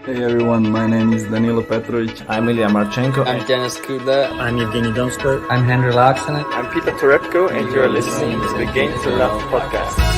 Hey everyone, my name is Danilo Petrovic. I'm Ilya Marchenko. I'm Denis. I'm Evgeny Donskoy. I'm Henry Laaksonen. I'm Peter Torebko, and you're listening to the Game to Love podcast.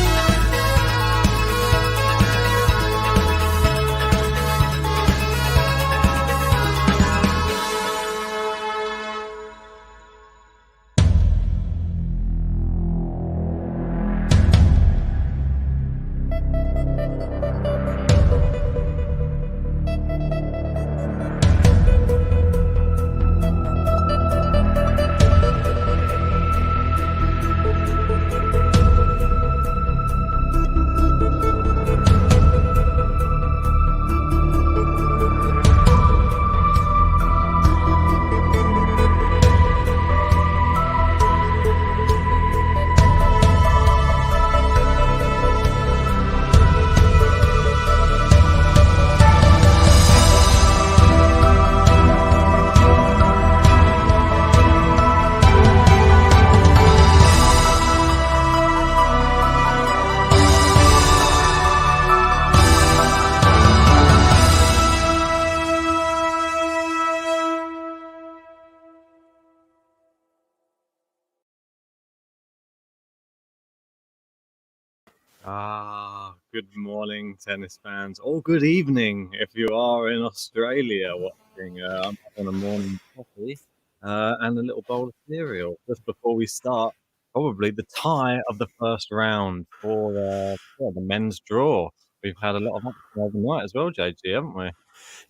Good morning, tennis fans, or good evening if you are in Australia watching. I'm having a morning coffee and a little bowl of cereal just before we start. Probably the tie of the first round for the men's draw. We've had a lot of action overnight as well, JG, haven't we?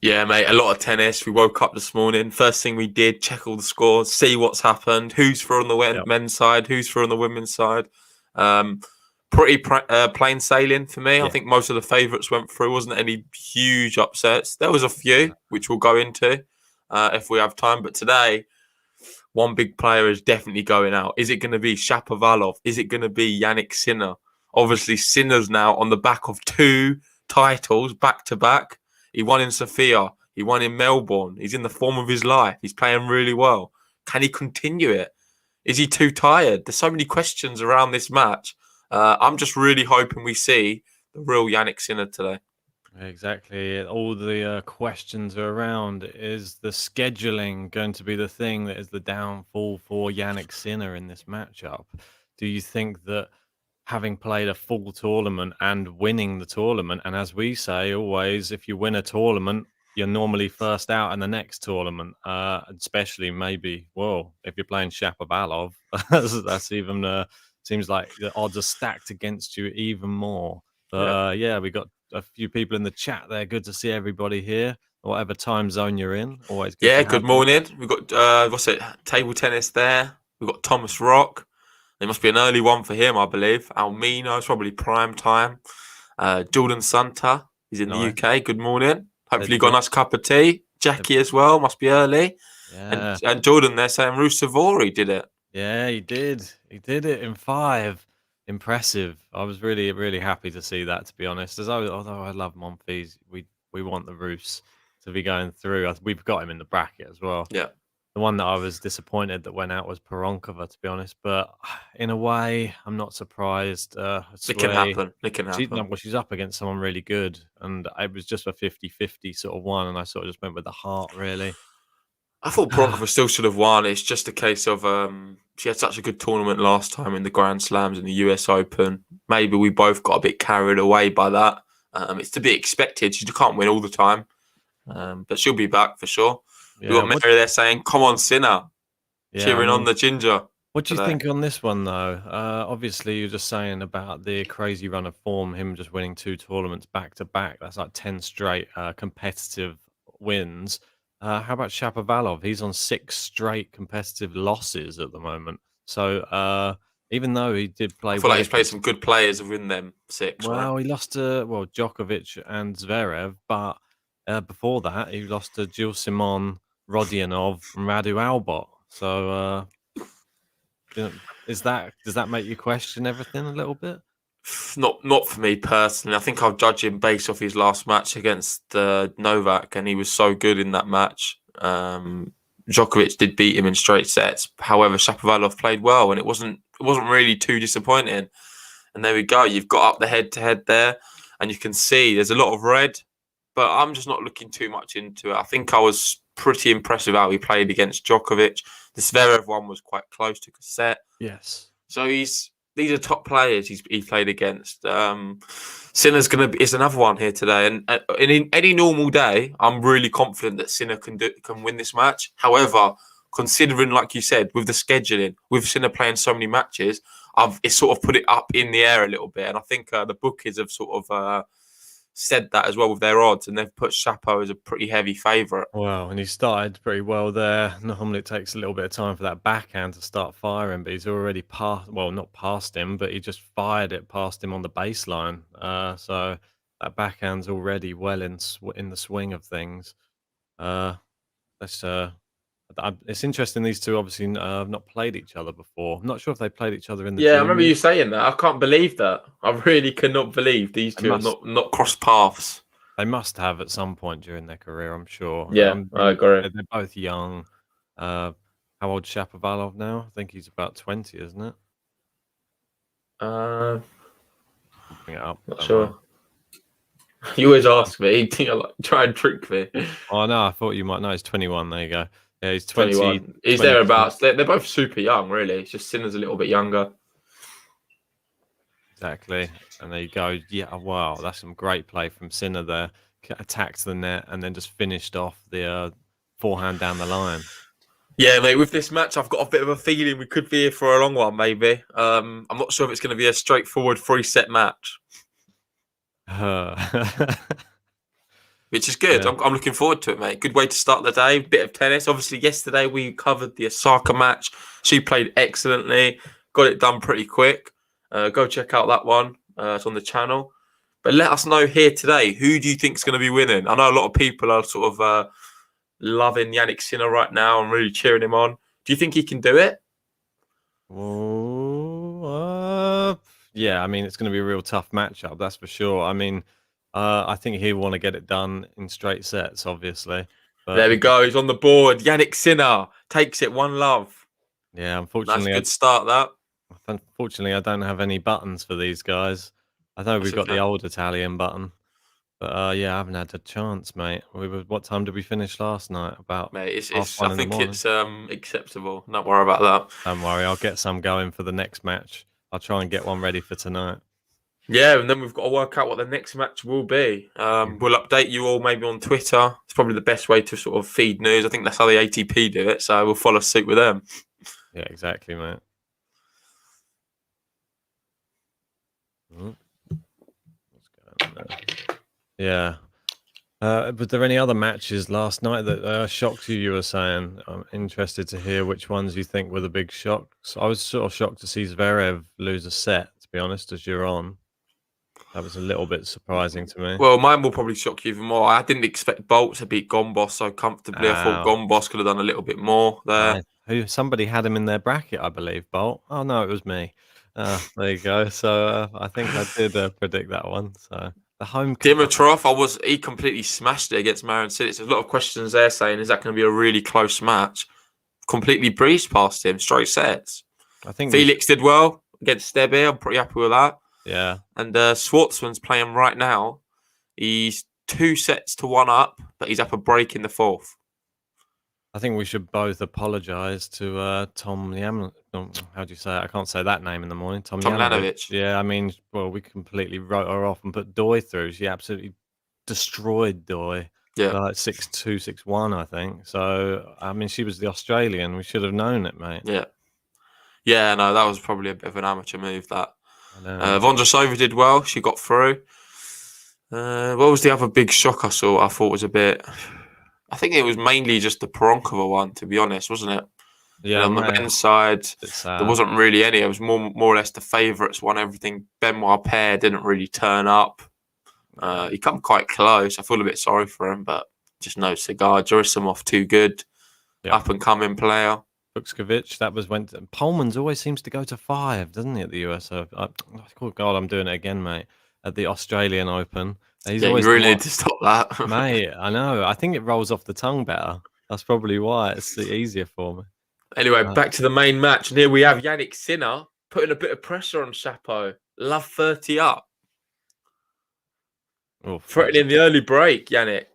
Yeah, mate, a lot of tennis. We woke up this morning. First thing we did, check all the scores, see what's happened, who's through on the men's side, who's through on the women's side. Pretty plain sailing for me. Yeah. I think most of the favourites went through. Wasn't any huge upsets. There was a few, which we'll go into if we have time. But today, one big player is definitely going out. Is it going to be Shapovalov? Is it going to be Janik Sinner? Obviously, Sinner's now on the back of 2 titles back-to-back. He won in Sofia. He won in Melbourne. He's in the form of his life. He's playing really well. Can he continue it? Is he too tired? There's so many questions around this match. I'm just really hoping we see the real Janik Sinner today. Exactly. All the questions are around. Is the scheduling going to be the thing that is the downfall for Janik Sinner in this matchup? Do you think that having played a full tournament and winning the tournament, and as we say always, if you win a tournament, you're normally first out in the next tournament, especially maybe, if you're playing Shapovalov, that's even... seems like the odds are stacked against you even more. But we got a few people in the chat there. Good to see everybody here, whatever time zone you're in. Always good. Yeah, good morning. We've got table tennis there. We've got Thomas Rock. There must be an early one for him, I believe. Almino is probably prime time. Jordan Santa is in the UK. Good morning. Hopefully you got a nice cup of tea. Jackie as well. Must be early. Yeah. And Jordan there saying Rusevori did it. Yeah, he did. He did it in 5. Impressive. I was really, really happy to see that, to be honest. Although I love Monfils, we want the Rus to be going through. We've got him in the bracket as well. Yeah. The one that I was disappointed that went out was Peronkova, to be honest. But in a way, I'm not surprised. It can happen. She's up against someone really good. And it was just a 50-50 sort of one. And I sort of just went with the heart, really. I thought Peronkova still should have won. It's just a case of she had such a good tournament last time in the Grand Slams and the US Open. Maybe we both got a bit carried away by that. It's to be expected. She can't win all the time. But she'll be back for sure. Yeah, we've got Mary there saying, come on, Sinner. Cheering on the ginger. What do you think on this one, though? Obviously, you're just saying about the crazy run of form, him just winning 2 tournaments back-to-back. That's like 10 straight competitive wins. How about Shapovalov? He's on 6 straight competitive losses at the moment. So even though he did play... I feel like he's played some good players within them 6. Well, he lost to Djokovic and Zverev, but before that, he lost to Gilles Simon, Rodionov, and Radu Albot. So does that make you question everything a little bit? Not for me personally. I think I'll judge him based off his last match against Novak, and he was so good in that match. Djokovic did beat him in straight sets. However, Shapovalov played well, and it wasn't really too disappointing. And there we go. You've got up the head-to-head there, and you can see there's a lot of red but I'm just not looking too much into it. I think I was pretty impressed with how he played against Djokovic. The Zverev one was quite close to cassette. Yes. So these are top players he played against. Sinner's is another one here today, and in any normal day, I'm really confident that Sinner can win this match. However, considering, like you said, with the scheduling, with Sinner playing so many matches, it's sort of put it up in the air a little bit, and I think the bookies have sort of said that as well with their odds, and they've put Chapo as a pretty heavy favourite. Wow, and he started pretty well there. Normally it takes a little bit of time for that backhand to start firing, but he's already not past him, but he just fired it past him on the baseline. So that backhand's already well in the swing of things. Let's It's interesting. These two obviously have not played each other before. I'm not sure if they played each other in the. Yeah, I remember you saying that. I can't believe that. I really cannot believe these two have not crossed paths. They must have at some point during their career, I'm sure. Yeah, I agree. They're both young. How old Shapovalov now? I think he's about 20, isn't it? Bring it up. Not sure. You always ask me. Try and trick me. Oh no, I thought you might know. He's 21. There you go. Yeah, he's 21. He's thereabouts. They're both super young, really. It's just Sinner's a little bit younger. Exactly. And there you go. Yeah, wow, that's some great play from Sinner there. Attacked the net and then just finished off the forehand down the line. Yeah, mate, with this match, I've got a bit of a feeling we could be here for a long one, maybe. I'm not sure if it's going to be a straightforward 3-set match. Which is good. Yeah. I'm looking forward to it, mate. Good way to start the day. Bit of tennis. Obviously, yesterday we covered the Osaka match. She played excellently. Got it done pretty quick. Go check out that one. It's on the channel. But let us know here today, who do you think is going to be winning? I know a lot of people are sort of loving Janik Sinner right now and really cheering him on. Do you think he can do it? Yeah, I mean, it's going to be a real tough matchup, that's for sure. I mean, I think he'll want to get it done in straight sets, obviously. But there we go. He's on the board. Janik Sinner takes it 1-0. Yeah, unfortunately. That's a good start, that. Unfortunately, I don't have any buttons for these guys. I know we've got the old Italian button. But yeah, I haven't had a chance, mate. What time did we finish last night? About mate, I think it's acceptable. Don't worry about that. Don't worry, I'll get some going for the next match. I'll try and get one ready for tonight. Yeah, and then we've got to work out what the next match will be. We'll update you all maybe on Twitter. It's probably the best way to sort of feed news. I think that's how the ATP do it, so we'll follow suit with them. Yeah, exactly, mate. What's going on there? Yeah. Was there any other matches last night that shocked you? You were saying. I'm interested to hear which ones you think were the big shocks. I was sort of shocked to see Zverev lose a set, to be honest, as you're on. That was a little bit surprising to me. Well, mine will probably shock you even more. I didn't expect Bolt to beat Gombos so comfortably. I thought Gombos could have done a little bit more there. Somebody had him in their bracket, I believe, Bolt. Oh, no, it was me. There you go. So I think I did predict that one. So the home Dimitrov, he completely smashed it against Marin Cilic. There's a lot of questions there saying, is that going to be a really close match? Completely breezed past him, straight sets. I think Felix did well against Stebe. I'm pretty happy with that. Yeah. And Schwartzman's playing right now. He's 2-1 up, but he's up a break in the fourth. I think we should both apologise to Tom how do you say it? I can't say that name in the morning. Tom Tomljanovic. Yeah, I mean, well, we completely wrote her off and put Doi through. She absolutely destroyed Doi. Yeah. Like 6-2, 6-1, I think. So, I mean, she was the Australian. We should have known it, mate. Yeah. Yeah, no, that was probably a bit of an amateur move, that. Vondrasova did well. She got through. What was the other big shock I saw? I thought was a bit... I think it was mainly just the Peronkova one, to be honest, wasn't it? Yeah. And on the men's side, there wasn't really any. It was more or less the favourites won everything. Benoit Paire didn't really turn up. He come quite close. I feel a bit sorry for him, but just no cigar. Gerasimov, too good. Yeah. Up and coming player. Bukskovic, that was when Pullman's always seems to go to 5, doesn't he, at the US Open? Oh, God, I'm doing it again, mate. At the Australian Open. You really need to stop that. Mate, I know. I think it rolls off the tongue better. That's probably why. It's easier for me. Anyway, back to the main match. And here we have Janik Sinner putting a bit of pressure on Chapo. Love 30 up. Oh, Threatening the early break, Janik.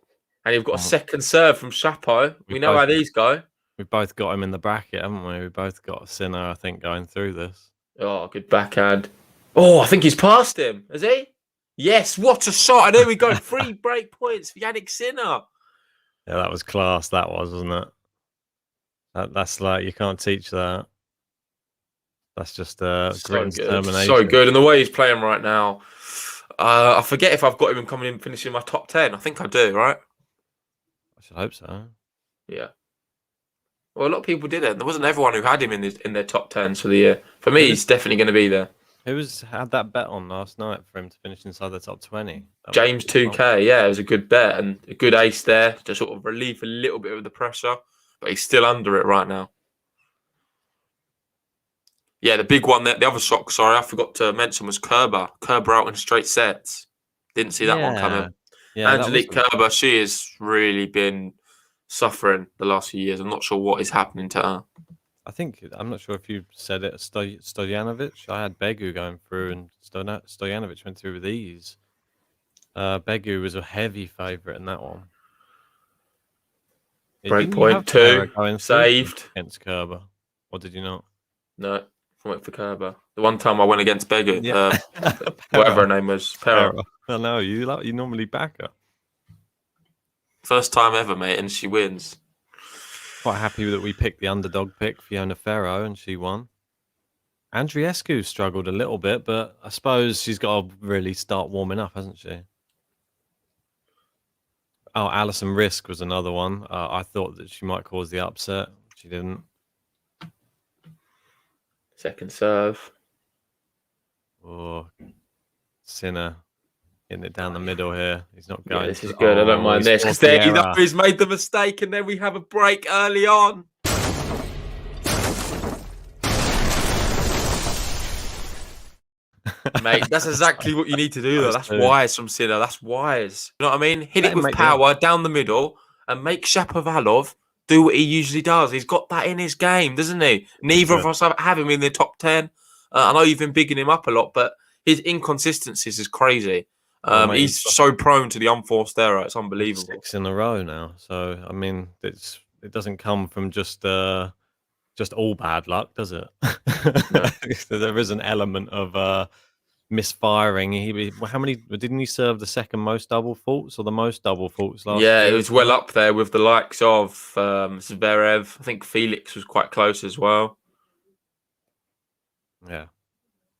And you've got a second serve from Chapo. We know how these go. We've both got him in the bracket, haven't we? We've both got Sinner, I think, going through this. Oh, good backhand. Oh, I think he's passed him. Has he? Yes, what a shot. And there we go. 3 break points for Janik Sinner. Yeah, that was class, that was, wasn't it? That's like, you can't teach that. That's just grit and determination. So good. And the way he's playing right now, I forget if I've got him coming in finishing my top 10. I think I do, right? I should hope so. Yeah. Well, a lot of people didn't. There wasn't everyone who had him in their top 10s for the year. For me, he's definitely going to be there. Who had that bet on last night for him to finish inside the top 20? James 2K, yeah, it was a good bet and a good ace there to sort of relieve a little bit of the pressure, but he's still under it right now. Yeah, the big one, the other shock, sorry, I forgot to mention was Kerber. Kerber out in straight sets. Didn't see that one coming. Yeah, Angelique Kerber, she has really been suffering the last few years. I'm not sure what is happening to her. I'm not sure if you said it, Stojanovic. I had Begu going through and Stojanovic went through with ease. Begu was a heavy favourite in that one. Breakpoint 2, saved. Against Kerber. Or did you not? No, I went for Kerber. The one time I went against Begu, whatever her name was, Pera. I know, you normally back her. First time ever, mate, and she wins. Quite happy that we picked the underdog pick, Fiona Ferro, and she won. Andriescu struggled a little bit, but I suppose she's got to really start warming up, hasn't she? Oh, Alison Risk was another one. I thought that she might cause the upset. She didn't. Second serve. Oh, Sinner. Getting it down the middle here. He's not going. Yeah, this is good. I don't mind this. Because there he's made the mistake, and then we have a break early on. Mate, that's exactly what you need to do, though. That's wise from Sinner. That's wise. You know what I mean? Hit it with power down the middle and make Shapovalov do what he usually does. He's got that in his game, doesn't he? Neither of us have him in the top 10. I know you've been bigging him up a lot, but his inconsistencies is crazy. He's so prone to the unforced error. It's unbelievable. 6 in a row now. So, I mean, it doesn't come from just all bad luck, does it? No. There is an element of misfiring. How many didn't he serve the second most double faults or the most double faults last year? Yeah, it was well up there with the likes of Zverev. I think Felix was quite close as well. Yeah.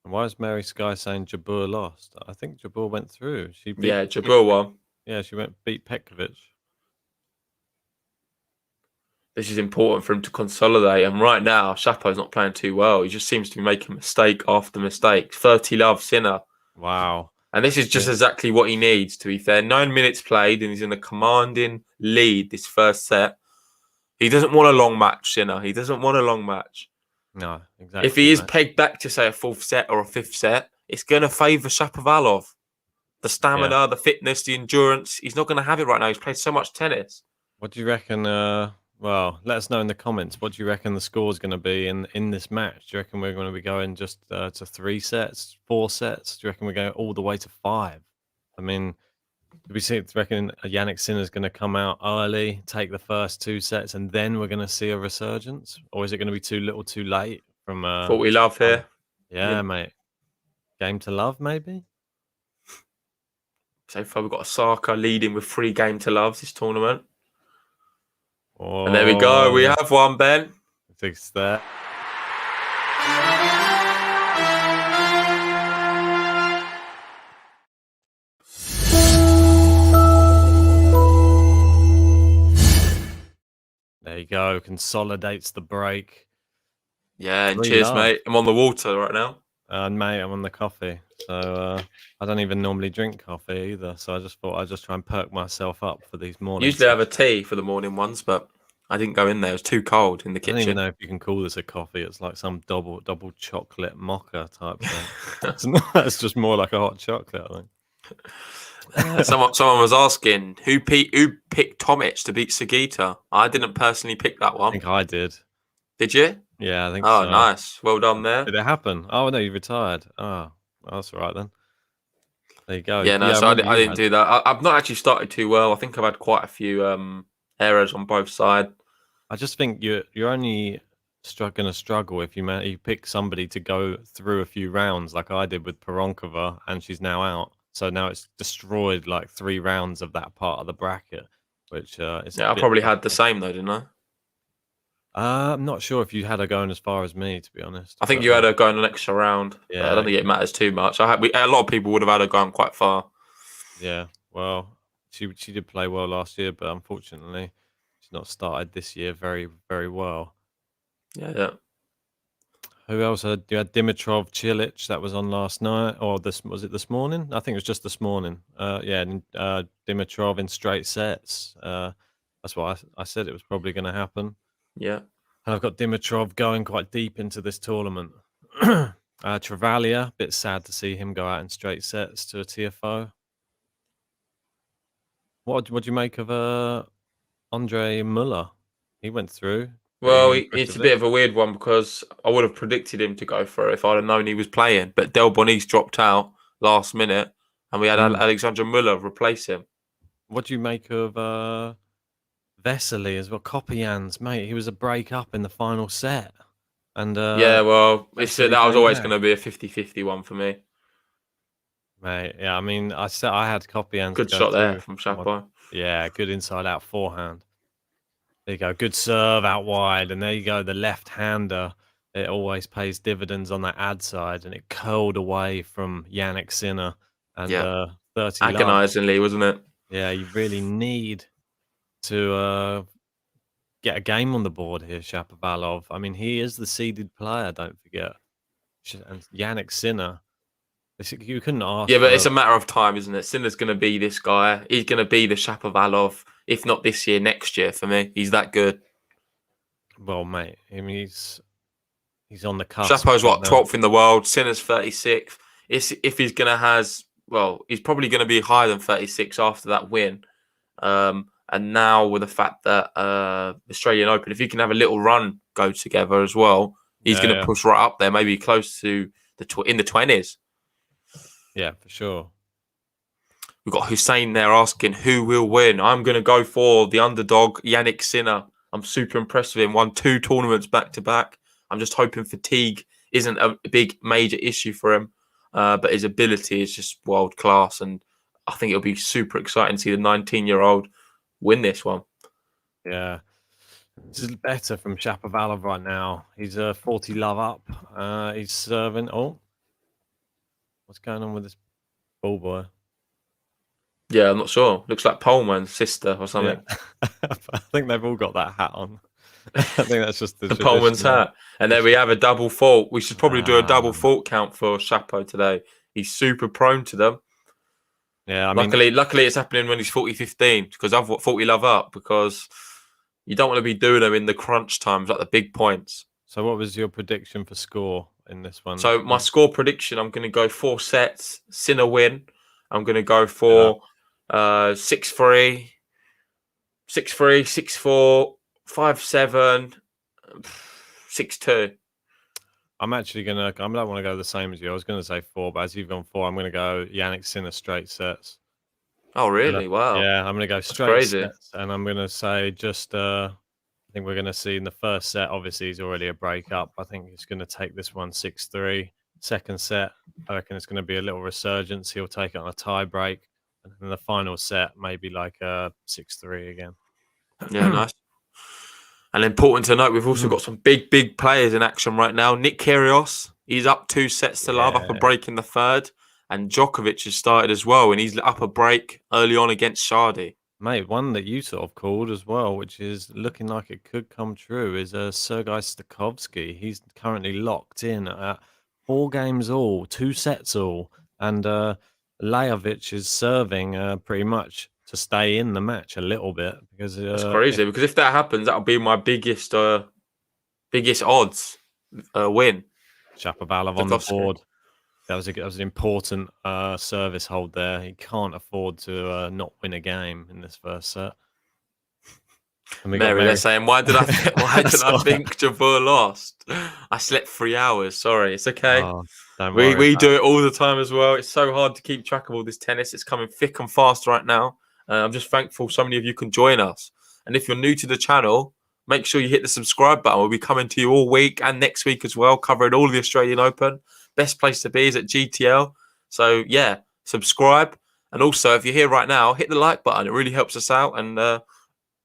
And why is Mary Sky saying Jabeur lost? I think Jabeur went through. Jabeur won. Yeah, she beat Petkovic. This is important for him to consolidate. And right now, Chapo's not playing too well. He just seems to be making mistake after mistake. 30 love, Sinner. Wow. And this is just exactly what he needs, to be fair. 9 minutes played, and he's in a commanding lead this first set. He doesn't want a long match, Sinner. He doesn't want a long match. No, exactly. If he is pegged back to, say, a 4th set or a 5th set, it's going to favour Shapovalov. The stamina, the fitness, the endurance. He's not going to have it right now. He's played so much tennis. What do you reckon? Well, let us know in the comments. What do you reckon the score is going to be in this match? Do you reckon we're going to be going just to 3 sets, 4 sets? Do you reckon we're going all the way to 5? I mean, do you reckon Janik Sinner is going to come out early, take the first 2 sets, and then we're going to see a resurgence? Or is it going to be too little, too late? From what we love here. Yeah, mate. Game to love, maybe? So far, we've got Osaka leading with 3 game to loves this tournament. Oh, and there we go. We have one, Ben. Fix that. There you go. Consolidates the break. Yeah, and cheers, mate. I'm on the water right now. And mate, I'm on the coffee. So I don't even normally drink coffee either. So I just thought I'd just try and perk myself up for these mornings. Usually I have a tea for the morning ones, but I didn't go in there. It was too cold in the kitchen. I don't even know if you can call this a coffee. It's like some double chocolate mocha type thing. It's just more like a hot chocolate, I think. Someone was asking who picked Tomic to beat Sugita. I didn't personally pick that one. I think I did. Did you? Yeah, I think so. Oh, nice. Well done there. Did it happen? Oh, no, you retired. Oh, that's all right then. There you go. Yeah, no, Yeah, I so I, remember I you didn't had. do that. I've not actually started too well. I think I've had quite a few errors on both sides. I just think you're only going to struggle if you pick somebody to go through a few rounds like I did with Peronkova, and she's now out. So now it's destroyed like 3 rounds of that part of the bracket, which is a Yeah, I bit probably had the frustrating. same though, didn't I? I'm not sure if you had her going as far as me, to be honest. I think But you had her going an extra round, but I yeah, don't think it matters too much. A lot of people would have had her going quite far. yeah. Well, she did play well last year, but unfortunately, she's not started this year very very well. Yeah, yeah. Who else? You had Dimitrov, Cilic. That was on last night, or was it this morning? I think it was just this morning. Yeah, and, Dimitrov in straight sets. That's what I said it was probably going to happen. Yeah. And I've got Dimitrov going quite deep into this tournament. Travaglia, bit sad to see him go out in straight sets to a TFO. What do you make of Andre Muller? He went through Well, pretty it's a impressively. bit of a weird one because I would have predicted him to go for it if I'd have known he was playing. But Del Bonis dropped out last minute, and we had Mm. Alexandra Muller replace him. What do you make of Vesely as well? Kopyan's mate, he was a break up in the final set, and Yeah, well, Vesely that was came always back. going to be a 50-50 one for me. Mate, yeah, I mean, I had Kopyan's to Good go shot there through. from Chapo. Yeah, good inside out forehand. There you go, good serve out wide, and there you go, the left hander. It always pays dividends on that ad side, and it curled away from Yannick Sinner and Yeah, 30 love. agonisingly, wasn't it? Yeah, you really need to get a game on the board here, Shapovalov. I mean, he is the seeded player, don't forget. And Yannick Sinner, you couldn't ask Yeah, but for, it's a matter of time, isn't it? Sinner's going to be this guy. He's going to be the Shapovalov, if not this year, next year for me. He's that good. well, mate, I mean, he's on the cusp Chapo's right what, now. 12th in the world. Sinner's 36th. If he's going to he's probably going to be higher than 36 after that win. And now with the fact that Australian Open, if he can have a little run go together as well, he's going to push right up there, maybe close to in the 20s. Yeah, for sure. We've got Hussein there asking who will win. I'm going to go for the underdog, Yannick Sinner. I'm super impressed with him. Won 2 tournaments back to back. I'm just hoping fatigue isn't a big major issue for him. But his ability is just world class. And I think it'll be super exciting to see the 19-year-old win this one. Yeah. This is better from Shapovalov right now. He's 40 love up. He's serving. Oh, what's going on with this ball boy? Yeah, I'm not sure. Looks like Poleman's sister or something. Yeah. I think they've all got that hat on. I think that's just the Poleman's hat. And there we have a double fault. We should probably do a double fault count for Chapo today. He's super prone to them. Yeah, I mean, luckily it's happening when he's 40-15 because I've got 40 love up because you don't want to be doing them in the crunch times, like the big points. So what was your prediction for score in this one? So my score prediction, I'm going to go 4 sets, Sinner win. I'm going to go for 6-3, 6-3, 6-4, 5-7, 6-2. I'm actually going to, I don't want to go the same as you. I was going to say 4, but as you've gone 4, I'm going to go Yannick Sinner straight sets. Oh, really? Wow. Yeah, I'm going to go straight sets. And I'm going to say just, I think we're going to see in the first set, obviously he's already a break up. I think he's going to take this one 6-3. Second set, I reckon it's going to be a little resurgence. He'll take it on a tie break. And then the final set, maybe like 6-3 again. Yeah, nice. And important to note, we've also got some big players in action right now. Nick Kyrgios, he's up 2 sets to love, up a break in the third. And Djokovic has started as well, and he's up a break early on against Shardy. Mate, one that you sort of called as well, which is looking like it could come true, is Sergei Stakhovsky. He's currently locked in at 4 games all, 2 sets all, and Lajovic is serving pretty much to stay in the match a little bit because That's crazy. Because if that happens, that'll be my biggest odds win. Shapovalov on the board. That was an important service hold there. He can't afford to not win a game in this first set. And we got Mary, they're saying, why did I Sorry. think Javur lost? I slept 3 hours. Sorry, it's okay. Oh, don't We worry. do it all the time as well. It's so hard to keep track of all this tennis. It's coming thick and fast right now. I'm just thankful so many of you can join us. And if you're new to the channel, make sure you hit the subscribe button. We'll be coming to you all week and next week as well, covering all of the Australian Open. Best place to be is at GTL. So yeah, subscribe. And also, if you're here right now, hit the like button. It really helps us out, and it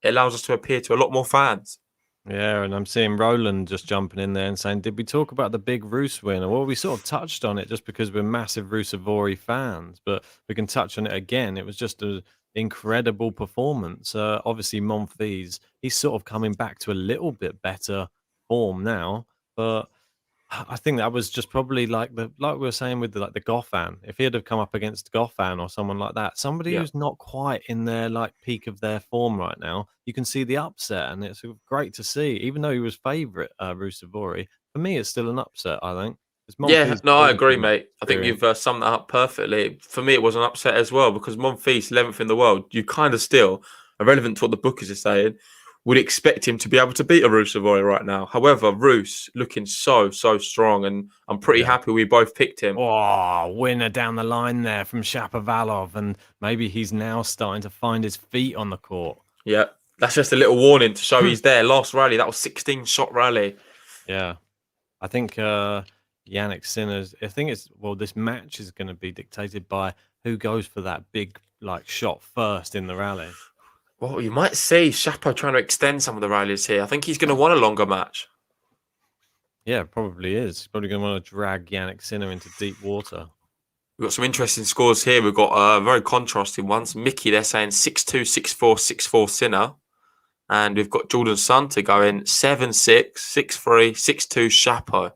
allows us to appear to a lot more fans. Yeah, and I'm seeing Roland just jumping in there and saying, did we talk about the big Roos win? Well, we sort of touched on it just because we're massive Roosevori fans, but we can touch on it again. It was just an incredible performance. Obviously, Monfils, he's sort of coming back to a little bit better form now, but I think that was just probably like we were saying with the Goffin. If he had have come up against Goffin or someone like that, somebody Yeah. who's not quite in their peak of their form right now, you can see the upset, and it's great to see. Even though he was favourite, Rusevori, for me, it's still an upset. I think. Yeah, no, I agree, Really mate. I think experienced. you've summed that up perfectly. For me, it was an upset as well because Monfils, 11th in the world, you kind of still, irrelevant to what the bookers are saying, would expect him to be able to beat a Rusevori right now. However, Roos looking so strong, and I'm pretty happy we both picked him. Oh, winner down the line there from Shapovalov, and maybe he's now starting to find his feet on the court. Yeah, that's just a little warning to show he's there. Last rally, that was 16-shot rally. Yeah, I think Janik Sinner's. I think this match is going to be dictated by who goes for that big shot first in the rally. Well, you might see Shapo trying to extend some of the rallies here. I think he's going to want a longer match. Yeah, probably is. He's probably going to want to drag Janik Sinner into deep water. We've got some interesting scores here. We've got very contrasting ones. Mickey, they're saying 6-2, 6-4, 6-4 Sinner. And we've got Jordan Sunter going 7-6, 6-3, 6-2 Shapo.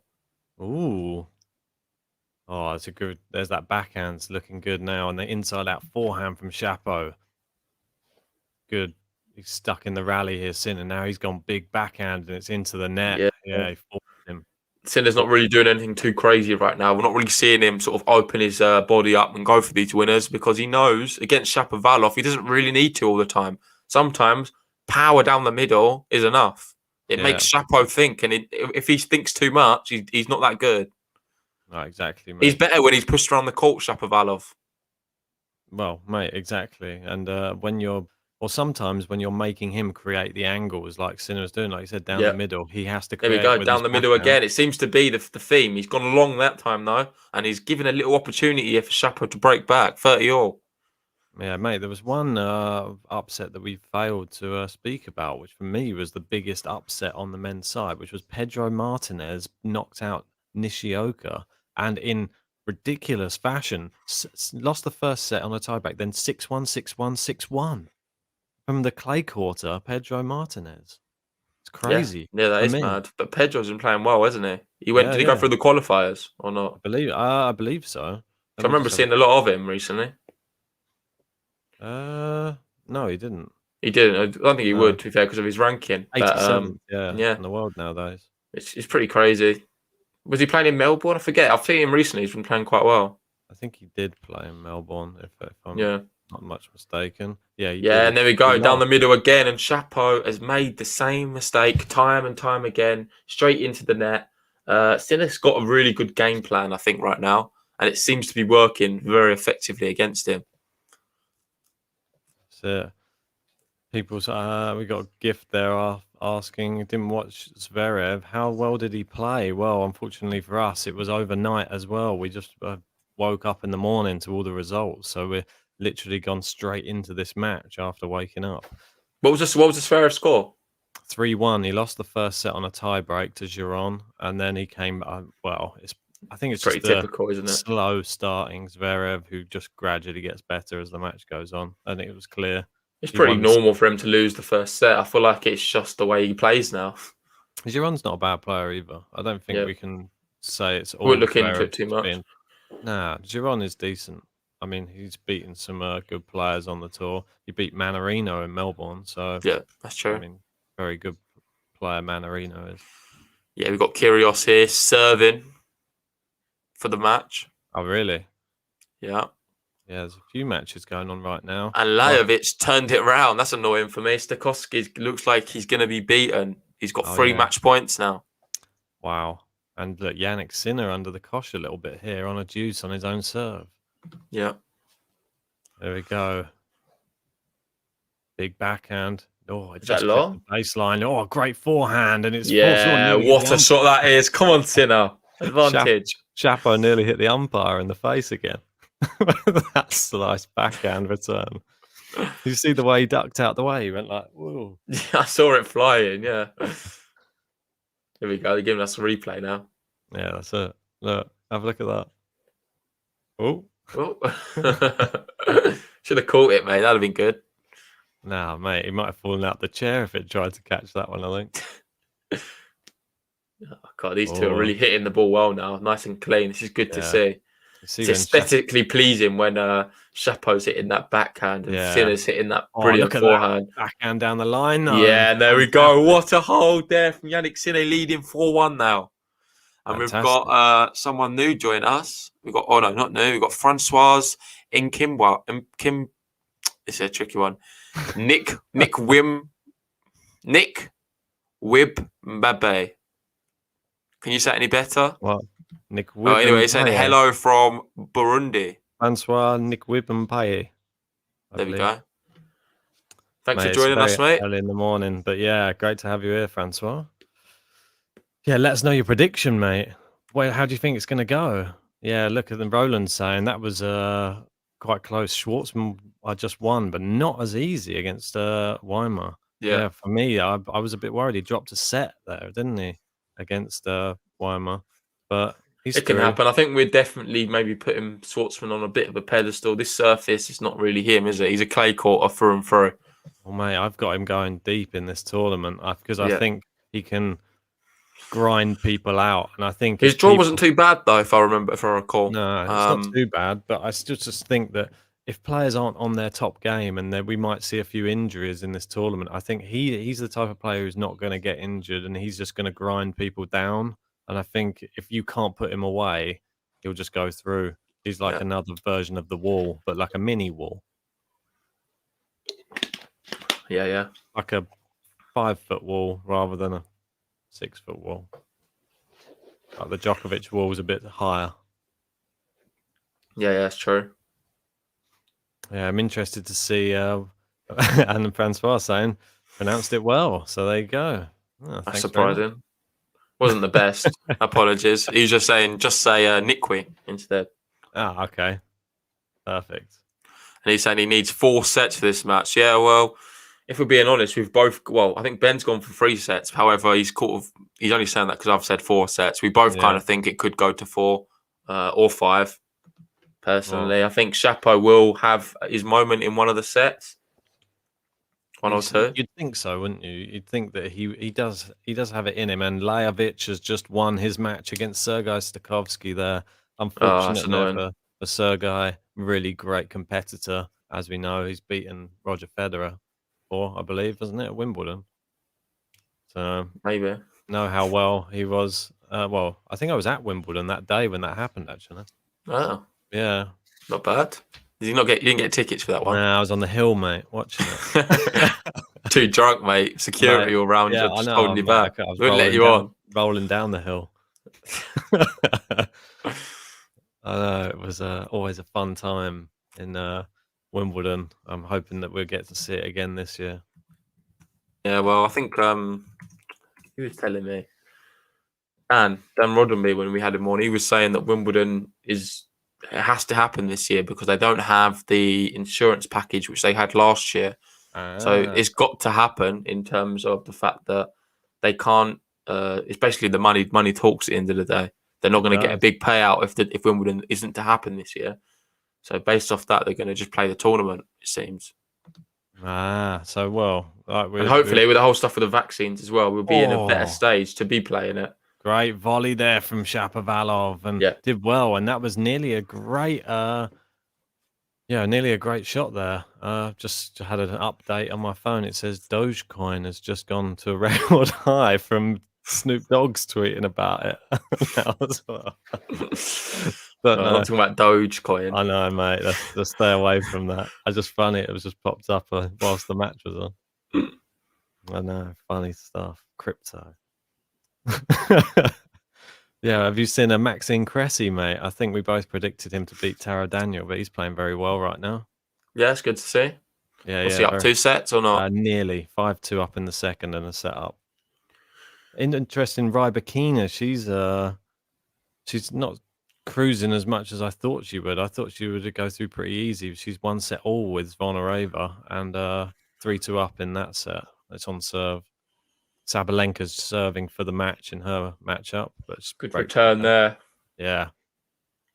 Ooh. Oh, it's a good. There's that backhand's looking good now, and the inside out forehand from Shapo. Good. He's stuck in the rally here, Sinner. Now he's gone big backhand, and it's into the net. Yeah, he forced him. Sinner's not really doing anything too crazy right now. We're not really seeing him sort of open his body up and go for these winners because he knows against Shapovalov, he doesn't really need to all the time. Sometimes power down the middle is enough. It makes Shapo think, and if he thinks too much, he's not that good. Oh, exactly, mate. He's better when he's pushed around the court, Shapovalov. Well, mate, exactly. And sometimes when you're making him create the angles like Sinner's doing, like you said, down the middle, he has to create. There we go, down the middle again. It seems to be the theme. He's gone long that time, though, and he's given a little opportunity here for Shapo to break back. 30-all. Yeah, mate, there was one upset that we failed to speak about, which for me was the biggest upset on the men's side, which was Pedro Martinez knocked out Nishioka, and in ridiculous fashion, lost the first set on a tiebreak, then 6-1, 6-1, 6-1 from the clay quarter. Pedro Martinez, it's crazy. Yeah, that is mad. But Pedro's been playing well, hasn't he? Did he go through the qualifiers or not? I believe so. I remember seeing a lot of him recently. No, he didn't. He didn't. I don't think he would, to be fair, because of his ranking. 87th, in the world nowadays. It's pretty crazy. Was he playing in Melbourne? I forget. I've seen him recently. He's been playing quite well. I think he did play in Melbourne, if I'm not much mistaken. Yeah, and there we go. Down the middle again, and Shapo has made the same mistake time and time again, straight into the net. Sinner's got a really good game plan, I think, right now, and it seems to be working very effectively against him. So, we got a gift there asking, didn't watch Zverev. How well did he play? Well, unfortunately for us, it was overnight as well. We just woke up in the morning to all the results, so we're literally gone straight into this match after waking up. What was the Zverev score? 3-1. He lost the first set on a tie break to Giron, and then he came. I think it's pretty typical, isn't it? Slow starting Zverev, who just gradually gets better as the match goes on. I think it was clear. It's pretty normal for him to lose the first set. I feel like it's just the way he plays now. Giron's not a bad player either. I don't think we can say it's all. We'll look into it too much. Nah, Giron is decent. I mean, he's beaten some good players on the tour. He beat Manarino in Melbourne, so yeah, that's true. I mean, very good player Manarino is. Yeah, we've got Kyrgios here serving for the match. Oh, really? Yeah. Yeah, there's a few matches going on right now. And Lajovic turned it around. That's annoying for me. Stakowski looks like he's going to be beaten. He's got 3 match points now. Wow. And look, Janik Sinner under the cosh a little bit here on a deuce on his own serve. Yeah. There we go. Big backhand. Oh, it Is just that clipped low? the baseline. Oh, great forehand. And it's what a shot that is. Come on, Sinner. Advantage. Chapo nearly hit the umpire in the face again. That's a nice backhand return. You see the way he ducked out the way? He went like, whoa. Yeah, I saw it flying, yeah. Here we go. They're giving us a replay now. Yeah, that's it. Look, have a look at that. Oh. Should have caught it, mate. That'd have been good. Nah, mate, he might have fallen out the chair if it tried to catch that one, I think. Oh, God, these two are really hitting the ball well now. Nice and clean. This is good to see. It's aesthetically pleasing when Chapo's hitting that backhand and Sinner's hitting that brilliant forehand. That backhand down the line, though. Yeah, there we go. What a hold there from Janik Sinner, leading 4-1 now. And we've got someone new join us. We've got, not new. We've got Francois in Kim. It's a tricky one. Nick Wib Mbabe. Can you say it any better? Well, Nick Wib. Anyway, he said hello from Burundi. Francois Nick Wib Mbabe. There we go. Thanks for joining us, mate. Early in the morning, but yeah, great to have you here, Francois. Yeah, let us know your prediction, mate. Well, how do you think it's going to go? Yeah, look at the Roland saying that was quite close. Schwartzman just won, but not as easy against Weimar. Yeah, for me, I was a bit worried. He dropped a set there, didn't he, against Weimar? But it can happen. I think we're definitely maybe putting Schwartzman on a bit of a pedestal. This surface is not really him, is it? He's a clay courter through and through. Well, mate, I've got him going deep in this tournament because I think he can grind people out, and I think his draw wasn't too bad though, if I recall. No, it's not too bad, but I still just think that if players aren't on their top game, and then we might see a few injuries in this tournament, I think he's the type of player who's not going to get injured, and he's just going to grind people down. And I think if you can't put him away, he'll just go through. He's like another version of the wall, but like a mini wall. Yeah. Like a 5-foot wall rather than a 6-foot wall. Like the Djokovic wall was a bit higher. Yeah, that's true. Yeah, I'm interested to see and Francois saying pronounced it well. So there you go. Oh, that's surprising. Wasn't the best. Apologies. He was just say Nikwi instead. Ah, okay. Perfect. And he's saying he needs 4 sets for this match. Yeah, well, if we're being honest, we've both. Well, I think Ben's gone for 3 sets. However, he's only saying that because I've said 4 sets. We both kind of think it could go to 4 or 5. Personally, I think Chapo will have his moment in one of the sets. 1 or 2. You'd think so, wouldn't you? You'd think that he does have it in him. And Lajovic has just won his match against Sergei Stakowski there. Unfortunately for Sergei, really great competitor. As we know, he's beaten Roger Federer. I believe, wasn't it, at Wimbledon? So maybe know how well he was. Well, I think I was at Wimbledon that day when that happened. Actually, oh yeah, not bad. You didn't get tickets for that one? No, I was on the hill, mate, watching it. Too drunk, mate. Security all around you, just holding you back. I wouldn't let you on. Rolling down the hill. I know it was always a fun time in Wimbledon. I'm hoping that we'll get to see it again this year. Yeah, well, I think he was telling me, Dan Roddenby, when we had him on, he was saying that Wimbledon has to happen this year because they don't have the insurance package which they had last year. So it's got to happen in terms of the fact that they can't. It's basically the money talks at the end of the day. They're not going to get a big payout if Wimbledon isn't to happen this year. So based off that, they're going to just play the tournament, it seems. So well. And hopefully with the whole stuff with the vaccines as well, we'll be in a better stage to be playing it. Great volley there from Shapovalov and did well. And that was nearly a great, nearly a great shot there. Just had an update on my phone. It says Dogecoin has just gone to a record high from Snoop Dogg's tweeting about it now as well. But I'm no, not talking about Dogecoin. I know, mate. Let's stay away from that. I just funny. It was just popped up whilst the match was on. I know, funny stuff. Crypto. Yeah, have you seen a Maxine Cressy, mate? I think we both predicted him to beat Taro Daniel, but he's playing very well right now. Yeah, it's good to see. Yeah, What's he up? 2 sets or not? Nearly 5-2 up in the second and a set up. Interesting, Rybakina. She's not cruising as much as I thought she would. I thought she would go through pretty easy. She's 1-set-all with Zvonareva and 3-2 up in that set. It's on serve. Sabalenka's serving for the match in her matchup. But Good return there. Yeah.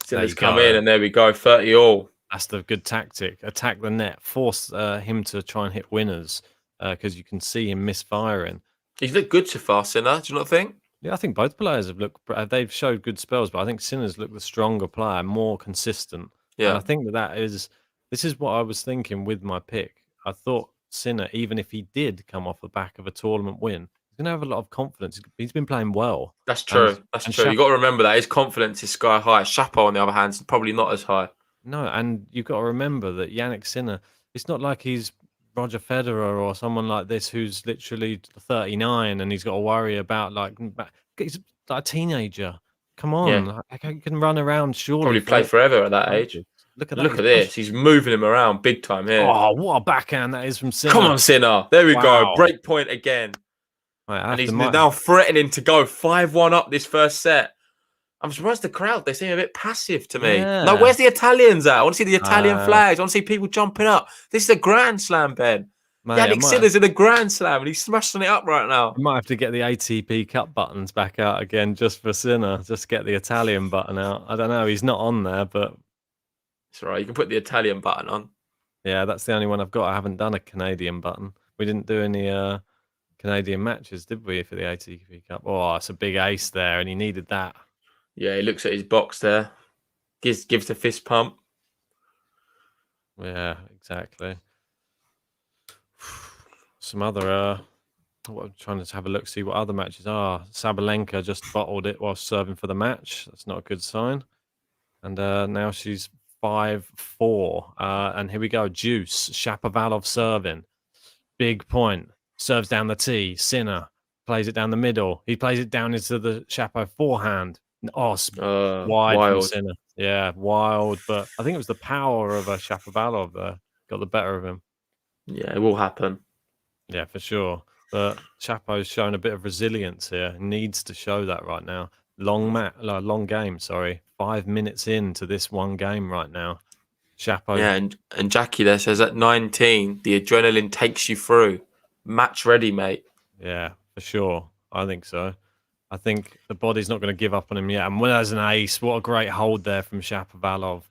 Sinner's come in and there we go, 30 all. That's the good tactic. Attack the net. Force him to try and hit winners because you can see him misfiring. He's looked good so far, Sinner. Do you not think? Yeah, I think both players have looked. They've showed good spells, but I think Sinner's looked the stronger player, more consistent. Yeah, and I think this is what I was thinking with my pick. I thought Sinner, even if he did come off the back of a tournament win, he's going to have a lot of confidence. He's been playing well. That's true. That's true. You got to remember that his confidence is sky high. Chapo, on the other hand, is probably not as high. No, and you've got to remember that Jannik Sinner. It's not like he's Roger Federer or someone like this who's literally 39 and he's got to worry about he's like a teenager. Come on, like, he can run around surely. Probably play forever at that age. Look at that. Look at this. He's moving him around big time here. Oh, what a backhand that is from Sinner. Come on, Sinner. There we go. Break point again. Right, and he's now threatening to go 5-1 up this first set. I'm surprised the crowd, they seem a bit passive to me. Yeah. No, where's the Italians at? I want to see the Italian flags. I want to see people jumping up. This is a Grand Slam, Ben. Jannik Sinner's in a Grand Slam and he's smashing it up right now. You might have to get the ATP Cup buttons back out again just for Sinner. Just get the Italian button out. I don't know. He's not on there, but... It's all right. You can put the Italian button on. Yeah, that's the only one I've got. I haven't done a Canadian button. We didn't do any Canadian matches, did we, for the ATP Cup? Oh, it's a big ace there and he needed that. Yeah, he looks at his box there. Gives the fist pump. Yeah, exactly. Some other... I'm trying to have a look, see what other matches are. Sabalenka just bottled it while serving for the match. That's not a good sign. And now she's 5-4. And here we go. Juice. Shapovalov serving. Big point. Serves down the tee. Sinner plays it down the middle. He plays it down into the Shapo forehand. Oh, wide from Sinner. Yeah, wild. But I think it was the power of Shapovalov there. Got the better of him. Yeah, it will happen. Yeah, for sure. But Chapo's shown a bit of resilience here. Needs to show that right now. Long game, sorry. 5 minutes into this one game right now. Chapo. Yeah, and Jackie there says at 19, the adrenaline takes you through. Match ready, mate. Yeah, for sure. I think so. I think the body's not going to give up on him yet. And when there's an ace, what a great hold there from Shapovalov.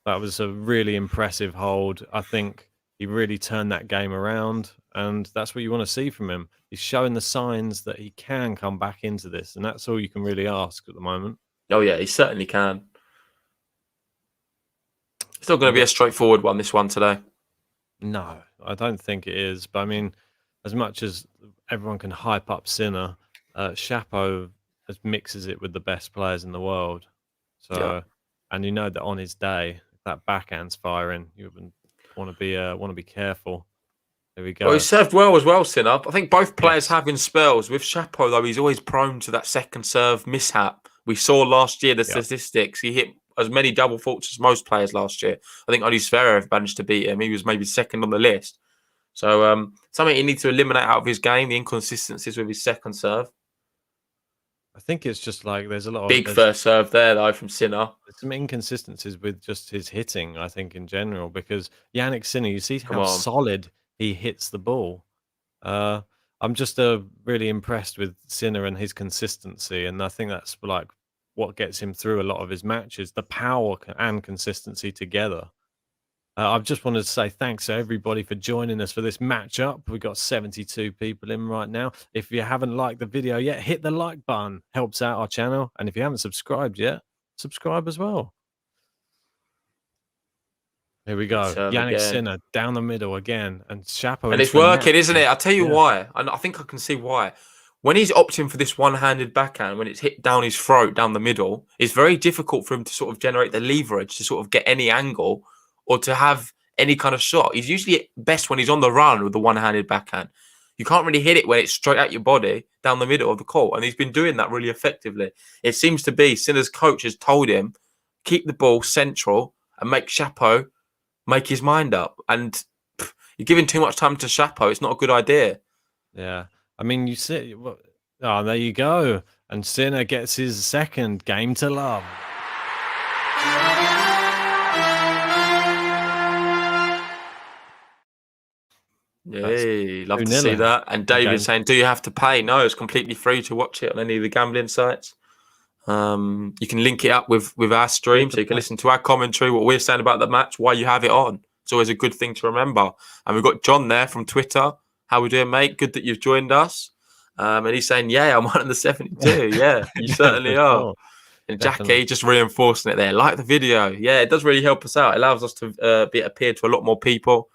That was a really impressive hold. I think he really turned that game around. And that's what you want to see from him. He's showing the signs that he can come back into this. And that's all you can really ask at the moment. Oh, yeah, he certainly can. It's not going to be a straightforward one, this one today. No, I don't think it is. But I mean, as much as everyone can hype up Sinner, Chapo mixes it with the best players in the world. So, and you know that on his day, if that backhand's firing, you want to be careful. There we go. Well, he served well as well, Sinner. I think both players have in spells. With Chapo, though, he's always prone to that second serve mishap. We saw last year the statistics. He hit as many double faults as most players last year. I think only Zverev managed to beat him. He was maybe second on the list. So something he needs to eliminate out of his game, the inconsistencies with his second serve. I think it's just like there's a lot of big first serve there, though, from Sinner. There's some inconsistencies with just his hitting, I think, in general, because Jannik Sinner, you see how solid he hits the ball. I'm just really impressed with Sinner and his consistency, and I think that's like what gets him through a lot of his matches, the power and consistency together. I just wanted to say thanks to everybody for joining us for this matchup. We've got 72 people in right now. If you haven't liked the video yet, hit the like button. Helps out our channel. And if you haven't subscribed yet, subscribe as well. Here we go. Jannik Sinner down the middle again. And Chapo. And it's working, isn't it? I'll tell you why. I think I can see why. when he's opting for this one-handed backhand, when it's hit down his throat, down the middle, it's very difficult for him to sort of generate the leverage to sort of get any angle or to have any kind of shot. He's usually best when he's on the run with the one-handed backhand. You can't really hit it when it's straight at your body down the middle of the court, and he's been doing that really effectively. It seems to be Sinner's coach has told him, keep the ball central and make Chapo make his mind up. And you're giving too much time to Chapo. It's not a good idea. Yeah. I mean, you see, oh, there you go. And Sinner gets his second game to love. Yay, love to see that. And David saying, do you have to pay? No, it's completely free to watch it on any of the gambling sites. You can link it up with our stream, so you can listen to our commentary, what we're saying about the match, why you have it on. It's always a good thing to remember. And we've got John there from Twitter. How we doing, mate? Good that you've joined us. And he's saying, yeah, I'm one of the 72. Yeah, you certainly are. Sure. And Jackie just reinforcing it there. Like the video. Yeah, it does really help us out. It allows us to appear to a lot more people.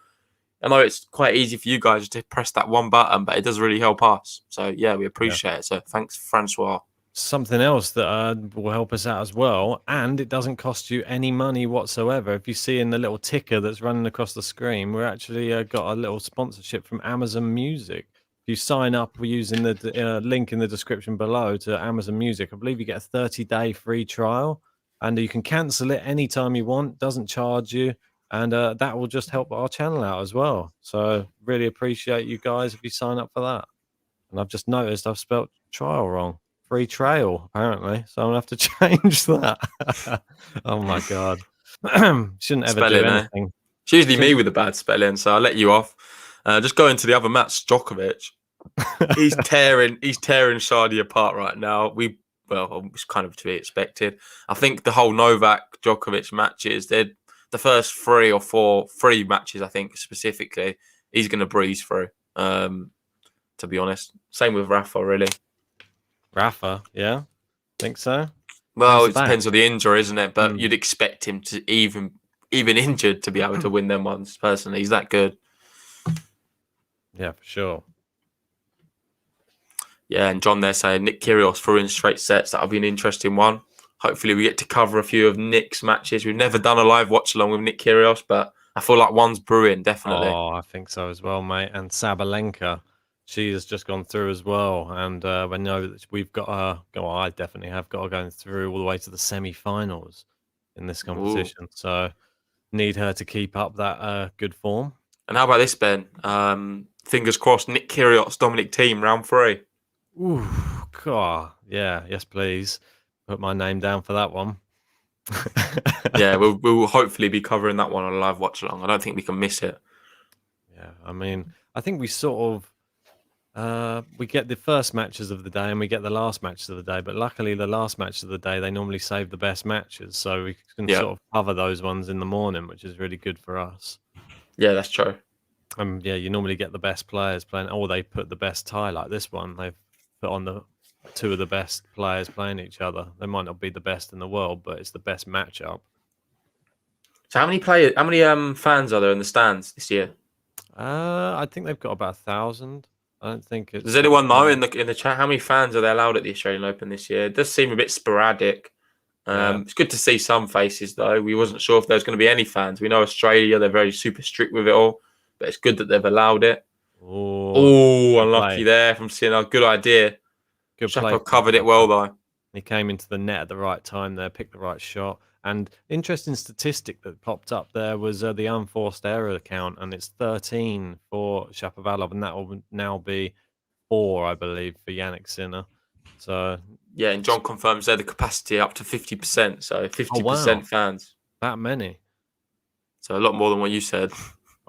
I know it's quite easy for you guys to press that one button, but it does really help us. So, yeah, we appreciate it. So, thanks, Francois. Something else that will help us out as well, and it doesn't cost you any money whatsoever. If you see in the little ticker that's running across the screen, we're actually got a little sponsorship from Amazon Music. If you sign up using the link in the description below to Amazon Music, I believe you get a 30-day free trial, and you can cancel it anytime you want. Doesn't charge you. And that will just help our channel out as well. So really appreciate you guys if you sign up for that. And I've just noticed I've spelt trial wrong. Free trail, apparently. So I'm going to have to change that. Oh, my God. Shouldn't ever do anything. It's usually me with the bad spelling, so I'll let you off. Just going to the other match, Djokovic. He's tearing Shadi apart right now. Well, it's kind of to be expected. I think the whole Novak Djokovic matches, they're the first 3 or 4 matches, I think, specifically, he's going to breeze through, to be honest. Same with Rafa, really. Rafa, yeah? Think so? Well, it depends on the injury, isn't it? But you'd expect him to, even injured, to be able to win them ones, personally. He's that good. Yeah, for sure. Yeah, and John there saying Nick Kyrgios through in straight sets. That'll be an interesting one. Hopefully we get to cover a few of Nick's matches. We've never done a live watch along with Nick Kyrgios, but I feel like one's brewing, definitely. Oh, I think so as well, mate. And Sabalenka, she has just gone through as well. And we know that we've got I definitely have got her going through all the way to the semi-finals in this competition. Ooh. So need her to keep up that good form. And how about this, Ben? Fingers crossed, Nick Kyrgios, Dominic Thiem, round 3. Ooh, God. Yeah, yes, please. Put my name down for that one. Yeah, we'll hopefully be covering that one on a live watch along. I don't think we can miss it. Yeah, I mean, I think we sort of we get the first matches of the day and we get the last matches of the day. But luckily, the last matches of the day, they normally save the best matches, so we can sort of cover those ones in the morning, which is really good for us. Yeah, that's true. Yeah, you normally get the best players playing, or they put the best tie like this one. They've put on the 2 of the best players playing each other. They might not be the best in the world, but it's the best matchup. So how many fans are there in the stands this year? I think they've got about 1,000. I don't think it's... Does anyone know in the chat how many fans are they allowed at the Australian Open this year? It does seem a bit sporadic. It's good to see some faces, though. We wasn't sure if there's going to be any fans. We know Australia, they're very super strict with it all, but it's good that they've allowed it. Oh, unlucky there from Sinner. Good idea. Good play. Chapo covered it well, though. He came into the net at the right time there, picked the right shot. And interesting statistic that popped up there was the unforced error account, and it's 13 for Shapovalov, and that will now be 4, I believe, for Janik Sinner. So yeah, and John confirms there the capacity up to 50%, so 50% fans. That many. So a lot more than what you said.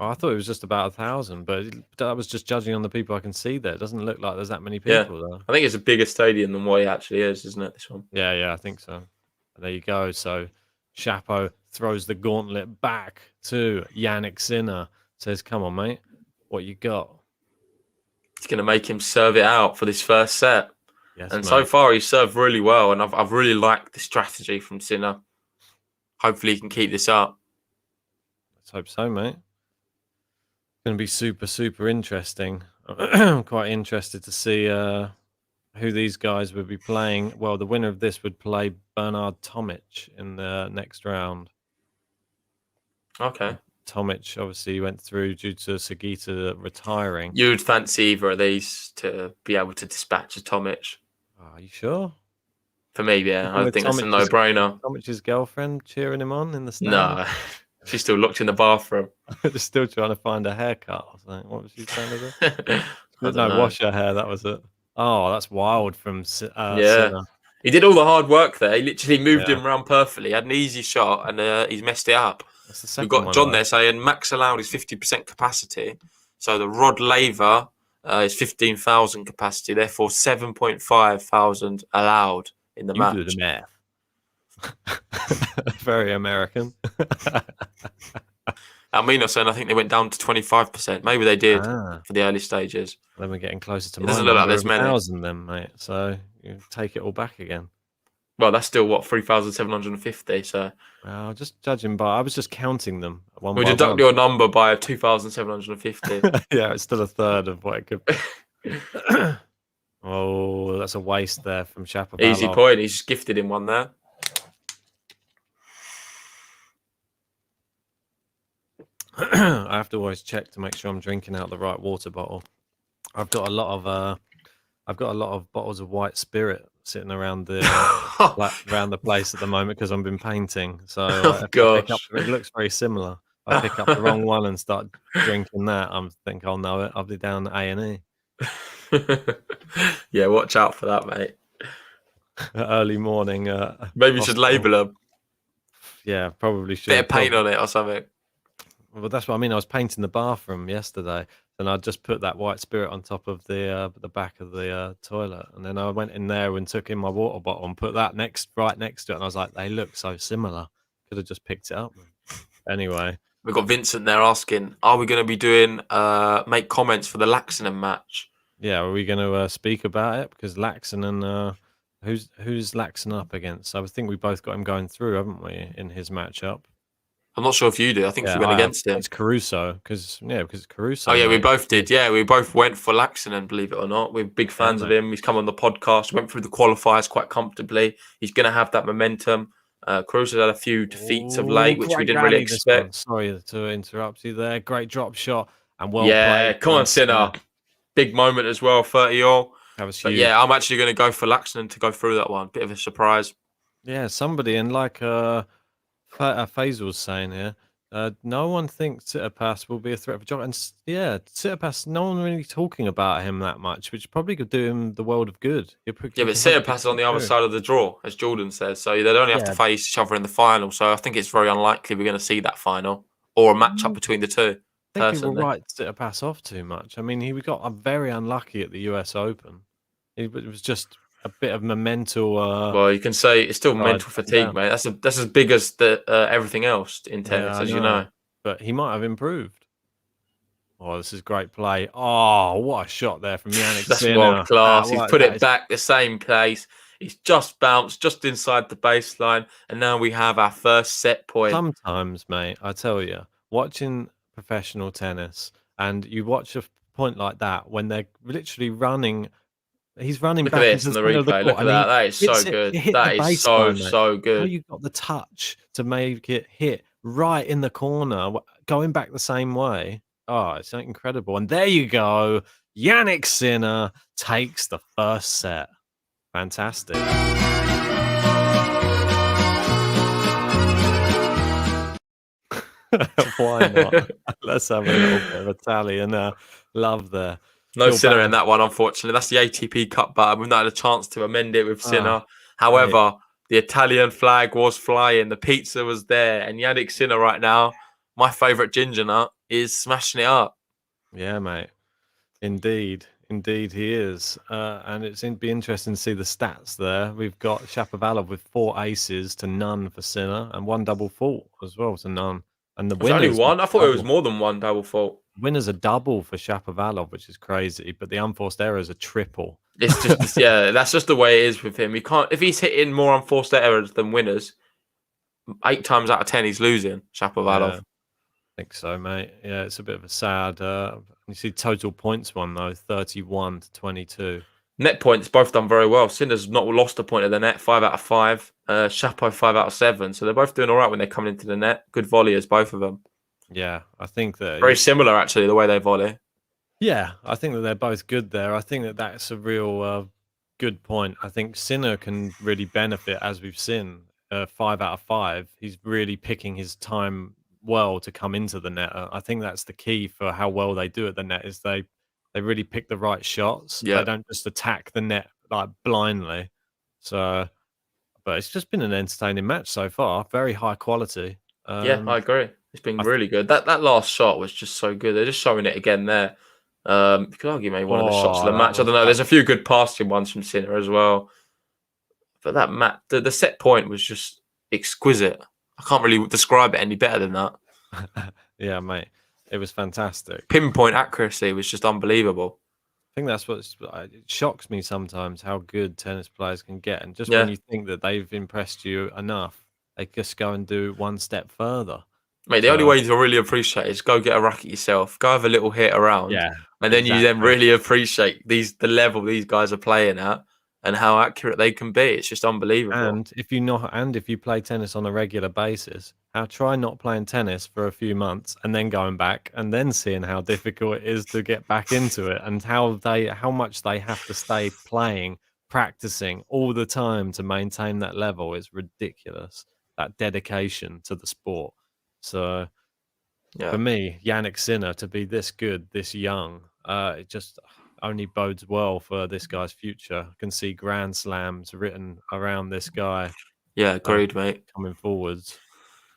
Oh, I thought it was just about 1,000, but that was just judging on the people I can see there. It doesn't look like there's that many people there. I think it's a bigger stadium than what it actually is, isn't it, this one? Yeah, I think so. There you go. So Chapo throws the gauntlet back to Janik Sinner. Says, come on, mate. What you got? He's going to make him serve it out for this first set. Yes, and so far, he's served really well, and I've really liked the strategy from Sinner. Hopefully, he can keep this up. Let's hope so, mate. Going to be super, super interesting. I'm quite interested to see who these guys would be playing. Well, the winner of this would play Bernard Tomic in the next round. Okay. Tomic obviously went through due to Sagita retiring. You'd fancy either of these to be able to dispatch a Tomic. Are you sure? For me, yeah. I think that's a no-brainer. Tomic's girlfriend cheering him on in the stand? No. She's still locked in the bathroom. Just still trying to find a haircut or something. What was she trying to do? No, wash her hair. That was it. Oh, that's wild from yeah. Sinner. He did all the hard work there. He literally moved him around perfectly. He had an easy shot, and he's messed it up. That's the second We've got one, John there saying max allowed is 50% capacity. So the rod laver is 15,000 capacity. Therefore, 7,500 allowed in the match. You do the math. Very American. Almino saying I think they went down to 25%. Maybe they did for the early stages. Then we're getting closer to it doesn't look like there's many. 1,000 then, mate. So you take it all back again. Well, that's still what 3,750. So just judging by, I was just counting them. We deduct your number by 2,750. Yeah, it's still a third of what it could be. Oh, that's a waste there from Shapovalov. Easy point. He's just gifted him one there. I have to always check to make sure I'm drinking out the right water bottle. I've got a lot of bottles of white spirit sitting around the around the place at the moment because I've been painting. So it looks very similar. I pick up the wrong one and start drinking that. I think I'll know it. I'll be down at A&E. Yeah, watch out for that, mate. Early morning. Maybe you should label them. Yeah, probably should. Bit of paint on it or something. Well, that's what I mean. I was painting the bathroom yesterday, and I just put that white spirit on top of the back of the toilet, and then I went in there and took in my water bottle and put that right next to it, and I was like, they look so similar. Could have just picked it up. Anyway, we've got Vincent there asking, are we going to be doing make comments for the Laxinen match? Yeah, are we going to speak about it? Because Laxinen, who's Laxinen up against? I think we both got him going through, haven't we, in his matchup? I'm not sure if you do. I think you went against him. It's Caruso, because it's Caruso. Oh yeah, we both did. Yeah, we both went for Laxinen, believe it or not. We're big fans of him. He's come on the podcast, went through the qualifiers quite comfortably. He's going to have that momentum. Caruso had a few defeats of late, which we didn't really expect. Sorry to interrupt you there. Great drop shot and well played. Come on, Sinner. Big moment as well, 30-all. That was huge. But yeah, I'm actually going to go for Laxinen to go through that one. Bit of a surprise. Yeah, somebody, and like Faisal was saying here, no one thinks Tsitsipas will be a threat for John. And yeah, Tsitsipas, no one really talking about him that much, which probably could do him the world of good. Yeah, but Tsitsipas is on the other side of the draw, as Jordan says. So they'd only have to face each other in the final. So I think it's very unlikely we're going to see that final or a matchup between the two. I think people write Tsitsipas off too much. I mean, he got very unlucky at the US Open. It was just a bit of mental. Well, you can say it's still mental fatigue, mate. That's as big as everything else in tennis, as you know. But he might have improved. Oh, this is great play. Oh, what a shot there from Janik. That's world class. He's put it back the same place. He's just bounced just inside the baseline, and now we have our first set point. Sometimes, mate, I tell you, watching professional tennis, and you watch a point like that when they're literally running. He's running back into the replay. Look at that. That is so good. That is so good. You got the touch to make it hit right in the corner, going back the same way. Oh, it's incredible. And there you go. Janik Sinner takes the first set. Fantastic. Why not? Let's have a little bit of Italian love there. No Sinner in that one, unfortunately. That's the ATP Cup battle. We've not had a chance to amend it with Sinner. However, the Italian flag was flying. The pizza was there. And Janik Sinner right now, my favourite ginger nut, is smashing it up. Yeah, mate. Indeed. Indeed, he is. And it's be interesting to see the stats there. We've got Shapovalov with 4 aces to none for Sinner and 1 double fault as well to none. And the winner only one? I thought it was more than 1 double fault. Winner's a double for Shapovalov, which is crazy, but the unforced error is a triple. It's just that's just the way it is with him. He can't if he's hitting more unforced errors than winners. 8 times out of 10, he's losing. Shapovalov. Yeah, I think so, mate. Yeah, it's a bit of a sad. You see, total points one though, 31 to 22. Net points both done very well. Sinner's not lost a point at the net, 5 out of 5. Chapo 5 out of 7. So they're both doing all right when they're coming into the net. Good volleyers, both of them. Yeah, I think that Very similar actually, the way they volley. Yeah, I think that they're both good there. I think that that's a real good point. I think Sinner can really benefit, as we've seen. 5 out of 5. He's really picking his time well to come into the net. I think that's the key for how well they do at the net. Is they really pick the right shots. They Yeah. don't just attack the net like blindly. So, but it's just been an entertaining match so far. Very high quality. Yeah, I agree. It's been really good. That last shot was just so good. They're just showing it again there. You could argue maybe one of the shots of the match. I don't know. There's a few good passing ones from Sinner as well. But that match, the set point was just exquisite. I can't really describe it any better than that. Yeah, mate. It was fantastic. Pinpoint accuracy was just unbelievable. I think that's what it shocks me sometimes how good tennis players can get. And just when you think that they've impressed you enough, they just go and do one step further. Mate, the only way to really appreciate it is go get a racket yourself, go have a little hit around, and then you then really appreciate the level these guys are playing at and how accurate they can be. It's just unbelievable. And if you play tennis on a regular basis, try not playing tennis for a few months and then going back and then seeing how difficult it is to get back into it and how much they have to stay playing, practicing all the time to maintain that level is ridiculous. That dedication to the sport. So for me, Jannik Sinner to be this good, this young, it just only bodes well for this guy's future. I can see Grand Slams written around this guy. Yeah, agreed, mate. Coming forwards.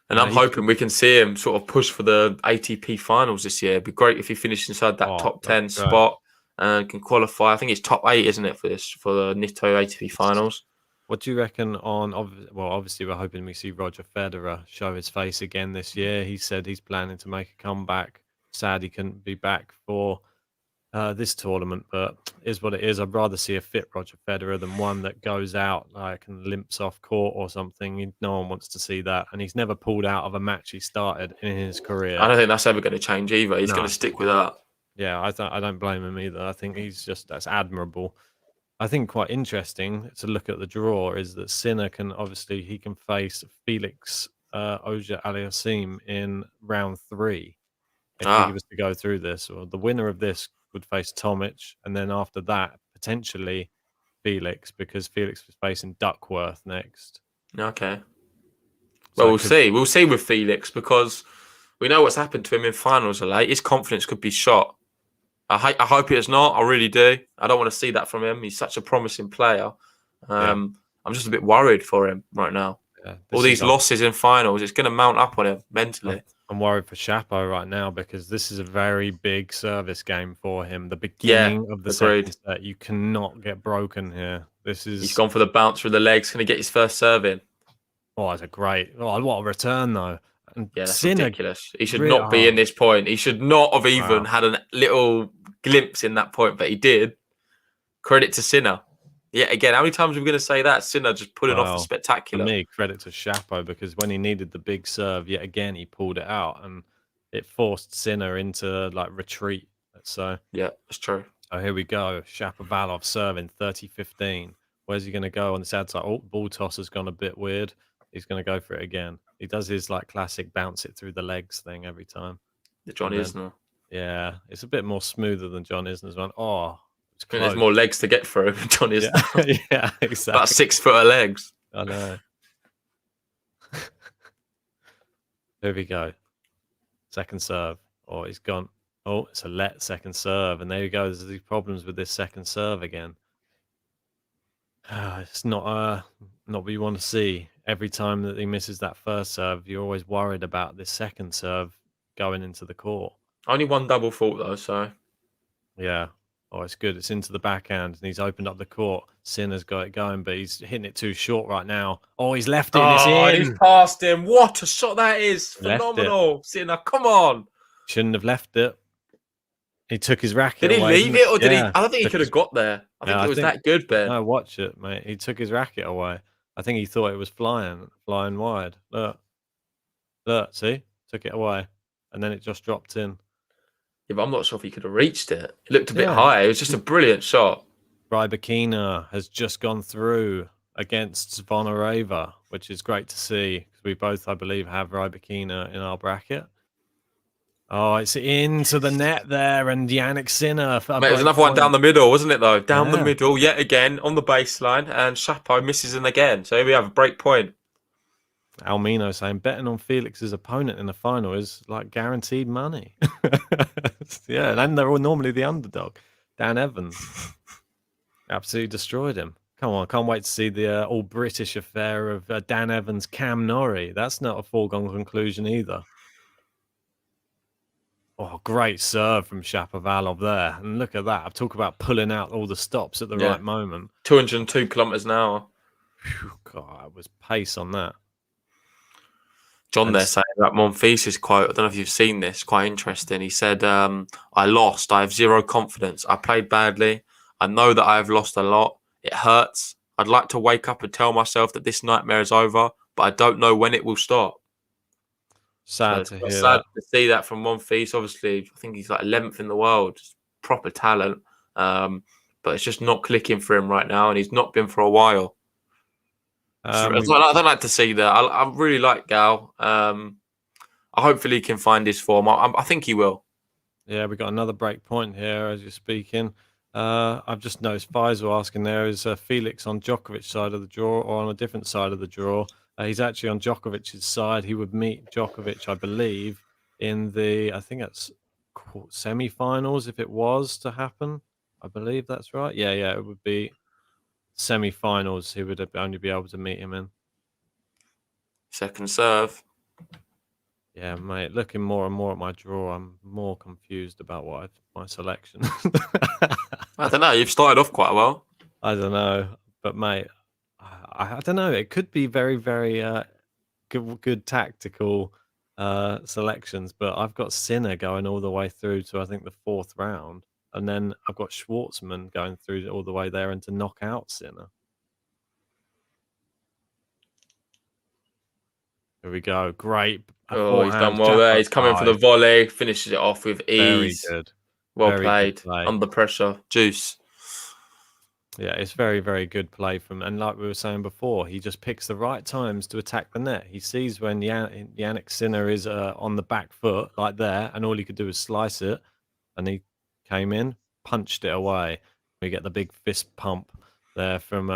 And I'm hoping we can see him sort of push for the ATP finals this year. It'd be great if he finished inside that top 10 spot and can qualify. I think it's top 8, isn't it, for the Nitto ATP finals? What do you reckon obviously we're hoping we see Roger Federer show his face again this year. He said he's planning to make a comeback. Sad he couldn't be back for this tournament, but is what it is. I'd rather see a fit Roger Federer than one that goes out like and limps off court or something. No one wants to see that. And he's never pulled out of a match he started in his career. I don't think that's ever going to change either. He's going to stick with that. Yeah, I don't blame him either. I think that's admirable. I think quite interesting to look at the draw is that Sinner can face Felix Auger-Aliassime in round 3 if he was to go through this. Or the winner of this would face Tomic, and then after that potentially Felix, because Felix was facing Duckworth next. Okay. So well, we'll see. We'll see with Felix because we know what's happened to him in finals of late. His confidence could be shot. I hope it's not. I really do. I don't want to see that from him. He's such a promising player. I'm just a bit worried for him right now. Yeah, all these losses in finals, it's going to mount up on him mentally. I'm worried for Chapo right now because this is a very big service game for him. The beginning of the second set, you cannot get broken here. He's gone for the bounce through the legs. Going to get his first serve in. Oh, it's what a return though. And that's ridiculous. He should not be in this point. He should not have even had a little glimpse in that point, but he did. Credit to Sinner. Yeah, again, how many times are we going to say that? Sinner just put it off the spectacular. For me, credit to Chapo because when he needed the big serve, yet again, he pulled it out and it forced Sinner into retreat. So yeah, that's true. So here we go. Shapovalov serving 30-15. Where's he going to go on this outside? Oh, ball toss has gone a bit weird. He's going to go for it again. He does his classic bounce it through the legs thing every time. The John Isner. Yeah, it's a bit more smoother than John Isner's one. Oh, it's close. There's more legs to get through. John Isner. Yeah, exactly. About 6 foot of legs. I know. Here we go. Second serve. Oh, he's gone. Oh, it's a second serve. And there you go. There's these problems with this second serve again. It's not what you want to see. Every time that he misses that first serve, you're always worried about this second serve going into the court. Only one double fault though, so yeah. Oh, it's good. It's into the backhand, and he's opened up the court. Sinner's got it going, but he's hitting it too short right now. Oh, he's left it. Oh, he's passed him. What a shot that is! Phenomenal, Sinner. Come on. Shouldn't have left it. He took his racket. Did he away, leave it, or did he? I don't think he could have got there. I think it was that good, Ben. No, watch it, mate. He took his racket away. I think he thought it was flying wide. Look, see, took it away, and then it just dropped in. Yeah, but I'm not sure if he could have reached it. It looked a bit high. It was just a brilliant shot. Rybakina has just gone through against Zvonareva, which is great to see. We both, I believe, have Rybakina in our bracket. Oh, it's into the net there, and Janik Sinner. Mate, there's another one down the middle, wasn't it, though? Down the middle, yet again, on the baseline, and Chapo misses him again. So here we have a break point. Almino saying, betting on Felix's opponent in the final is like guaranteed money. Yeah, and they're all normally the underdog. Dan Evans absolutely destroyed him. Come on, can't wait to see the all-British affair of Dan Evans, Cam Norrie. That's not a foregone conclusion either. Oh, great serve from Shapovalov there. And look at that. I've talked about pulling out all the stops at the right moment. 202 kilometres an hour. Whew, God, it was pace on that. John there saying that Monfils' quote, I don't know if you've seen this, quite interesting. He said, I lost. I have zero confidence. I played badly. I know that I have lost a lot. It hurts. I'd like to wake up and tell myself that this nightmare is over, but I don't know when it will stop. Sad to hear sad to see that from Monfils. Obviously, I think he's like 11th in the world. Proper talent. But it's just not clicking for him right now, and he's not been for a while. I don't like to see that. I really like Gal. Hopefully he can find his form. I think he will. Yeah, we got another break point here as you're speaking. I've just noticed Faisal asking there, is Felix on Djokovic's side of the draw or on a different side of the draw? He's actually on Djokovic's side. He would meet Djokovic, I believe, in the, I think it's semi-finals if it was to happen. I believe that's right. Yeah, it would be semi-finals. He would only be able to meet him in. Second serve. Yeah, mate, looking more and more at my draw, I'm more confused about my selection. I don't know. You've started off quite well. I don't know. But, mate, I don't know. It could be very, very good tactical selections. But I've got Sinner going all the way through to, I think, the 4th round. And then I've got Schwartzman going through all the way there and to knock out Sinner. Here we go. Great. Oh, he's done well there. He's coming for the volley. Finishes it off with ease. Very good. Well played. Under pressure. Juice. Yeah, it's very, very good play from. And like we were saying before, he just picks the right times to attack the net. He sees when Janik Sinner is on the back foot, like there, and all he could do was slice it. And he came in, punched it away. We get the big fist pump there from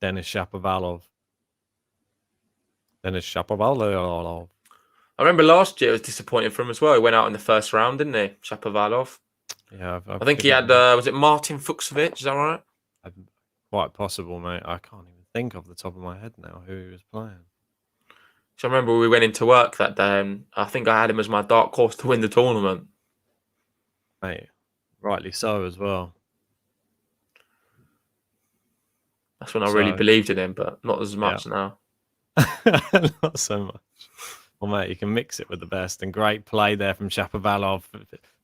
Denis Shapovalov. Denis Shapovalov. I remember last year it was disappointing for him as well. He went out in the first round, didn't he? Shapovalov. Yeah, I think he had. Was it Martin Fucsovic? Is that right? Quite possible, mate. I can't even think off the top of my head now who he was playing. So I remember we went into work that day, and I think I had him as my dark horse to win the tournament. Mate, rightly so as well. That's when I really believed in him, but not as much now. Not so much. Well, mate, you can mix it with the best. And great play there from Shapovalov.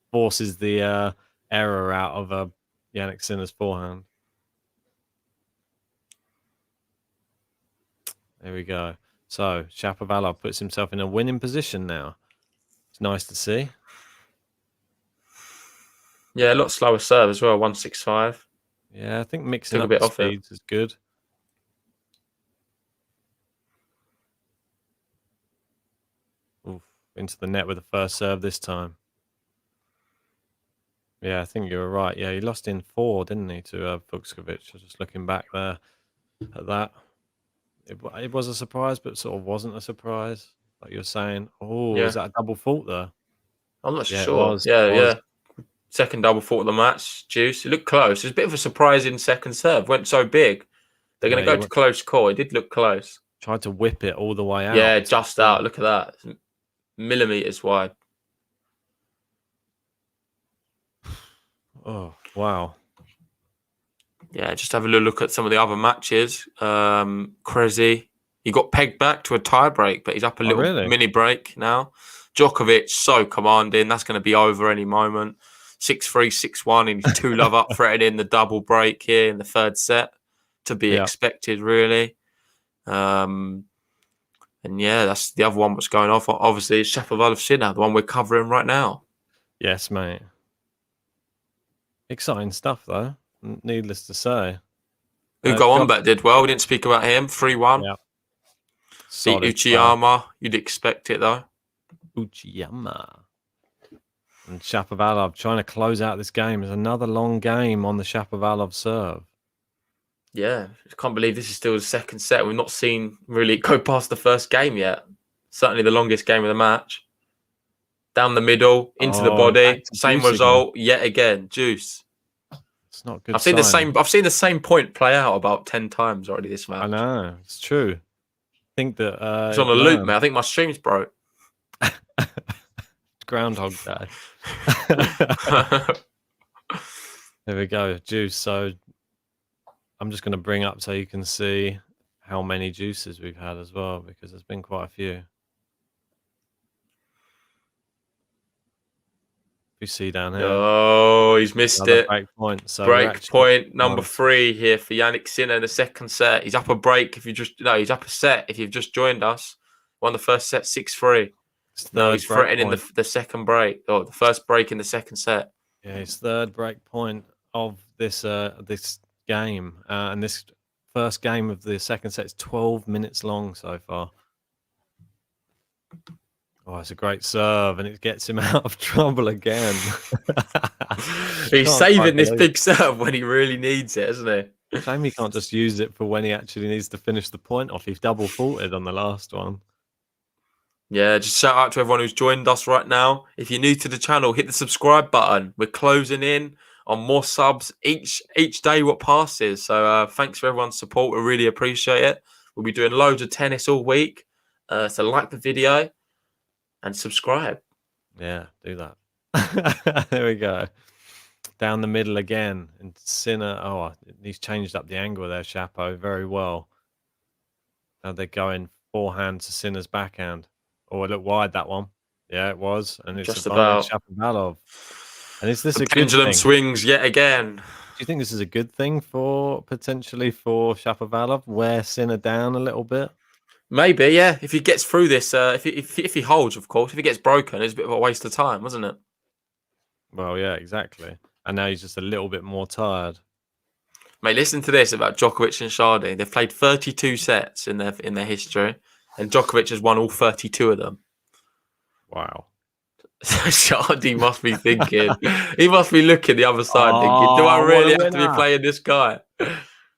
Forces the error out of Janik Sinner's forehand. There we go. So Shapovalov puts himself in a winning position now. It's nice to see. Yeah, a lot slower serve as well. 165. Yeah, I think mixing up the speeds is good. Oof, into the net with the first serve this time. Yeah, I think you were right. Yeah, he lost in 4, didn't he, to Fucsovic? Just looking back there at that. It was a surprise, but sort of wasn't a surprise. Like you're saying, is that a double fault there? I'm not sure. It was. Second double fault of the match. Juice. It looked close. It was a bit of a surprising second serve. Went so big. They're going to go to close call. It did look close. Tried to whip it all the way out. Yeah, just out. Look at that. Millimeters wide. Oh, wow. Yeah, just have a little look at some of the other matches. Krezi, he got pegged back to a tie break, but he's up a little mini break now. Djokovic, so commanding. That's going to be over any moment. 6-3, 6-1, and he's 2-love up, threatening the double break here in the third set. To be expected, really. And yeah, that's the other one that's going off. Obviously, it's Shapovalov Sinner, the one we're covering right now. Yes, mate. Exciting stuff, though. needless to say. Ugo Humbert did well. We didn't speak about him. 3-1. Yeah. Beat Uchiyama. You'd expect it, though. Uchiyama. And Shapovalov trying to close out this game. There's another long game on the Shapovalov serve. Yeah, I can't believe this is still the second set. We've not seen really go past the first game yet. Certainly the longest game of the match. Down the middle, into the body. Same result yet again. Juice. It's not good. I've seen the same point play out about 10 times already this match. I know, it's true. I think that it's on a loop, man. I think my stream's broke. Groundhog Day. There we go, juice. So I'm just going to bring up so you can see how many juices we've had as well, because there's been quite a few. You see down here. Oh, he's missed it. Break point. So break point number 3 here for Janik Sinner in the second set. He's up a break if you he's up a set if you've just joined us. Won the first set 6-3. No, he's threatening the second break, or the first break in the second set. Yeah, his third break point of this this game, and this first game of the second set is 12 minutes long so far. Oh, it's a great serve, and it gets him out of trouble again. He's saving this big serve when he really needs it, isn't he? Shame he can't just use it for when he actually needs to finish the point off. He's double faulted on the last one. Yeah, just shout out to everyone who's joined us right now. If you're new to the channel, hit the subscribe button. We're closing in on more subs each day what passes. So thanks for everyone's support. We really appreciate it. We'll be doing loads of tennis all week. So like the video and subscribe. Yeah, do that. There we go. Down the middle again. And Sinner, oh, he's changed up the angle there, Chapo, very well. Now they're going forehand to Sinner's backhand. Oh, it looked wide, that one. Yeah, it was. And it's just about Shapovalov. And is this the a pendulum good thing? Swings yet again. Do you think this is a good thing potentially for Shapovalov? Wear Sinner down a little bit? Maybe, yeah. If he gets through this, if he holds, of course. If he gets broken, it's a bit of a waste of time, wasn't it? Well, yeah, exactly. And now he's just a little bit more tired. Mate, listen to this about Djokovic and Shardy. They've played 32 sets in their history, and Djokovic has won all 32 of them. Wow. Shardy must be thinking, he must be looking the other side thinking, do I really have to be playing this guy?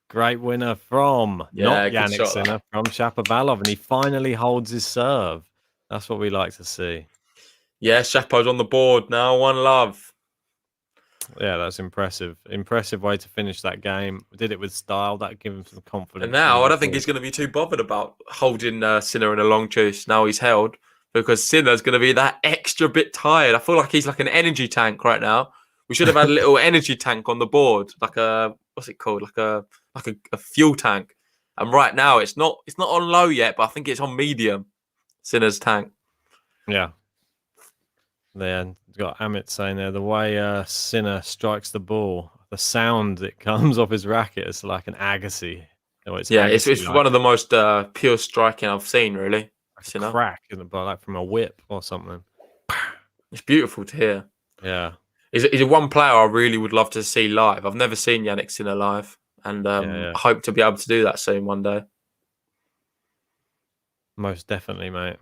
Great winner from not Janik Sinner, from Shapovalov, and he finally holds his serve. That's what we like to see. Yeah, Shapo's on the board now. 1-love. Yeah, that's impressive. Impressive way to finish that game. Did it with style. That gave him some confidence. And now I don't think he's going to be too bothered about holding Sinner in a long chase. Now he's held, because Sinner's going to be that extra bit tired. I feel like he's like an energy tank right now. We should have had a little energy tank on the board, like a what's it called, like a fuel tank. And right now it's not on low yet, but I think it's on medium. Sinner's tank. Yeah. Then got Amit saying there, the way Sinner strikes the ball, the sound that comes off his racket is like an Agassi. It's one of the most pure striking I've seen, really. Like a crack in the ball, like from a whip or something. It's beautiful to hear. Yeah. He's a one player I really would love to see live. I've never seen Janik Sinner live, and I hope to be able to do that soon one day. Most definitely, mate.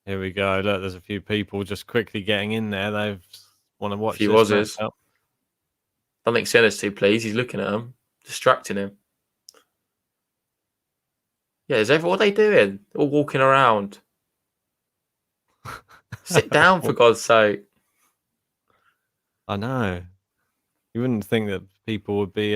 Here we go. Look, there's a few people just quickly getting in there. They want to watch. A few Aussies. I don't think Sinner's too pleased. He's looking at him, distracting him. Yeah, what are they doing? They're all walking around. Sit down, for God's sake. I know. You wouldn't think that people would be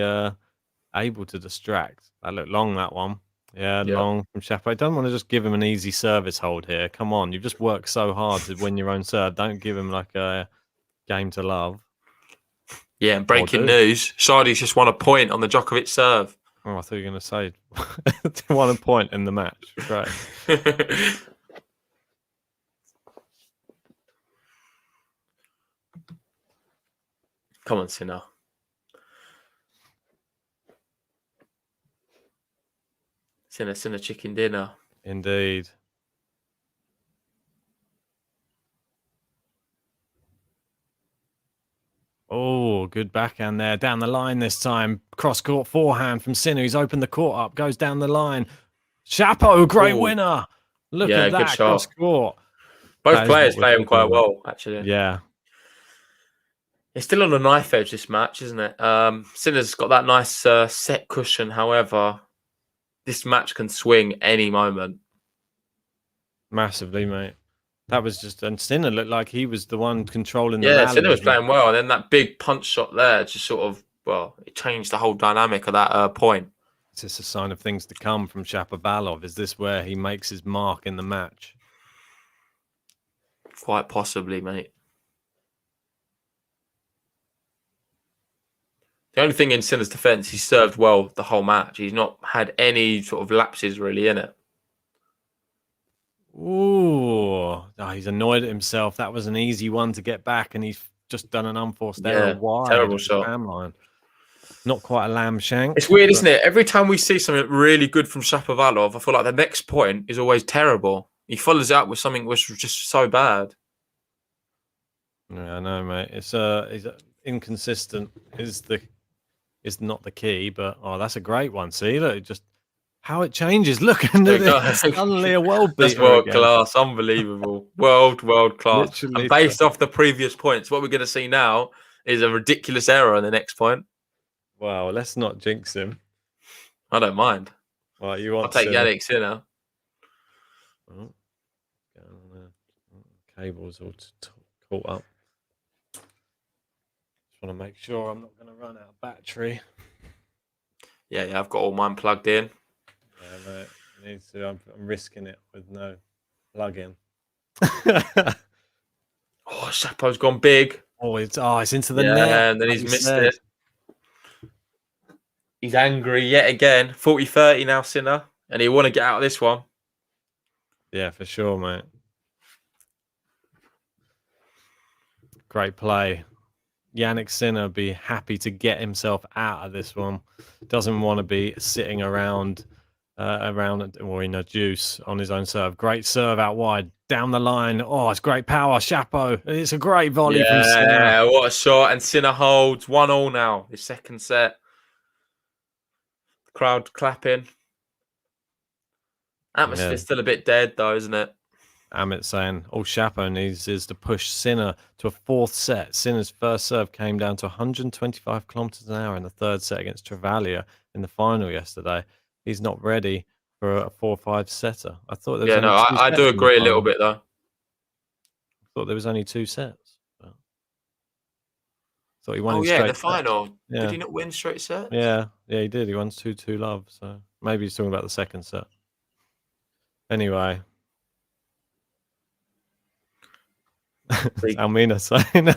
able to distract. That looked long, that one. Yeah, long from Chapo. Don't want to just give him an easy service hold here. Come on, you've just worked so hard to win your own serve. Don't give him like a game to love. Yeah, and breaking news, Shardy's just won a point on the Djokovic serve. Oh, I thought you were going to say won a point in the match. Great. Come on, Sinner. Sinner chicken dinner. Indeed. Oh, good backhand there. Down the line this time. Cross-court forehand from Sinner. He's opened the court up. Goes down the line. Chapo, great winner. Look Yeah, at good that shot. cross-court. Both That is players what we're playing talking quite about. well, actually. Yeah. It's still on the knife edge, this match, isn't it? Sinner's got that nice set cushion. However, this match can swing any moment. Massively, mate. That was just... And Sinner looked like he was the one controlling the rally. Yeah, Sinner was playing well. And then that big punch shot there just sort of, well, it changed the whole dynamic of that point. Is this a sign of things to come from Shapovalov? Is this where he makes his mark in the match? Quite possibly, mate. The only thing in Sinner's defence, he served well the whole match. He's not had any sort of lapses really in it. Ooh, he's annoyed at himself. That was an easy one to get back, and he's just done an unforced error wide terrible of the shot. tram line. Not quite a lamb shank. It's weird, isn't it? Every time we see something really good from Shapovalov, I feel like the next point is always terrible. He follows it up with something which was just so bad. Yeah, I know, mate. It's inconsistent. Is not the key, but that's a great one. See, look, just how it changes. Look at this. Suddenly a world beater. That's world class, unbelievable. world class. Literally and based off the previous points, what we're going to see now is a ridiculous error on the next point. Wow, let's not jinx him. I don't mind. Well, you want I'll take Janik Sinner. Oh, cables all caught up. Just want to make sure I'm not going to run out of battery. Yeah, I've got all mine plugged in. Yeah, mate. I need to. I'm risking it with no plug-in. Chapo's gone big. It's into the net. And then he's missed it. He's angry yet again. 40-30 now, Sinner. And he want to get out of this one. Yeah, for sure, mate. Great play. Janik Sinner be happy to get himself out of this one. Doesn't want to be sitting around or in a juice on his own serve. Great serve out wide. Down the line. Oh, it's great power. Chapo. It's a great volley from Sinner. Yeah, what a shot. And Sinner holds 1-1 now. His second set. The crowd clapping. Atmosphere's still a bit dead, though, isn't it? Amit saying all Chapo needs is to push Sinner to a fourth set. Sinner's first serve came down to 125 kilometers an hour in the third set against Travaglia in the final yesterday. He's not ready for a 4-5 setter. I thought there was I do agree a little bit, though. I thought there was only 2 sets. But... thought he won the final. Yeah. Did he not win straight sets? Yeah, he did. He won 2-2 love. So maybe he's talking about the second set. Anyway. Almina saying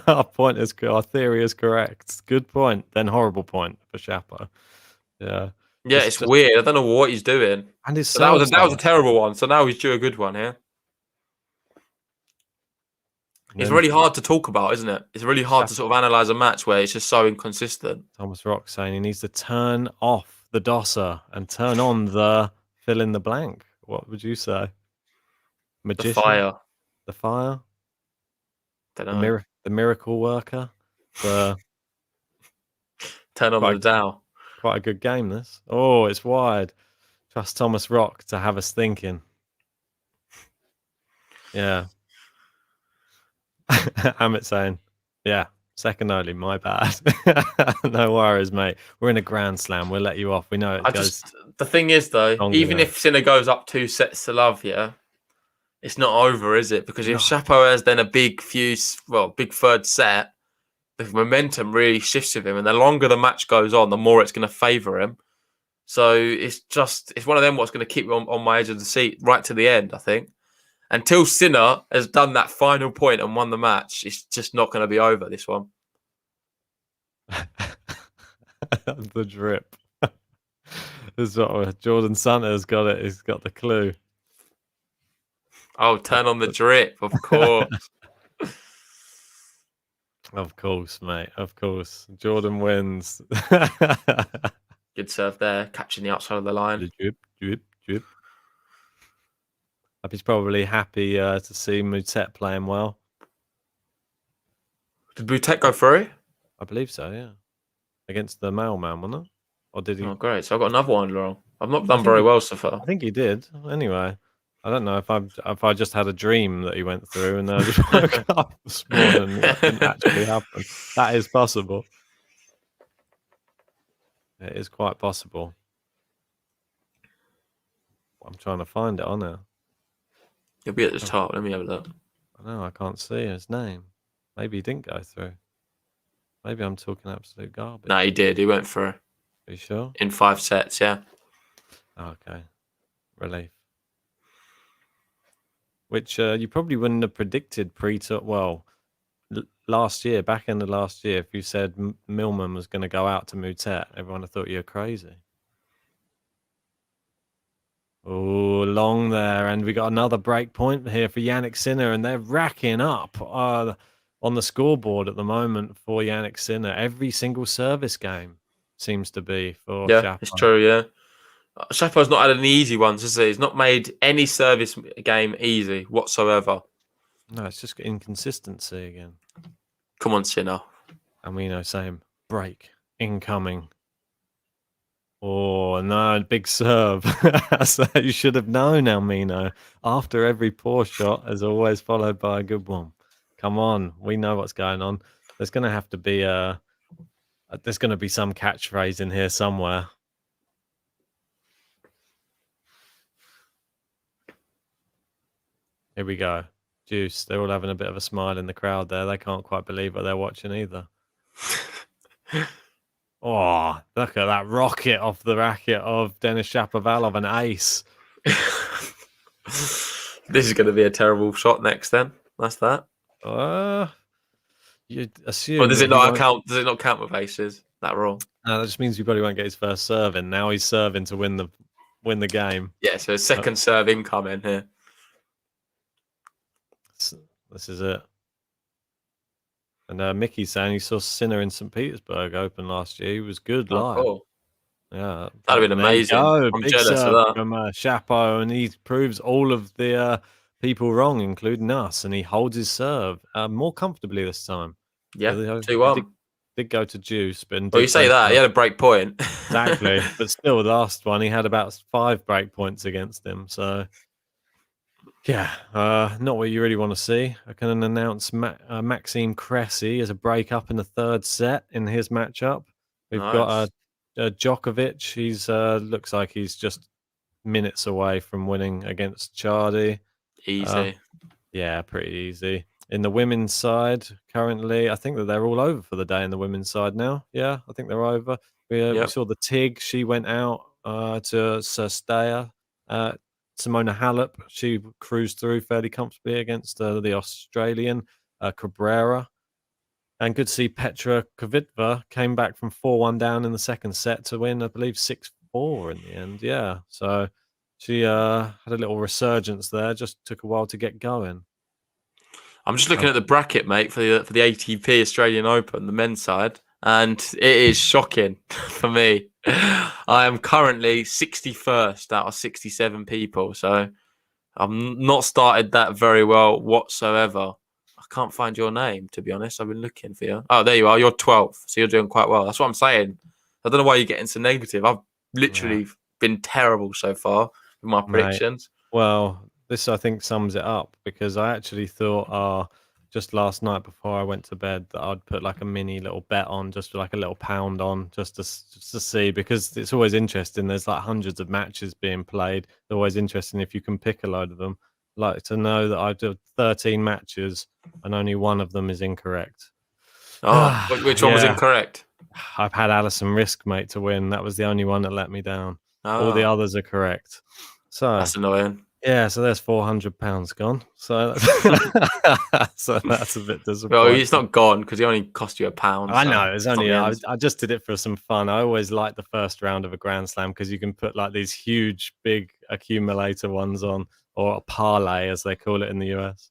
our theory is correct. Good point, then horrible point for Chapo. Yeah. Yeah, it's weird. I don't know what he's doing. And that was a terrible one. So now he's due a good one here. It's really hard to talk about, isn't it? It's really hard to sort of analyze a match where it's just so inconsistent. Thomas Rock saying he needs to turn off the dosser and turn on the fill in the blank. What would you say? Magician? The fire? Don't know. The miracle worker? The turn on the dial. Quite a good game, this. Oh, it's wide. Trust Thomas Rock to have us thinking. Yeah. Amit saying, yeah, second only, my bad. No worries, mate. We're in a Grand Slam. We'll let you off. We know it goes. The thing is, though, even if Sinner goes up 2 sets to love, it's not over, is it? Because if Chapo has then a big third set, the momentum really shifts with him, and the longer the match goes on, the more it's going to favour him. So it's one of them what's going to keep me on my edge of the seat right to the end, I think. Until Sinner has done that final point and won the match, it's just not going to be over, this one. The drip. This is what Jordan Santa's got it. He's got the clue. Oh, turn on the drip, of course. Of course, mate. Of course. Jordan wins. Good serve there, catching the outside of the line. The drip. He's probably happy to see Moutet playing well. Did Moutet go through? I believe so, yeah. Against the mailman, wasn't it? Or did he? Oh, great. So I've got another one wrong. I've not I done think very he, well so far. I think he did. Anyway, I don't know if I just had a dream that he went through and then I just woke up this morning and that didn't actually happen. That is possible. It is quite possible. I'm trying to find it on there. You'll be at the top. Let me have a look. I know I can't see his name. Maybe he didn't go through. Maybe I'm talking absolute garbage. No, he did. He went through. Are you sure? In 5 sets, yeah. Okay. Relief. Which you probably wouldn't have predicted last year, back in the last year, if you said Millman was going to go out to Mutet, everyone would have thought you were crazy. Oh, long there, and we got another break point here for Janik Sinner, and they're racking up on the scoreboard at the moment for Janik Sinner. Every single service game seems to be for Shapo. It's true, yeah. Shapo's not had any easy ones, has he? He's not made any service game easy whatsoever. No, it's just inconsistency again. Come on, Sinner. And we know, same. Break. Incoming. Oh, no, big serve. So you should have known, Almino. After every poor shot is always followed by a good one. Come on. We know what's going on. There's going to have to be there's going to be some catchphrase in here somewhere. Here we go. Juice. They're all having a bit of a smile in the crowd there. They can't quite believe what they're watching either. Oh, look at that rocket off the racket of Denis Shapovalov, an ace. This is going to be a terrible shot next then. That's that. You assume. Or does it not count? Does it not count with aces? That wrong? No, that just means you probably won't get his first serve in. Now he's serving to win the game. Yeah, so second serve incoming here. This is it. And Mickey's saying he saw Sinner in St. Petersburg Open last year. He was good live. Cool. Yeah, that'd have been amazing. I'm big jealous serve of that. from Chapo, and he proves all of the people wrong, including us. And he holds his serve more comfortably this time. Yeah, so 2-1. Did go to Juice, but well, you say that he had a break point. Exactly, but still, the last one he had about 5 break points against him. So. Yeah, not what you really want to see. I can announce Maxime Cressy as a break up in the 3rd set in his matchup. We've got Djokovic. He's looks like he's just minutes away from winning against Chardy. Easy. Yeah, pretty easy. In the women's side, currently, I think that they're all over for the day in the women's side now. Yeah, I think they're over. We saw the Tig. She went out to Sursteyer. Simona Halep, she cruised through fairly comfortably against the Australian Cabrera. And good to see Petra Kvitova came back from 4-1 down in the 2nd set to win, I believe, 6-4 in the end. Yeah, so she had a little resurgence there. Just took a while to get going. I'm just looking at the bracket, mate, for the ATP Australian Open, the men's side, and it is shocking for me. I am currently 61st out of 67 people, so I've not started that very well whatsoever. I can't find your name, to be honest. I've been looking for you. Oh, there you are. You're 12th, so you're doing quite well. That's what I'm saying. I don't know why you're getting so negative. I've literally been terrible so far with my predictions. Well, this, I think, sums it up, because I actually thought just last night before I went to bed that I'd put like a mini little bet on, just like a little pound on, just to see, because it's always interesting. There's like hundreds of matches being played. It's always interesting if you can pick a load of them. I'd like to know that I did 13 matches and only one of them is incorrect. Oh, which one was incorrect? I've had Alison Risk, mate, to win. That was the only one that let me down. All the others are correct. So that's annoying. Yeah, so there's £400 gone. So that's a bit disappointing. Well, it's not gone because it only cost you £1. I know. It's only I just did it for some fun. I always like the first round of a Grand Slam because you can put like these huge, big accumulator ones on, or a parlay as they call it in the US.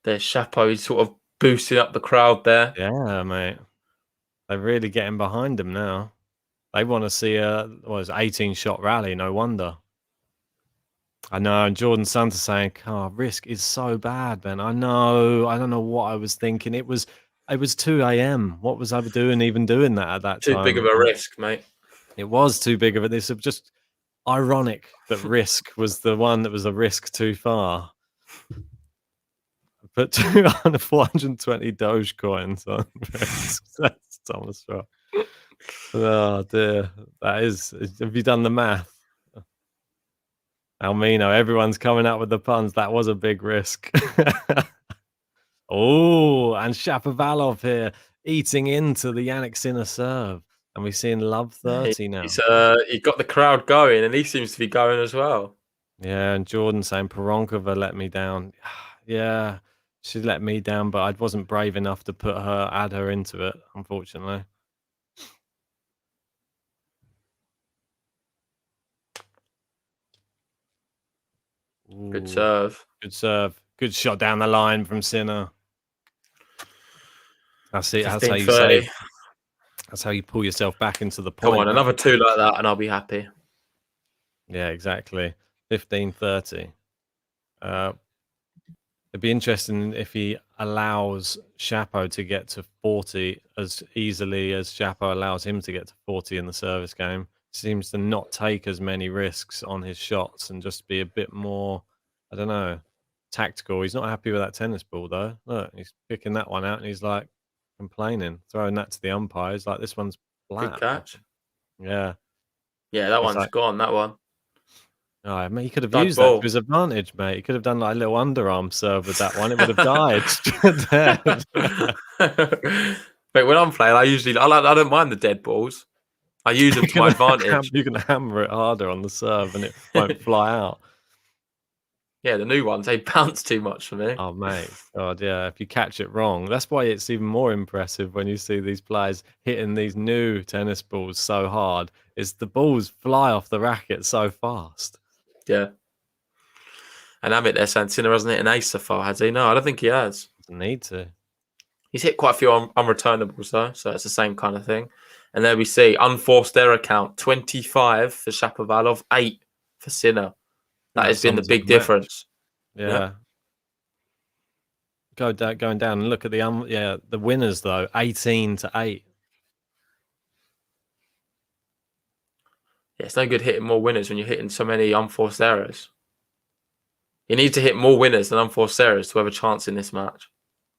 There's Chapo. He's sort of boosting up the crowd there. Yeah, mate. They're really getting behind him now. They want to see a 18-shot rally. No wonder. I know, and Jordan Santos saying, Risk is so bad, man. I know. I don't know what I was thinking. It was It was 2 a.m. What was I even doing that at that Too time? big of a risk, mate. It was too big of a. This is just ironic that risk was the one that was a risk too far. I put 420 Doge coins on that's Thomas Rock. Oh dear, that is. Have you done the math? Almino, everyone's coming out with the puns. That was a big risk. Oh, and Shapovalov here eating into the Janik Sinner serve. And we're seeing Love 30 now. He got the crowd going, and he seems to be going as well. Yeah, and Jordan saying Poronkova let me down. Yeah, she let me down, but I wasn't brave enough to add her into it, unfortunately. Ooh, Good serve. Good serve. Good shot down the line from Sinner. That's it. That's how you save. That's how you pull yourself back into the point. Come on, another 2 like that, and I'll be happy. Yeah, exactly. 15-30. It'd be interesting if he allows Chapo to get to 40 as easily as Chapo allows him to get to 40 in the service game. Seems to not take as many risks on his shots and just be a bit more, I don't know, tactical. He's not happy with that tennis ball, though. Look, he's picking that one out and he's like complaining, throwing that to the umpires. Like, this one's flat. Good catch. Yeah. Yeah, that one's gone, that one. Oh, mate, he could have used that to his advantage, mate. He could have done like a little underarm serve with that one. It would have died. Mate, when I'm playing, I don't mind the dead balls. I use them to my advantage. You can hammer it harder on the serve and it won't fly out. Yeah, the new ones, they bounce too much for me. Oh, mate. God, yeah. If you catch it wrong, that's why it's even more impressive when you see these players hitting these new tennis balls so hard, is the balls fly off the racket so fast. Yeah. And Amit there saying Sinner hasn't hit an ace so far, has he? No, I don't think he has. Doesn't need to. He's hit quite a few unreturnables, though, so it's the same kind of thing. And there we see unforced error count 25 for Shapovalov, 8 for Sinner. That has been the big difference. Yeah. Going down and look at the winners though, 18-8. Yeah, it's no good hitting more winners when you're hitting so many unforced errors. You need to hit more winners than unforced errors to have a chance in this match.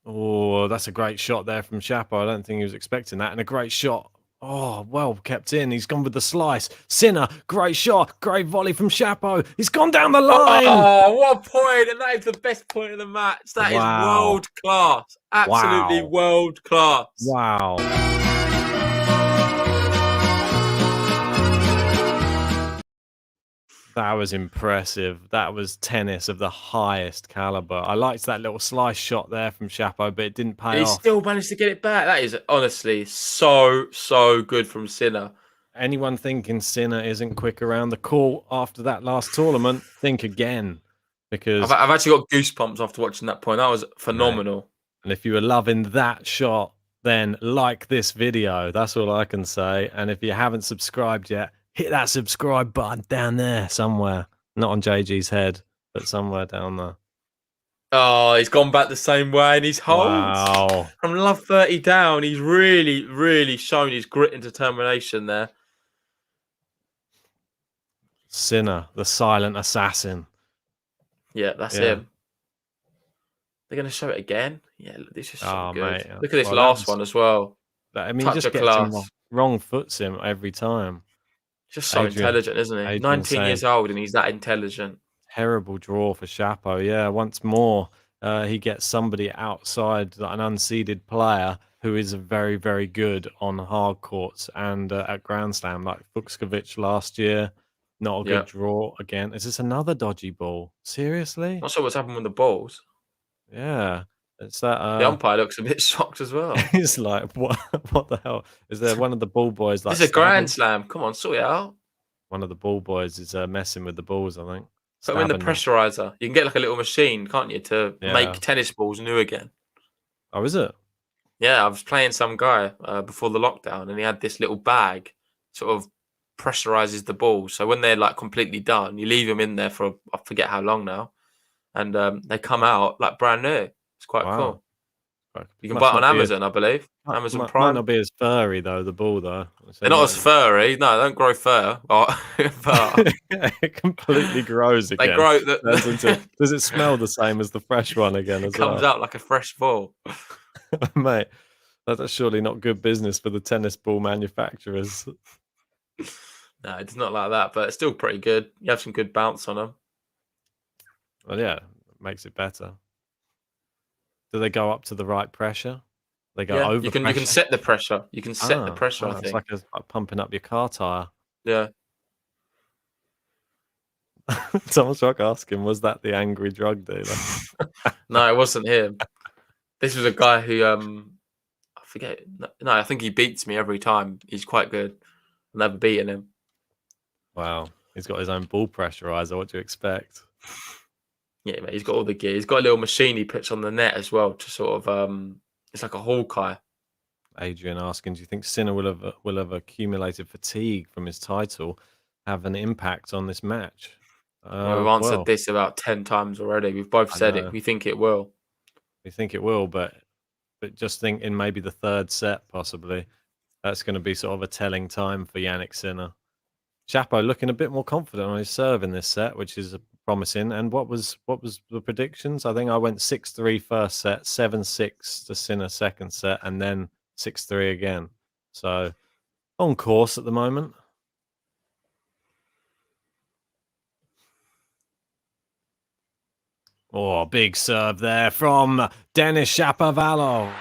Oh, that's a great shot there from Chapo. I don't think he was expecting that. And a great shot. Oh, well kept in. He's gone with the slice. Sinner, great shot. Great volley from Chapo. He's gone down the line. Oh, what a point. And that is the best point of the match. That is world class. Absolutely world class. Wow. That was impressive. That was tennis of the highest caliber. I liked that little slice shot there from Chapo, but it didn't pay off. He still managed to get it back. That is honestly so good from Sinner. Anyone thinking Sinner isn't quick around the court after that last tournament, think again. Because I've actually got goosebumps after watching that point. That was phenomenal. Right. And if you were loving that shot, then like this video. That's all I can say. And if you haven't subscribed yet, hit that subscribe button down there somewhere. Not on JG's head, but somewhere down there. Oh, he's gone back the same way and he's holds. Wow. From love 30 down, he's really shown his grit and determination there. Sinner, the silent assassin. Yeah, that's him. They're going to show it again? Yeah, this is so good. Mate. Look at this last one as well. I mean, he just gets him wrong foots him every time. Just so intelligent, isn't he? 19 years old and he's that intelligent. Terrible draw for Chapo. Yeah, once more, he gets somebody outside, like an unseeded player who is very good on hard courts and at Grand Slam, like Fuchsovich last year. Not a good draw again. Is this another dodgy ball? Seriously? Not sure what's happened with the balls. Yeah. It's that the umpire looks a bit shocked as well. He's like, what the hell? Is there one of the ball boys like it's a Grand Slam. Come on, sort it out. One of the ball boys is messing with the balls, I think. Put them in the pressurizer. You can get like a little machine, can't you, to make tennis balls new again. Oh, is it? Yeah, I was playing some guy before the lockdown and he had this little bag, sort of pressurizes the balls. So when they're like completely done, you leave them in there for I forget how long now. And they come out like brand new. It's quite cool. You can buy it on Amazon, I believe. Amazon might Prime. not be as furry though. The ball though. So They're not as furry. No, they don't grow fur. But it completely grows they again. grow. Does it smell the same as the fresh one again? It comes out like a fresh ball, mate. That's surely not good business for the tennis ball manufacturers. No, it's not like that, but it's still pretty good. You have some good bounce on them. Well, yeah, makes it better. Do they go up to the right pressure? They go over you can pressure? You can set the pressure. You can set the pressure, I think. It's like pumping up your car tyre. Yeah. Someone's like asking, was that the angry drug dealer? No, it wasn't him. This was a guy who I forget. No, I think he beats me every time. He's quite good. I've never beaten him. Wow. He's got his own ball pressurizer. What do you expect? Yeah, mate, he's got all the gear. He's got a little machine he puts on the net as well to sort of it's like a Hawkeye. Adrian asking, do you think Sinner will have accumulated fatigue from his title have an impact on this match? We've answered this about 10 times already. We've both said it. We think it will. We think it will, but just think in maybe the third set, possibly. That's going to be sort of a telling time for Janik Sinner. Chapo looking a bit more confident on his serve in this set, which is promising. And what was the predictions? I think I went 6-3 first set, 7-6 to Sinner second set, and then 6-3 again. So on course at the moment. Oh, big serve there from Denis Shapovalov.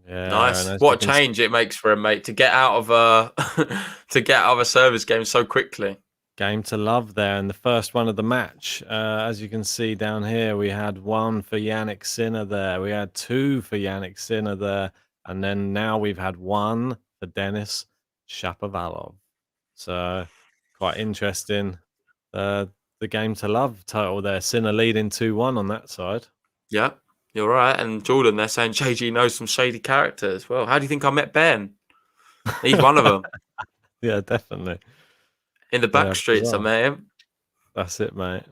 Yeah, nice. What a change it makes for him, mate, to get out of a service game so quickly. Game to love there, and the first one of the match. As you can see down here, we had one for Janik Sinner there. We had two for Janik Sinner there, and then now we've had one for Denis Shapovalov. So quite interesting. The game to love total there. Sinner leading 2-1 on that side. Yeah. You're right. And Jordan, they're saying JG knows some shady characters. Well, how do you think I met Ben? He's one of them. Yeah, definitely. In the back streets, I met him. That's it, mate.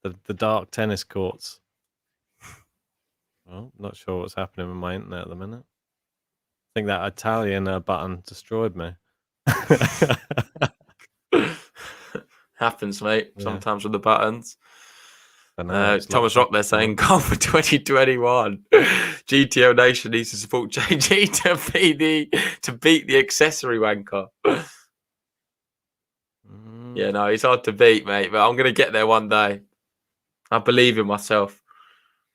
The dark tennis courts. Well, not sure what's happening with my internet at the minute. I think that Italian button destroyed me. Happens, mate. Yeah. Sometimes with the buttons. Thomas Rock there saying, goal for 2021. GTL Nation needs to support JG to beat the accessory wanker. Yeah, no, he's hard to beat, mate, but I'm going to get there one day. I believe in myself.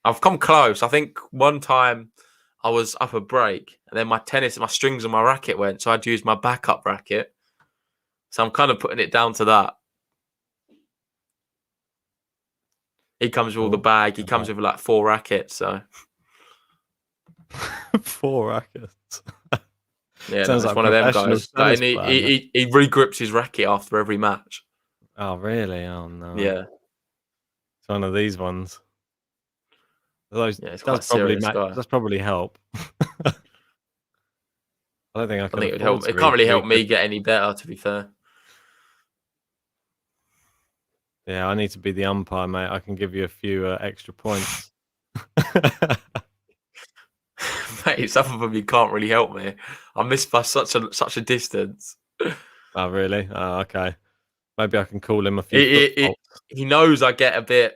I've come close. I think one time I was up a break and then my strings on my racket went, so I had to use my backup racket. So I'm kind of putting it down to that. He comes with all the bag. He comes with like 4 rackets. So 4 rackets. Yeah, that's like one of them guys. Like, he regrips his racket after every match. Oh, really? Oh no. Yeah, it's one of these ones. Those, yeah, it's quite serious guy. That's probably help. I don't think I can. I think it would help. It can't really help me get any better, to be fair. Yeah, I need to be the umpire, mate. I can give you a few extra points. Mate, some of them you can't really help me. I missed by such a distance. Oh, really? Oh, okay. Maybe I can call him a few. He knows I get a bit.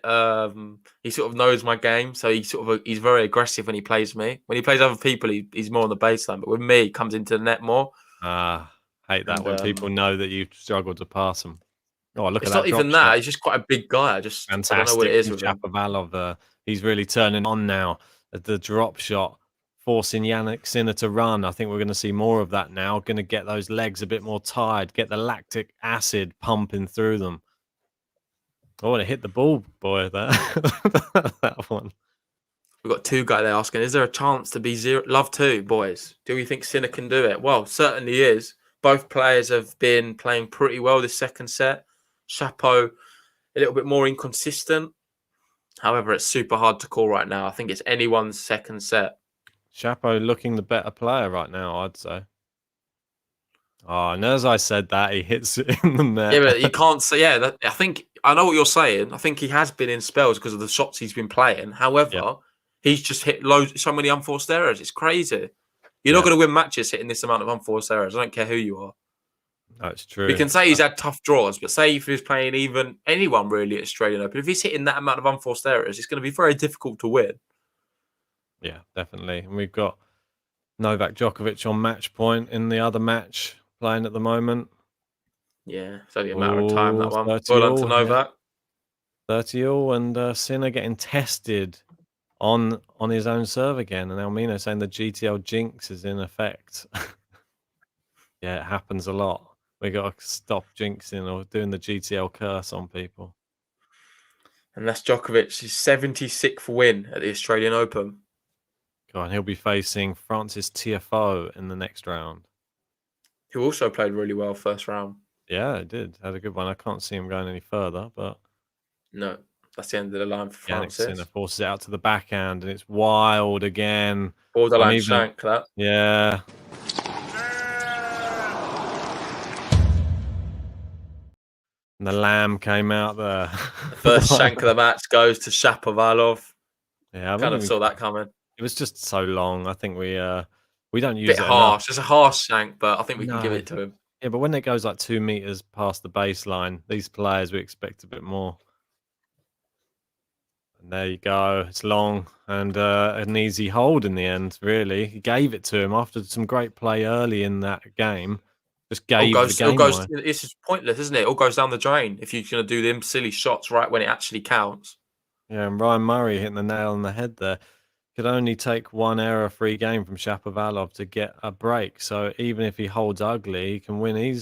He sort of knows my game, so he's very aggressive when he plays me. When he plays other people, he's more on the baseline. But with me, he comes into the net more. Hate that when people know that you struggle to pass them. Oh, look it's at that! It's not even that. He's just quite a big guy. I don't know what it is with Shapovalov. He's really turning on now. The drop shot, forcing Janik Sinner to run. I think we're going to see more of that now. Going to get those legs a bit more tired. Get the lactic acid pumping through them. Oh, and it hit the ball, boy. That one. We've got 2 guys there asking, is there a chance to be 0-2, boys? Do we think Sinner can do it? Well, certainly is. Both players have been playing pretty well this second set. Chapo, a little bit more inconsistent. However, it's super hard to call right now. I think it's anyone's second set. Chapo looking the better player right now, I'd say. Oh, and as I said that, he hits it in the net. Yeah, but you can't say. Yeah, I think I know what you're saying. I think he has been in spells because of the shots he's been playing. However, he's just hit so many unforced errors. It's crazy. You're not going to win matches hitting this amount of unforced errors. I don't care who you are. That's true. We can say he's had tough draws, but say if he's playing even anyone really at Australian Open, if he's hitting that amount of unforced errors, it's going to be very difficult to win. Yeah, definitely. And we've got Novak Djokovic on match point in the other match playing at the moment. Yeah, it's only a matter of time, that one. 30 Well done to all, Novak. 30 all, and Sinner getting tested on his own serve again. And Almino saying the GTL jinx is in effect. Yeah, it happens a lot. We got to stop jinxing or doing the GTL curse on people. And that's Djokovic's 76th win at the Australian Open. God, and he'll be facing Francis Tiafoe in the next round. Who also played really well first round. Yeah, it did. Had a good one. I can't see him going any further, but no, that's the end of the line for Francis. Janik Sinner forces it out to the backhand, and it's wild again. Borderline shank, that. Yeah. And the lamb came out there. The first shank of the match goes to Shapovalov. Yeah, I kind of saw that coming. It was just so long. I think we don't use bit it harsh. enough. It's a harsh shank, but I think we can give it to him. Yeah, but when it goes like 2 meters past the baseline, these players we expect a bit more. And there you go. It's long and an easy hold in the end. Really, he gave it to him after some great play early in that game. Just gave the game away. It's just pointless, isn't it? It all goes down the drain if you're going to do them silly shots right when it actually counts. Yeah, and Ryan Murray hitting the nail on the head there. Could only take one error-free game from Shapovalov to get a break. So even if he holds ugly, he can win a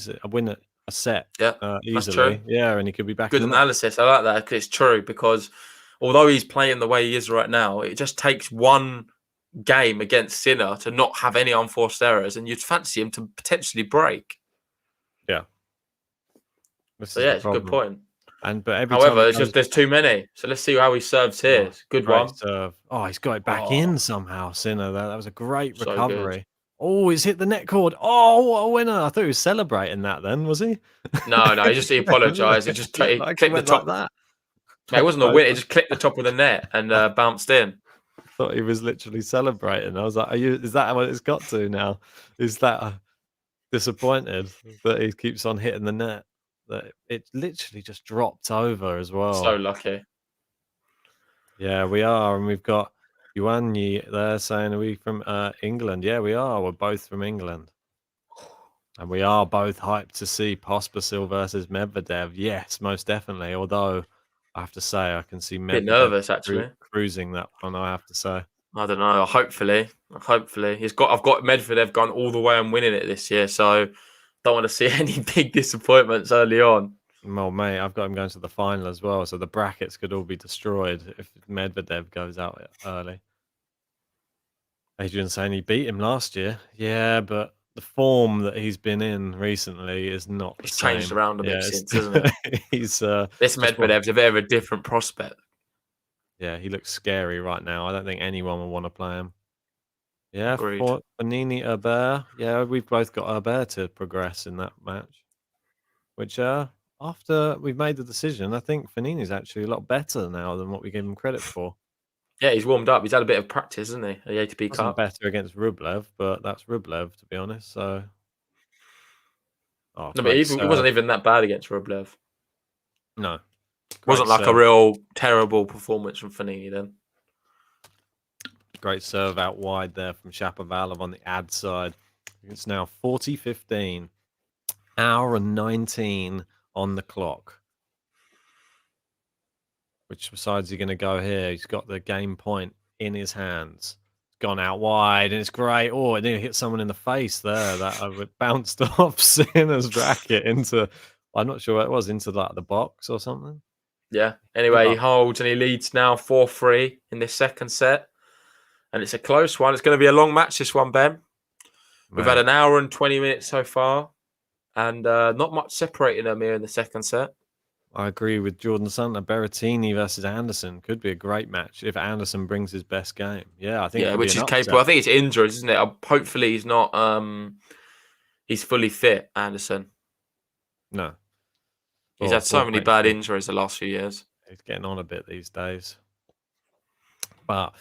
set easily. That's true. Yeah, and he could be back. Good analysis. I like that because it's true. Because although he's playing the way he is right now, it just takes one game against Sinner to not have any unforced errors, and you'd fancy him to potentially break. Yeah. So yeah, it's a good point. But however, it's just there's too many. So let's see how he serves here. Good one. Serve. Oh, he's got it back in somehow, Sinner. That was a great recovery. Oh, he's hit the net cord. Oh, what a winner. I thought he was celebrating that then, was he? No, he apologised. He just clicked the top. Like that. Mate, it wasn't a win. It just clicked the top of the net and bounced in. I thought he was literally celebrating. I was like, is that what it's got to now? Is that disappointed that he keeps on hitting the net? That it literally just dropped over as well. So lucky. Yeah, we are. And we've got Yuanyi there saying, are we from England? Yeah, we are. We're both from England. And we are both hyped to see Pospisil versus Medvedev. Yes, most definitely. Although I have to say, I can see Medvedev bit nervous, actually. Cruising that one, I have to say. I don't know. Hopefully. I've got Medvedev gone all the way and winning it this year. So don't want to see any big disappointments early on. Well, mate, I've got him going to the final as well. So the brackets could all be destroyed if Medvedev goes out early. Adrian saying he beat him last year. Yeah, but the form that he's been in recently is not the same. Changed around a bit since, hasn't it? This Medvedev's a bit of a different prospect. Yeah, he looks scary right now. I don't think anyone will want to play him. Yeah, Agreed. for Panini Herbert. Yeah, we've both got Herbert to progress in that match. Which, after we've made the decision, I think Fanini's actually a lot better now than what we gave him credit for. Yeah, he's warmed up. He's had a bit of practice, hasn't he? The ATP Cup. Better against Rublev, but that's Rublev, to be honest. So, no, but he wasn't even that bad against Rublev. No, wasn't like a real terrible performance from Fanini then. Great serve out wide there from Shapovalov on the ad side. It's now 40-15. Hour and 19 on the clock. Which side is he going to go here? He's got the game point in his hands. It's gone out wide, and it's great. Oh, it nearly hit someone in the face there. That bounced off Sinner's racket into, I'm not sure what it was, into like the box or something. Yeah. Anyway, he holds and he leads now 4-3 in this second set. And it's a close one. It's going to be a long match, this one, Ben. We've had an hour and 20 minutes so far. And not much separating them here in the second set. I agree with Jordan Santner. Berrettini versus Anderson could be a great match if Anderson brings his best game. Yeah, I think. Yeah, which is capable. I think it's injuries, isn't it? Hopefully he's not he's fully fit, Anderson. No. He's Well, had so we'll many wait bad and see. injuries the last few years. He's getting on a bit these days. But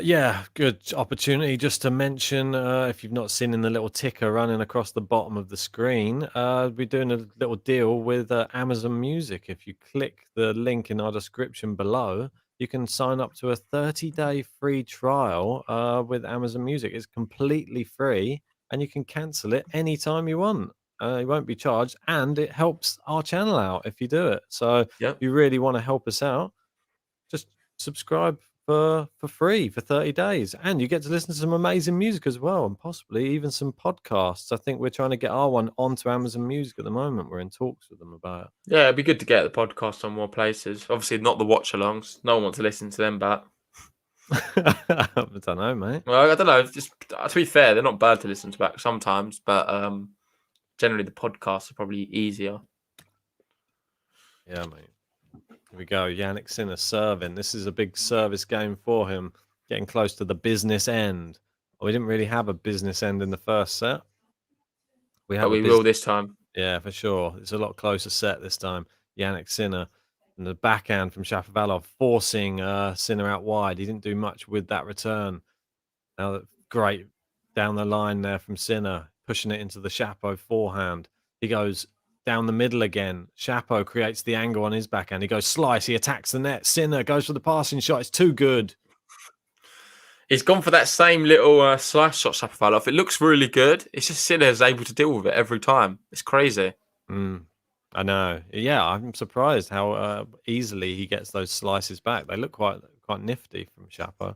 yeah, good opportunity just to mention, if you've not seen in the little ticker running across the bottom of the screen, we're doing a little deal with Amazon Music. If you click the link in our description below, you can sign up to a 30-day free trial with Amazon Music. It's completely free, and you can cancel it anytime you want. You won't be charged, and it helps our channel out if you do it. So if Yep. you really want to help us out, just subscribe for free for 30 days, and you get to listen to some amazing music as well, and possibly even some podcasts. I think we're trying to get our one onto Amazon Music at the moment. We're in talks with them about Yeah, it'd be good to get the podcast on more places. Obviously, not the watch-alongs. No one wants to listen to them back. it. I don't know, mate. Well, I don't know. Just to be fair, they're not bad to listen to back sometimes, but generally the podcasts are probably easier. Yeah, mate. Here we go. Janik Sinner serving. This is a big service game for him, getting close to the business end. We didn't really have a business end in the first set. We have But we a will this time. Yeah, for sure. It's a lot closer set this time. Janik Sinner and the backhand from Shapovalov forcing Sinner out wide. He didn't do much with that return. Now, great down the line there from Sinner, pushing it into the Shapo forehand. He goes down the middle again. Shapo creates the angle on his backhand. He goes slice. He attacks the net. Sinner goes for the passing shot. It's too good. He's gone for that same little slice shot, Shapovalov. It looks really good. It's just Sinner's able to deal with it every time. It's crazy. I know. Yeah, I'm surprised how easily he gets those slices back. They look quite nifty from Shapo.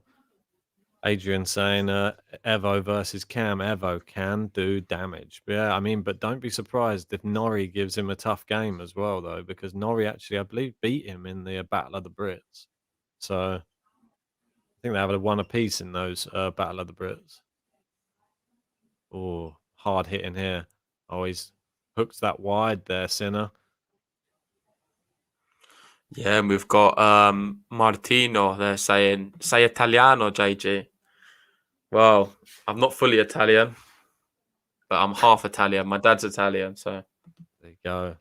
Adrian saying Evo versus Cam. Evo can do damage. Yeah, I mean, but don't be surprised if Norrie gives him a tough game as well, though, because Norrie actually, I believe, beat him in the Battle of the Brits. So I think they have a one apiece in those Battle of the Brits. Oh, hard hitting here. Oh, he's hooks that wide there, Sinner. Yeah, and we've got Martino there saying, "Sei Italiano, JG." Well, I'm not fully Italian, but I'm half Italian. My dad's Italian, so There you go.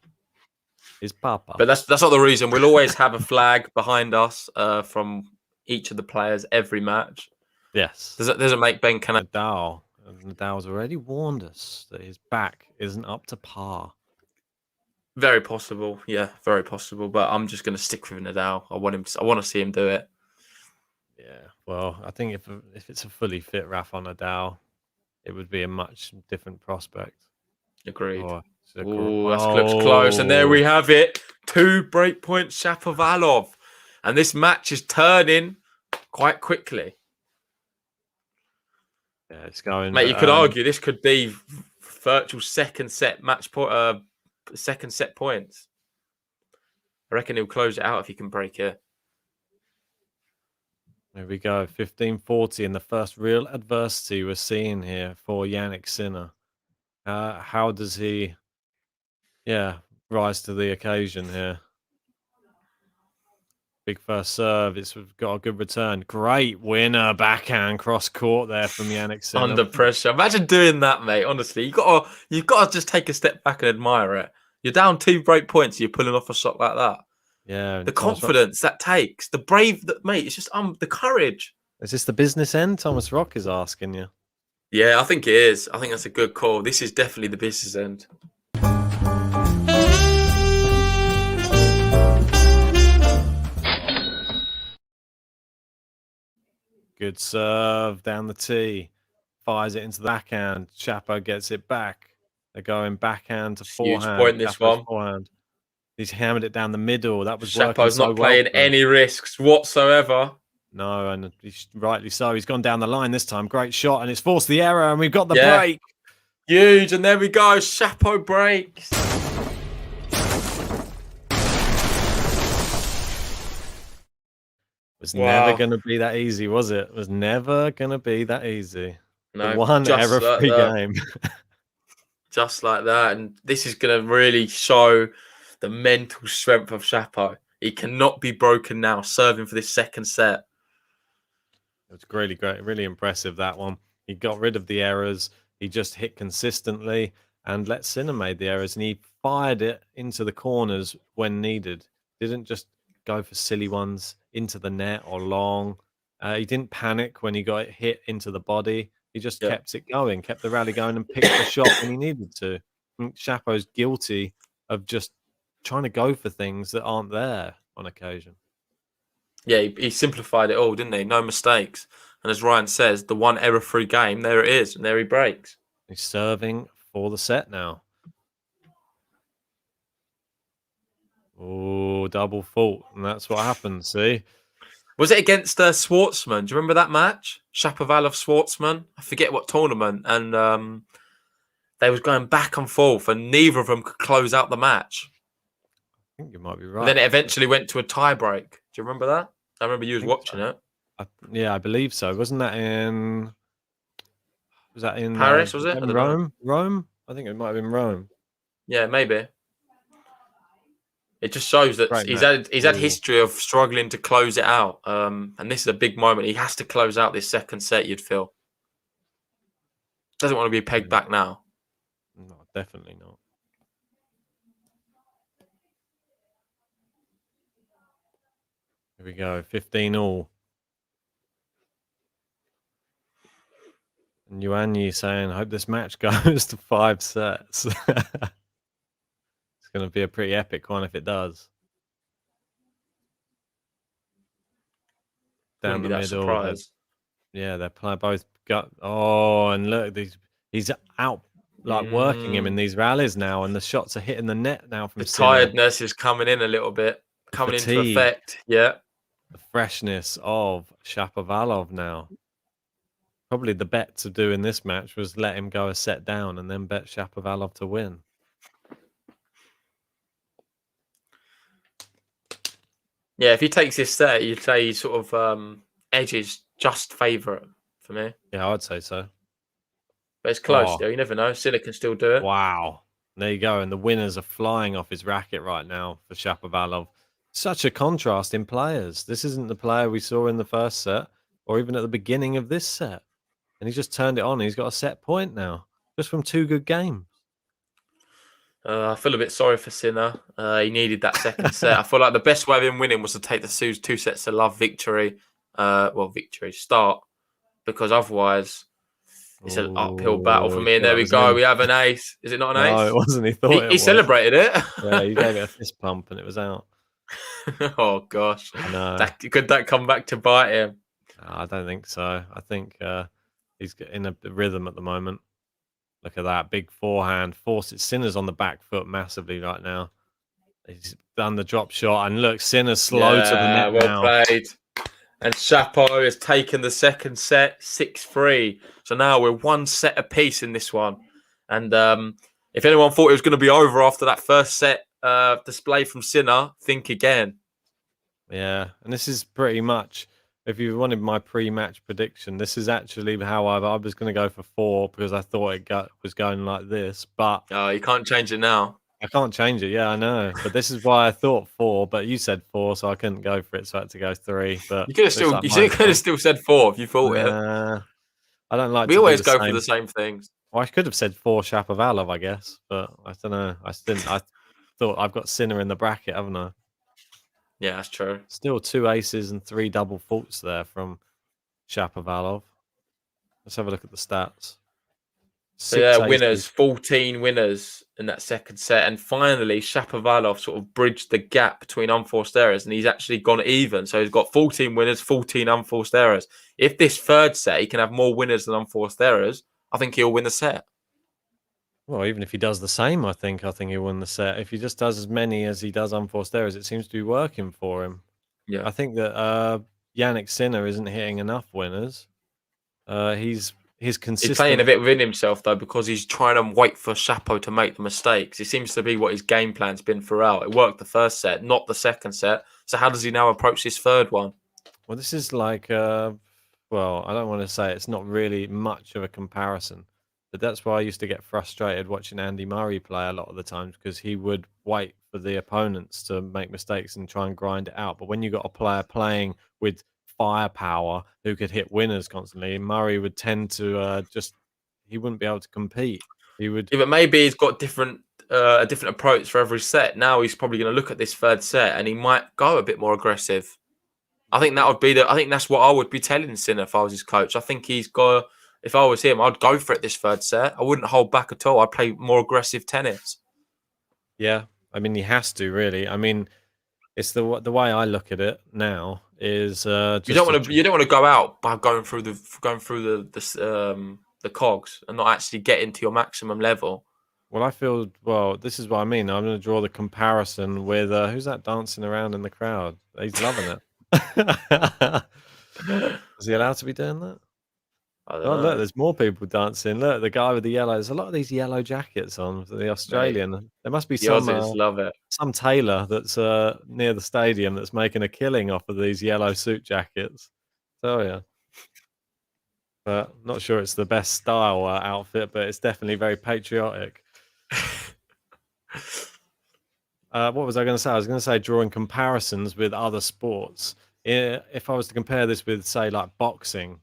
His papa. But that's not the reason. We'll always have a flag behind us from each of the players every match. Yes. Does it make Ben Canal? Nadal's already warned us that his back isn't up to par. Very possible, yeah, very possible. But I'm just going to stick with Nadal. I want to see him do it. Yeah, well, I think if it's a fully fit Rafa Nadal, it would be a much different prospect. Agreed. Oh, that's close, and there we have it. 2 breakpoint Shapovalov, and this match is turning quite quickly. Yeah, it's going. Mate, you could argue this could be virtual second set second set points. I reckon he'll close it out if he can break it. There we go. 15-40 in the first real adversity we're seeing here for Janik Sinner. How does he, rise to the occasion here? Big first serve. It's got a good return. Great winner. Backhand cross court there from Janik Sinner. Under pressure. Imagine doing that, mate. Honestly, you've got to just take a step back and admire it. You're down 2 break points. You're pulling off a shot like that. Yeah. The confidence that takes. The mate. It's just the courage. Is this the business end? Thomas Rock is asking you. Yeah, I think it is. I think that's a good call. This is definitely the business end. Good serve down the tee. Fires it into the backhand. Chapo gets it back. They're going backhand to forehand. Huge point this Chapo's one. Forehand. He's hammered it down the middle. That was Chapo's working so not playing well any risks whatsoever. No, and rightly so. He's gone down the line this time. Great shot, and it's forced the error, and we've got the break. Huge, and there we go. Chapo breaks. It was never going to be that easy, was it? It was never going to be that easy. No, one error-free game. Just like that. And this is going to really show the mental strength of Chapo. He cannot be broken now, serving for this second set. It was really great, really impressive, that one. He got rid of the errors. He just hit consistently and let Sinner made the errors, and he fired it into the corners when needed. Didn't just go for silly ones into the net or long. He didn't panic when he got hit into the body. He just kept it going, kept the rally going, and picked the shot when he needed to. I think Shapo's guilty of just trying to go for things that aren't there on occasion. Yeah, he simplified it all, didn't he? No mistakes. And as Ryan says, the one error-free game, there it is, and there he breaks. He's serving for the set now. Oh, double fault, and that's what happened, see? Was it against Schwartzman? Do you remember that match? Shapovalov-Schwartzman? I forget what tournament. And they was going back and forth, and neither of them could close out the match. I think you might be right. And then it eventually went to a tie break. Do you remember that? I remember you was watching it. Yeah, I believe so. Wasn't that in... Was that in... Paris, was it? In Rome? Rome? I think it might have been Rome. Yeah, maybe. It just shows that he's had history of struggling to close it out. And this is a big moment. He has to close out this second set, you'd feel. Doesn't want to be pegged back now. No, definitely not. Here we go, 15-all. And Yuanyi saying, I hope this match goes to 5 sets. It's going to be a pretty epic one if it does. Down the middle. They're playing both gut. Oh, and look, he's out working him in these rallies now, and the shots are hitting the net now from the tiredness is coming in a little bit, coming into effect. Yeah. The freshness of Shapovalov now. Probably the bet to do in this match was let him go a set down and then bet Shapovalov to win. Yeah, if he takes this set, you'd say he sort of edges just favourite for me. Yeah, I'd say so. But it's close still. You never know. Sinner can still do it. Wow. There you go. And the winners are flying off his racket right now for Shapovalov. Such a contrast in players. This isn't the player we saw in the first set or even at the beginning of this set. And he just turned it on. He's got a set point now just from 2 good games. I feel a bit sorry for Sinner. He needed that second set. I feel like the best way of him winning was to take the 2 sets to love victory. Victory start. Because otherwise... It's an uphill battle for me, and there we go. We have an ace. Is it not an ace? No, it wasn't. He thought it was. He celebrated it. Yeah, he gave it a fist pump, and it was out. Oh gosh! I know. Could that come back to bite him? I don't think so. I think he's in a rhythm at the moment. Look at that big forehand. Forces Sinner's on the back foot massively right now. He's done the drop shot, and look, Sinner's slow to the net now. Well played. And Chapo has taken the second set 6-3. So now we're 1 set apiece in this one. And if anyone thought it was going to be over after that first set display from Sinner, think again. Yeah, and this is pretty much, if you wanted my pre-match prediction, this is actually how I was going to go for 4 because I thought it was going like this. But you can't change it now. I can't change it. Yeah, I know. But this is why I thought 4. But you said 4, so I couldn't go for it. So I had to go 3. But you could have still said 4 if you thought it. I don't like. We always go for the same things. Well, I could have said 4 Shapovalov, I guess, but I don't know. I didn't. I thought I've got Sinner in the bracket, haven't I? Yeah, that's true. Still 2 aces and 3 double faults there from Shapovalov. Let's have a look at the stats. So yeah, winners, 14 winners in that second set. And finally, Shapovalov sort of bridged the gap between unforced errors, and he's actually gone even. So he's got 14 winners, 14 unforced errors. If this third set, he can have more winners than unforced errors, I think he'll win the set. Well, even if he does the same, I think he'll win the set. If he just does as many as he does unforced errors, it seems to be working for him. Yeah, I think that Janik Sinner isn't hitting enough winners. He's consistent. He's playing a bit within himself, though, because he's trying to wait for Chapo to make the mistakes. It seems to be what his game plan's been throughout. It worked the first set, not the second set. So how does he now approach this third one? Well, this is like, I don't want to say it's not really much of a comparison, but that's why I used to get frustrated watching Andy Murray play a lot of the times because he would wait for the opponents to make mistakes and try and grind it out. But when you got a player playing with firepower who could hit winners constantly, Murray would tend to he wouldn't be able to compete. He would. Yeah, but maybe he's got a different approach for every set. Now he's probably going to look at this third set and he might go a bit more aggressive. I think I think that's what I would be telling Sinner if I was his coach. I think he's got. If I was him, I'd go for it this third set. I wouldn't hold back at all. I'd play more aggressive tennis. Yeah, I mean, he has to really. I mean, it's the way I look at it now is You don't want to go out by going through the cogs and not actually getting to your maximum level. Well, this is what I mean. I'm going to draw the comparison with who's that dancing around in the crowd? He's loving it. Is he allowed to be doing that? I don't Oh, know. look, there's more people dancing. Look, the guy with the yellow. There's a lot of these yellow jackets on for the Australian. Mate, there must be the Aussies love it. Some tailor that's near the stadium that's making a killing off of these yellow suit jackets. So yeah, but not sure it's the best style outfit, but it's definitely very patriotic. What was I going to say? I was going to say drawing comparisons with other sports. If I was to compare this with, say, like boxing,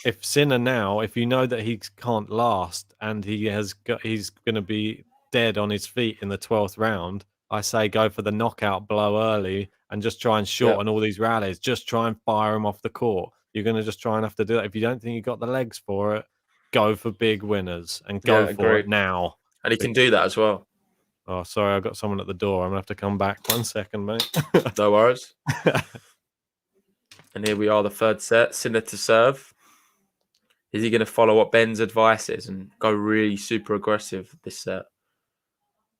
if Sinner now, if you know that he can't last and he's going to be dead on his feet in the 12th round, I say go for the knockout blow early and just try and shorten all these rallies. Just try and fire him off the court. You're going to just try and have to do that. If you don't think you've got the legs for it, go for big winners and go for it now. And he can do that as well. Oh, sorry, I got someone at the door. I'm going to have to come back 1 second, mate. No worries. And here we are, the third set. Sinner to serve. Is he going to follow what Ben's advice is and go really super aggressive this set?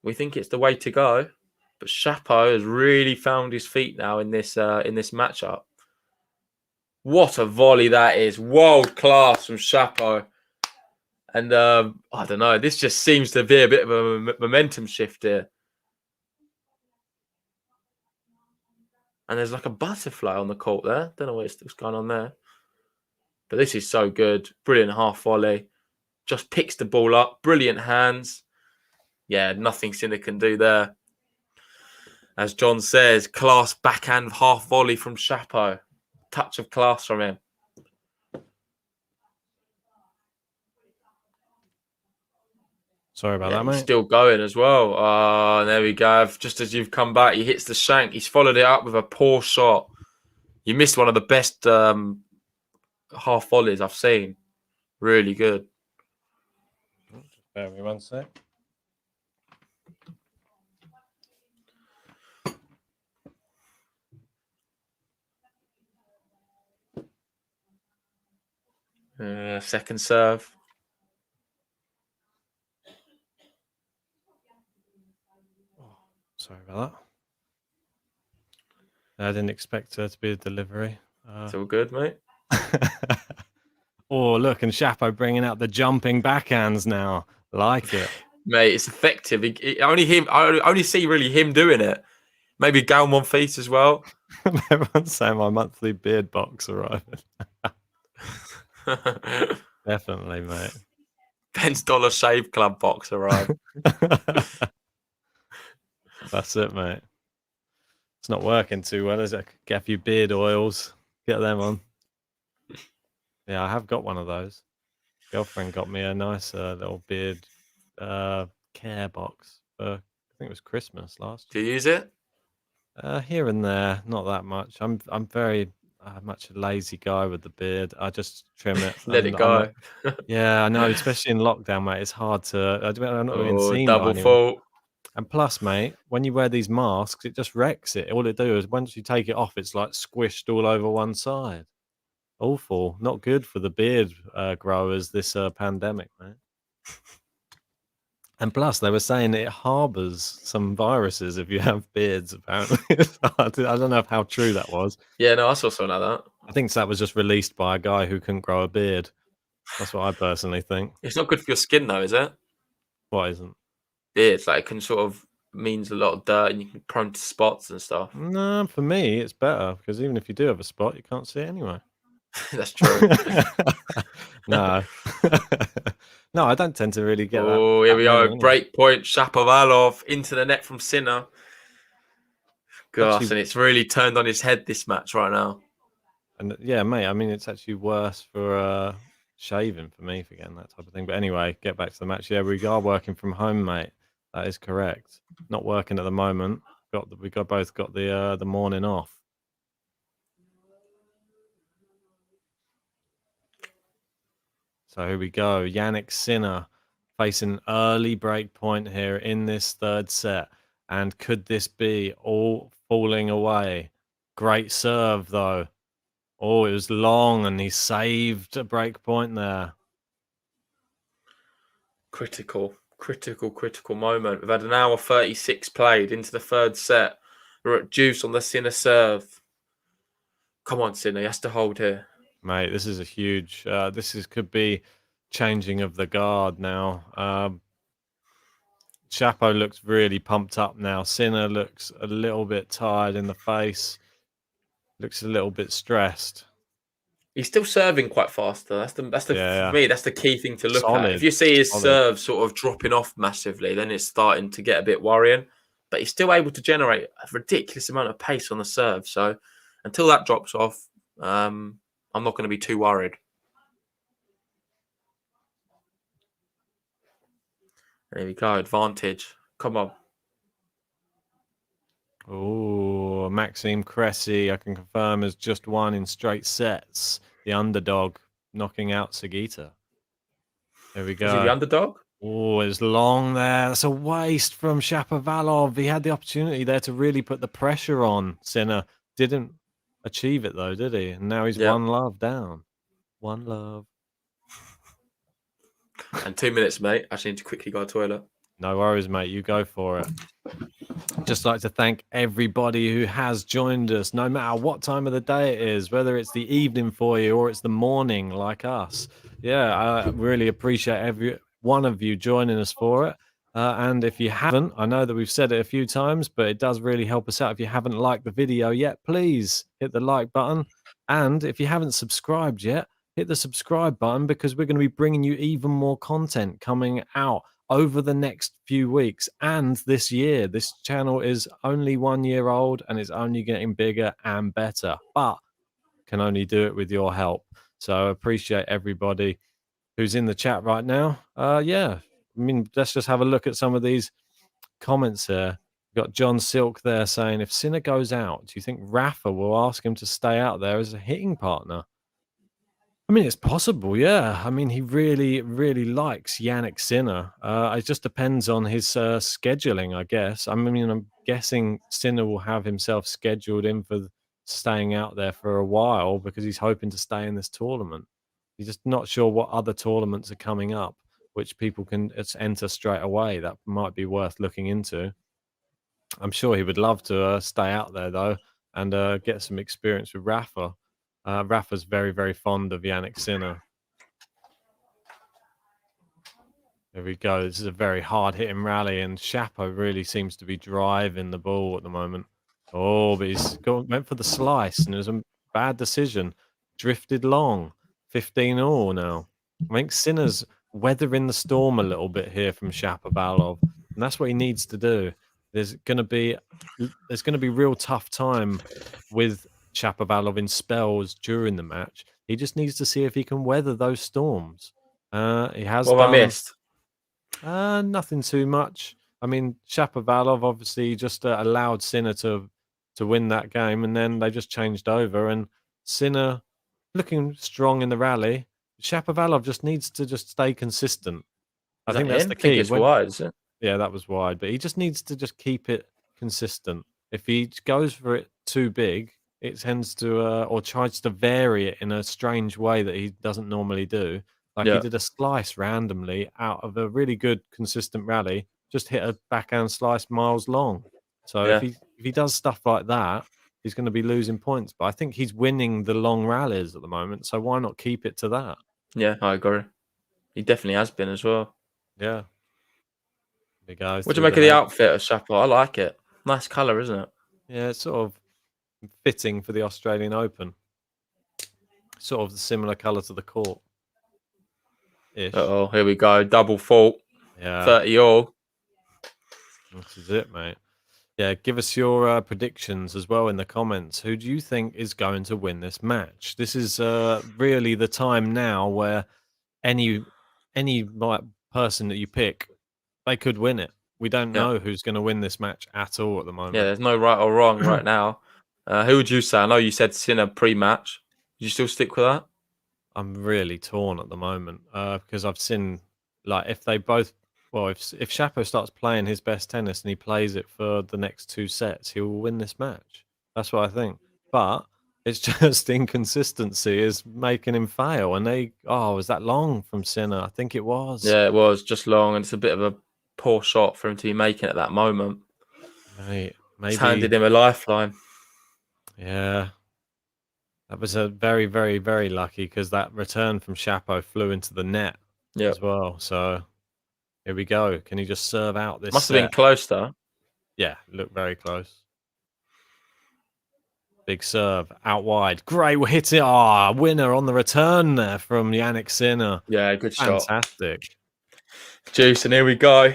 We think it's the way to go. But Chapo has really found his feet now in this matchup. What a volley that is. World class from Chapo. And I don't know. This just seems to be a bit of a momentum shift here. And there's like a butterfly on the court there. Don't know what's going on there. But this is so good. Brilliant half volley. Just picks the ball up. Brilliant hands. Yeah, nothing Sinner can do there. As John says, class backhand half volley from Chapo. Touch of class from him. Sorry about that, mate. He's still going as well. There we go. Just as you've come back, he hits the shank. He's followed it up with a poor shot. You missed one of the best half volleys I've seen. Really good. Just bear with me 1 sec. Second serve. Sorry about that. I didn't expect her to be a delivery. It's all good, mate. Oh, look, and Chapo bringing out the jumping backhands now. Like it. Mate, it's effective. I only see really him doing it. Maybe Gal Monfils as well. Everyone's saying my monthly beard box arrived. Definitely, mate. Ben's Dollar Shave Club box arrived. That's it, mate. It's not working too well, is it? Get a few beard oils. Get them on. Yeah, I have got one of those. Girlfriend got me a nice little beard care box for, I think it was Christmas last year. Do you use it? Here and there, not that much. I'm very much a lazy guy with the beard. I just trim it. Let it go. Yeah, I know, especially in lockdown, mate. It's hard to. I'm not even seen double fault. And plus, mate, when you wear these masks, it just wrecks it. All it do is once you take it off, it's like squished all over one side. Awful. Not good for the beard growers, this pandemic, mate. And plus, they were saying it harbours some viruses if you have beards, apparently. I don't know how true that was. Yeah, no, I saw something like that. I think that was just released by a guy who couldn't grow a beard. That's what I personally think. It's not good for your skin, though, is it? What isn't? Beards, like, it can sort of means a lot of dirt and you can be prone to spots and stuff. No, for me, it's better because even if you do have a spot, you can't see it anyway. That's true. No. No, I don't tend to really get that. Oh, here we go. Break point. Shapovalov into the net from Sinner. Gosh, and it's really turned on his head, this match right now. And yeah, mate, I mean, it's actually worse for shaving for me for getting that type of thing. But anyway, get back to the match. Yeah, we are working from home, mate. That is correct. Not working at the moment. We both got the morning off. So here we go. Janik Sinner facing early break point here in this third set. And could this be all falling away? Great serve, though. Oh, it was long, and he saved a break point there. Critical moment. We've had an hour 36 played into the third set. We're at juice on the Sinner serve. Come on, Sinner. He has to hold here. Mate, this is a huge... could be changing of the guard now. Chapo looks really pumped up now. Sinner looks a little bit tired in the face. Looks a little bit stressed. He's still serving quite fast, though. For me, that's the key thing to look at. If you see his serve sort of dropping off massively, then it's starting to get a bit worrying. But he's still able to generate a ridiculous amount of pace on the serve. So until that drops off, I'm not going to be too worried. There we go. Advantage. Come on. Oh, Maxime Cressy, I can confirm, has just won in straight sets. The underdog knocking out Sagita. There we go. Is he the underdog? Oh, it's long there. That's a waste from Shapovalov. He had the opportunity there to really put the pressure on. Sinner didn't achieve it, though, did he? And now he's 1-love down. 1-love. And 2 minutes, mate. I just need to quickly go to the toilet. No worries, mate. You go for it. Just like to thank everybody who has joined us, no matter what time of the day it is, whether it's the evening for you or it's the morning like us. Yeah, I really appreciate every one of you joining us for it. And if you haven't, I know that we've said it a few times, but it does really help us out. If you haven't liked the video yet, please hit the like button. And if you haven't subscribed yet, hit the subscribe button, because we're going to be bringing you even more content coming out over the next few weeks and this year. This channel is only 1 year old and it's only getting bigger and better, but can only do it with your help. So I appreciate everybody who's in the chat right now. Yeah, I mean, let's just have a look at some of these comments here. We've got John Silk there saying, if Sinner goes out, do you think Rafa will ask him to stay out there as a hitting partner? I mean, it's possible, yeah. I mean, he really, really likes Janik Sinner. It just depends on his scheduling, I guess. I mean, I'm guessing Sinner will have himself scheduled in for staying out there for a while because he's hoping to stay in this tournament. He's just not sure what other tournaments are coming up, which people can enter straight away. That might be worth looking into. I'm sure he would love to stay out there, though, and get some experience with Rafa. Rafa's very, very fond of Janik Sinner. There we go. This is a very hard-hitting rally, and Chapo really seems to be driving the ball at the moment. Oh, but went for the slice, and it was a bad decision. Drifted long. 15-all now. I think Sinner's weathering the storm a little bit here from Shapovalov, and that's what he needs to do. There's going to be real tough time with Shapovalov in spells during the match. He just needs to see if he can weather those storms. He has. What have I missed? Nothing too much. I mean, Shapovalov obviously just allowed Sinner to win that game, and then they just changed over, and Sinner looking strong in the rally. Shapovalov just needs to just stay consistent. I think that's the key. I think it's wide, is it? Yeah, that was wide, but he just needs to just keep it consistent. If he goes for it too big, it tends to or tries to vary it in a strange way that he doesn't normally do. Like he did a slice randomly out of a really good consistent rally, just hit a backhand slice miles long. So if he does stuff like that, he's going to be losing points. But I think he's winning the long rallies at the moment, so why not keep it to that? Yeah, I agree. He definitely has been as well. Yeah. There goes. What do you make of the outfit of Chapo? I like it. Nice colour, isn't it? Yeah, it's sort of fitting for the Australian Open. Sort of the similar colour to the court. Oh, here we go. Double fault. Yeah. 30-all. This is it, mate. Yeah, give us your predictions as well in the comments. Who do you think is going to win this match? This is really the time now where any person that you pick, they could win it. We don't know who's going to win this match at all at the moment. Yeah, there's no right or wrong right now. Who would you say? I know you said Sinner pre-match. Do you still stick with that? I'm really torn at the moment because I've seen if they both. Well, if Shapo starts playing his best tennis and he plays it for the next 2 sets, he will win this match. That's what I think. But it's just inconsistency is making him fail. And was that long from Sinner? I think it was. Yeah, it was just long, and it's a bit of a poor shot for him to be making at that moment. Mate, It's maybe handed him a lifeline. Yeah, that was a very, very, very lucky because that return from Shapo flew into the net as well. So here we go. Can he just serve out this? Must have been close though. Yeah, looked very close. Big serve out wide. Great, we'll hit it. Winner on the return there from Janik Sinner. Yeah, good shot. Fantastic. Juice, and here we go.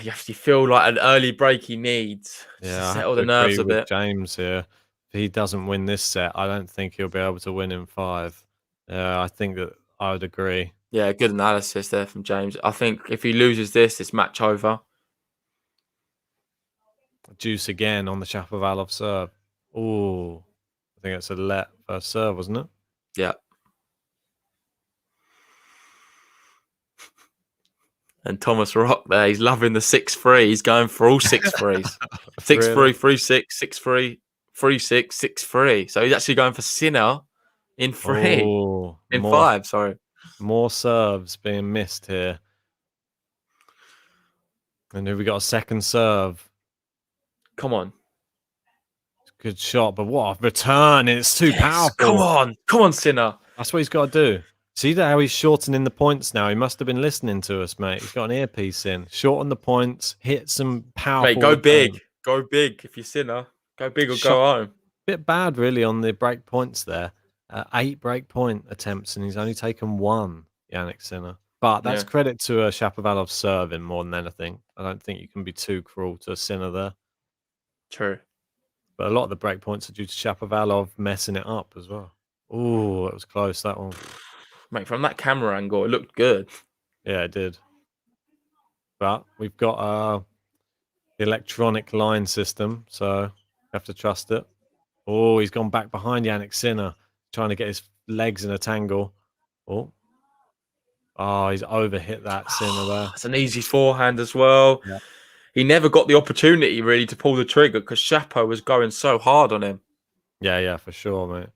You feel like an early break he needs to settle the nerves a bit. James here. If he doesn't win this set, I don't think he'll be able to win in 5. I think that I would agree. Yeah, good analysis there from James. I think if he loses this, it's match over. Juice again on the Shapovalov serve. Oh, I think it's a let first serve, wasn't it? Yeah. And Thomas Rock there, he's loving the 6-3. He's going for all 6 threes. 6-3, 3-6, 6-3, 3-6, 6-3. So he's actually going for Sinner in 3. In 5, sorry. More serves being missed here. And here we got a second serve. Come on. Good shot, but what a return. It's too powerful. Come on, Sinner. That's what he's got to do. See how he's shortening the points now? He must have been listening to us, mate. He's got an earpiece in. Shorten the points, hit some powerful. Mate, go big. Go big if you're Sinner. Go big or go home. Bit bad, really, on the break points there. 8 break point attempts, and he's only taken 1, Janik Sinner. But that's credit to Shapovalov serving more than anything. I don't think you can be too cruel to Sinner there. True. But a lot of the break points are due to Shapovalov messing it up as well. Oh, that was close, that one. Mate, from that camera angle, it looked good. Yeah, it did. But we've got the electronic line system, so you have to trust it. Oh, he's gone back behind Janik Sinner, trying to get his legs in a tangle. Oh, he's overhit that Sinner there. It's an easy forehand as well. Yeah. He never got the opportunity really to pull the trigger because Shapo was going so hard on him. Yeah, for sure, mate.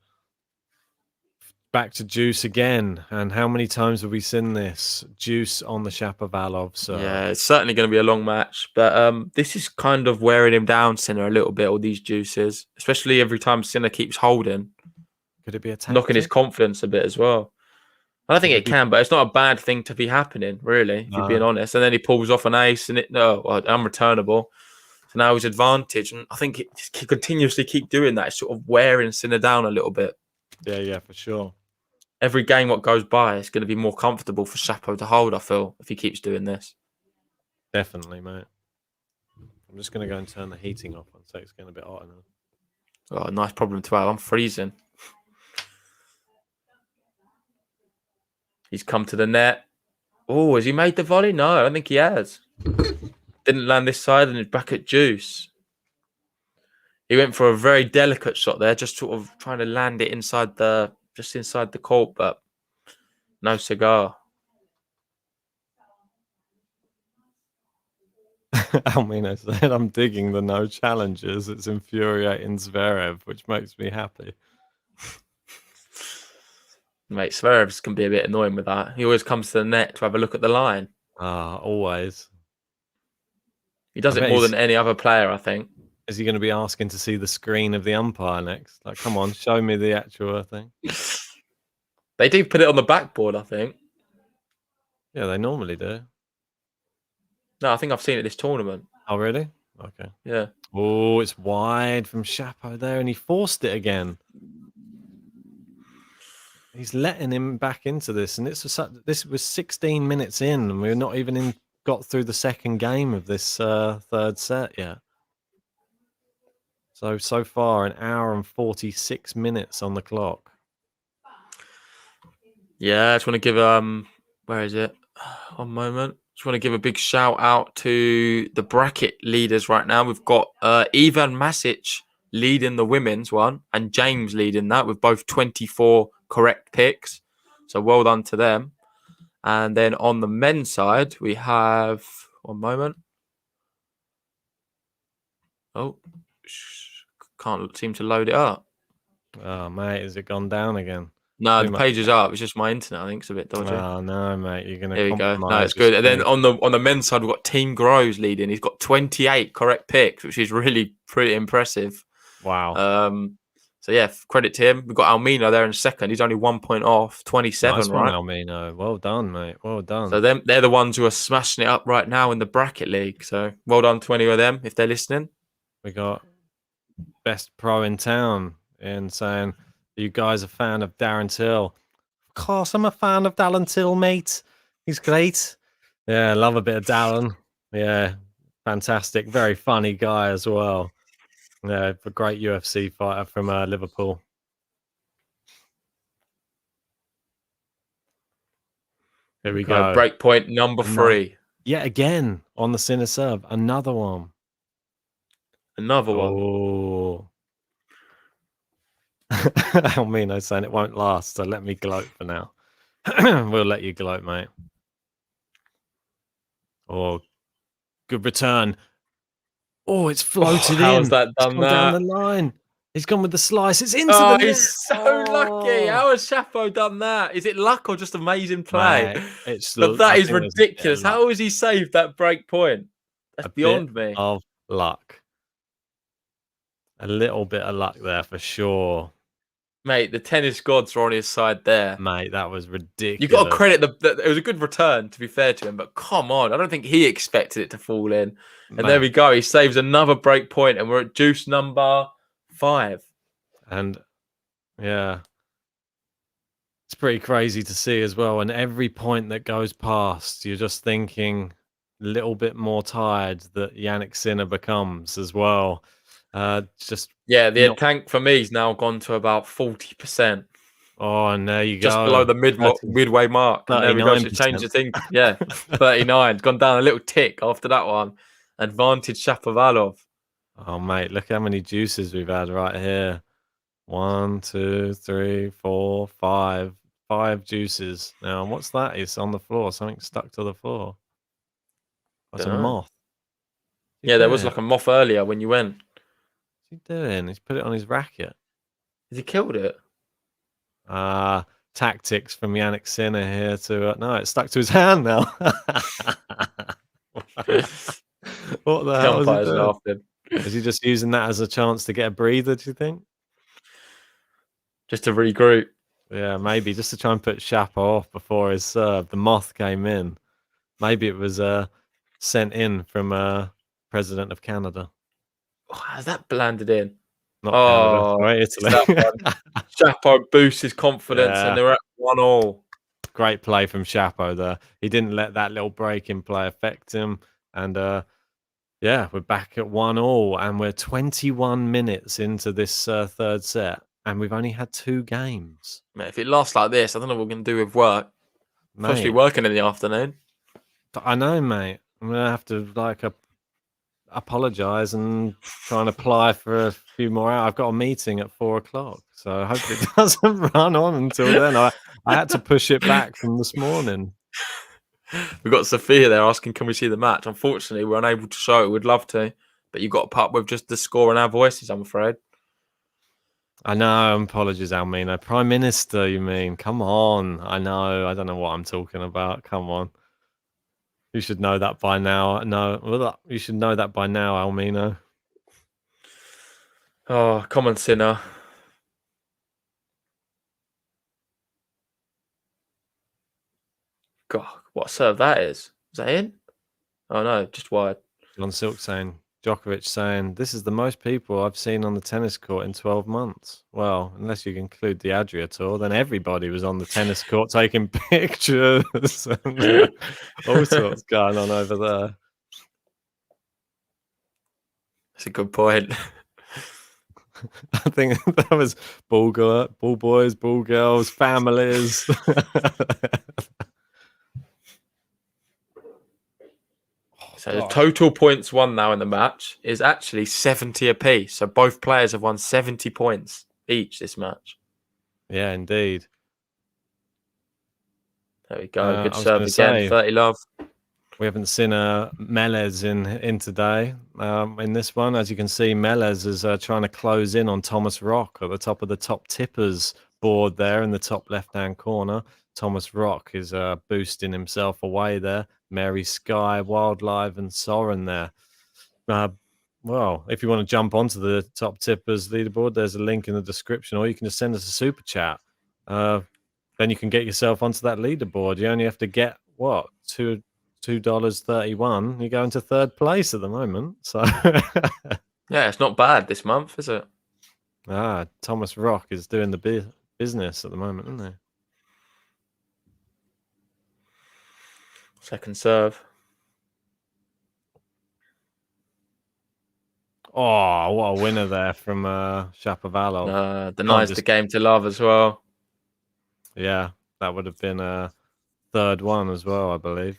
Back to Juice again. And how many times have we seen this? Juice on the Shapovalov serve. Yeah, it's certainly going to be a long match. But this is kind of wearing him down, Sinner, a little bit, all these juices. Especially every time Sinner keeps holding. Could it be a tactic? Knocking his confidence a bit as well. I don't think it can, but it's not a bad thing to be happening, really, if you're being honest. And then he pulls off an ace and unreturnable. So now his advantage. And I think he continuously keep doing that. It's sort of wearing Sinner down a little bit. Yeah, for sure. Every game what goes by, it's going to be more comfortable for Shapo to hold, I feel, if he keeps doing this. Definitely, mate. I'm just going to go and turn the heating off so it's getting a bit hotter now. Oh, nice problem to have. I'm freezing. He's come to the net. Oh, has he made the volley? No, I don't think he has. Didn't land this side and he's back at Juice. He went for a very delicate shot there, just sort of trying to land it inside the court, but no cigar. Almina said, I'm digging the no challenges. It's infuriating Zverev, which makes me happy. Mate, Zverev can be a bit annoying with that. He always comes to the net to have a look at the line. Always. He does it more than any other player, I think. Is he going to be asking to see the screen of the umpire next? Like, come on, show me the actual thing. They do put it on the backboard, I think. Yeah, they normally do. No, I think I've seen it this tournament. Oh, really? Okay. Yeah. Oh, it's wide from Shapo there, and he forced it again. He's letting him back into this, and this was 16 minutes in, and we're not even got through the second game of this third set yet. So far, 1 hour and 46 minutes on the clock. Yeah, I just want to give where is it? One moment. Just want to give a big shout out to the bracket leaders right now. We've got Ivan Masic leading the women's one and James leading that with both 24 correct picks. So well done to them. And then on the men's side, we have one moment. Oh, can't seem to load it up. Oh, mate, has it gone down again? No, the page is up. It's just my internet. I think it's a bit dodgy. Oh no, mate, you're gonna. There we go. No, it's your good. And then screen. on the men's side, we've got Team Grows leading. He's got 28 correct picks, which is really pretty impressive. Wow. So yeah, credit to him. We've got Almino there in second. He's only 1 point off, 27, Nice right? one, Almino. Well done, mate. Well done. So they're the ones who are smashing it up right now in the bracket league. So well done to any of them if they're listening. We got best pro in town in saying, "Are you guys a fan of Darren Till?" Of course, I'm a fan of Darren Till, mate. He's great. Yeah, I love a bit of Darren. Yeah, fantastic. Very funny guy as well. Yeah, a great UFC fighter from Liverpool. Here we go. Break point number 3. Yet again on the Sinner serve. Another one. Another one. Oh. Almino's saying it won't last, so let me gloat for now. We'll let you gloat, mate. Oh, good return. Oh, it's floated in. How's that done that? Down the line. He's gone with the slice. It's into the net. He's so lucky. How has Chapo done that? Is it luck or just amazing play? Mate, but that is ridiculous. How has he saved that break point? That's beyond me. Of luck. A little bit of luck there for sure. Mate, the tennis gods are on his side there. Mate, that was ridiculous. You've got to credit it was a good return, to be fair to him, but come on. I don't think he expected it to fall in. And there we go. He saves another break point, and we're at juice number 5. And yeah, it's pretty crazy to see as well. And every point that goes past, you're just thinking a little bit more tired that Janik Sinner becomes as well. The tank for me is now gone to about 40%. Oh, and there you go. Just below the midway mark. And there we go. So change the thing. Yeah, 39. It's gone down a little tick after that one. Advantage Shapovalov. Oh, mate, look how many juices we've had right here. 1, 2, 3, 4, 5. 5 juices. Now, what's that? It's on the floor. Something stuck to the floor. That's a moth. Yeah, there was like a moth earlier when you went. What's he doing? He's put it on his racket. Has he killed it? Tactics from Janik Sinner here to... no, it's stuck to his hand now. What the hell is he doing? Is he just using that as a chance to get a breather, do you think? Just to regroup. Yeah, maybe. Just to try and put Chapo off before his serve. The moth came in. Maybe it was sent in from President of Canada. Oh, has that landed in? Not Canada, right? Italy. Chapo boosts his confidence and they're at 1-1. Great play from Chapo there. He didn't let that little break in play affect him. And we're back at 1-1 and we're 21 minutes into this third set and we've only had 2 games. Mate, if it lasts like this, I don't know what we're going to do with work. Supposed to be working in the afternoon. I know, mate. I'm going to have to apologise and try and apply for a few more hours. I've got a meeting at 4:00, so hopefully it doesn't run on until then. I had to push it back from this morning. We've got Sophia there asking, can we see the match? Unfortunately, we're unable to show it. We'd love to, but you've got to put up with just the score and our voices, I'm afraid. I know. Apologies, Almino. Prime Minister, you mean? Come on. I know. I don't know what I'm talking about. Come on. You should know that by now. No, you should know that by now, Almino. Oh, come on, Sinner. God, what a serve that is. Is that in? Oh, no, just wide. John Silk saying, Djokovic saying, this is the most people I've seen on the tennis court in 12 months. Well, unless you include the Adria Tour, then everybody was on the tennis court taking pictures and all sorts going on over there. That's a good point. I think that was ball boys, ball girls, families. So the total points won now in the match is actually 70 apiece. So both players have won 70 points each this match. Yeah, indeed. There we go. Good I was serve gonna again. say, 30 love. we haven't seen Melez in today. In this one, as you can see, Melez is trying to close in on Thomas Rock at the top of the top tippers board there in the top left-hand corner. Thomas Rock is boosting himself away there. Mary Sky, Wildlife, and Soren there. Well, if you want to jump onto the top tippers leaderboard, there's a link in the description, or you can just send us a super chat. Then you can get yourself onto that leaderboard. You only have to get what $2.31. You go into third place at the moment. So yeah, it's not bad this month, is it? Thomas Rock is doing the business at the moment, isn't he? Second serve. Oh, what a winner there from Shapovalov. Denies the game to love as well. Yeah, that would have been a third one as well, I believe.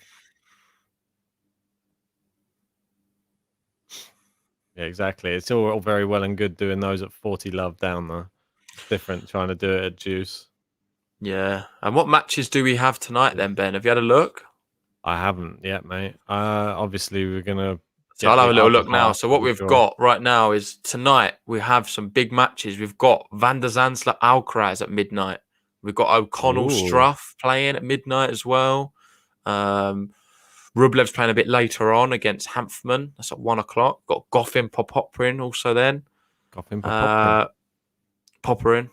Yeah, exactly. It's all very well and good doing those at 40 love down though. Different trying to do it at juice. Yeah. And what matches do we have tonight then, Ben? Have you had a look? I haven't yet, mate. Obviously we're gonna. So I'll have a little look now. So what we've got right now is tonight we have some big matches. We've got Van der Zandsler Alcaraz at midnight. We've got O'Connell Struff playing at midnight as well. Rublev's playing a bit later on against Hanfman. That's at 1 o'clock. Got Goffin Popoprin also then. Goffin Popperin.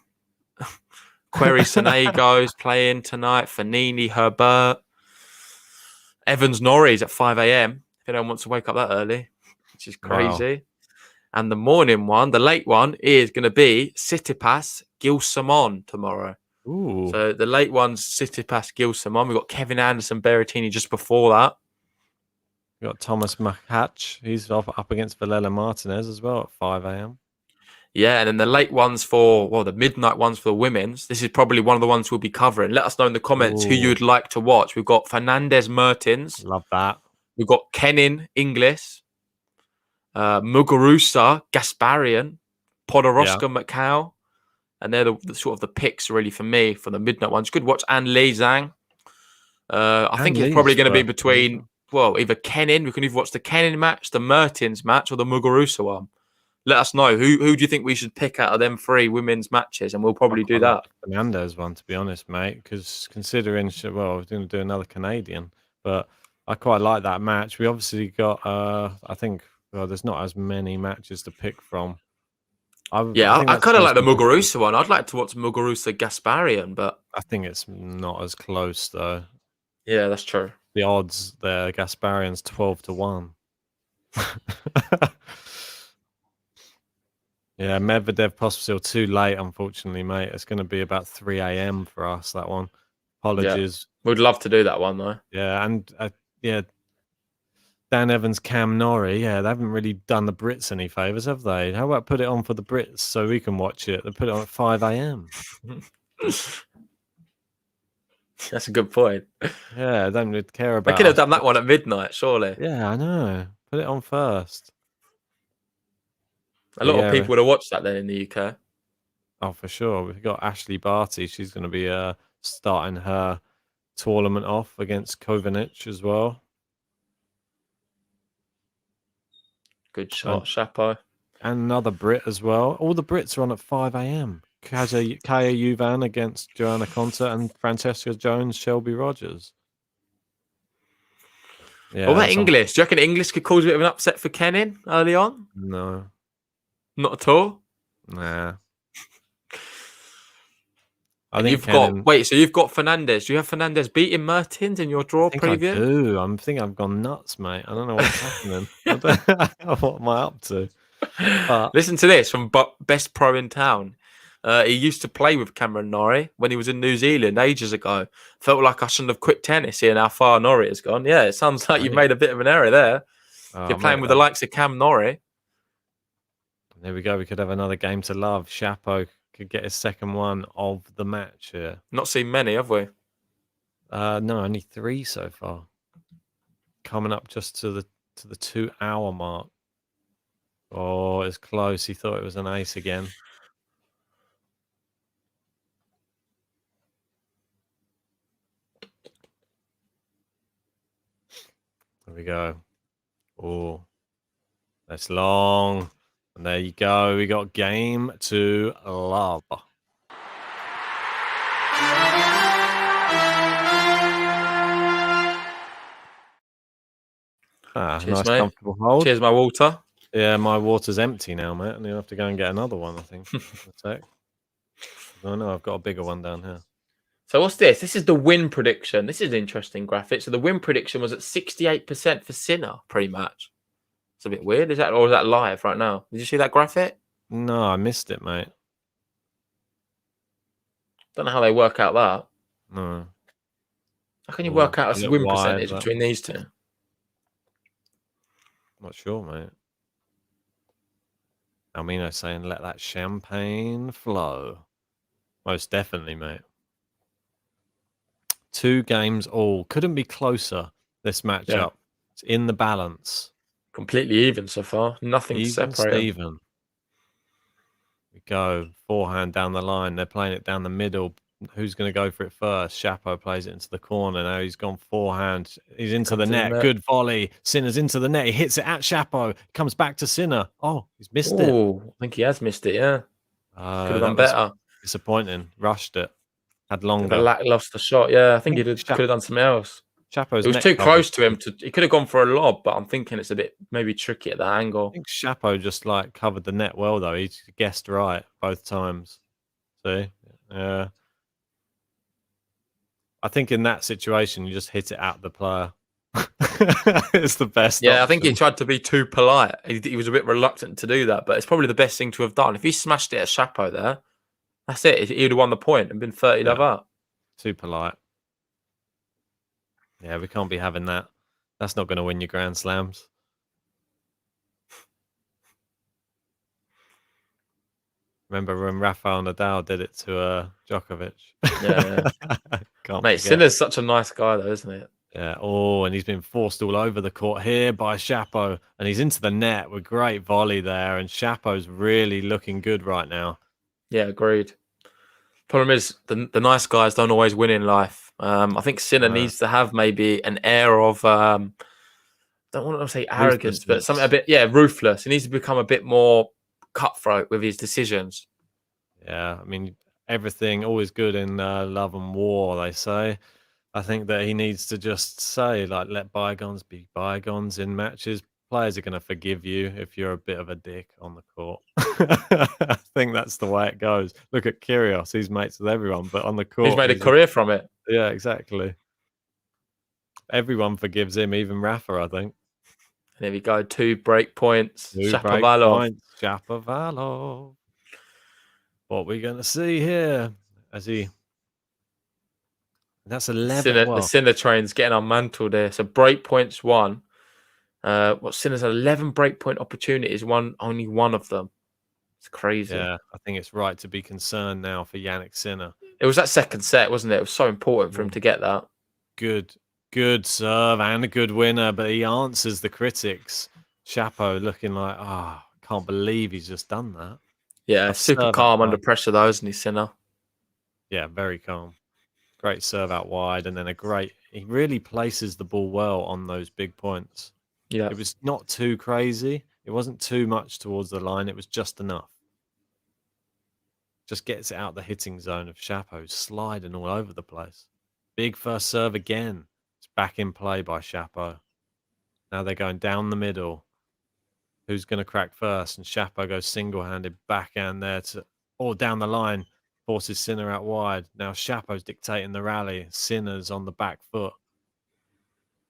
Query Sonego's playing tonight. Fanini, Herbert. Evans Norrie's at 5 a.m. If you don't want to wake up that early, which is crazy. Wow. And the morning one, the late one, is going to be Tsitsipas Gil Simon tomorrow. Ooh. So the late one's Tsitsipas Gil Simon. We've got Kevin Anderson Berrettini just before that. We've got Thomas Machac. He's up against Villela Martinez as well at 5 a.m. Yeah, and then the late ones the midnight ones for the women's. This is probably one of the ones we'll be covering. Let us know in the comments who you'd like to watch. We've got Fernandez Mertens. Love that. We've got Kenin Inglis. Muguruza Gasparian. Podoroska Macau. And they're the sort of the picks really for me for the midnight ones. You could watch An Lee Zhang. I think it's probably going to be between, either Kenin. We can either watch the Kenin match, the Mertens match, or the Muguruza one. Let us know. Who do you think we should pick out of them 3 women's matches? And we'll probably do that. Fernandez one, to be honest, mate, because considering, we're going to do another Canadian, but I quite like that match. We obviously got, I think, there's not as many matches to pick from. I kind of like the Muguruza one. I'd like to watch Muguruza Gasparian, but I think it's not as close, though. Yeah, that's true. The odds there, Gasparian's 12-1. Yeah, Medvedev Pospisil too late, unfortunately, mate. It's going to be about 3 a.m. for us, that one. Apologies. Yeah. We'd love to do that one, though. Yeah, and Dan Evans, Cam Norrie. Yeah, they haven't really done the Brits any favours, have they? How about put it on for the Brits so we can watch it? They put it on at 5 a.m. That's a good point. Yeah, I don't really care about. They could have done that one at midnight, surely. Yeah, I know. Put it on first. A lot of people would have watched that then in the UK. Oh, for sure. We've got Ashley Barty. She's going to be starting her tournament off against Kovanic as well. Good shot, Chapo. And another Brit as well. All the Brits are on at 5 a.m. Kaya Juvan against Joanna Konta and Francesca Jones, Shelby Rogers. Yeah, what about English? Do you reckon English could cause a bit of an upset for Kenin early on? No. Not at all? Nah. So you've got Fernandez. Do you have Fernandez beating Mertens in your draw preview? I do. I think I've gone nuts, mate. I don't know what's happening. What am I up to? But listen to this from Best Pro in Town. He used to play with Cameron Norrie when he was in New Zealand ages ago. Felt like I shouldn't have quit tennis, seeing how far Norrie has gone. Yeah, it sounds like you've made a bit of an error there. If you're playing with the likes of Cam Norrie. There we go. We could have another game to love. Chapo could get his second one of the match here. Not seen many, have we? No, only 3 so far. Coming up just to the 2-hour mark. Oh, it's close. He thought it was an ace again. There we go. Oh, that's long. And there you go. We got game to love. Cheers, Nice, mate. comfortable hold. Cheers, my water. Yeah, my water's empty now, mate. And you'll have to go and get another one, I think. No, I've got a bigger one down here. So what's this? This is the win prediction. This is an interesting graphic. So the win prediction was at 68% for Sinner pre-match. It's a bit weird. Is that live right now? Did you see that graphic? No, I missed it, mate. Don't know how they work out that. No. How can you work out a win percentage but... between these two? Not sure, mate. Almino's saying, let that champagne flow. Most definitely, mate. 2 games all. Couldn't be closer, this matchup. Yeah. It's in the balance. Completely even so far. Nothing to separate. Steven. We go. Forehand down the line. They're playing it down the middle. Who's going to go for it first? Chapo plays it into the corner. Now he's gone forehand. He's into the net. Good volley. Sinner's into the net. He hits it at Chapo. Comes back to Sinner. Oh, he's missed it. I think he has missed it, yeah. Could have done better. Disappointing. Rushed it. Had longer. Lost the shot, yeah. I think he could have done something else. Chapo's it was too close to him. He could have gone for a lob, but I'm thinking it's a bit maybe tricky at that angle. I think Chapo just like covered the net well, though. He guessed right both times. See? Yeah. I think in that situation, you just hit it at the player. It's the best. Yeah, option. I think he tried to be too polite. He was a bit reluctant to do that, but it's probably the best thing to have done. If he smashed it at Chapo there, that's it. He would have won the point and been 30 love up. Too polite. Yeah, we can't be having that. That's not going to win you Grand Slams. Remember when Rafael Nadal did it to Djokovic? Yeah. Mate, Sinner's such a nice guy, though, isn't it? Yeah. Oh, and he's been forced all over the court here by Chapo, and he's into the net with great volley there. And Chapo's really looking good right now. Yeah, agreed. Problem is, the nice guys don't always win in life. I think Sinner needs to have maybe an air of don't want to say arrogance, but something a bit ruthless. He needs to become a bit more cutthroat with his decisions. Yeah, I mean, everything always good in love and war, they say. I think that he needs to just say, like, let bygones be bygones in matches. Players are going to forgive you if you're a bit of a dick on the court. I think that's the way it goes. Look at Kyrgios. He's mates with everyone, but on the court... He's made a career from it. Yeah, exactly. Everyone forgives him, even Rafa, I think. There we go. 2 break points. Shapovalov. Shapovalov. What we're going to see here as he... That's 11. The Sinner train's getting unmantled there. So break points 1. Sinner's had 11 break point opportunities. Only one of them. It's crazy. Yeah, I think it's right to be concerned now for Janik Sinner. It was that second set, wasn't it? It was so important for him to get that. Good serve and a good winner, but he answers the critics. Chapo looking like, can't believe he's just done that. Yeah, super calm under pressure though, isn't he, Sinner? Yeah, very calm. Great serve out wide, and then he really places the ball well on those big points. Yeah. It was not too crazy. It wasn't too much towards the line. It was just enough. Just gets it out the hitting zone of Chapo, sliding all over the place. Big first serve again. It's back in play by Chapo. Now they're going down the middle. Who's going to crack first? And Chapo goes single-handed backhand there down the line. Forces Sinner out wide. Now Chapo's dictating the rally. Sinner's on the back foot.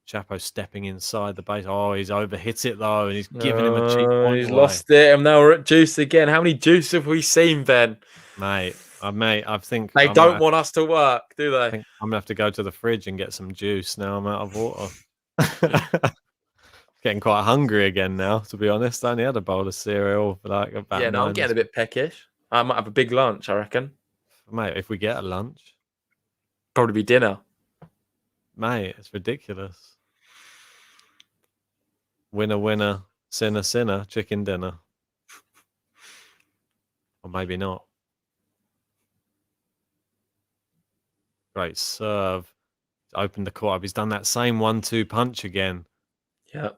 Chapo stepping inside the base. Oh, he's overhit it though, and he's giving him a cheap point. He's lost it, and now we're at juice again. How many juice have we seen, Ben? Mate, I think they don't want us to work, do they? I think I'm gonna have to go to the fridge and get some juice. Now I'm out of water. Getting quite hungry again now, to be honest. I only had a bowl of cereal for like about Yeah, no, I'm getting a bit peckish. I might have a big lunch, I reckon. Mate, if we get a lunch. Probably be dinner. Mate, it's ridiculous. Winner, winner, sinner, sinner, chicken dinner. Or maybe not. Great serve. Opened the court up. He's done that same 1-2 punch again. Yeah.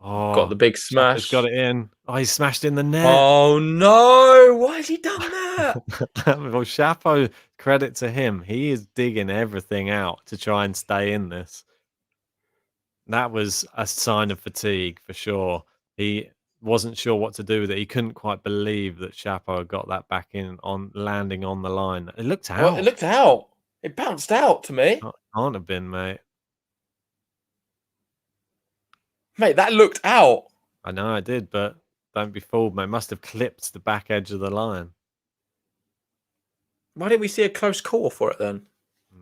Oh, got the big smash. He's got it in. Oh, he smashed in the net. Oh no! Why has he done that? Well, Chapo, credit to him. He is digging everything out to try and stay in this. That was a sign of fatigue for sure. He wasn't sure what to do with it. He couldn't quite believe that Chapo got that back in on landing on the line. It looked out. Well, it looked out. It bounced out to me. Can't have been, mate. Mate, that looked out. I know I did, but don't be fooled, mate. Must have clipped the back edge of the line. Why didn't we see a close call for it then?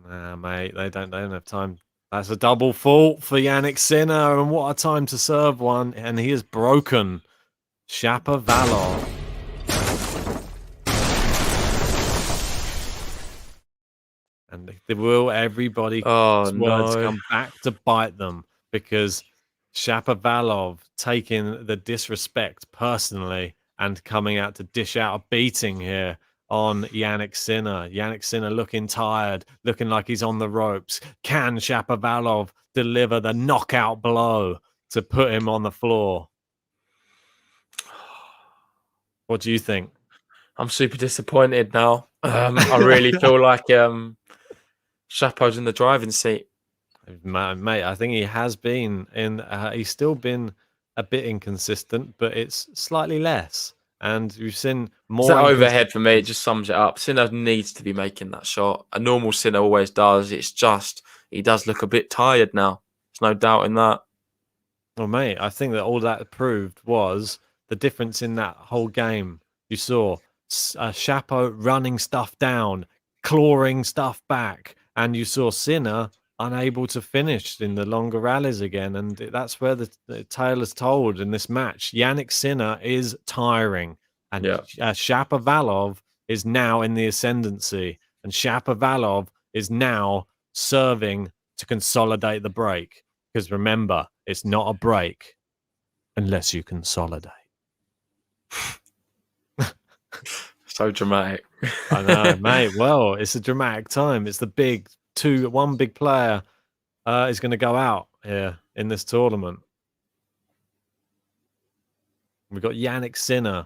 Nah, mate, they don't have time. That's a double fault for Janik Sinner, and what a time to serve one. And he is broken. Shapovalov. And will everybody's words come back to bite them, because Shapovalov taking the disrespect personally and coming out to dish out a beating here on Janik Sinner. Janik Sinner looking tired, looking like he's on the ropes. Can Shapovalov deliver the knockout blow to put him on the floor? What do you think? I'm super disappointed now. I really feel like Chapo's in the driving seat. Mate, I think he has been in. He's still been a bit inconsistent, but it's slightly less. And we've seen more. That overhead for me, it just sums it up. Sinner needs to be making that shot. A normal Sinner always does. It's just he does look a bit tired now. There's no doubt in that. Well, mate, I think that all that proved was the difference in that whole game. You saw Chapo running stuff down, clawing stuff back, and you saw Sinner unable to finish in the longer rallies again. And that's where the tale is told in this match. Janik Sinner is tiring, and Shapovalov is now in the ascendancy, and Shapovalov is now serving to consolidate the break. Because remember, it's not a break unless you consolidate. So dramatic. I know, mate. Well, it's a dramatic time. It's the one big player is going to go out here in this tournament. We've got Janik Sinner,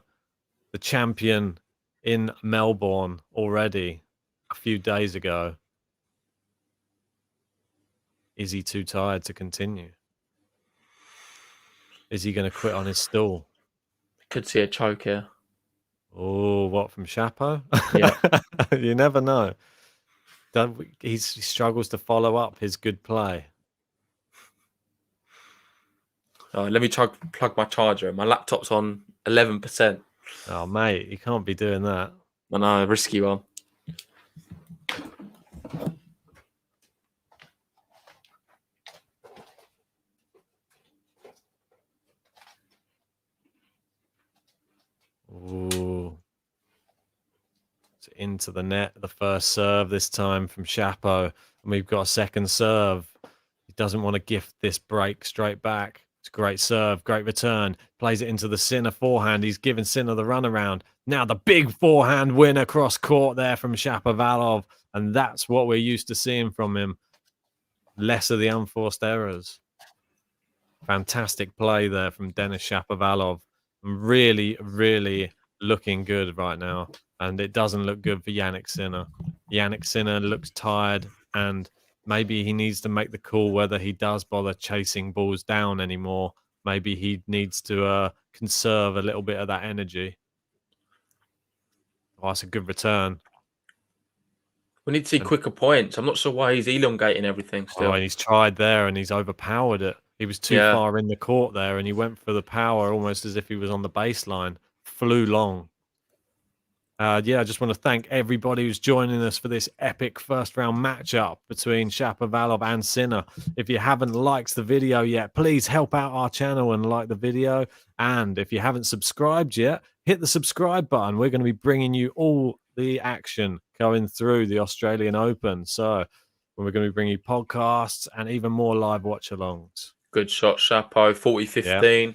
the champion in Melbourne already a few days ago. Is he too tired to continue? Is he going to quit on his stool? Could see a choke here. Oh, what, from Chapo? Yeah. You never know. He struggles to follow up his good play. Let me plug my charger. My laptop's on 11%. Oh, mate, you can't be doing that. I know, a risky one. Ooh. It's into the net. The first serve this time from Chapo. And we've got a second serve. He doesn't want to gift this break straight back. It's a great serve, great return. Plays it into the Sinner forehand. He's given Sinner the runaround. Now the big forehand win across court there from Shapovalov. And that's what we're used to seeing from him. Less of the unforced errors. Fantastic play there from Denis Shapovalov. Really, really looking good right now. And it doesn't look good for Janik Sinner. Janik Sinner looks tired, and maybe he needs to make the call whether he does bother chasing balls down anymore. Maybe he needs to conserve a little bit of that energy. Oh, that's a good return. We need to see quicker points. I'm not sure why he's elongating everything still. Oh, and he's tried there, and he's overpowered it. He was too far in the court there, and he went for the power almost as if he was on the baseline. Flew long. Yeah, I just want to thank everybody who's joining us for this epic first round matchup between Shapovalov and Sinner. If you haven't liked the video yet, please help out our channel and like the video. And if you haven't subscribed yet, hit the subscribe button. We're going to be bringing you all the action going through the Australian Open. So we're going to be bringing you podcasts and even more live watch-alongs. Good shot, Chapo. 40-15. Yeah.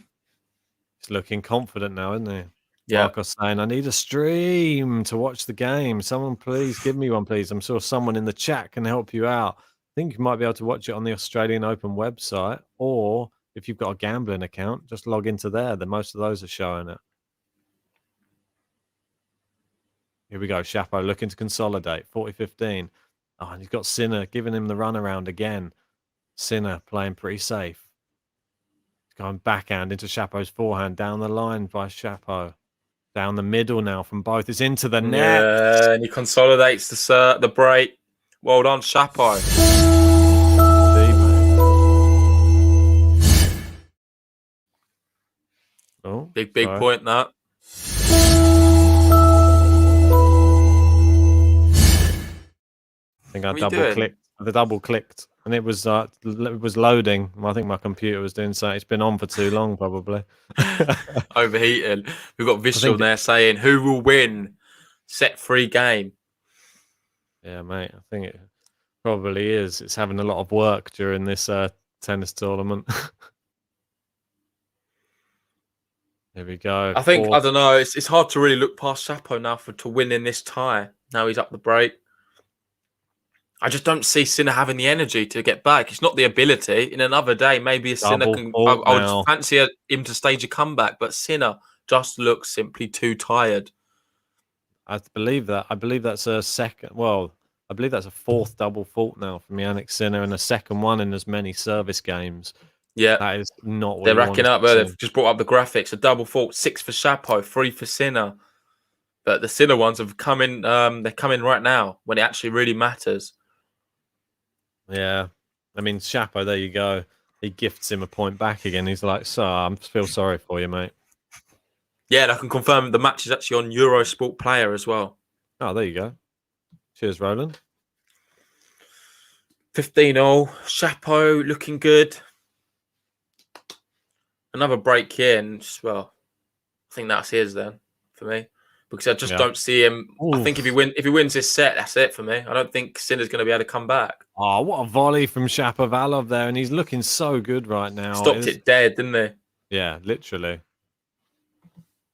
He's looking confident now, isn't he? Yeah. Marco's saying, I need a stream to watch the game. Someone please give me one, please. I'm sure someone in the chat can help you out. I think you might be able to watch it on the Australian Open website, or if you've got a gambling account, just log into there. Most of those are showing it. Here we go. Chapo looking to consolidate. 40-15. Oh, and he's got Sinner giving him the runaround again. Sinner playing pretty safe. He's going backhand into Chapo's forehand. Down the line by Chapo. Down the middle now from both. It's into the net. Yeah, and he consolidates the break. Well done, Chapo. Oh, big point that. I think I double clicked, and it was loading. I think my computer was doing so. It's been on for too long, probably. Overheating. We've got Vishal there saying, "Who will win? Set 3 game." Yeah, mate. I think it probably is. It's having a lot of work during this tennis tournament. Here we go. I think I don't know. It's hard to really look past Chapo now to win in this tie. Now he's up the break. I just don't see Sinner having the energy to get back. It's not the ability. In another day, maybe a Sinner can. I would fancy him to stage a comeback, but Sinner just looks simply too tired. I believe that. I believe that's a second. Well, I believe that's a 4th double fault now from Janik Sinner, and a second one in as many service games. Yeah, that is not what they're racking up. They've just brought up the graphics. A double fault, 6 for Chapo, 3 for Sinner. But the Sinner ones have come in. They're coming right now when it actually really matters. Yeah, I mean, Chapo, there you go. He gifts him a point back again. He's like, "So I feel sorry for you, mate." Yeah, and I can confirm the match is actually on Eurosport Player as well. Oh, there you go. Cheers, Roland. 15-all. Chapo looking good. Another break here, and well, I think that's his then for me. Because I just don't see him. Oof. I think if he wins this set, that's it for me. I don't think Sinner's going to be able to come back. Oh, what a volley from Shapovalov there, and he's looking so good right now. Stopped it dead, didn't he? Yeah, literally.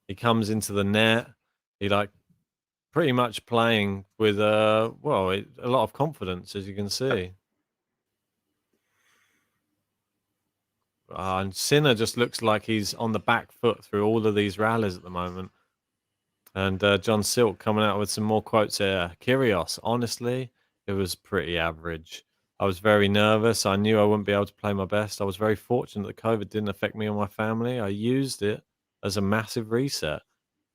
He comes into the net. He pretty much playing with a lot of confidence, as you can see. And Sinner just looks like he's on the back foot through all of these rallies at the moment. And John Silk coming out with some more quotes here. Kyrgios, honestly, it was pretty average. I was very nervous. I knew I wouldn't be able to play my best. I was very fortunate that COVID didn't affect me or my family. I used it as a massive reset.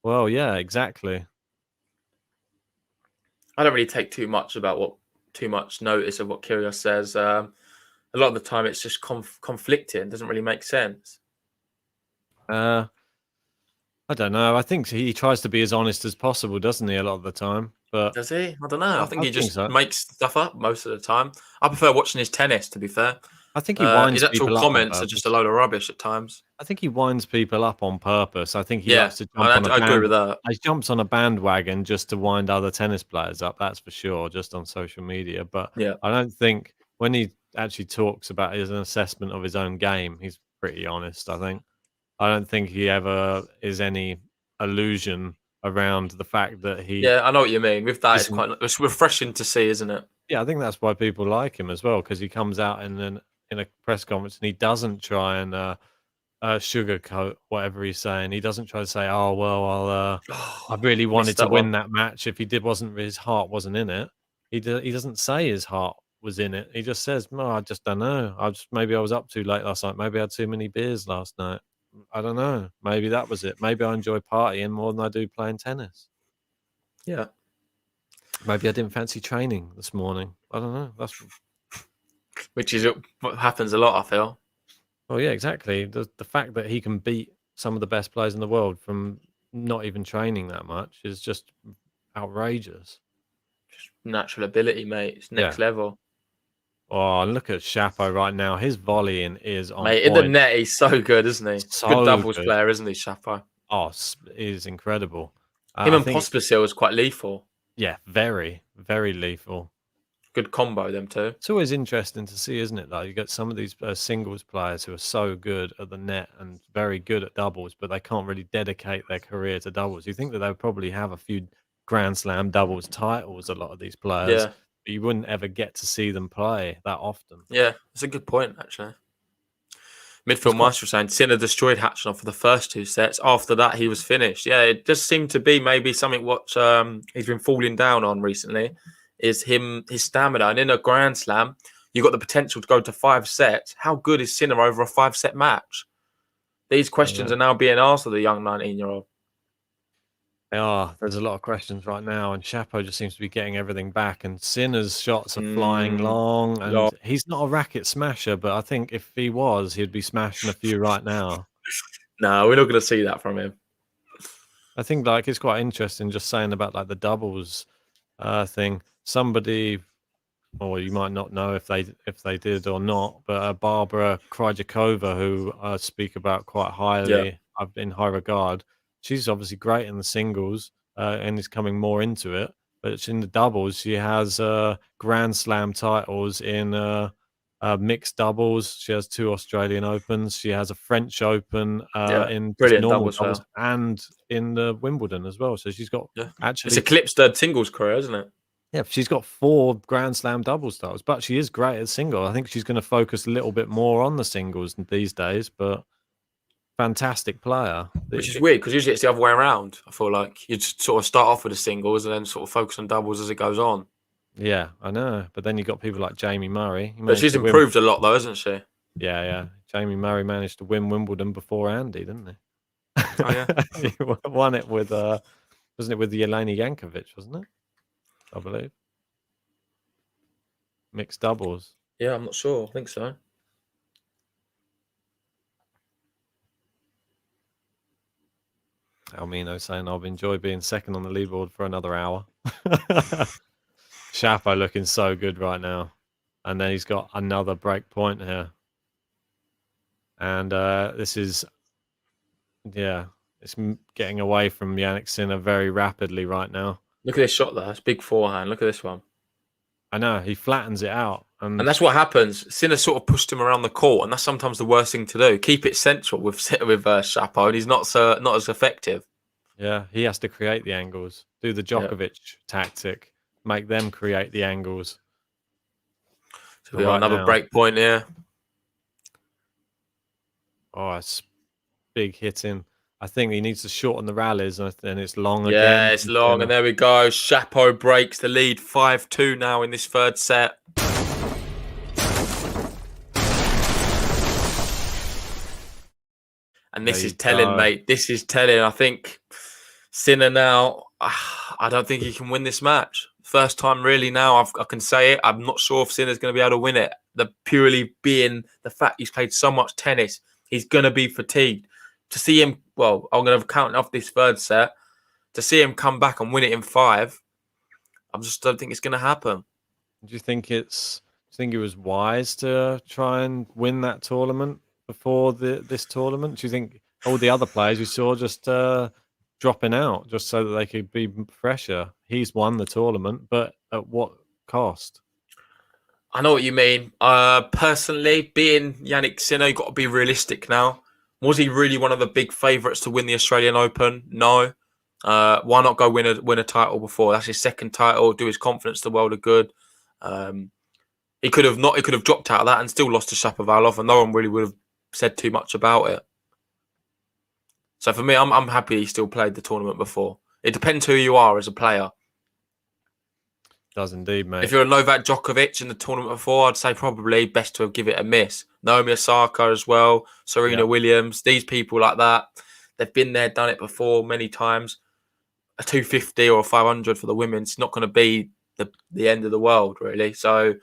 Well, yeah, exactly. I don't really take too much notice of what Kyrgios says. A lot of the time, it's just conflicting. It doesn't really make sense. I don't know. I think he tries to be as honest as possible, doesn't he, a lot of the time? But does he? I don't know. I think he just makes stuff up most of the time. I prefer watching his tennis, to be fair. I think he winds his actual comments are just a load of rubbish at times. I think he winds people up on purpose. I think he likes to jump on I agree with that. He jumps on a bandwagon just to wind other tennis players up, that's for sure, just on social media. But I don't think when he actually talks about his assessment of his own game, he's pretty honest, I think. I don't think he ever is any illusion around the fact that he... Yeah, I know what you mean. With that, it's refreshing to see, isn't it? Yeah, I think that's why people like him as well, because he comes out in a press conference and he doesn't try and sugarcoat whatever he's saying. He doesn't try to say, "Oh well, I really wanted to win that match." If his heart wasn't in it, he doesn't say his heart was in it. He just says, "No, I just don't know. Maybe I was up too late last night. Maybe I had too many beers last night. I don't know. Maybe that was it. Maybe I enjoy partying more than I do playing tennis. Yeah. Maybe I didn't fancy training this morning. I don't know. Which is what happens a lot, I feel. Well, yeah, exactly. The fact that he can beat some of the best players in the world from not even training that much is just outrageous. Just natural ability, mate. It's next level. Oh, look at Chapo right now. His volleying is on Mate, point. in the net, he's so good, isn't he? So good doubles good. player, isn't he, Chapo? Oh, is incredible. Him and Pospisil is quite lethal. Yeah, very, very lethal. Good combo, them two. It's always interesting to see, isn't it? Though you get some of these singles players who are so good at the net and very good at doubles, but they can't really dedicate their career to doubles. You think that they would probably have a few Grand Slam doubles titles, a lot of these players, but you wouldn't ever get to see them play that often. Yeah, that's a good point, actually. Midfield Master was saying Sinner destroyed Hatchinov for the first 2 sets. After that, he was finished. Yeah, it just seemed to be maybe something what he's been falling down on recently is his stamina. And in a Grand Slam, you've got the potential to go to 5 sets. How good is Sinner over a 5-set match? These questions are now being asked of the young 19-year-old. They are. There's a lot of questions right now, and Chapo just seems to be getting everything back. And Sinner's shots are flying long, and he's not a racket smasher, but I think if he was, he'd be smashing a few right now. No, we're not going to see that from him. I think it's quite interesting just saying about the doubles thing. Somebody, or you might not know if they did or not, but Barbara Krajikova, who I speak about quite highly, I've in high regard. She's obviously great in the singles and is coming more into it. But in the doubles, she has Grand Slam titles in mixed doubles. She has 2 Australian Opens. She has a French Open in normal doubles and in the Wimbledon as well. So she's got actually... It's eclipsed her singles career, isn't it? Yeah, she's got 4 Grand Slam doubles titles, but she is great at singles. I think she's going to focus a little bit more on the singles these days, but... fantastic player. Which is weird because usually it's the other way around. I feel like you'd sort of start off with the singles and then sort of focus on doubles as it goes on. Yeah, I know. But then you've got people like Jamie Murray. But she's improved a lot though, hasn't she? Yeah. Jamie Murray managed to win Wimbledon before Andy, didn't he? Oh, yeah. He won it with, wasn't it with Jelena Jankovic, wasn't it? I believe. Mixed doubles. Yeah, I'm not sure. I think so. Almino saying, I've enjoyed being second on the leaderboard for another hour. Chapo looking so good right now. And then he's got another break point here. And this is, it's getting away from Jannik Sinner very rapidly right now. Look at this shot there. It's big forehand. Look at this one. I know. He flattens it out. And that's what happens. Sinner sort of pushed him around the court, and that's sometimes the worst thing to do. Keep it central with Chapo, and he's not as effective. Yeah, he has to create the angles. Do the Djokovic tactic. Make them create the angles. So we got another break point here. Oh, it's big hitting. I think he needs to shorten the rallies, and it's long again. Yeah, it's long, and there we go. Chapo breaks the lead 5-2 now in this 3rd set. And this is telling, mate. This is telling. I think Sinner now, I don't think he can win this match. First time really now, I can say it. I'm not sure if Sinner's going to be able to win it. Purely being the fact he's played so much tennis, he's going to be fatigued. To see him, I'm going to count off this 3rd set. To see him come back and win it in 5, I just don't think it's going to happen. Do you think it was wise to try and win that tournament before this tournament? Do you think all the other players we saw just dropping out just so that they could be fresher? He's won the tournament, but at what cost? I know what you mean. Personally, being Jannik Sinner, you've got to be realistic now. Was he really one of the big favourites to win the Australian Open? No. Why not go win a title before? That's his 2nd title. Do his confidence the world of good. He could have dropped out of that and still lost to Shapovalov, and no one really would have said too much about it. So for me, I'm happy he still played the tournament before. It depends who you are as a player. Does indeed, mate. If you're a Novak Djokovic in the tournament before, I'd say probably best to give it a miss. Naomi Osaka as well, Serena Williams, these people like that, they've been there, done it before many times. A 250 or a 500 for the women, it's not going to be the end of the world, really. So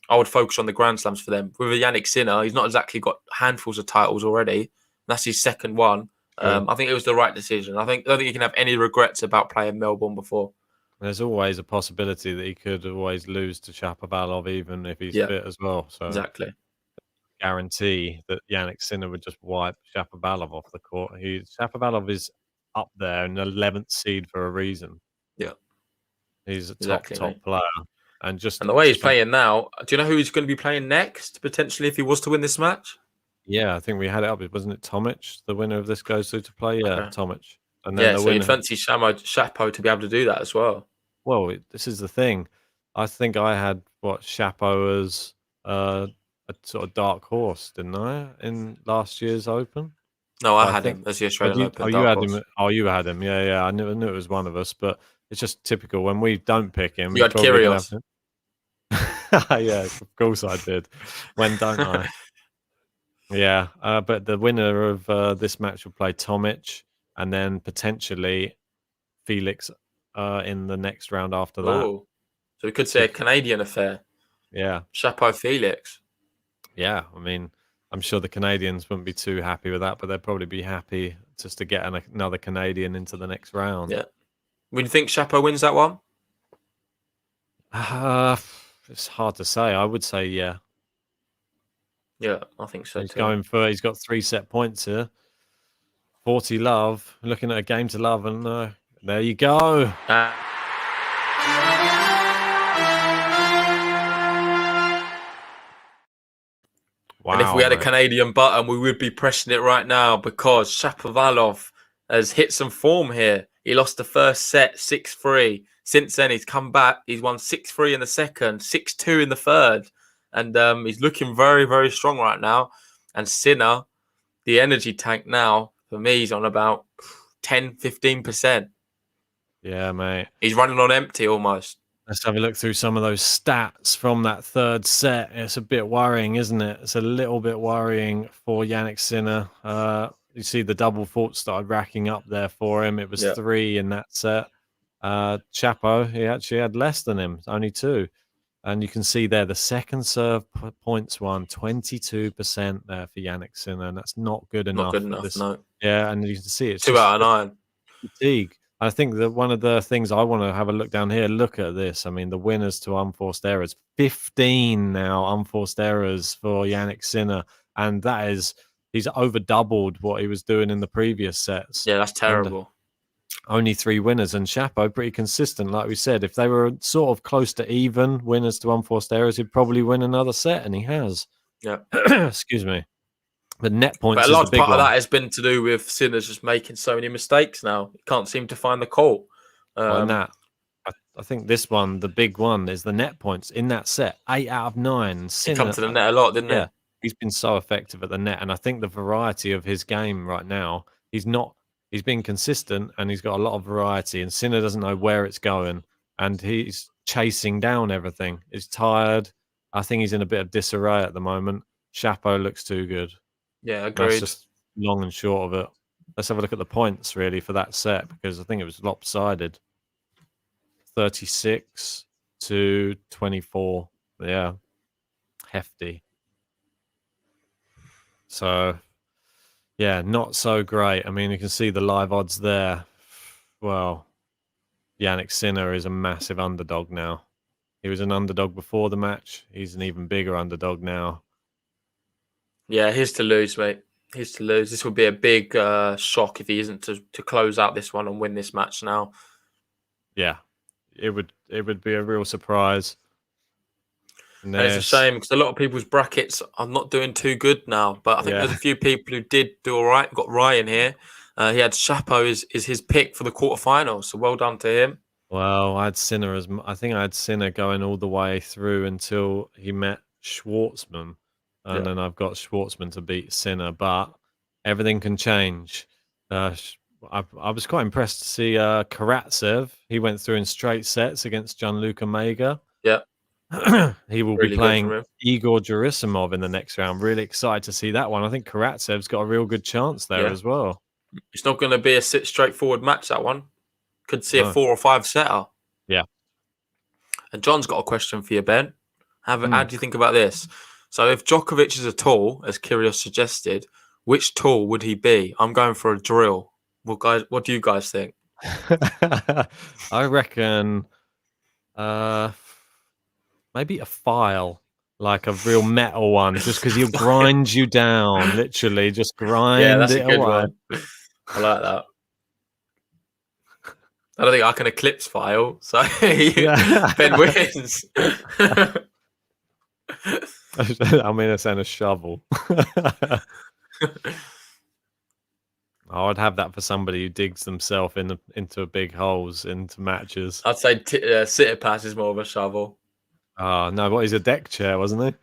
I would focus on the Grand Slams for them. With Jannik Sinner, he's not exactly got handfuls of titles already. That's his 2nd one. I think it was the right decision. I don't think you can have any regrets about playing Melbourne before. There's always a possibility that he could always lose to Shapovalov, even if he's Yeah, fit as well. So exactly. guarantee that Yannick Sinner would just wipe Shapovalov off the court. Shapovalov is up there in the 11th seed for a reason. Yeah, He's a exactly, top mate. player, and just And the way he's just playing now, do you know who he's going to be playing next, potentially, if he was to win this match? yeah, I think we had it up. Wasn't it Tomic? The winner of this goes through to play. Yeah, Okay. Tomic, and then Yeah, the so you'd winner. fancy Chapo to be able to do that as well. Well, this is the thing. I think I had Chapo as a sort of dark horse, didn't I, in last year's Open? No, I But I had think him as the Australian Open you dark had horse. him. Oh, you had him. Yeah, yeah. I knew it was one of us, but it's just typical when we don't pick him. You He's had probably gonna have Kyrgios. to. Yeah, of course I did. When don't I? Yeah, but the winner of this match will play Tomic, and then potentially Felix in the next round after that. Oh, so we could say a Canadian affair. Yeah, Chapo Felix. yeah. I mean, I'm sure the Canadians wouldn't be too happy with that, but they'd probably be happy just to get another Canadian into the next round. Yeah. Would you think Chapo wins that one? It's hard to say. I would say yeah. Yeah, I think so He's too. he's got 3 set points here. 40 love. Looking at a game to love, and there you go. Wow, and if we had a mate. Canadian button, we would be pressing it right now because Shapovalov has hit some form here. He lost the first set 6-3. Since then, he's come back. He's won 6-3 in the second, 6-2 in the third. And he's looking very, very strong right now. And Sinner, the energy tank now, for me, he's on about 10, 15%. Yeah, mate. He's running on empty almost. Let's have a look through some of those stats from that third set. It's a bit worrying, isn't it? It's a little bit worrying for Yannick Sinner. You see the double fault started racking up there for him. It was 3 in that set. Chapo, he actually had less than him, only 2. And you can see there the second serve points won, 22% there for Yannick Sinner. And that's not good enough. Not good enough, no. Yeah, and you can see it's 2 out of 9. Fatigue. I think that one of the things I want to have a look down here, look at this. I mean, the winners to unforced errors, 15 now unforced errors for Yannick Sinner. And that is, he's over doubled what he was doing in the previous sets. Yeah, that's terrible. And only 3 winners. And Chapo, pretty consistent. Like we said, if they were sort of close to even winners to unforced errors, he'd probably win another set. And he has. Yeah. Excuse me. But net points. But a large part of that has been to do with Sinner's just making so many mistakes now. He can't seem to find the call. I think this one, the big one, is the net points in that set. 8 out of 9. He come to the net a lot, didn't he? He's been so effective at the net. And I think the variety of his game right now, he's been consistent and he's got a lot of variety. And Sinner doesn't know where it's going. And he's chasing down everything. He's tired. I think he's in a bit of disarray at the moment. Chapo looks too good. Yeah, agreed. That's just long and short of it. Let's have a look at the points, really, for that set, because I think it was lopsided. 36 to 24. Yeah. Hefty. So, yeah, not so great. I mean, you can see the live odds there. Well, Yannick Sinner is a massive underdog now. He was an underdog before the match. He's an even bigger underdog now. Yeah, he's to lose, mate. He's to lose. This would be a big shock if he isn't to close out this one and win this match now. Yeah, it would be a real surprise. And it's a shame because a lot of people's brackets are not doing too good now. But I think there's a few people who did do all right. We've got Ryan here. He had Chapo is his pick for the quarterfinals. So well done to him. Well, I think I had Sinner going all the way through until he met Schwartzman. And then I've got Schwartzman to beat Sinner, but everything can change. I was quite impressed to see Karatsev. He went through in straight sets against Gianluca Mega. Yeah. He will be playing Igor Gerasimov in the next round. Really excited to see that one. I think Karatsev's got a real good chance there as well. It's not going to be a straightforward match, that one. Could see a 4 or 5 setter. Yeah. And John's got a question for you, Ben. How do you think about this? So if Djokovic is a tool, as Kyrgios suggested, which tool would he be? I'm going for a drill. What do you guys think? I reckon maybe a file, like a real metal one, just because he'll grind you down, literally, just Yeah, grind that's a it good away. one. I like that. I don't think I can eclipse file, so Ben wins. I mean, it's a shovel. I would have that for somebody who digs themselves into big holes into matches. I'd say Tsitsipas is more of a shovel. Oh, no, he's a deck chair, wasn't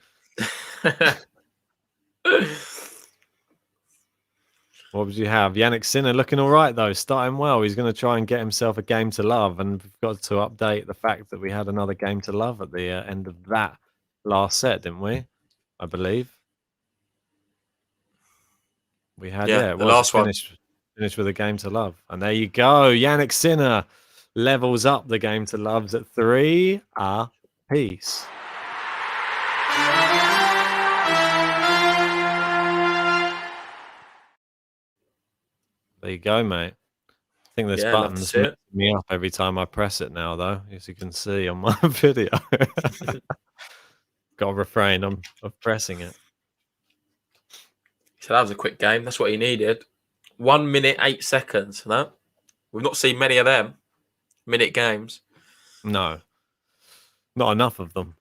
he? What would you have? Jannik Sinner looking all right, though. Starting well. He's going to try and get himself a game to love. And we've got to update the fact that we had another game to love at the end of that last set, didn't we? I believe. We had, it the was last one. Finished with a game to love. And there you go. Jannik Sinner levels up the game to loves at 3 apiece. There you go, mate. I think this button's messing me up every time I press it now, though, as you can see on my video. Got to refrain of pressing it. So that was a quick game. That's what he needed. 1 minute, 8 seconds. No? We've not seen many of them. Minute games. No. Not enough of them.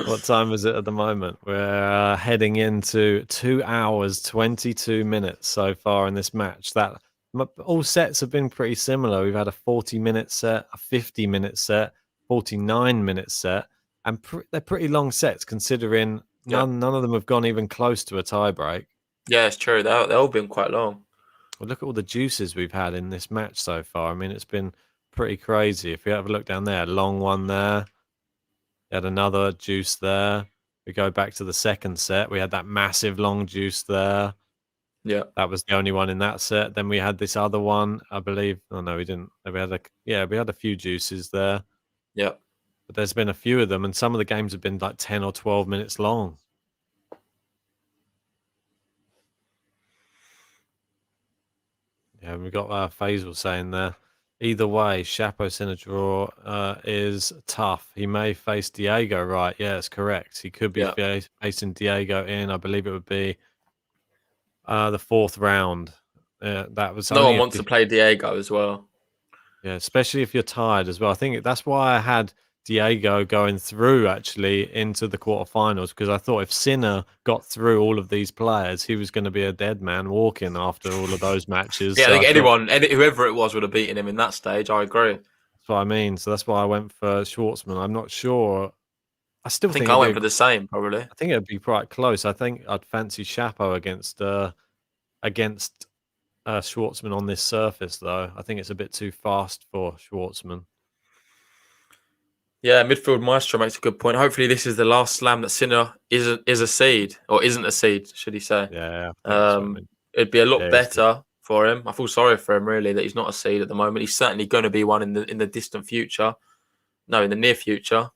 What time is it at the moment? We're heading into 2 hours, 22 minutes so far in this match. All sets have been pretty similar. We've had a 40-minute set, a 50-minute set, 49-minute set, and they're pretty long sets considering none of them have gone even close to a tie break. Yeah, it's true. They've all been quite long. Well, look at all the juices we've had in this match so far. I mean, it's been pretty crazy. If you have a look down there, long one there. We had another juice there. We go back to the second set. We had that massive long juice there. Yeah. That was the only one in that set. Then we had this other one, I believe. Oh, no, we didn't. We had a few juices there. Yeah. But there's been a few of them, and some of the games have been like 10 or 12 minutes long. Yeah, we've got Faisal saying there. Either way, Chapo Sinner draw is tough. He may face Diego, right? Yeah, it's correct. He could be facing Diego in, I believe it would be the 4th round. That was no one wants to play Diego as well. Yeah, especially if you're tired as well. I think that's why I had Diego going through actually into the quarterfinals, because I thought if Sinner got through all of these players, he was going to be a dead man walking after all of those matches. Yeah, so I think whoever it was would have beaten him in that stage. I agree. That's what I mean. So that's why I went for Schwartzman. I'm not sure. I think I went for the same, probably. I think it'd be quite close. I think I'd fancy Chapo against Schwartzman on this surface, though. I think it's a bit too fast for Schwartzman. Yeah, midfield maestro makes a good point. Hopefully, this is the last slam that Sinner is a seed, or isn't a seed, should he say? Yeah. It'd be a lot better for him. I feel sorry for him, really, that he's not a seed at the moment. He's certainly going to be one in the distant future. No, in the near future.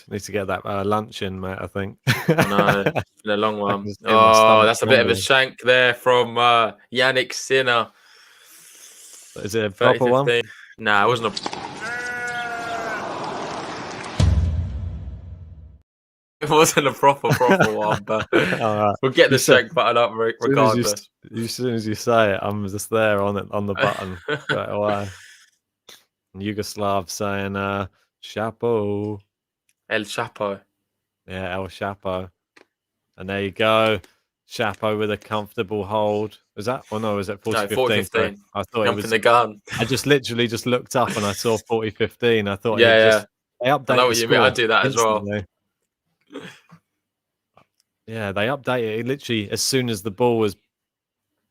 Need to get that lunch in, mate, I think. No, it's been a long one. Oh, that's a bit of a shank there from Jannik Sinner. Is it a proper one? Nah, it wasn't It wasn't a proper one, but we'll get the shank button up regardless. As soon as you say it, I'm just there on the button right away. Yugoslav saying Chapo. El Chapo. Yeah, El Chapo. And there you go. Chapo with a comfortable hold. Was that? Oh no, was it 40-15? No, 40-15. I thought it was the gun. I just literally looked up and I saw 40-15. I thought they updated. I know what you mean. I do that instantly. As well. Yeah, they updated it literally as soon as the ball was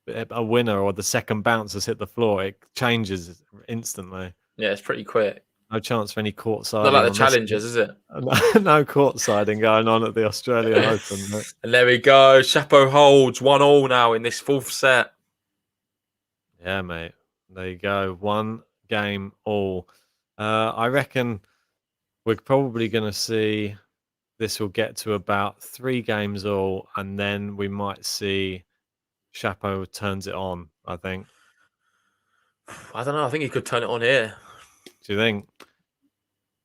a winner or the second bounce has hit the floor. It changes instantly. Yeah, it's pretty quick. No chance for any courtside. Not like the challengers, is it? No courtsiding going on at the Australian Open. Mate. And there we go. Chapo holds 1-1 now in this 4th set. Yeah, mate. There you go. 1 game all. I reckon we're probably going to see this will get to about 3 games all, and then we might see Chapo turns it on, I think. I don't know. I think he could turn it on here. Do you think?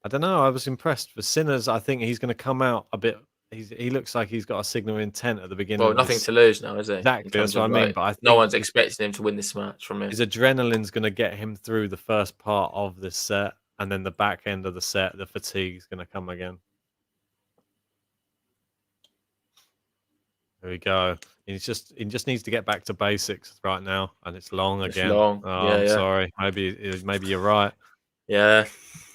I don't know. I was impressed with Sinners. I think he's going to come out a bit. He looks like he's got a signal intent at the beginning. Well, of nothing this. to lose now, is he? Exactly. That's what I mean. But I think no one's expecting him to win this match from him. His adrenaline's going to get him through the first part of this set, and then the back end of the set, the fatigue's going to come again. There we go. He just needs to get back to basics right now, and it's long again. Long. Oh, I'm sorry. Maybe you're right. Yeah,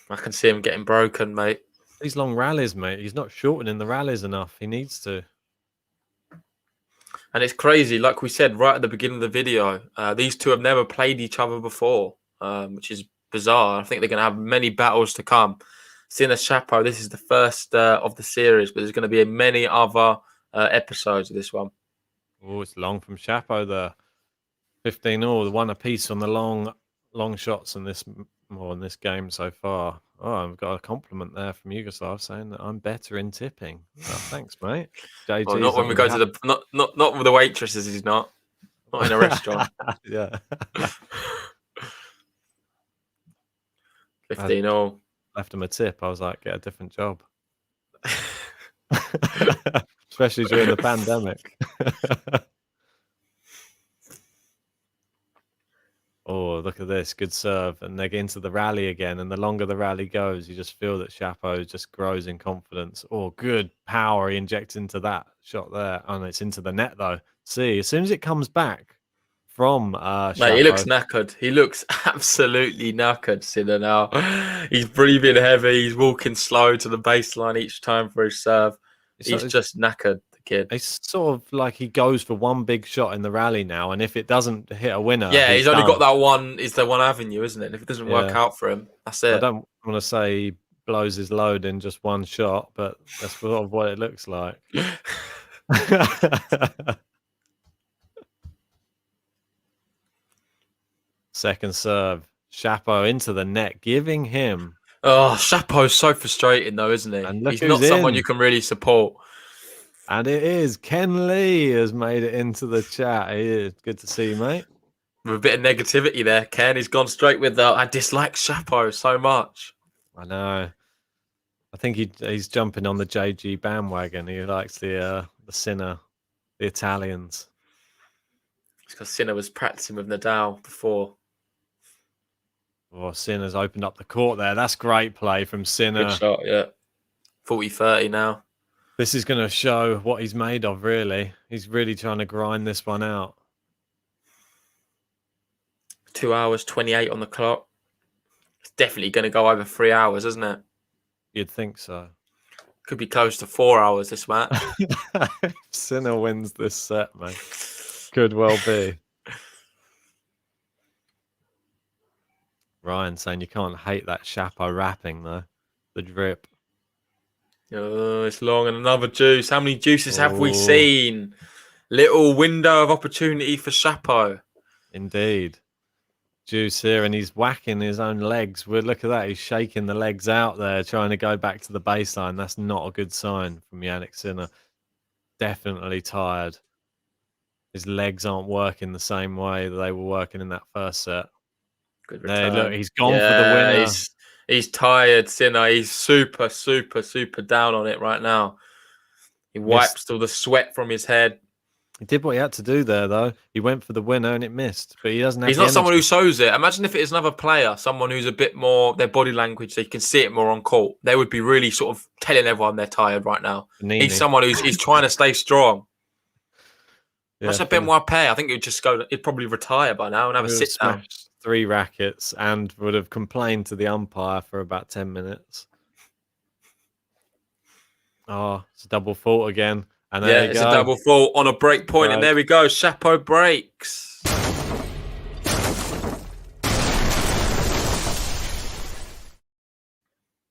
I can see him getting broken, mate. These long rallies, mate. He's not shortening the rallies enough. He needs to. And it's crazy, like we said right at the beginning of the video. These two have never played each other before, which is bizarre. I think they're going to have many battles to come. Sinner Chapo, this is the first of the series, but there's going to be many other episodes of this one. Oh, it's long from Chapo there. 15-all, the one apiece on the long shots in this game so far. Oh, I've got a compliment there from Yugoslav saying that I'm better in tipping. Oh, thanks, mate. Well, not when we go to the not with the waitresses. He's not in a restaurant. Yeah. 15-all. Left him a tip. I was like, get a different job. Especially during the pandemic. Oh, look at this. Good serve. And they get into the rally again. And the longer the rally goes, you just feel that Chapo just grows in confidence. Oh, good power he injects into that shot there. Oh, no, it's into the net, though. See, as soon as it comes back from Chapo. Mate, he looks knackered. He looks absolutely knackered, Sinner, now. He's breathing heavy. He's walking slow to the baseline each time for his serve. He's just knackered. Kid. It's sort of like he goes for one big shot in the rally now, and if it doesn't hit a winner, yeah, he's only got that one. Is the one avenue, isn't it? And if it doesn't work out for him, that's it. I don't want to say he blows his load in just one shot, but that's sort of what it looks like. Second serve, Chapo into the net, giving him. Oh, Chapo's so frustrating though, isn't he? And he's not someone you can really support. And it is. Ken Lee has made it into the chat. Good to see you, mate. With a bit of negativity there, Ken. He's gone straight with the, I dislike Chapo so much. I know. I think he's jumping on the JG bandwagon. He likes the Sinner, the Italians. It's because Sinner was practicing with Nadal before. Oh, Sinner's opened up the court there. That's great play from Sinner. Good shot, yeah. 40-30 now. This is going to show what he's made of, really. He's really trying to grind this one out. 2 hours, 28 on the clock. It's definitely going to go over 3 hours, isn't it? You'd think so. Could be close to 4 hours, this match. If Sinner wins this set, mate. Could well be. Ryan saying you can't hate that Chapo wrapping, though. The drip. Oh, it's long and another juice. How many juices have we seen? Little window of opportunity for Chapo. Indeed. Juice here, and he's whacking his own legs. Look at that. He's shaking the legs out there, trying to go back to the baseline. That's not a good sign from Janik Sinner. Definitely tired. His legs aren't working the same way that they were working in that first set. Good return. Look, he's gone for the winner. He's tired, Sinner. He's super, super, super down on it right now. He wipes all the sweat from his head. He did what he had to do there, though. He went for the winner and it missed, but he doesn't have He's not someone who shows it. Imagine if it is another player, someone who's a bit more, their body language, they can see it more on court. They would be really sort of telling everyone they're tired right now. Nini. He's someone he's trying to stay strong. Yeah, That's a bit more pay. I think he'd probably retire by now and have a sit down. 3 rackets and would have complained to the umpire for about 10 minutes. Oh, it's a double fault again. And there you it's go. a double fault on a break point, and there we go. Chapo breaks.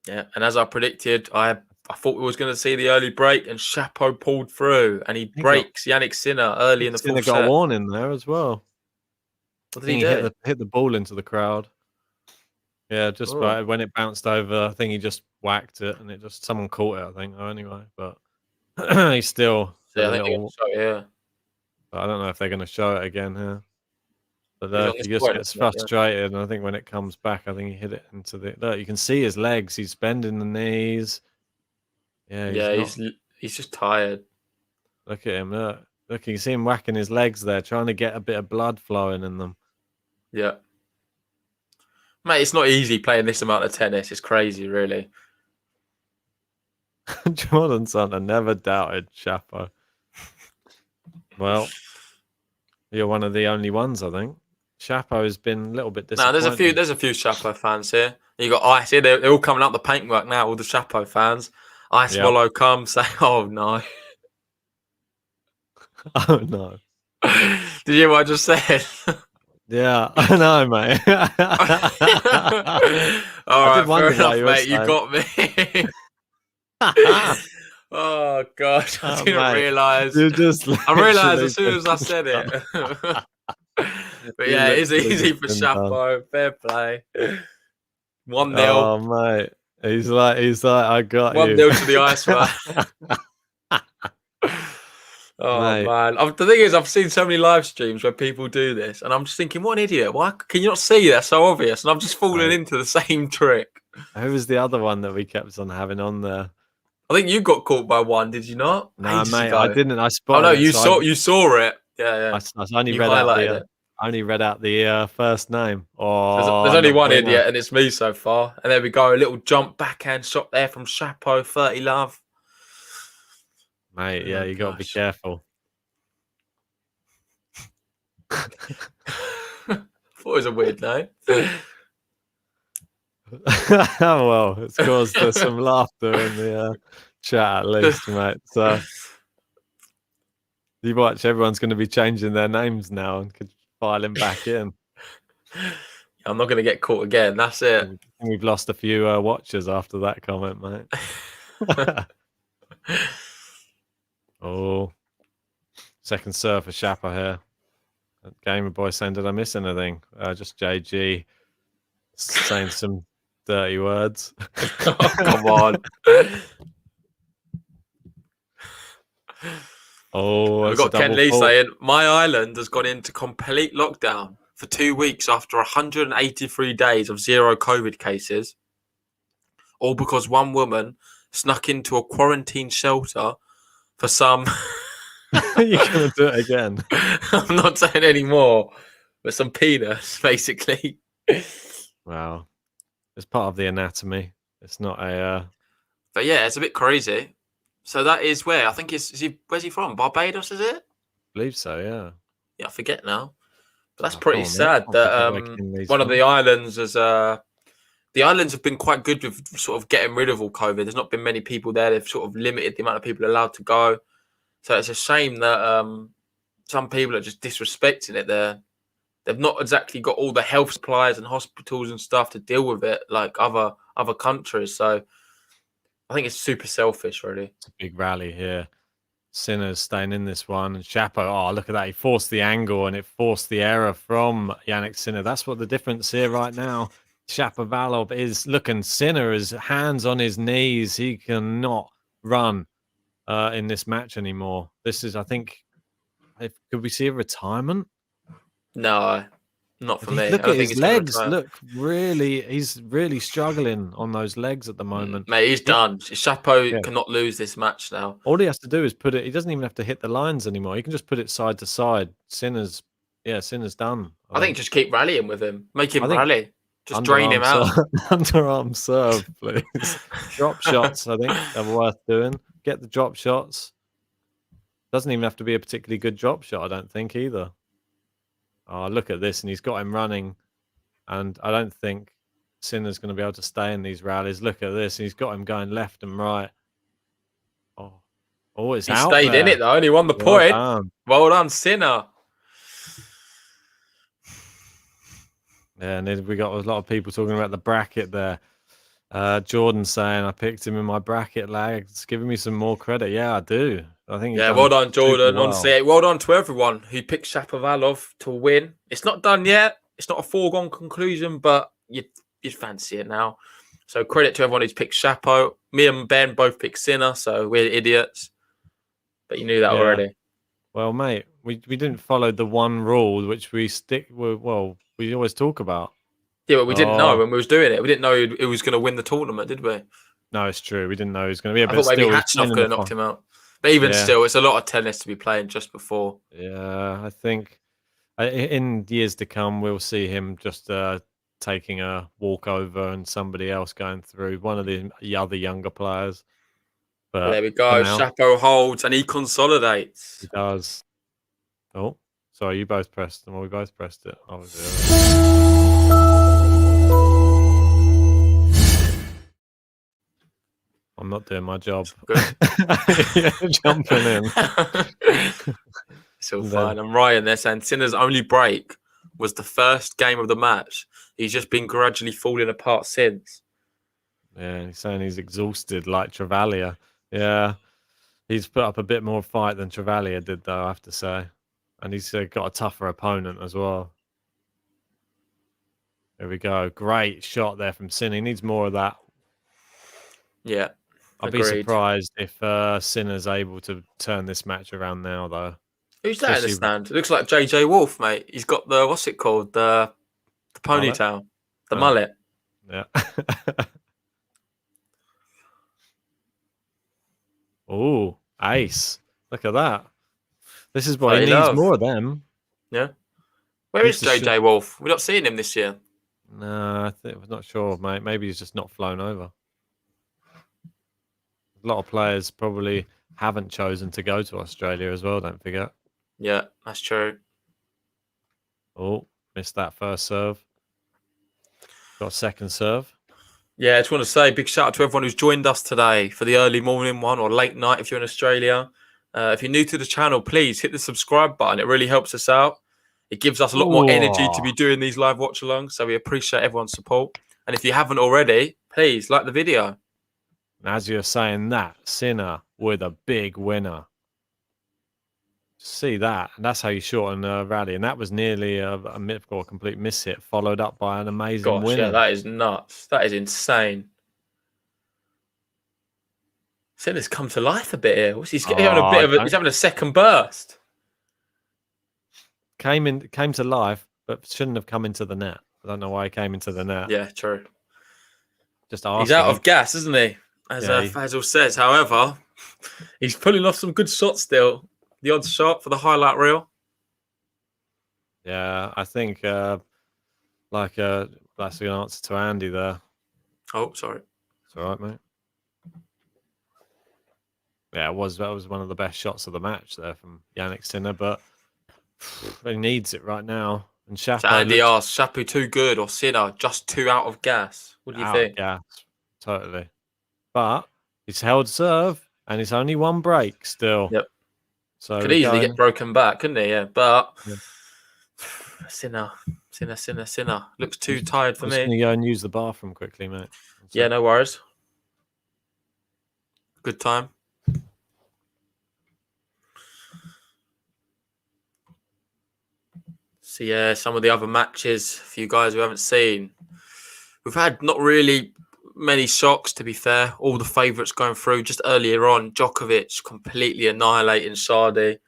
Yeah, and as I predicted, I thought we was going to see the early break, and Chapo pulled through, and he breaks Janik Sinner early in the fourth set. Sinner got a warning there as well. What did he do? Hit the ball into the crowd. Yeah, just when it bounced over, I think he just whacked it, and someone caught it. I think anyway, but he's still So got I a think they're little. gonna show it, yeah. I don't know if they're going to show it again here. But He's on he this just point, gets isn't it? Yeah. frustrated, and I think when it comes back, I think he hit it into the. Look, you can see his legs. He's bending the knees. Yeah, he's just tired. Look at him. Look, you can see him whacking his legs there, trying to get a bit of blood flowing in them. Yeah. Mate, it's not easy playing this amount of tennis. It's crazy, really. Jordan Sander never doubted Chapo. Well, you're one of the only ones, I think. Chapo has been a little bit disappointing. No, there's a few Chapo fans here. You got Ice here. They're all coming up the paintwork now, all the Chapo fans. Ice Wallow come say, oh no. Oh no. Did you hear what I just said? Yeah, I know, mate. All right, fair enough, mate. You got me. Oh gosh, I didn't realise. I realised as soon as I said it. But yeah, it's easy for Chapo. Fair play. 1-0. Oh mate, he's like, I got 1-0 you. to the Iceman. Oh mate. Man, the thing is, I've seen so many live streams where people do this, and I'm just thinking, what an idiot! Why can you not see that? So obvious, and I'm just falling into the same trick. Who was the other one that we kept on having on there? I think you got caught by one, did you not? No, mate, I didn't. I spotted. Oh no, you saw it. Yeah. I only read out the first name. Oh, there's only one idiot, and it's me so far. And there we go, a little jump backhand shot there from Chapo, 30 love. Mate, yeah, you got to be careful. I thought it was a weird name. Well, it's caused some laughter in the chat at least, mate. So you watch, everyone's going to be changing their names now and could file him back in. I'm not going to get caught again. That's it. We've lost a few watchers after that comment, mate. Oh, second serve for Chapo here. Gamer boy saying, did I miss anything? Just JG saying some dirty words. Oh, come on. Oh, we've got Ken Lee saying, my island has gone into complete lockdown for 2 weeks after 183 days of 0 COVID cases. All because one woman snuck into a quarantine shelter for some... You're going to do it again. I'm not saying any more, but some penis, basically. Wow. It's part of the anatomy. It's not a... But yeah, it's a bit crazy. So that is where? I think where's he from? Barbados, is it? I believe so, yeah. Yeah, I forget now. But that's pretty sad that one of the islands is... The islands have been quite good with sort of getting rid of all COVID. There's not been many people there. They've sort of limited the amount of people allowed to go. So it's a shame that some people are just disrespecting it there. They've not exactly got all the health supplies and hospitals and stuff to deal with it like other countries. So I think it's super selfish, really. It's a big rally here. Sinner's staying in this one. And Chapo, oh, look at that. He forced the angle and it forced the error from Janik Sinner. That's what the difference here right now. Shapovalov is looking. Sinner is hands on his knees. He cannot run in this match anymore. This is, I think, could we see a retirement? No, not for me. Look at his legs. Look, he's really struggling on those legs at the moment. Mate, he's done. Chapo cannot lose this match now. All he has to do is put it. He doesn't even have to hit the lines anymore. He can just put it side to side. Sinner's done. I think just keep rallying with him. Make him rally. Just drain him out. Underarm serve, please. Drop shots, I think, are worth doing. Get the drop shots. Doesn't even have to be a particularly good drop shot, I don't think, either. Oh, look at this. And he's got him running. And I don't think Sinner's going to be able to stay in these rallies. Look at this. He's got him going left and right. Oh, it's out there. He stayed in it, though. And he won the point. Well done, Sinner. Yeah, and we got a lot of people talking about the bracket there. Jordan saying, I picked him in my bracket, lads. Giving me some more credit. Yeah, I do. I think. Yeah, well done, Jordan. Honestly, well done to everyone who picked Shapovalov to win. It's not done yet. It's not a foregone conclusion, but you'd fancy it now. So credit to everyone who's picked Chapo. Me and Ben both picked Sinner, so we're idiots. But you knew that already. Well, mate, we didn't follow the one rule which we we always talk about. Yeah, but we didn't know when we was doing it. We didn't know it was going to win the tournament, did we? No, it's true. We didn't know he was going to be. I thought maybe Hatchnoff could have knocked him out. But even still, it's a lot of tennis to be playing just before. Yeah, I think in years to come, we'll see him just taking a walkover and somebody else going through, one of the other younger players. But there we go. Chapo holds and he consolidates. He does. Oh, sorry, you both pressed them. Well, we both pressed it. I'm not doing my job. Jumping in. It's all fine. I'm Ryan there saying Sinner's only break was the first game of the match. He's just been gradually falling apart since. Yeah, he's saying he's exhausted like Travaglia. Yeah, he's put up a bit more fight than Travaglia did, though, I have to say. And he's got a tougher opponent as well. There we go. Great shot there from Sinner. He needs more of that. Yeah. I'd be surprised if Sinner's able to turn this match around now, though. Who's that in the stand? It looks like JJ Wolf, mate. He's got the, what's it called? The ponytail. The mullet. Yeah. Oh, ace. Look at that. This is why he needs more of them. Yeah. Where is JJ Wolf? We're not seeing him this year. No, I'm not sure, mate. Maybe he's just not flown over. A lot of players probably haven't chosen to go to Australia as well, don't forget. Yeah, that's true. Oh, missed that first serve. Got a second serve. Yeah, I just want to say big shout out to everyone who's joined us today for the early morning one or late night if you're in Australia. If you're new to the channel, please hit the subscribe button. It really helps us out. It gives us a lot more energy to be doing these live watch-alongs, so we appreciate everyone's support. And if you haven't already, please like the video. And as you're saying that, Sinner with a big winner. See that, and that's how you shorten a rally, and that was nearly a complete miss hit, followed up by an amazing win. Yeah, that is nuts. That is insane. Sinner's come to life a bit here. He's having a bit of he's having a second burst. Came to life, but shouldn't have come into the net. I don't know why he came into the net. Yeah, true. Just asking. He's out of gas, isn't he? As Fazil says. However, he's pulling off some good shots still. The odd shot for the highlight reel. Yeah, I think that's the answer to Andy there. Oh, sorry. It's all right, mate. Yeah, that was one of the best shots of the match there from Janik Sinner, but he needs it right now. And Chapo. Andy asked, Chapo too good or Sinner just too out of gas? What do you think? Yeah, totally. But he's held serve and it's only one break still. Yep. So could easily get broken back, couldn't he? Yeah, but Sinner. Looks too tired for me. I'm just going to go and use the bathroom quickly, mate. Yeah, no worries. Good time. So, yeah, some of the other matches for you guys who haven't seen. We've had not really many shocks, to be fair. All the favourites going through. Just earlier on, Djokovic completely annihilating Sardi.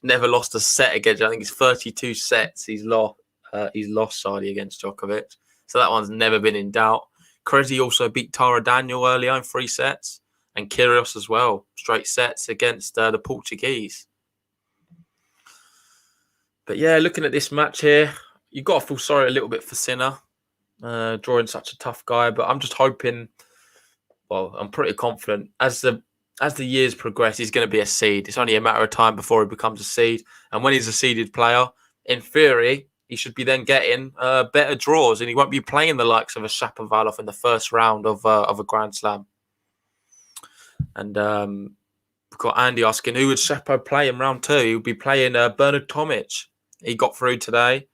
Never lost a set against. I think it's 32 sets. He's lost Sardi against Djokovic. So that one's never been in doubt. Cressy also beat Tara Daniel earlier in 3 sets. And Kyrgios as well. Straight sets against the Portuguese. But yeah, looking at this match here, you've got to feel sorry a little bit for Sinner. Drawing such a tough guy, but I'm just hoping. Well, I'm pretty confident as the years progress, he's going to be a seed. It's only a matter of time before he becomes a seed, and when he's a seeded player, in theory, he should be then getting better draws, and he won't be playing the likes of a Shapovalov in the first round of a Grand Slam. And we've got Andy asking who would Shapo play in round 2. He would be playing Bernard Tomic. He got through today.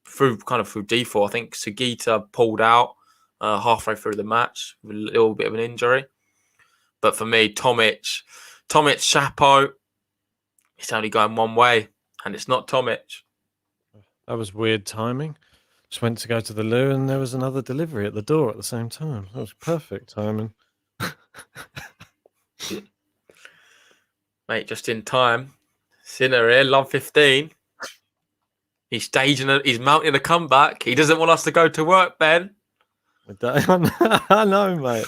Through default. I think Sugita pulled out halfway through the match with a little bit of an injury. But for me, Tomic, Chapo, it's only going one way, and it's not Tomic. That was weird timing. Just went to go to the loo, and there was another delivery at the door at the same time. That was perfect timing. Mate, just in time. Sinner here, love 15. He's staging he's mounting a comeback. He doesn't want us to go to work, Ben. I know, mate.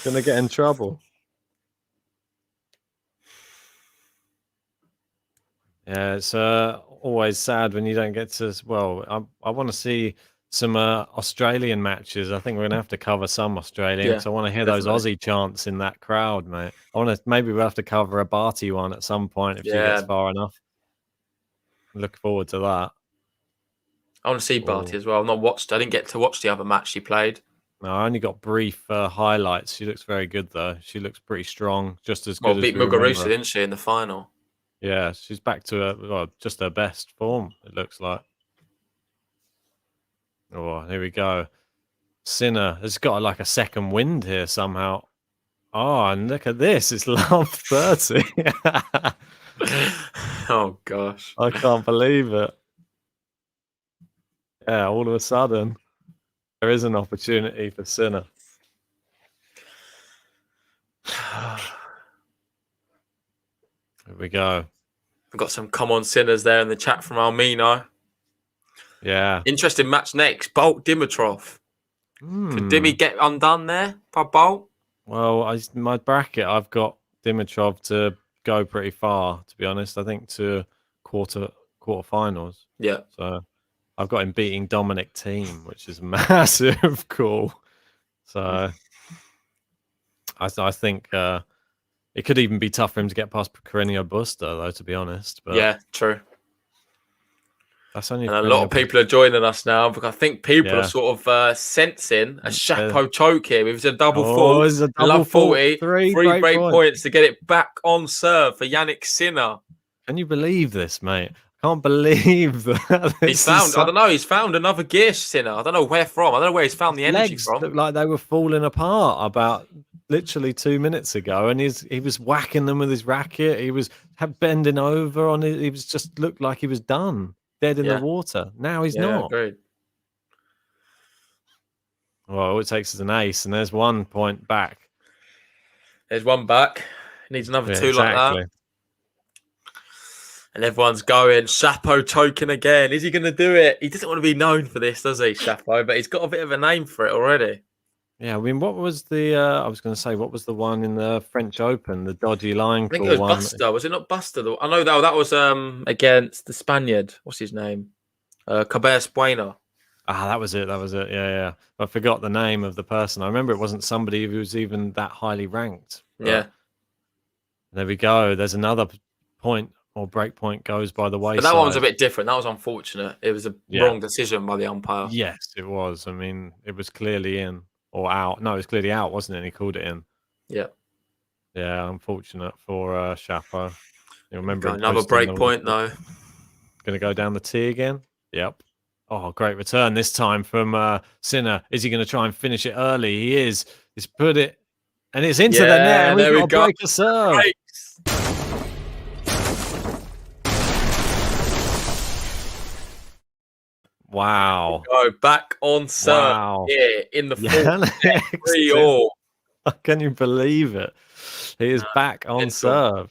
Gonna get in trouble. Yeah, it's always sad when you don't get to. Well, I want to see some Australian matches. I think we're gonna have to cover some Australian because I want to hear those Aussie chants in that crowd, mate. I want to. Maybe we'll have to cover a Barty one at some point if she gets far enough. Look forward to that. I want to see Barty as well. I didn't get to watch the other match she played. No, I only got brief highlights. She looks very good though. She looks pretty strong, just as good. Well, beat Muguruza, didn't she, in the final? Yeah, she's back to just her best form. It looks like. Oh, here we go. Sinner has got like a second wind here somehow. Oh, and look at this. It's love 30. Oh, gosh. I can't believe it. Yeah, all of a sudden, there is an opportunity for Sinner. Here we go. We've got some come on Sinners there in the chat from Almino. Yeah. Interesting match next. Bolt Dimitrov. Could Dimmy get undone there by Bolt? Well, my bracket, I've got Dimitrov to go pretty far, to be honest. I think to quarterfinals. Yeah. So I've got him beating Dominic Thiem, which is massive cool. So I think it could even be tough for him to get past Carreño Busta, though, to be honest. But yeah, true. That's only and a lot of people are joining us now because I think people are sort of sensing a chapeau choke here. It was a double fault. It's a double 40. Three break points to get it back on serve for Janik Sinner. Can you believe this, mate? I can't believe that. I don't know. He's found another gear, Sinner. I don't know where from. I don't know where he's found the energy from. Looked like they were falling apart about literally 2 minutes ago, and he was whacking them with his racket. He was bending over on it. He was just looked like he was done. Dead in the water. Now he's not. Agreed. Well, all it takes is an ace, and there's 1 point back. There's one back. He needs another two like that. And everyone's going, Chapeau choking again. Is he going to do it? He doesn't want to be known for this, does he, Chapeau? But he's got a bit of a name for it already. Yeah, I mean, what was the? I was going to say, what was the one in the French Open, the dodgy line call? I think it was Buster. Was it not Buster? I know that was against the Spaniard. What's his name? Cabez Bueno. Ah, that was it. Yeah. I forgot the name of the person. I remember it wasn't somebody who was even that highly ranked. Right? Yeah. There we go. There's another point or break point goes by the wayside. But that one was a bit different. That was unfortunate. It was a wrong decision by the umpire. Yes, it was. I mean, it was clearly in. Or out. No, it was clearly out, wasn't it? And he called it in. Yeah. Yeah, unfortunate for Chapeau. You remember another break point, though. Going to go down the tee again? Yep. Oh, great return this time from Sinner. Is he going to try and finish it early? He is. He's put it. And it's into the net. And there we go. Break a serve. Breaks. Wow. Go back on serve. Wow. Yeah, in the 3-all. Can you believe it? He is back on serve.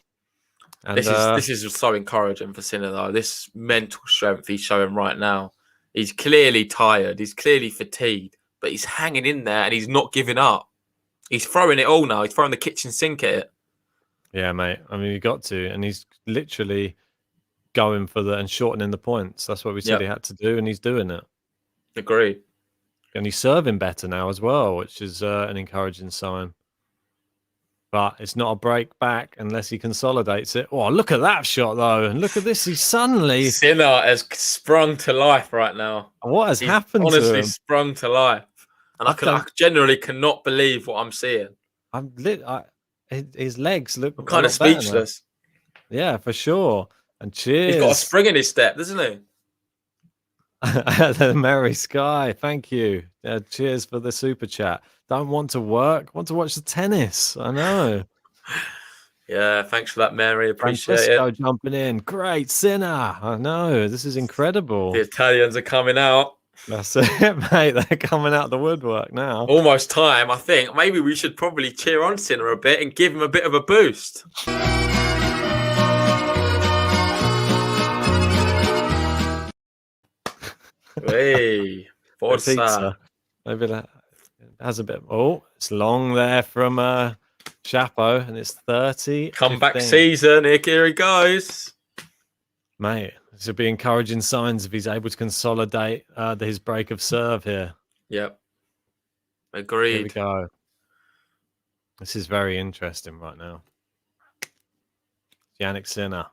And this is so encouraging for Sinner, though. This mental strength he's showing right now. He's clearly tired. He's clearly fatigued. But he's hanging in there and he's not giving up. He's throwing it all now. He's throwing the kitchen sink at it. Yeah, mate. I mean, you got to. And he's literally going for and shortening the points. That's what we said he had to do, and he's doing it. Agreed. And he's serving better now as well, which is an encouraging sign. But it's not a break back unless he consolidates it. Oh, look at that shot, though. And look at this. He's suddenly... Sinner has sprung to life right now. What has happened to him? Honestly sprung to life. And I generally cannot believe what I'm seeing. His legs look... I'm kind of speechless. Yeah, for sure. And cheers. He's got a spring in his step, doesn't he? The Merry Sky, thank you. Cheers for the super chat. Don't want to work, want to watch the tennis. I know. Yeah, thanks for that, Mary. Appreciate it. Jumping in. Great Sinner. I know. This is incredible. The Italians are coming out. That's it, mate. They're coming out the woodwork now. Almost time, I think. Maybe we should probably cheer on Sinner a bit and give him a bit of a boost. Hey, forza. Maybe that has a bit. Oh, it's long there from Chapo, and it's 30. Comeback 15. season. Here he goes. Mate, this would be encouraging signs if he's able to consolidate his break of serve here. Yep. Agreed. Here we go. This is very interesting right now. Janik Sinner.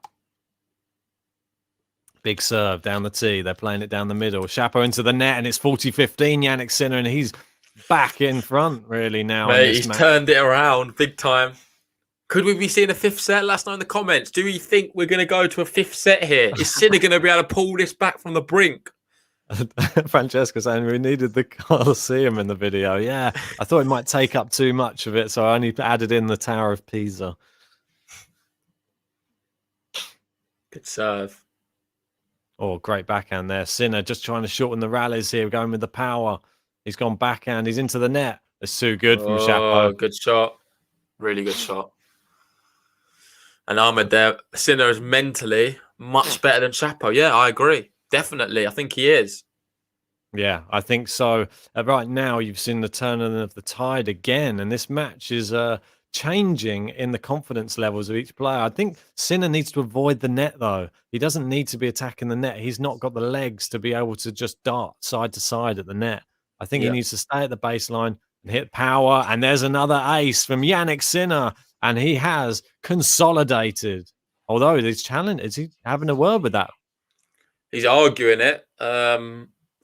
Big serve down the tee. They're playing it down the middle. Chapo into the net, and it's 40-15. Janik Sinner, and he's back in front really now. Mate, he's turned it around big time. Could we be seeing a fifth set? Let us know in the comments. Do we think we're going to go to a fifth set here? Is Sinner going to be able to pull this back from the brink? Francesca saying we needed the Colosseum in the video. Yeah, I thought it might take up too much of it, so I only added in the Tower of Pisa. Good serve. Oh, great backhand there. Sinner just trying to shorten the rallies here, going with the power. He's gone backhand. He's into the net. It's too good from Chapo. Good shot. Really good shot. And Ahmed there, Sinner is mentally much better than Chapo. Yeah, I agree. Definitely. I think he is. Yeah, I think so. Right now, you've seen the turning of the tide again, and this match is changing in the confidence levels of each player. I think Sinner needs to avoid the net, though. He doesn't need to be attacking the net. He's not got the legs to be able to just dart side to side at the net. I think he needs to stay at the baseline and hit power. And there's another ace from Janik Sinner, and he has consolidated. Although he's challenged, is he having a word with that? He's arguing it. I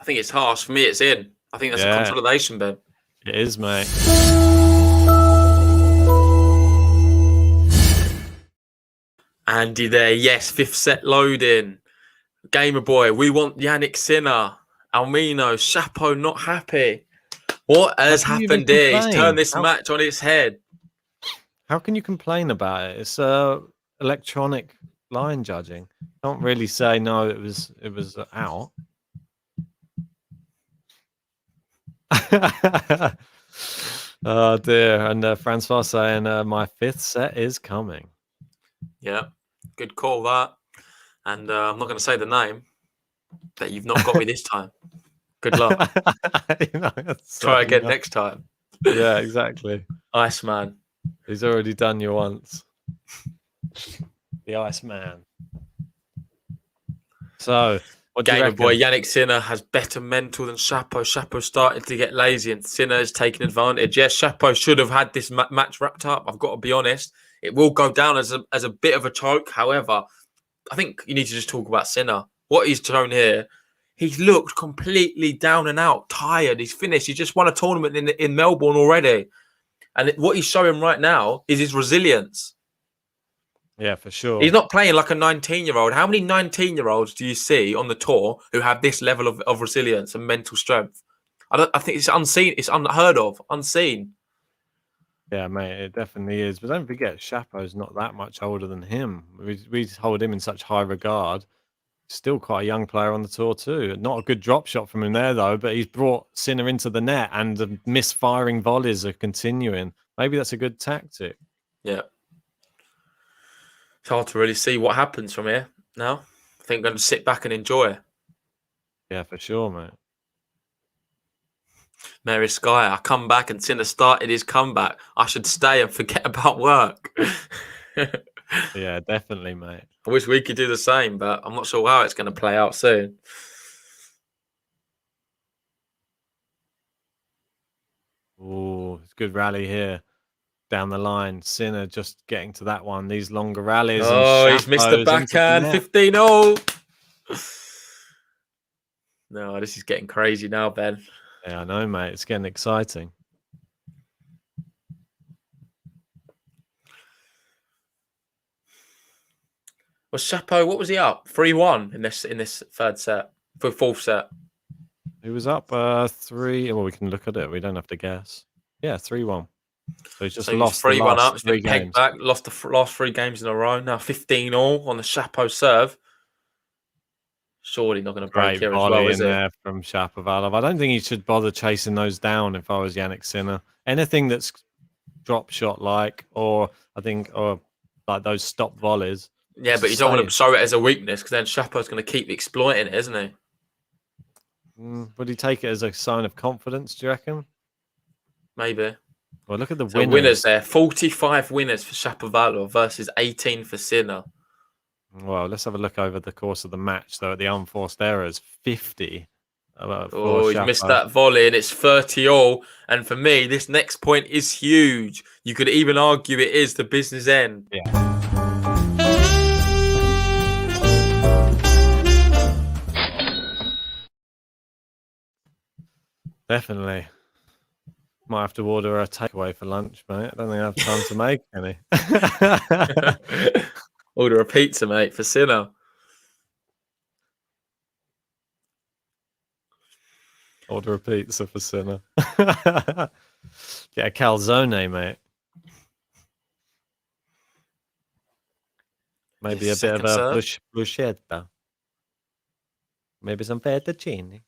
think it's harsh. For me, it's in. I think that's a consolidation, Ben. It is, mate. Andy there. Yes, fifth set loading. Gamer boy, we want Janik Sinner. Almino, Chapo not happy. What has happened here? He's turned this match on its head. How can you complain about it? It's electronic line judging. Can't really say no. It was out. Oh dear. And Francois saying my fifth set is coming. Yeah, good call that. And I'm not going to say the name, but you've not got me this time. Good luck. Try again next time. Yeah, exactly. Iceman. He's already done you once. The Iceman. So, what do you reckon? Boy, Janik Sinner has better mental than Chapo. Chapo started to get lazy and Sinner has taken advantage. Yes, Chapo should have had this match wrapped up. I've got to be honest. It will go down as a bit of a choke. However, I think you need to just talk about Sinner. What he's shown here, he's looked completely down and out, tired. He's finished. He just won a tournament in Melbourne already. And what he's showing right now is his resilience. Yeah, for sure. He's not playing like a 19-year-old. How many 19-year-olds do you see on the tour who have this level of resilience and mental strength? I think it's unseen. It's unheard of. Unseen. Yeah, mate, it definitely is. But don't forget, Chapo's not that much older than him. We hold him in such high regard. Still quite a young player on the tour too. Not a good drop shot from him there, though, but he's brought Sinner into the net and the misfiring volleys are continuing. Maybe that's a good tactic. Yeah. It's hard to really see what happens from here now. I think I'm going to sit back and enjoy. Yeah, for sure, mate. Mary Sky, I come back and Sinner started his comeback. I should stay and forget about work. Yeah, definitely, mate. I wish we could do the same, but I'm not sure how it's going to play out soon. Oh, it's a good rally here. Down the line, Sinner just getting to that one. These longer rallies. Oh, he's missed the backhand. 15-0. No, this is getting crazy now, Ben. Yeah, I know, mate. It's getting exciting. Was Chapo, what was he up? 3-1 in this third set. For fourth set. He was up 3. Well, we can look at it. We don't have to guess. Yeah, 3-1. So he's just lost 3-1 up. He's been been pegged back. Lost the last 3 games in a row. Now 15-0 on the Chapo serve. Surely not going to break Great here as volley well, in is he? there from Shapovalov. I don't think he should bother chasing those down if I was Janik Sinner. Anything that's drop shot like, or like those stop volleys. Yeah, but you don't want to show it as a weakness because then Shapo's going to keep exploiting it, isn't he? Would he take it as a sign of confidence, do you reckon? Maybe. Well, look at the So winners there. 45 winners for Shapovalov versus 18 for Sinner. Well, let's have a look over the course of the match, though. At the unforced errors, 50. Oh, he's missed that volley, and it's 30 all. And for me, this next point is huge. You could even argue it is the business end. Yeah. Definitely. Might have to order a takeaway for lunch, mate. I don't think I have time to make any. Order a pizza, mate, for Sinner. Order a pizza for Sinner. Get a calzone, mate. Maybe a bit of a bruschetta. Maybe some fettuccine.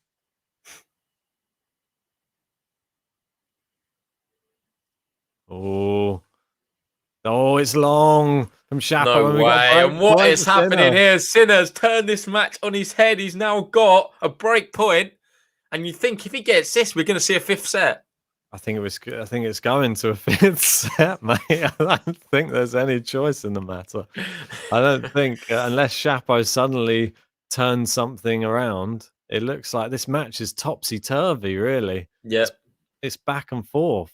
Oh, it's long from Chapo. No way. And what is happening here? Sinner's turned this match on his head. He's now got a break point. And you think if he gets this, we're going to see a fifth set. I think it's going to a fifth set, mate. I don't think there's any choice in the matter. I don't think unless Chapo suddenly turns something around, it looks like this match is topsy-turvy, really. Yeah. It's back and forth.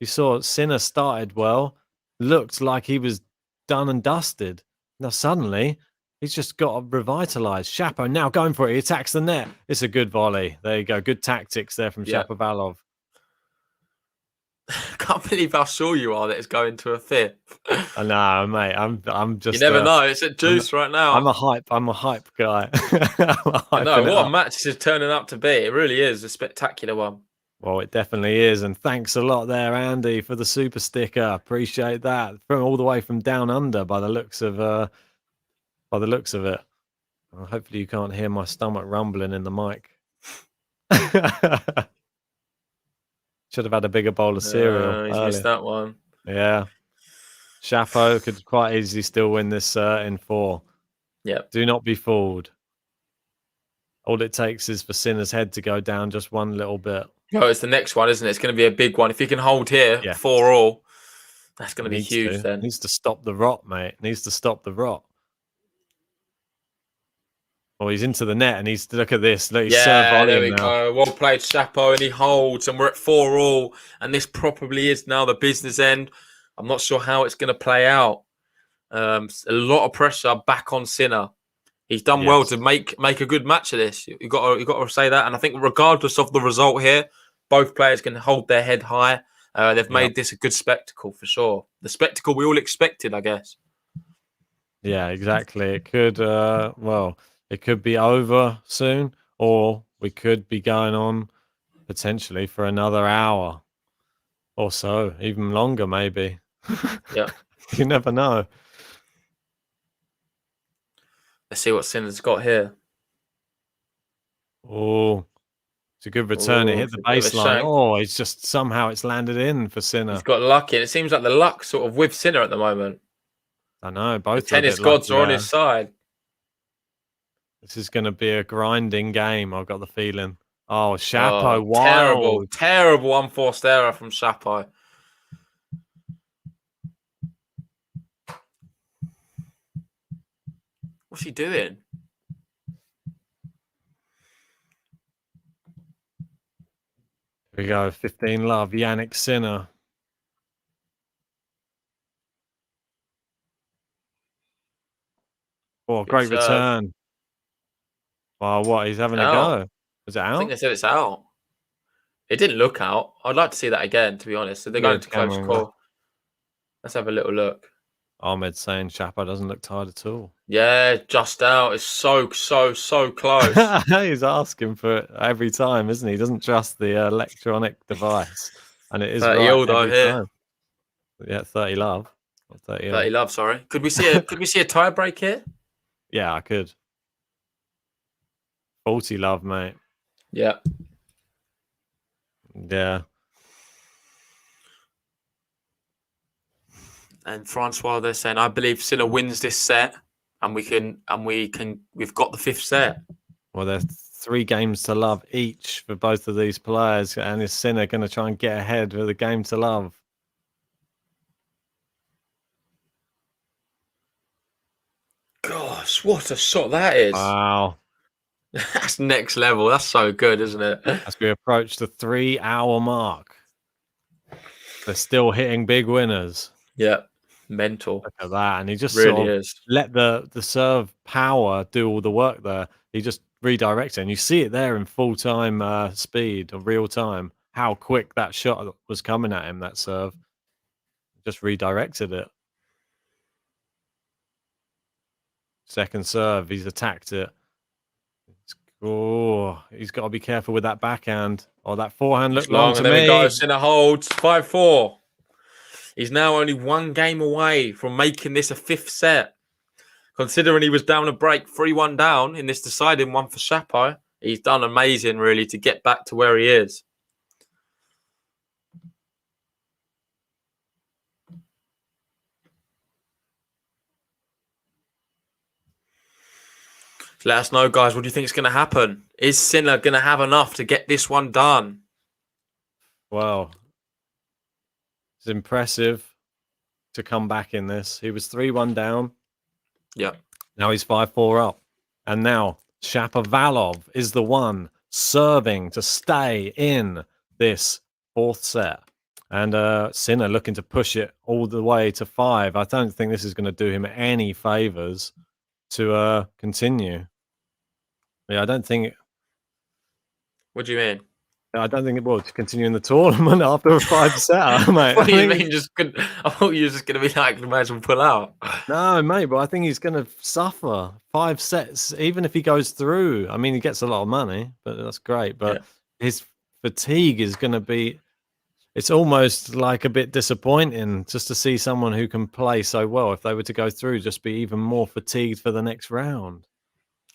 You saw Sinner started well, looked like he was done and dusted. Now suddenly he's just got revitalized. Chapo now going for it. He attacks the net. It's a good volley. There you go. Good tactics there from Shapovalov. I can't believe how sure you are that it's going to a fifth. I know, mate. I'm just. You never know. It's at juice right now. I'm a hype guy. No, what a match this is turning up to be. It really is a spectacular one. Well, it definitely is, and thanks a lot there, Andy, for the super sticker. Appreciate that. From all the way from down under, by the looks of it. Hopefully, you can't hear my stomach rumbling in the mic. Should have had a bigger bowl of cereal. He's missed that one. Yeah, Chapo could quite easily still win this in 4. Yeah. Do not be fooled. All it takes is for Sinner's head to go down just one little bit. Oh, it's the next one, isn't it? It's going to be a big one. If he can hold here 4 all, that's going to be huge then. Needs to stop the rot, mate. Needs to stop the rot. Oh, he's into the net and he's, look at this. Look, he's serve volume there we now. go. Well played, Chapo, and he holds, and we're at 4 all. And this probably is now the business end. I'm not sure how it's going to play out. A lot of pressure back on Sinner. He's done well to make a good match of this. You got to say that. And I think regardless of the result here, both players can hold their head high. They've made this a good spectacle for sure. The spectacle we all expected, I guess. Yeah, exactly. It could, it could be over soon, or we could be going on potentially for another hour or so, even longer, maybe. Yeah. You never know. Let's see what Sinner's got here. Oh, it's a good return. It hit the baseline. Oh, it's just somehow it's landed in for Sinner. He's got lucky. And it seems like the luck sort of with Sinner at the moment. I know. Both the tennis gods are on his side. This is going to be a grinding game. I've got the feeling. Oh, Chapo. Wow. Terrible unforced error from Chapo. What's he doing? Here we go. 15 love. Janik Sinner. Oh, great return. Wow, what? He's having a go. Is it out? I think they said it's out. It didn't look out. I'd like to see that again, to be honest. So they're going to close call. Let's have a little look. Ahmed saying Chapo doesn't look tired at all. Yeah, just out. It's so close. He's asking for it every time, isn't he? He doesn't trust the electronic device. And it is 30 all though here. Time. Yeah, 30 love. 30 love, sorry. Could we see a tie break here? Yeah, I could. Faulty love, mate. Yeah. Yeah. And Francois, they're saying, I believe Sinner wins this set, and we've got the 5th set. Well, there's 3 games to love each for both of these players, and is Sinner going to try and get ahead with a game to love? Gosh, what a shot that is! Wow. That's next level. That's so good, isn't it? As we approach the 3-hour mark, they're still hitting big winners. Yeah, mental. Look at that, and he just really sort of is. let the serve power do all the work there. He just redirects it, and you see it there in full time speed or real time. How quick that shot was coming at him. That serve just redirected it. Second serve, he's attacked it. Oh, he's got to be careful with that backhand. Oh, that forehand looked long to and then me. we got Sinner holds 5-4. He's now only 1 game away from making this a 5th set. Considering he was down a break, 3-1 down in this deciding one for Chapo, he's done amazing, really, to get back to where he is. Let us know, guys. What do you think is going to happen? Is Sinner going to have enough to get this one done? Wow. It's impressive to come back in this. He was 3-1 down. Yeah. Now he's 5-4 up. And now Shapovalov is the one serving to stay in this 4th set. And Sinner looking to push it all the way to 5. I don't think this is going to do him any favors to continue. Yeah, I don't think. What do you mean? I don't think it will to continue in the tournament after a 5 set, mate. What do you mean? I thought you were just going to be like, imagine pull out. No, mate, but I think he's going to suffer 5 sets, even if he goes through. I mean, he gets a lot of money, but that's great. But his fatigue is going to be. It's almost like a bit disappointing just to see someone who can play so well. If they were to go through, just be even more fatigued for the next round.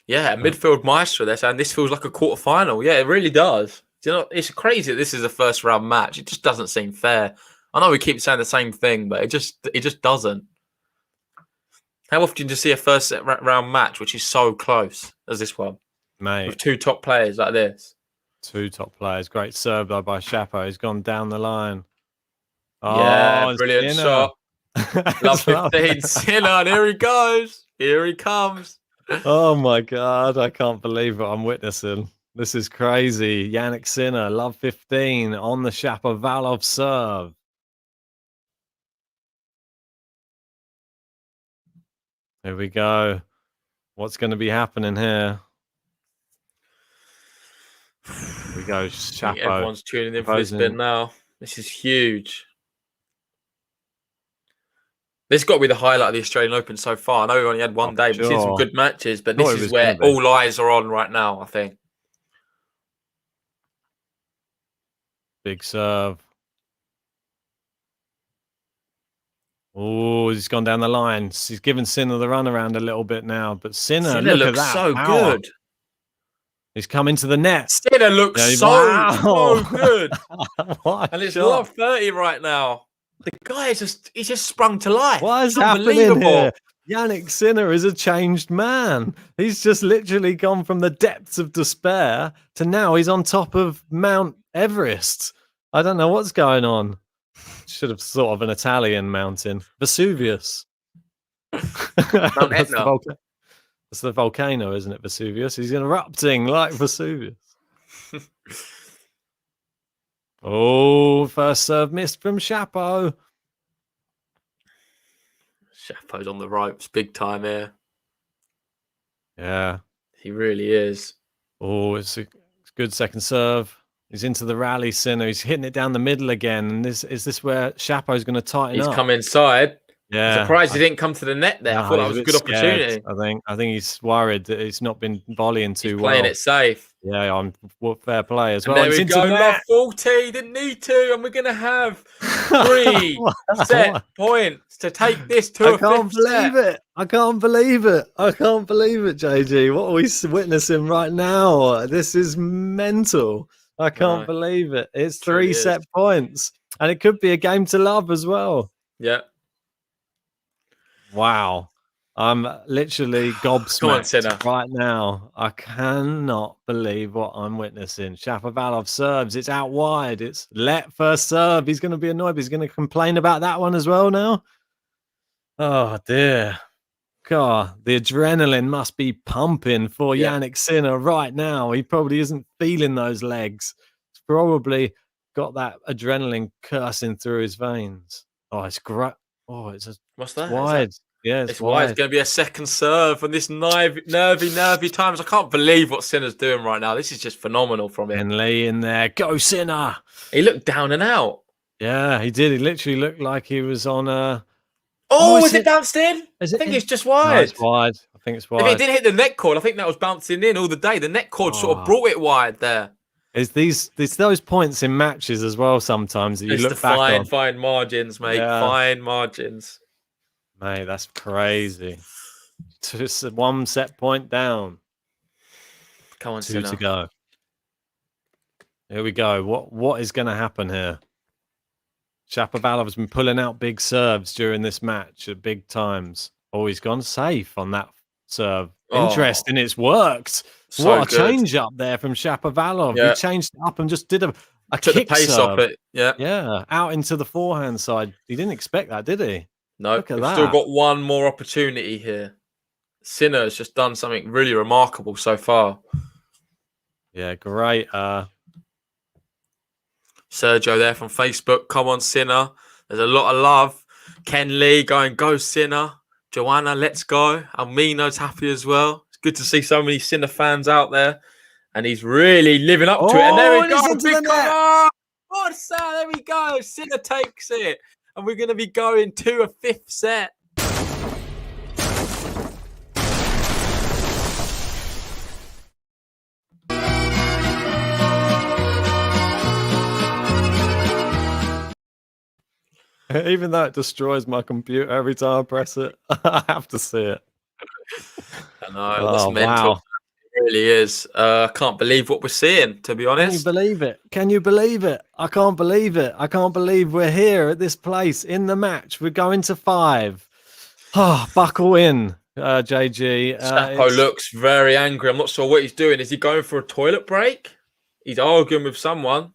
Yeah, midfield maestro. They're saying this feels like a quarterfinal. Yeah, it really does. Do you know, it's crazy that this is a 1st round match. It just doesn't seem fair. I know we keep saying the same thing, but it just doesn't. How often do you see a 1st round match which is so close as this one, mate? With 2 top players like this. 2 top players. Great serve though by Chapo. He's gone down the line. Oh, yeah, brilliant Sinner. shot. Love 15. Sinner, and here he goes. Here he comes. Oh my God, I can't believe what I'm witnessing. This is crazy. Janik Sinner, love 15 on the Shapovalov serve. Here we go. What's going to be happening here? Here we go, Chapo. Everyone's tuning in for this bit now. This is huge. This has got to be the highlight of the Australian Open so far. I know we've only had 1 day, but we've seen some good matches. But this is where all eyes are on right now, I think. Big serve. Oh, he's gone down the line. He's given Sinner the runaround a little bit now. But Sinner look at that so power. Good. He's come into the net. Sinner looks so good. And it's love 30 right now. The guy he's just sprung to life. What is happening here? Janik Sinner is a changed man. He's just literally gone from the depths of despair to now he's on top of Mount Everest. I don't know what's going on. Should have thought of an Italian mountain. Vesuvius. Mount Etna. That's the volcano, isn't it? Vesuvius. He's erupting like Vesuvius. Oh, first serve missed from Chapo. Chapo's on the ropes big time here. Yeah. He really is. Oh, it's a good second serve. He's into the rally, Sinner. He's hitting it down the middle again. And is this where Chapo's going to tighten up? He's come inside. Yeah. I'm surprised he didn't come to the net there. I thought that was a good opportunity. I think he's worried that he's not been volleying too well. Playing it safe. Yeah, I'm fair play as And well. there we go. Love 40. Didn't need to. And we're going to have 3 set points to take this to a fifth set. I can't believe it. I can't believe it, JG. What are we witnessing right now? This is mental. I can't believe it. It's 3 set points. And it could be a game to love as well. Yeah. Wow. I'm literally gobsmacked right now. I cannot believe what I'm witnessing. Shapovalov serves. It's out wide. It's let first serve. He's going to be annoyed. He's going to complain about that one as well now. Oh, dear. God, the adrenaline must be pumping for Janik Sinner right now. He probably isn't feeling those legs. He's probably got that adrenaline coursing through his veins. Oh, it's great. Oh, what's that? Wide. Yeah, it's wide. It's going to be a second serve on this nervy times. I can't believe what Sinner's doing right now. This is just phenomenal from him. And Lee in there. Go, Sinner. He looked down and out. Yeah, he did. He literally looked like he was on a... Oh, is it bounced in? I think it's just wide. No, it's wide. I think it's wide. If it didn't hit the net cord, I think that was bouncing in all the day. The net cord sort of brought it wide there. It's those points in matches as well sometimes that you look back on. Fine margins, mate. Yeah. Fine margins. Mate, that's crazy. Just 1 set point down. Come on, 2 to go. Here we go. What is going to happen here? Shapovalov has been pulling out big serves during this match at big times. Oh, he's gone safe on that serve. Interesting. It's worked. So what a change up there from Shapovalov. Yeah. He changed up and just did a took kick the pace serve. off it. Yeah. Yeah. Out into the forehand side. He didn't expect that, did he? No. We've still got one more opportunity here. Sinner has just done something really remarkable so far. Yeah, great. Sergio there from Facebook. Come on, Sinner. There's a lot of love. Ken Lee going, go, Sinner. Joanna, let's go. Almino's happy as well. It's good to see so many Sinner fans out there. And he's really living up to it. And there we go. Big cover. What's that? There we go. Sinner takes it. And we're going to be going to a fifth set. Even though it destroys my computer every time I press it, I have to see it. I know. That's mental. Wow. It really is. I can't believe what we're seeing, to be honest. Can you believe it? Can you believe it? I can't believe it. I can't believe we're here at this place in the match. We're going to 5. Oh, buckle in, JG. Sapo looks very angry. I'm not sure what he's doing. Is he going for a toilet break? He's arguing with someone.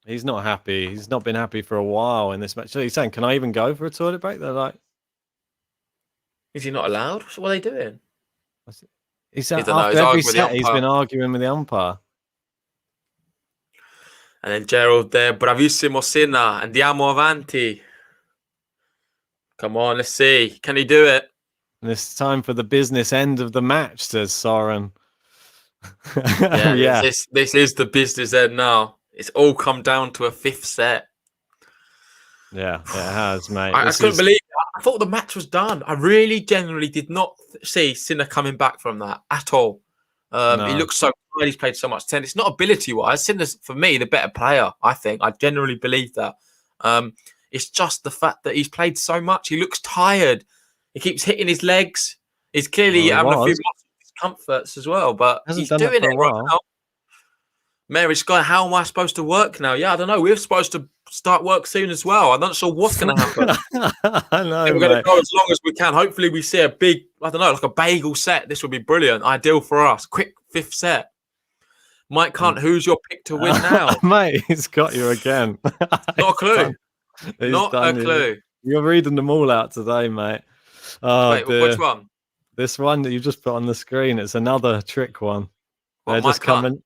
He's not happy. He's not been happy for a while in this match. So he's saying, can I even go for a toilet break? They're like... Is he not allowed? What are they doing? He's after every set, he's been arguing with the umpire. And then Gerald there. Bravissimo Sinner. Andiamo avanti. Come on, let's see. Can he do it? And it's time for the business end of the match, says Soren. Yeah. This is the business end now. It's all come down to a fifth set. Yeah, it has, mate. I couldn't believe it. I thought the match was done. I really genuinely did not see Sinner coming back from that at all. No. He looks so good. He's played so much tennis. Not ability-wise. Sinner's, for me, the better player, I think. I genuinely believe that. It's just the fact that he's played so much. He looks tired. He keeps hitting his legs. He's clearly having a few discomforts as well, but he's doing it right now. Mary Sky, how am I supposed to work now? Yeah, I don't know. We're supposed to start work soon as well. I'm not sure what's going to happen. I know. We're going to go as long as we can. Hopefully, we see a big, I don't know, like a bagel set. This would be brilliant. Ideal for us. Quick fifth set. Mike Hunt, who's your pick to win now? Mate, he's got you again. Not a clue. Not a clue. You're reading them all out today, mate. Oh, wait, which one? This one that you just put on the screen. It's another trick one. They're just coming.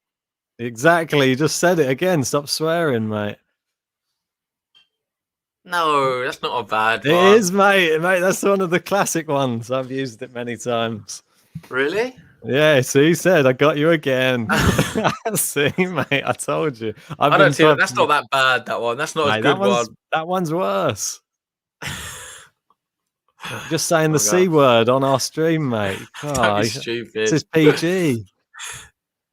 Exactly. You just said it again. Stop swearing, mate. No, that's not a bad one. It is, mate. That's one of the classic ones. I've used it many times. Really? Yeah, so he said, I got you again. See, mate, I told you. I don't see that. That's not that bad, that one. That's not a good one. That one's worse. Just saying the C word on our stream, mate. Don't be stupid. This is PG.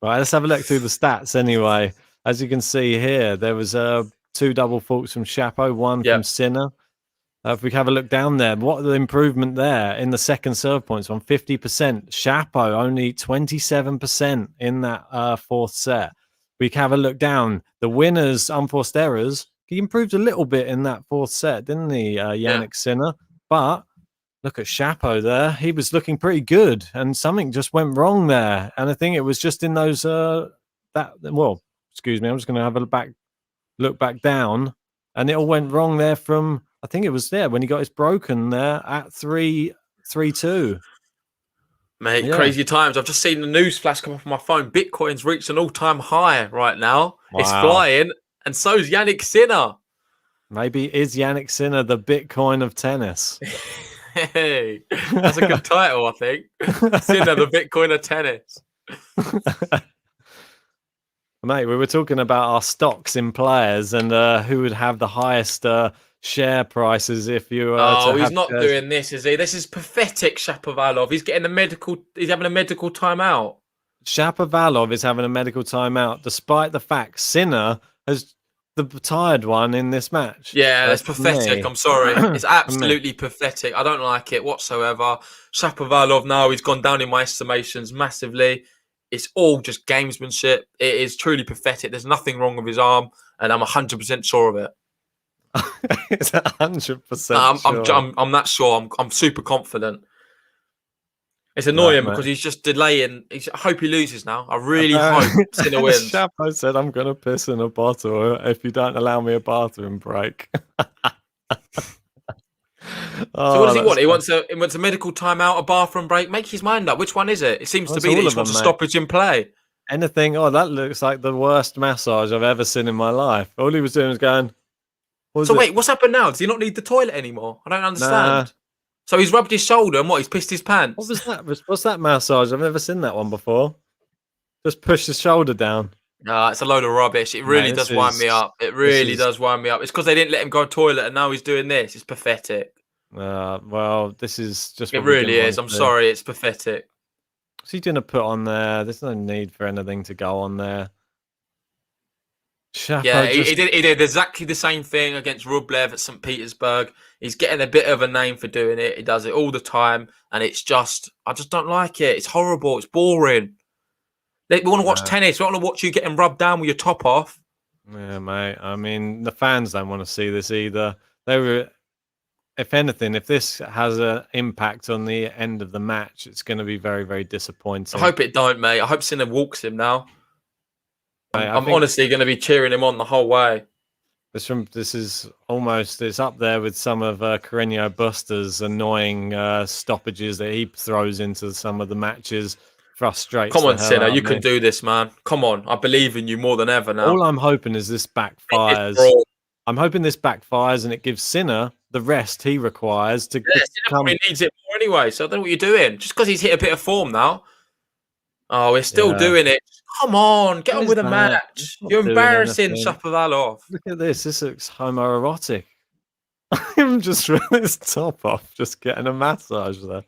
Right, let's have a look through the stats anyway. As you can see here, there was 2 double faults from Chapo, 1 Yeah. from Sinner. If we have a look down there, what the improvement there in the second serve points on 50%. Chapo only 27% in that fourth set. We can have a look down. The winners, unforced errors, he improved a little bit in that fourth set, didn't he, Janik Sinner? But look at Chapo there. He was looking pretty good, and something just went wrong there. And I think it was just in those excuse me, I'm just going to have a look back down, and it all went wrong there from, I think it was there when he got his broken there at 3-2. Mate, crazy times. I've just seen the news flash come up on my phone. Bitcoin's reached an all-time high right now. Wow. It's flying, and so's Janik Sinner. Maybe is Janik Sinner the Bitcoin of tennis? Hey, that's a good title, I think. Sinner, the Bitcoin of tennis. Mate, we were talking about our stocks in players and who would have the highest share prices if you were he's not doing this, is he? This is pathetic, Shapovalov. He's having a medical timeout. Shapovalov is having a medical timeout, despite the fact Sinner has the tired one in this match. Yeah, it's pathetic. I'm sorry. It's absolutely pathetic. I don't like it whatsoever. Shapovalov now, he's gone down in my estimations massively. It's all just gamesmanship. It is truly pathetic. There's nothing wrong with his arm, and I'm 100% sure of it. It's 100% sure. I'm that sure. I'm super confident. It's annoying because he's just delaying. I hope he loses now. I really hope Sinner wins. Chapo said, I'm going to piss in a bottle if you don't allow me a bathroom break. So what does he want? He wants a medical timeout, a bathroom break. Make his mind up. Which one is it? It seems to be that he wants a stoppage in play. Anything. Oh, that looks like the worst massage I've ever seen in my life. All he was doing was going... Wait, what's happened now? Does he not need the toilet anymore? I don't understand. Nah. So he's rubbed his shoulder and he's pissed his pants. What was that? What's that massage? I've never seen that one before. Just push his shoulder down. Nah, it's a load of rubbish. It really does wind me up. It really does wind me up. It's because they didn't let him go to the toilet and now he's doing this. It's pathetic. Well, this is just... It really is. I'm sorry. It's pathetic. What's he going to put on there? There's no need for anything to go on there. Chapo he did exactly the same thing against Rublev at St. Petersburg. He's getting a bit of a name for doing it. He does it all the time, and I just don't like it. It's horrible. It's boring. We want to watch tennis. We want to watch you getting rubbed down with your top off. Yeah, mate. I mean, the fans don't want to see this either. If anything, if this has an impact on the end of the match, it's going to be very, very disappointing. I hope it don't, mate. I hope Sinner walks him now. I'm honestly going to be cheering him on the whole way. This is almost, it's up there with some of Carreño Buster's annoying stoppages that he throws into some of the matches. Frustrates. Come on, Sinner, you can do this, man. Come on, I believe in you more than ever now. All I'm hoping is this backfires. I'm hoping this backfires and it gives Sinner the rest he requires to. Yeah, Sinner needs it more anyway. So I don't know what you're doing. Just because he's hit a bit of form now. Oh, we're still doing it. Come on, get on with the match. You're embarrassing, Shapovalov. Look at this. This looks homoerotic. I'm just with his top off, just getting a massage there.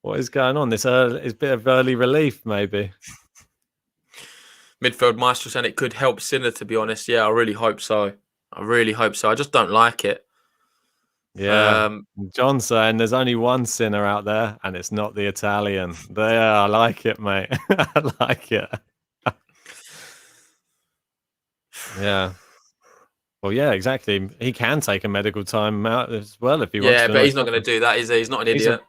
What is going on? This is a bit of early relief, maybe. Midfield Maestro saying it could help Sinner, to be honest. Yeah, I really hope so. I really hope so. I just don't like it. Yeah. John saying there's only one Sinner out there, and it's not the Italian. Yeah, I like it, mate. I like it. Yeah. Well, yeah, exactly. He can take a medical time out as well if he wants to. Yeah, but he's not going to do that, is he? He's not an idiot.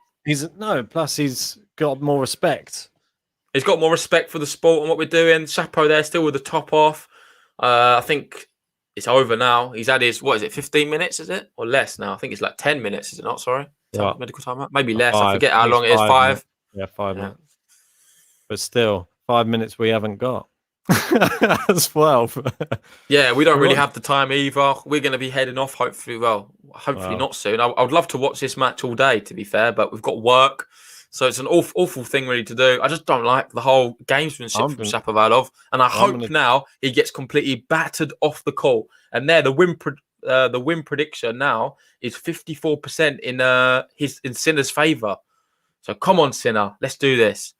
Plus he's got more respect. He's got more respect for the sport and what we're doing. Chapo there still with the top off. I think it's over now. He's had his, 15 minutes, is it? Or less now? I think it's like 10 minutes, is it not? Sorry. Medical time out? Maybe less. 5. I forget how long it is. 5? Yeah, 5 minutes. But still, 5 minutes we haven't got. As well. Yeah, we don't really have the time either. We're going to be heading off, hopefully not soon. I would love to watch this match all day, to be fair, but we've got work. So it's an awful thing really to do. I just don't like the whole gamesmanship from Shapovalov. And I hope now he gets completely battered off the court. And there, the win prediction now is 54% in Sinner's favour. So come on, Sinner, let's do this.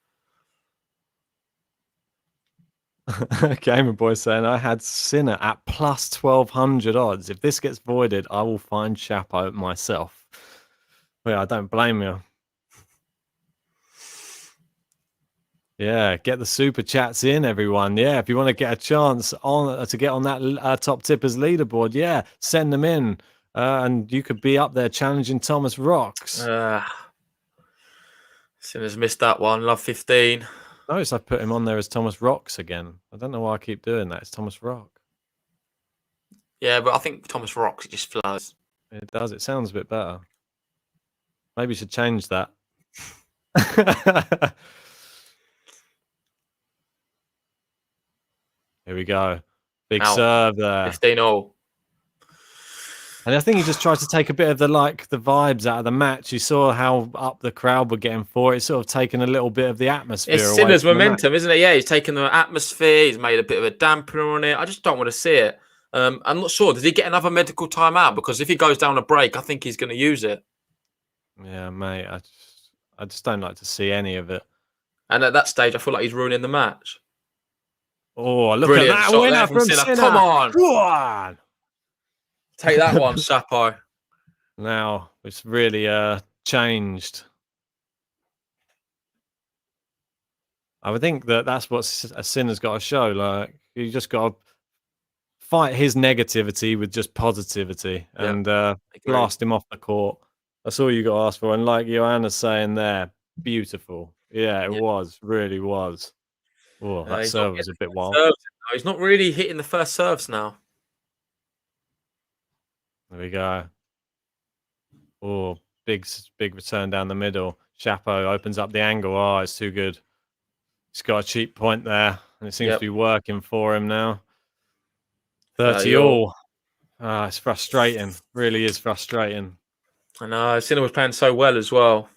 Gamer Boy saying, I had Sinner at plus 1200 odds. If this gets voided, I will find Chapo myself. Well, I don't blame you. Yeah, get the super chats in, everyone. Yeah, if you want to get a chance on to get on that top tippers leaderboard, yeah, send them in, and you could be up there challenging Thomas Rocks. Sinner's missed that one. Love 15. Notice I put him on there as Thomas Rocks again. I don't know why I keep doing that. It's Thomas Rock. Yeah, but I think Thomas Rocks, it just flows. It does. It sounds a bit better. Maybe you should change that. Here we go. Big serve there. 15-all. And I think he just tried to take a bit of the vibes out of the match. You saw how up the crowd were getting for it. It's sort of taken a little bit of the atmosphere. It's Sinner's momentum, isn't it? Yeah, he's taken the atmosphere. He's made a bit of a dampener on it. I just don't want to see it. I'm not sure. Does he get another medical timeout? Because if he goes down a break, I think he's going to use it. Yeah, mate. I just don't like to see any of it. And at that stage, I feel like he's ruining the match. Oh, look Brilliant at that winner from Sinner. Come on. Go on. Take that one, Chapo. Now, it's really changed. I would think that's what a Sinner's got to show. Like, you just got to fight his negativity with just positivity and blast him off the court. That's all you got to ask for. And like Joanna's saying there, beautiful. Yeah, it was. Really was. Oh, that serve was a bit wild. He's not really hitting the first serves now. There we go. Oh, big return down the middle. Chapo opens up the angle. Oh, it's too good. He's got a cheap point there, and it seems to be working for him now. 30-all. Ah, it's frustrating. Really is frustrating. I know. Sinner was playing so well as well.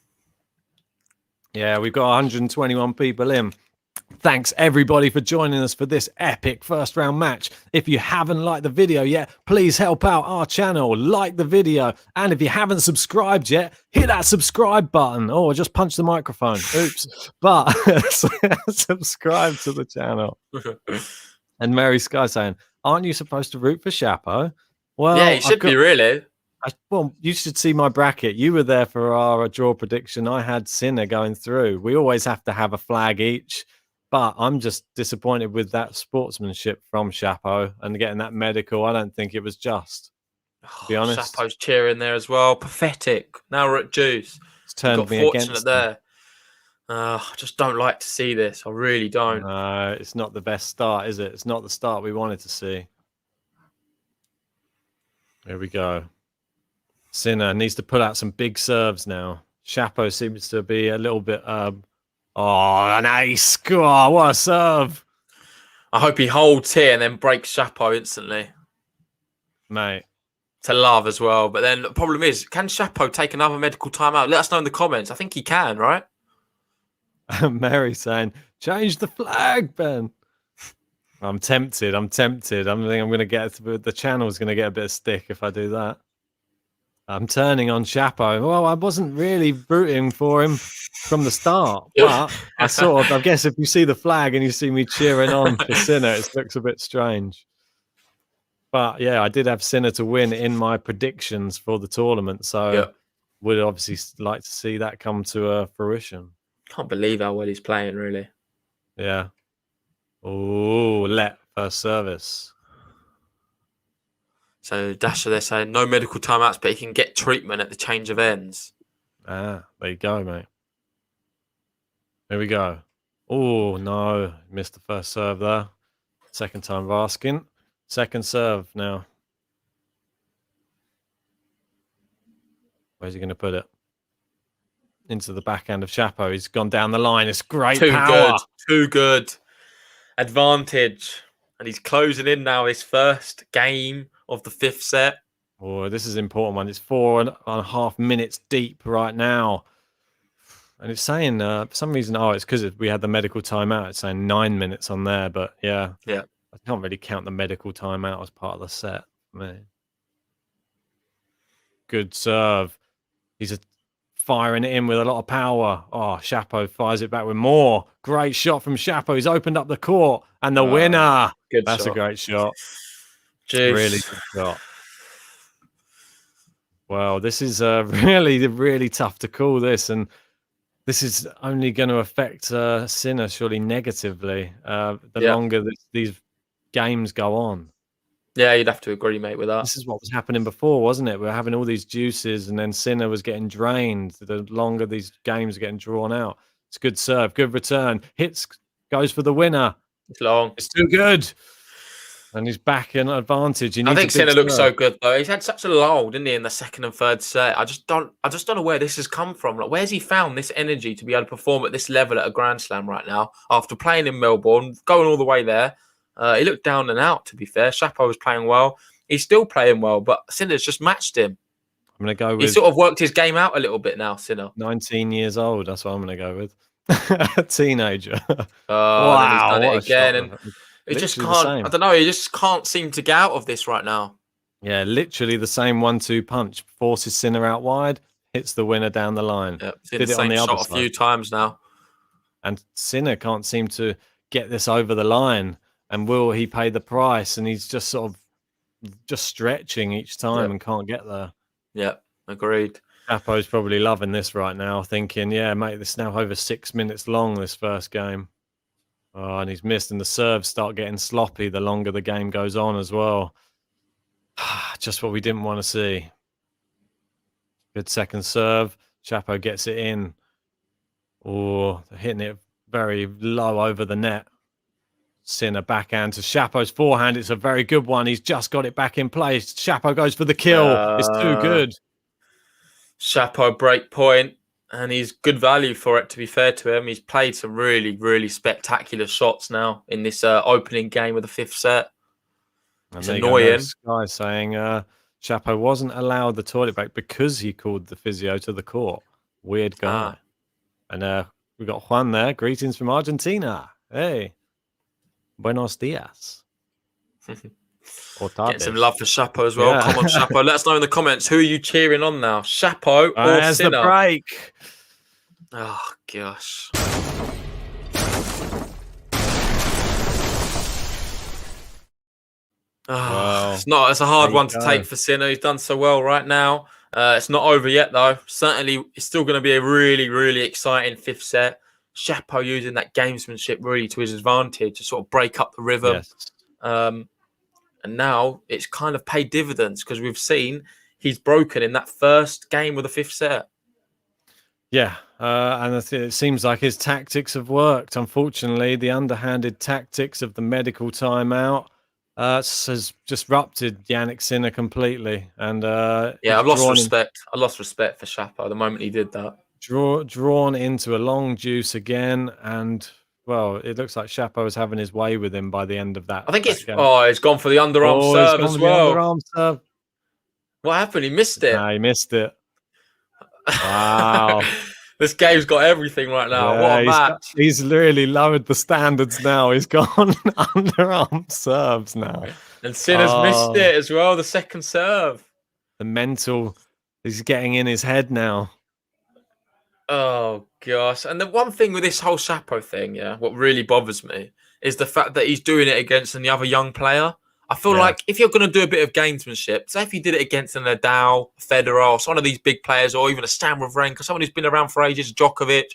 Yeah, we've got 121 people in. Thanks everybody for joining us for this epic first round match. If you haven't liked the video yet, please help out our channel, like the video, and if you haven't subscribed yet, hit that subscribe button or just punch the microphone. Oops. But subscribe to the channel. And Mary Sky saying, aren't you supposed to root for Chapo? Well, yeah, you should be really. Well, you should see my bracket. You were there for our draw prediction. I had Sinner going through. We always have to have a flag each. But I'm just disappointed with that sportsmanship from Chapo and getting that medical. I don't think it was just, to be honest. Chapo's cheering there as well. Pathetic. Now we're at juice. It's turned me against there. I just don't like to see this. I really don't. No, it's not the best start, is it? It's not the start we wanted to see. Here we go. Sinner needs to pull out some big serves now. Chapo seems to be a little bit... Oh, an ace. Oh, what a serve. I hope he holds here and then breaks Chapo instantly. Mate. To love as well. But then the problem is, can Chapo take another medical timeout? Let us know in the comments. I think he can, right? Mary saying, change the flag, Ben. I'm tempted. I think I'm going to get... The channel's going to get a bit of stick if I do that. I'm turning on Chapo. Well, I wasn't really rooting for him from the start, but I guess if you see the flag and you see me cheering on for Sinner, it looks a bit strange. But yeah, I did have Sinner to win in my predictions for the tournament, so would obviously like to see that come to fruition. Can't believe how well he's playing, really. Yeah. Oh, first service. So Dasher, they're saying no medical timeouts, but he can get treatment at the change of ends. Ah, there you go, mate. Here we go. Oh, no. Missed the first serve there. Second time of asking. Second serve now. Where's he going to put it? Into the backhand of Chapo. He's gone down the line. It's great power. Too good. Advantage. And he's closing in now his first game of the fifth set. Oh, this is an important one. It's 4.5 minutes deep right now. And it's saying, for some reason, it's because we had the medical timeout. It's saying 9 minutes on there. But yeah. I can't really count the medical timeout as part of the set. Man. Good serve. He's a firing it in with a lot of power. Oh, Chapo fires it back with more. Great shot from Chapo. He's opened up the court. And the winner. Good That's shot. a great shot. Jeez. Really good shot. Well, this is really, really tough to call this. And this is only going to affect Sinner surely negatively the longer these games go on. Yeah, you'd have to agree, mate, with that. This is what was happening before, wasn't it? We were having all these juices, and then Sinner was getting drained. The longer these games are getting drawn out. It's good serve, good return. Hits, goes for the winner. It's long. It's too good. And he's back in advantage. I think Sinner looks so good though. He's had such a lull, didn't he, in the second and third set? I just don't know where this has come from. Like, where's he found this energy to be able to perform at this level at a Grand Slam right now after playing in Melbourne, going all the way there? He looked down and out, to be fair. Chapo was playing well. He's still playing well, but Sinner's just matched him. I'm going to go with... He sort of worked his game out a little bit now, Sinner. 19 years old. That's what I'm going to go with. A teenager. Wow. Then he's done it again. And he just can't... I don't know. He just can't seem to get out of this right now. Yeah, literally the same 1-2 punch. Forces Sinner out wide. Hits the winner down the line. Yeah, did it on the other side a few times now. And Sinner can't seem to get this over the line. And will he pay the price? And he's just sort of just stretching each time and can't get there. Yeah, agreed. Chapo's probably loving this right now, thinking, yeah, mate, this is now over 6 minutes long, this first game. Oh, and he's missed, and the serves start getting sloppy the longer the game goes on as well. Just what we didn't want to see. Good second serve. Chapo gets it in. Oh, hitting it very low over the net. Sinner backhand to Chapo's forehand. It's a very good one. He's just got it back in place. Chapo goes for the kill. It's too good. Chapo break point, and he's good value for it, to be fair to him. He's played some really, really spectacular shots now in this opening game of the fifth set. It's annoying. Guy saying Chapo wasn't allowed the toilet break because he called the physio to the court. Weird guy. And we got Juan there. Greetings from Argentina. Hey. Buenos dias. Getting some love for Chapo as well. Yeah. Come on, Chapo. Let us know in the comments, who are you cheering on now? Chapo or there's Sinner? The break. Oh, gosh. Oh, wow. It's a hard one to take for Sinner. He's done so well right now. It's not over yet, though. Certainly, it's still going to be a really, really exciting fifth set. Chapo using that gamesmanship really to his advantage to sort of break up the rhythm. Yes. And now it's kind of paid dividends because we've seen he's broken in that first game of the fifth set. Yeah, and it seems like his tactics have worked. Unfortunately, the underhanded tactics of the medical timeout has disrupted Janik Sinner completely. And I've lost respect. I lost respect for Chapo the moment he did that. Drawn into a long juice again, and well, it looks like Chapo is having his way with him by the end of that. I think it's he's gone for the underarm serve as well. Underarm serve. What happened? He missed it. Nah, he missed it. Wow. This game's got everything right now. Yeah, what a match. He's really lowered the standards now. He's gone underarm serves now. And Sinner's missed it as well, the second serve. The mental is getting in his head now. Oh, gosh. And the one thing with this whole Chapo thing, what really bothers me is the fact that he's doing it against any other young player. I feel like if you're going to do a bit of gamesmanship, say if you did it against an Nadal, Federer, or some of these big players, or even a Stan Wawrinka, someone who's been around for ages, Djokovic,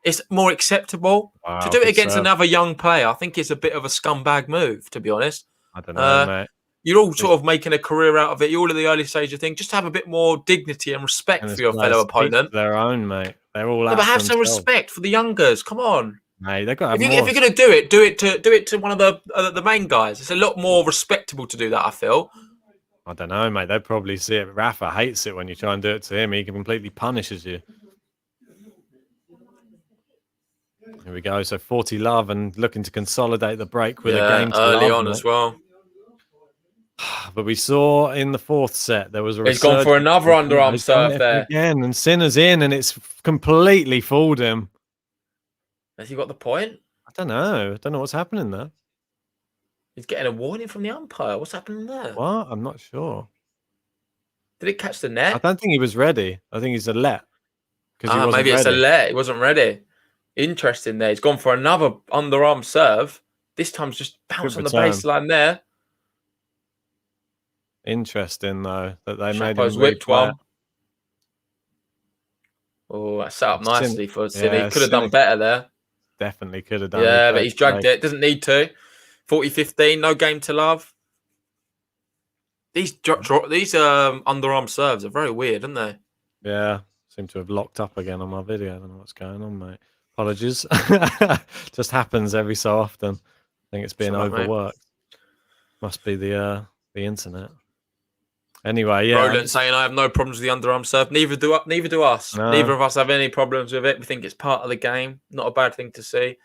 it's more acceptable. Wow, to do it against another young player, I think it's a bit of a scumbag move, to be honest. I don't know, mate. You're all sort of making a career out of it. You're all in the early stage of things. Just have a bit more dignity and respect for your fellow opponent. Their own, mate. They're all out. But have some respect for the youngers. Come on. Mate, they've got if you're going to do it to one of the main guys. It's a lot more respectable to do that, I feel. I don't know, mate. They probably see it. Rafa hates it when you try and do it to him. He completely punishes you. Here we go. So 40 love and looking to consolidate the break with a game early on as well. But we saw in the fourth set there was a. He's gone for another underarm serve there again, and Sinner's in, and it's completely fooled him. Has he got the point? I don't know. I don't know what's happening there. He's getting a warning from the umpire. What's happening there? What? I'm not sure. Did it catch the net? I don't think he was ready. I think he's a let. because he wasn't maybe it's a ready. let. He wasn't ready. Interesting there. He's gone for another underarm serve. This time's just bounced on the return. baseline there. Interesting, though, that they made Chapo's him whipped replay one. Oh, that set up it. nicely for Sinner. Yeah, He could have done Sinner better there. definitely could have done. Yeah, He but he's played dragged it. Doesn't need to. 40-15, no game to love. These underarm serves are very weird, aren't they? Yeah, seem to have locked up again on my video. I don't know what's going on, mate. Apologies. Just happens every so often. I think it's being It's all right, overworked. Must be the internet. Anyway, yeah. Roland saying I have no problems with the underarm serve. Neither do us. No. Neither of us have any problems with it. We think it's part of the game. Not a bad thing to see.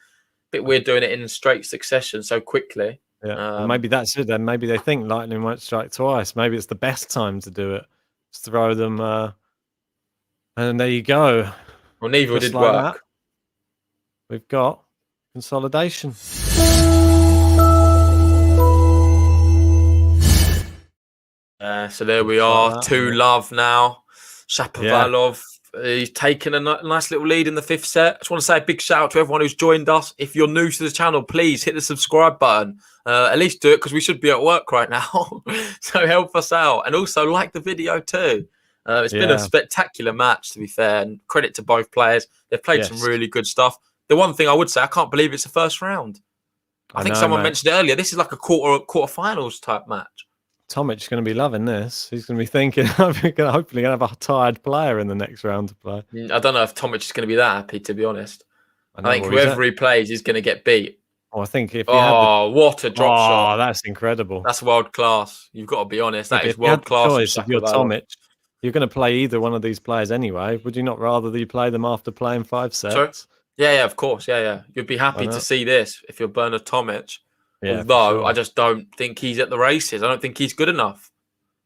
Bit weird doing it in straight succession so quickly. Yeah, well, maybe that's it. Then maybe they think lightning won't strike twice. Maybe it's the best time to do it. Just throw them, and there you go. Well, neither Just did like work. that, we've got consolidation. So there we are. Like that, 2-love now. Shapovalov. He's taken a nice little lead in the 5th set. I just want to say a big shout out to everyone who's joined us. If you're new to the channel, please hit the subscribe button. At least do it because we should be at work right now. So help us out. And also like the video too. It's been a spectacular match, to be fair. And credit to both players. They've played some really good stuff. The one thing I would say, I can't believe it's the first round. I think someone mentioned it earlier. This is like a quarterfinals type match. Tomic's going to be loving this. He's going to be thinking, hopefully going to have a tired player in the next round to play. I don't know if Tomic is going to be that happy, to be honest. I think well, whoever he plays is going to get beat. Oh, I think if what a drop shot. Oh, that's incredible. That's world class. You've got to be honest. That is world class. Choice, if you're Tomic, you're going to play either one of these players anyway. Would you not rather that you play them after playing 5 sets? Sure. Yeah, of course. Yeah. You'd be happy to see this if you're Bernard Tomic. Yeah, although I just don't think he's at the races. I don't think he's good enough.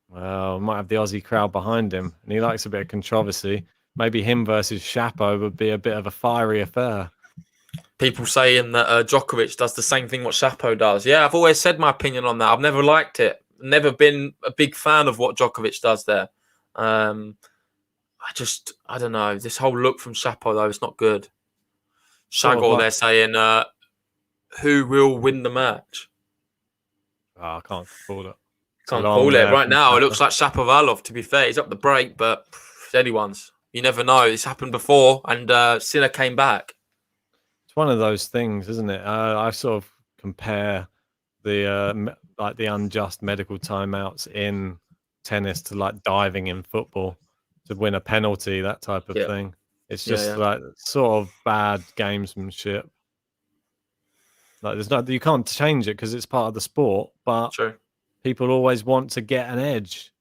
Well, might have the Aussie crowd behind him, and he likes a bit of controversy. Maybe him versus Chapo would be a bit of a fiery affair. People saying that Djokovic does the same thing what Chapo does. Yeah, I've always said my opinion on that. I've never liked it. Never been a big fan of what Djokovic does there. I don't know. This whole look from Chapo, though, is not good. Shagor, they're saying, who will win the match? Oh, I can't call it. Can't call it right now. It looks like Shapovalov, to be fair. He's up the break, but it's anyone's. You never know. It's happened before, and Sinner came back. It's one of those things, isn't it? I sort of compare the the unjust medical timeouts in tennis to like diving in football to win a penalty, that type of thing. It's just like sort of bad gamesmanship. Like you can't change it because it's part of the sport, but people always want to get an edge.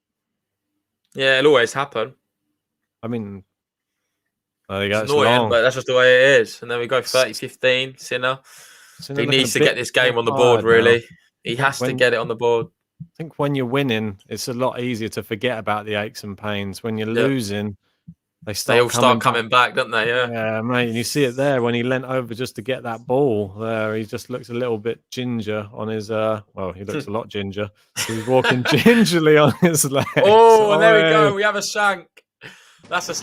Yeah, it'll always happen. I mean, there you go. It's annoying, but that's just the way it is. And there we go, 30-15, Sinner. He needs to get this game on the board, really. He has to get it on the board. I think when you're winning, it's a lot easier to forget about the aches and pains. When you're losing, they all start coming back, don't they? Yeah, mate. And you see it there when he leant over just to get that ball. There, he just looks a little bit ginger on his. Well, he looks a lot ginger. He's walking gingerly on his legs. Oh, and there we go. We have a shank. That's a.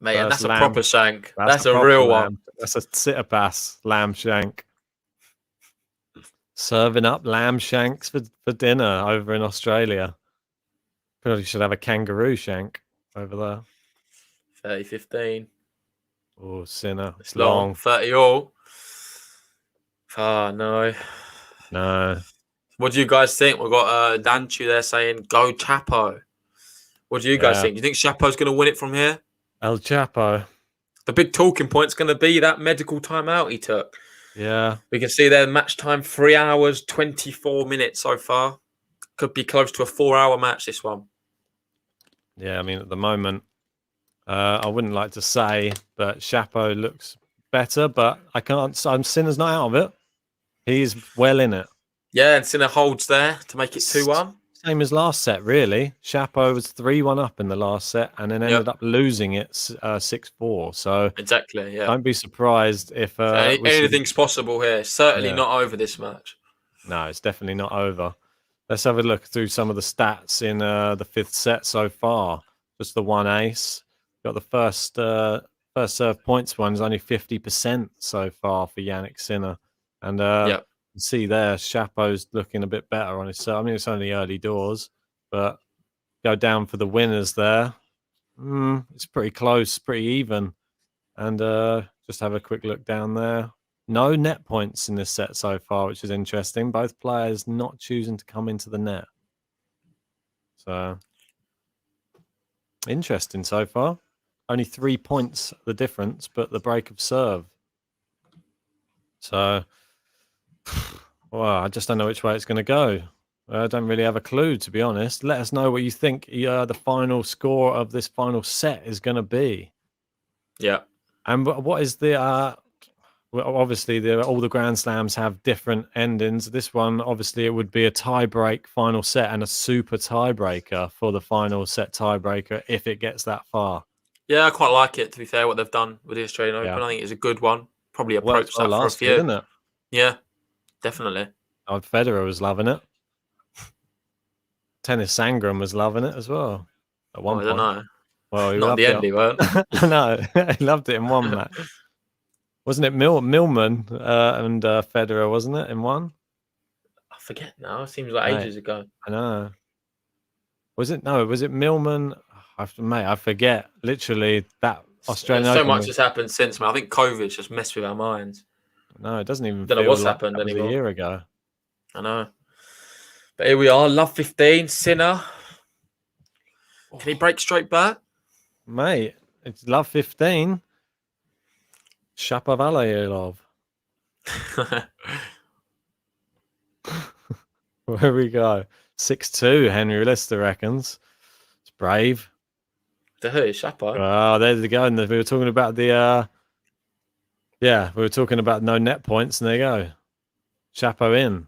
Mate, and that's a proper shank. That's a real one. That's a sitter pass lamb shank. Serving up lamb shanks for dinner over in Australia. Probably should have a kangaroo shank over there. 30-15. Oh, Sinner. It's long. 30 all. Oh, no. No. What do you guys think? We've got Danchu there saying, go Chapo. What do you guys think? Do you think Chapo's going to win it from here? El Chapo. The big talking point's going to be that medical timeout he took. Yeah. We can see there match time 3 hours, 24 minutes so far. Could be close to a 4-hour match, this one. Yeah, I mean, at the moment, I wouldn't like to say, but Chapo looks better, but I can't. Sinner's not out of it. He's well in it. Yeah, and Sinner holds there to make it 2-1. Same as last set, really. Chapo was 3-1 up in the last set and then ended up losing it 6-4. So exactly, yeah. Don't be surprised if anything's possible here. Certainly not over this match. No, it's definitely not over. Let's have a look through some of the stats in the 5th set so far. Just the one ace. Got the first serve points one is only 50% so far for Janik Sinner. And you can see there, Chapo's looking a bit better on his serve. I mean, it's only early doors, but go down for the winners there. It's pretty close, pretty even. And just have a quick look down there. No net points in this set so far, which is interesting. Both players not choosing to come into the net. So, interesting so far. Only 3 points the difference, but the break of serve. So, well, I just don't know which way it's going to go. I don't really have a clue, to be honest. Let us know what you think the final score of this final set is going to be. Yeah. And what is the... Well, obviously, all the Grand Slams have different endings. This one, obviously, it would be a tie-break final set and a super tiebreaker for the final set tiebreaker if it gets that far. Yeah, I quite like it, to be fair, what they've done with the Australian Open. I think it's a good one. Probably approach that for a few. Isn't it? Yeah, definitely. Federer was loving it. Tennis Sangram was loving it as well at one point. I don't know. Well, he not loved the end, he weren't. No, he loved it in one match. Wasn't it Millman and Federer, wasn't it, in one? I forget now. It seems like ages ago. I know. Was it Millman? I forget. Literally, that Australian So Open much has happened since, man. I think COVID's just messed with our minds. No, it doesn't even don't know what's happened anymore. A year ago. I know. But here we are, love 15, Sinner. Can he break straight back? Mate, it's love 15. Shapovalov. Where we go? 6-2, Henry Lister reckons. It's brave. To who? Chapo? Oh, there they go. And we were talking about the... we were talking about no net points, and there you go. Chapo in.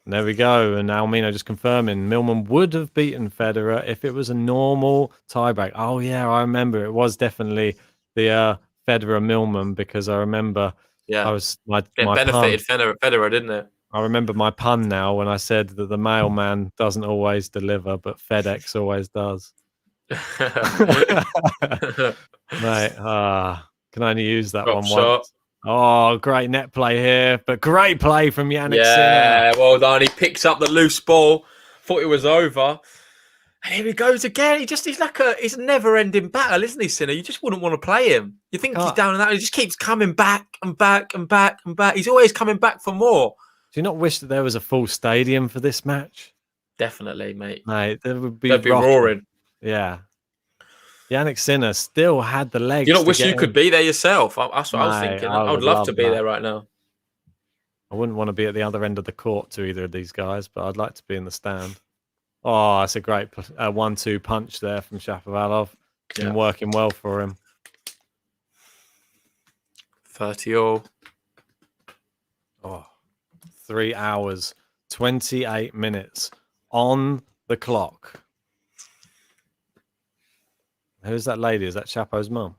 And there we go. And Almino just confirming Millman would have beaten Federer if it was a normal tiebreak. Oh, yeah, I remember. It was definitely the Federer-Millman because I remember I was my benefited Federer, didn't it? I remember my pun now when I said that the mailman doesn't always deliver, but FedEx always does. Mate, can only use that Drop one shot. once. Oh, great net play here, but great play from Janik Sinner. Sinner. Well done. He picks up the loose ball. Thought it was over. And here he goes again. He's a never-ending battle, isn't he, Sinner? You just wouldn't want to play him. You think he's down and out. He just keeps coming back and back and back and back. He's always coming back for more. Do you not wish that there was a full stadium for this match? Definitely, mate. Mate, there would be roaring. Yeah. Janik Sinner still had the legs. You not wish you could be there yourself? That's what I was thinking. I would love to be there right now. I wouldn't want to be at the other end of the court to either of these guys, but I'd like to be in the stand. Oh, that's a great 1-2 punch there from Shapovalov. It's been working well for him. 30-all. Oh, 3 hours, 28 minutes on the clock. Who's that lady? Is that Chapo's mum?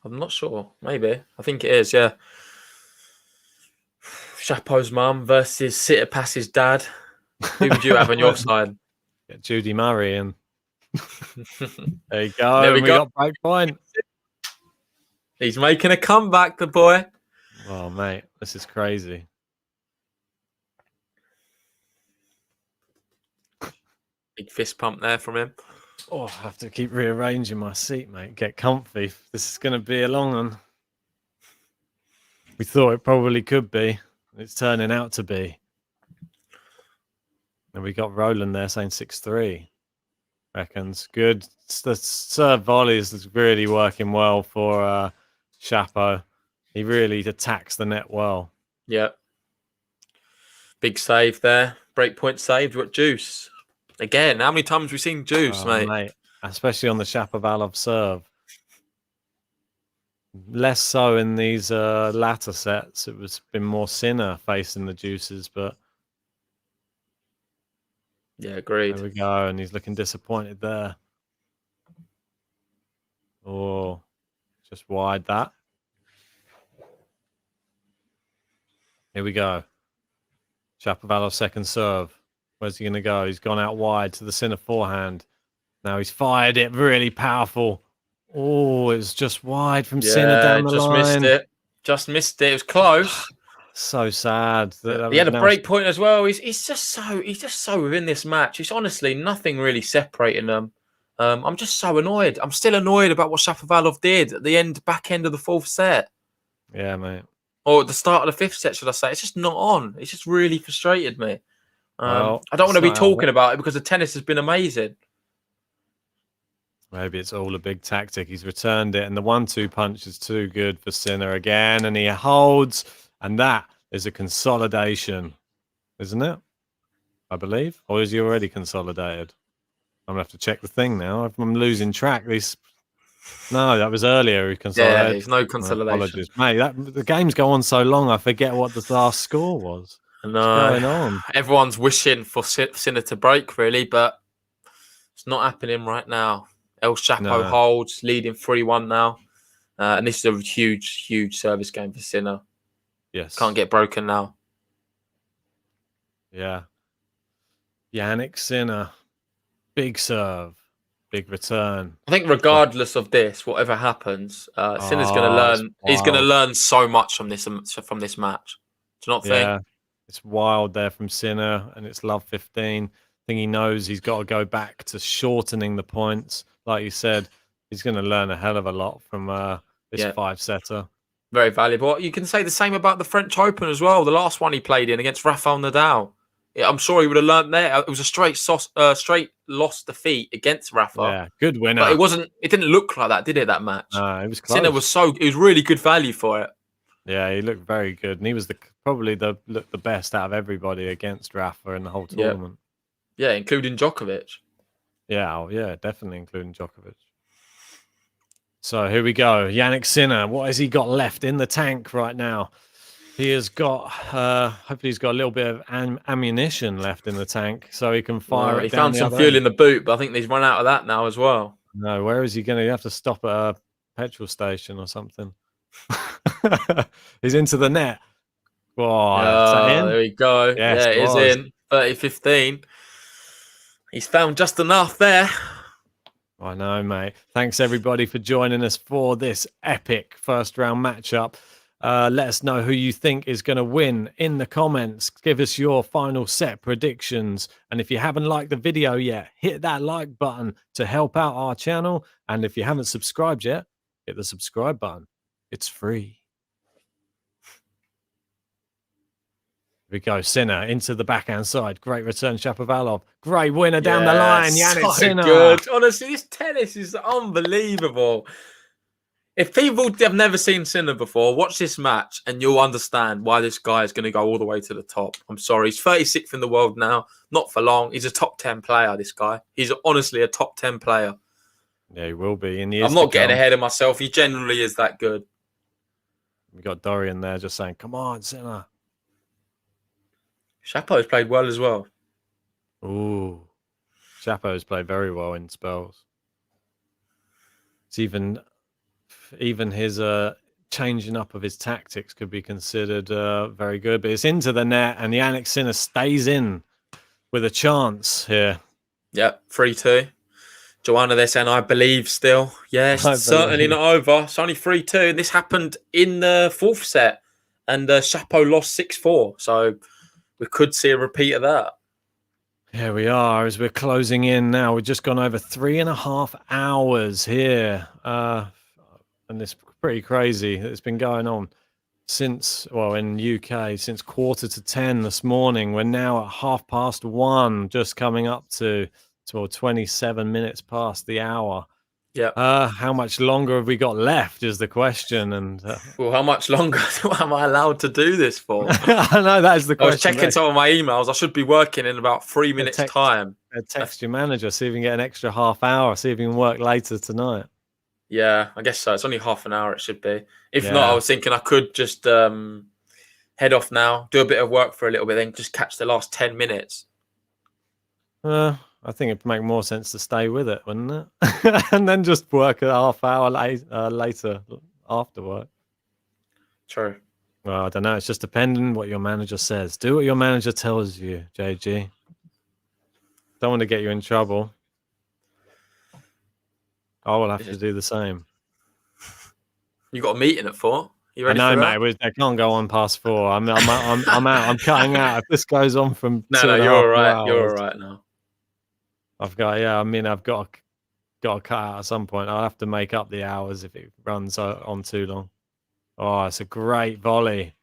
I'm not sure. Maybe. I think it is, yeah. Chapo's mum versus Sitapas's dad. Who would you have on your side? Get Judy Murray in. There you go. There we go. Got break point. He's making a comeback, the boy. Oh, mate. This is crazy. Big fist pump there from him. Oh, I have to keep rearranging my seat, mate. Get comfy. This is going to be a long one. We thought it probably could be. It's turning out to be. And we got Roland there saying 6-3. Reckons. Good. The serve volleys is really working well for Chapo. He really attacks the net well. Yeah. Big save there. Break point saved. What juice? Again, how many times have we seen juice, mate? Especially on the Shapovalov serve. Less so in these latter sets. It was been more Sinner facing the juices, but yeah, agreed. There we go, and he's looking disappointed there. Oh, just wide that. Here we go. Shapovalov second serve. Where's he going to go? He's gone out wide to the Sinner forehand. Now he's fired it really powerful. Oh, it's just wide from Sinner down the line. Just missed it. It was close. So sad. He had a break point as well. He's just so within this match. It's honestly nothing really separating them. I'm just so annoyed. I'm still annoyed about what Shapovalov did at the back end of the fourth set. Yeah, mate. Or at the start of the fifth set, should I say? It's just not on. It's just really frustrated me. Well, I don't want to be talking about it because the tennis has been amazing. Maybe it's all a big tactic. He's returned it, and the 1-2 punch is too good for Sinner again, and he holds, and that is a consolidation, isn't it? I believe, or is he already consolidated? I'm gonna have to check the thing now. I'm losing track. No, that was earlier. He consolidated. Yeah, there's no consolidation. Apologies, mate. The games go on so long, I forget what the last score was. No, what's going on? Everyone's wishing for Sinner to break, really, but it's not happening right now. El Chapo holds, leading 3-1 now. And this is a huge, huge service game for Sinner. Yes. Can't get broken now. Yeah. Janik Sinner. Big serve. Big return. I think regardless of this, whatever happens, Sinner's going to learn. He's going to learn so much from this match. Do you not think? Yeah. It's wild there from Sinner, and it's love 15. I think he knows he's got to go back to shortening the points. Like you said, he's going to learn a hell of a lot from this 5-setter. Very valuable. You can say the same about the French Open as well. The last one he played in against Rafael Nadal. Yeah, I'm sure he would have learned there. It was a straight loss defeat against Rafa. Yeah, good winner. But it wasn't. It didn't look like that, did it? That match. No, it was close. Sinner was it was really good value for it. Yeah, he looked very good, and he was probably the best out of everybody against Rafa in the whole tournament. Yeah, including Djokovic. Yeah, definitely including Djokovic. So here we go. Janik Sinner, what has he got left in the tank right now? He has got, hopefully he's got a little bit of ammunition left in the tank so he can fire it. He found some fuel in the boot, but I think he's run out of that now as well. No, where is he going to have to stop at a petrol station or something? He's into the net. Oh, there we go. Yes, it is in. 30-15. He's found just enough there. I know, mate. Thanks, everybody, for joining us for this epic first-round matchup. Let us know who you think is going to win in the comments. Give us your final set predictions. And if you haven't liked the video yet, hit that like button to help out our channel. And if you haven't subscribed yet, hit the subscribe button. It's free. Here we go. Sinner into the backhand side. Great return, Shapovalov. Great winner down the line. Janik Sinner. Good. Honestly, this tennis is unbelievable. If people have never seen Sinner before, watch this match and you'll understand why this guy is going to go all the way to the top. I'm sorry. He's 36th in the world now. Not for long. He's a top 10 player, this guy. He's honestly a top 10 player. Yeah, he will be. I'm not getting ahead of myself. He generally is that good. We got Dorian there just saying, come on, Sinner. Chapo's played well as well. Ooh. Chapo's played very well in spells. It's even his changing up of his tactics could be considered very good. But it's into the net, and Janik Sinner stays in with a chance here. Yep, 3-2. Joanna, they're saying, I believe still. Yes, certainly not over. It's only 3-2. This happened in the fourth set, and Chapo lost 6-4. So we could see a repeat of that. Here we are as we're closing in now. We've just gone over 3.5 hours here. And it's pretty crazy. It's been going on since, in UK, since 9:45 this morning. We're now at 1:30, just coming up to 27 minutes past the hour. Yeah. How much longer have we got left is the question. And well, how much longer am I allowed to do this for? I know that is the question. I was checking some of my emails. I should be working in about 3 minutes' time. Text your manager, see if you can get an extra half hour, see if you can work later tonight. Yeah, I guess so. It's only half an hour, it should be. If not, I was thinking I could just head off now, do a bit of work for a little bit, then just catch the last 10 minutes. I think it'd make more sense to stay with it, wouldn't it? And then just work a half hour later after work. True. Well, I don't know. It's just dependent what your manager says. Do what your manager tells you, JG. Don't want to get you in trouble. I will have to do the same. You got a meeting at 4. You I ready know, for that? mate. They can't go on past 4. I'm out. I'm cutting out. If this goes on from No, 2.5 you're all right. hours, You're all right now. I've got to cut out at some point. I'll have to make up the hours if it runs on too long. Oh, it's a great volley.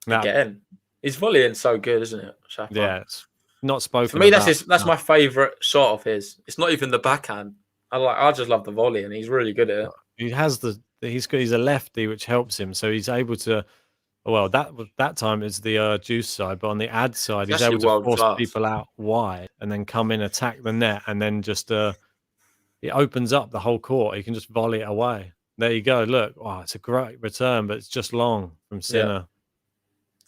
Again, his volleying so good, isn't it, Chapo? Yeah, it's not spoken. For me, that's my favourite shot of his. It's not even the backhand. I just love the volley, and he's really good at it. He has he's a lefty, which helps him, so he's able to. Well, that time is the juice side, but on the ad side, he's able to force people out wide and then come in, attack the net, and then just it opens up the whole court. He can just volley it away. There you go. Look, wow, it's a great return, but it's just long from Sinner.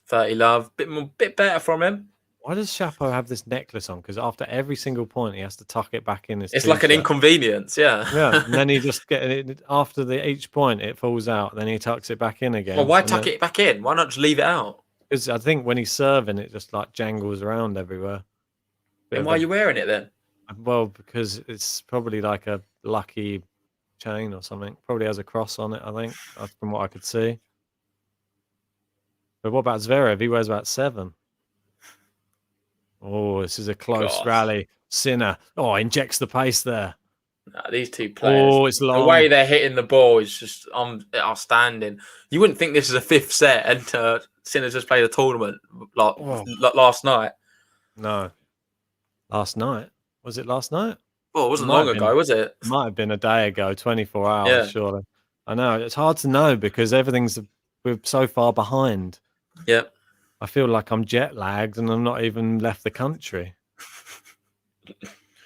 30 love, bit better from him. Why does Chapo have this necklace on? Because after every single point, he has to tuck it back in his. It's like an inconvenience, yeah. Yeah, and then he just after each point it falls out, then he tucks it back in again. Well, why tuck it back in? Why not just leave it out? Because I think when he's serving, it just like jangles around everywhere. And why are you wearing it then? Well, because it's probably like a lucky chain or something. Probably has a cross on it, I think, from what I could see. But what about Zverev? He wears about 7. Oh, this is a close rally. Sinner. Oh, injects the pace there. Nah, these two players. Oh, it's long. The way they're hitting the ball is just outstanding. You wouldn't think this is a 5th set and Sinner just played a tournament last night. No. Last night? Was it last night? Well, it wasn't long ago, was it? It might have been a day ago, 24 hours, surely. I know. It's hard to know because we're so far behind. Yep. I feel like I'm jet lagged and I'm not even left the country.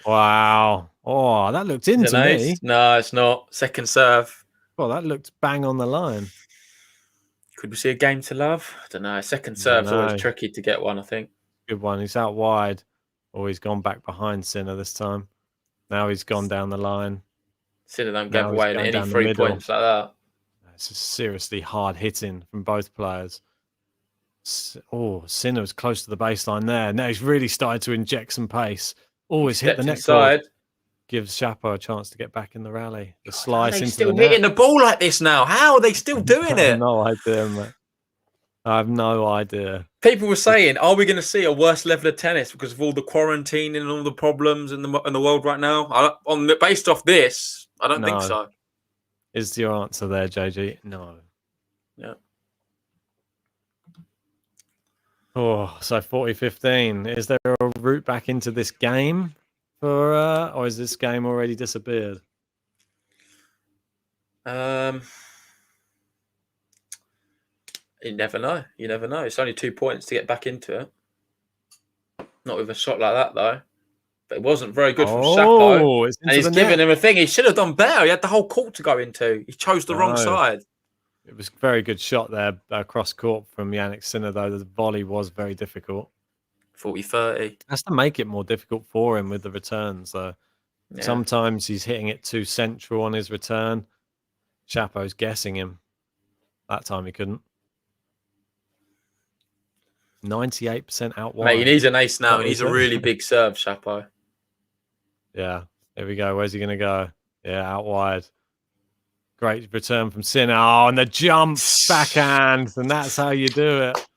Wow. Oh, that looked into me. No, it's not. Second serve. Well, that looked bang on the line. Could we see a game to love? I don't know. Second serve's always tricky to get one, I think. Good one. He's out wide. Oh, he's gone back behind Sinner this time. Now he's gone down the line. Sinner don't give away any 3 points like that. It's seriously hard hitting from both players. Oh, Sinner was close to the baseline there. Now he's really started to inject some pace. Always hit the net side. Gives Chapo a chance to get back in the rally. The slice into the net. Still hitting the ball like this now. How are they still doing it? I have no idea, mate. I have no idea. People were saying, "Are we going to see a worse level of tennis because of all the quarantine and all the problems in the world right now?" Based off this, I don't think so. Is your answer there, JG? No. Yeah. Oh, so 40-15. Is there a route back into this game or is this game already disappeared? You never know. You never know. It's only 2 points to get back into it. Not with a shot like that, though. But it wasn't very good from Chapo. And he's giving him a thing. He should have done better. He had the whole court to go into. He chose the wrong side. It was a very good shot there across court from Janik Sinner, though. The volley was very difficult. 40-30. Has to make it more difficult for him with the returns, though. Yeah. Sometimes he's hitting it too central on his return. Chapo's guessing him. That time he couldn't. 98% out wide. Mate, he needs an ace now, and he's a really big serve, Chapo. Yeah, there we go. Where's he going to go? Yeah, out wide. Great return from Sinner. Oh, and the jump backhand, and that's how you do it.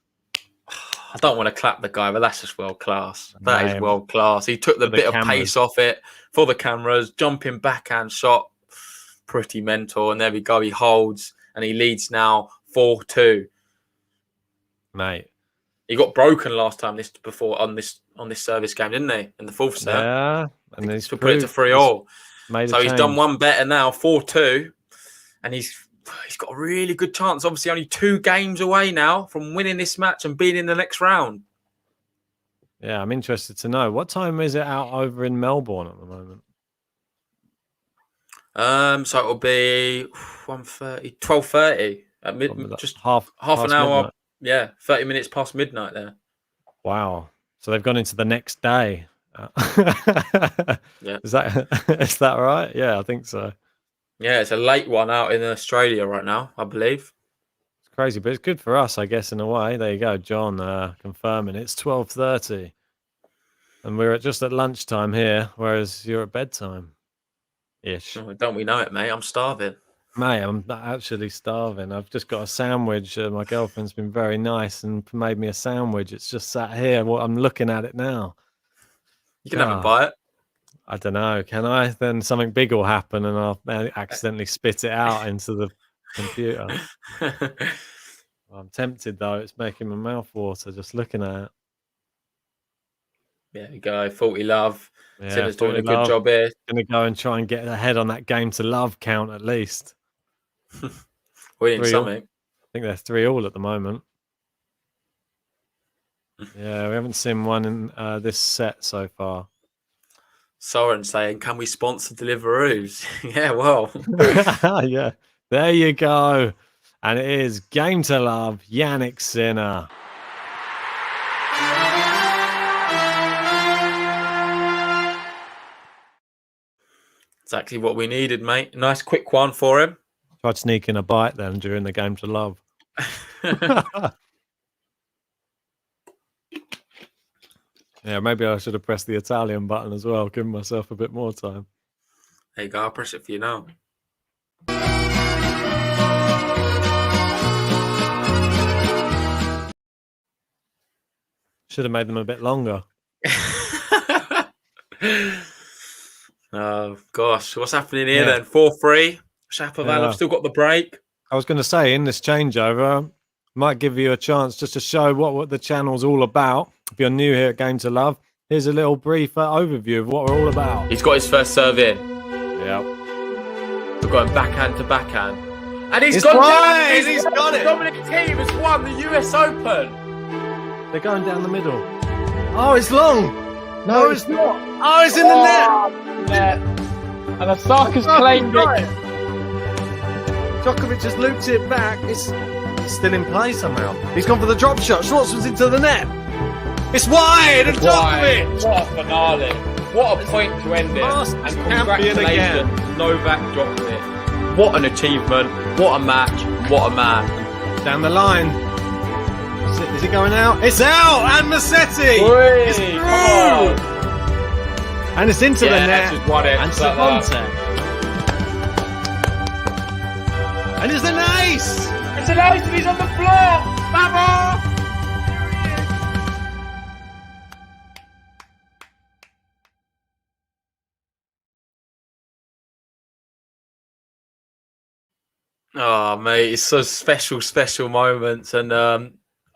I don't want to clap the guy, but that's just world class. That is world class. He took the bit of pace off it for the cameras, jumping backhand shot. Pretty mental. And there we go. He holds, and he leads now 4-2. Mate. He got broken last time on this service game, didn't he? In the 4th set. Yeah. And he's put it to 3-all. So he's done one better now, 4-2. And he's got a really good chance. Obviously, only 2 games away now from winning this match and being in the next round. Yeah, I'm interested to know. What time is it out over in Melbourne at the moment? So it'll be 1:30, 12:30 at just half an hour. Midnight. Yeah, 30 minutes past midnight there. Wow. So they've gone into the next day. Yeah. Is that right? Yeah, I think so. Yeah, it's a late one out in Australia right now, I believe. It's crazy, but it's good for us, I guess, in a way. There you go, John, confirming it's 12:30, and we're just at lunchtime here, whereas you're at bedtime ish. Oh, don't we know it, mate? I'm starving. Mate, I'm actually starving. I've just got a sandwich. My girlfriend's been very nice and made me a sandwich. It's just sat here. Well, I'm looking at it now. You can have a bite. I don't know. Can I? Then something big will happen, and I'll accidentally spit it out into the computer. I'm tempted though. It's making my mouth water just looking at it. There you go. 40 love. Yeah, Sinner's doing a 40 good love. job here. Gonna go and try and get ahead on that game to love count at least. Winning 3-all. something. I think they're 3-all at the moment. Yeah, we haven't seen one in this set so far. Soren saying, "Can we sponsor Deliveroos?" Yeah, well. Yeah, there you go. And it is game to love, Janik Sinner. Exactly what we needed, mate. Nice quick one for him. Tried sneaking a bite then during the game to love. Yeah, maybe I should have pressed the Italian button as well, giving myself a bit more time. There you go. I'll press it for you now. Should have made them a bit longer. Oh, gosh. What's happening here then? 4-3. Shapovalov still got the break. I was going to say, in this changeover, might give you a chance just to show what the channel's all about. If you're new here at Game to Love, here's a little brief overview of what we're all about. He's got his first serve in. Yeah. We're going backhand to backhand. And he's got it. Dominic Thiem has won the US Open. They're going down the middle. Oh, it's long. No, it's not. Oh, it's in the net. And Osaka's claimed it. Djokovic just looped it back. It's still in play somehow. He's gone for the drop shot. Schwartzman's into the net. It's wide. And Djokovic. What a finale. What a point to end it. And congratulations, Novak Djokovic. What an achievement. What a match. What a man. Down the line. Is it going out? It's out! And Massetti! Whee, it's through! And it's into the net. Just won it. And Savante. And it's an ace! It's an ace and he's on the floor! Bravo! Oh, mate, it's so special moments. And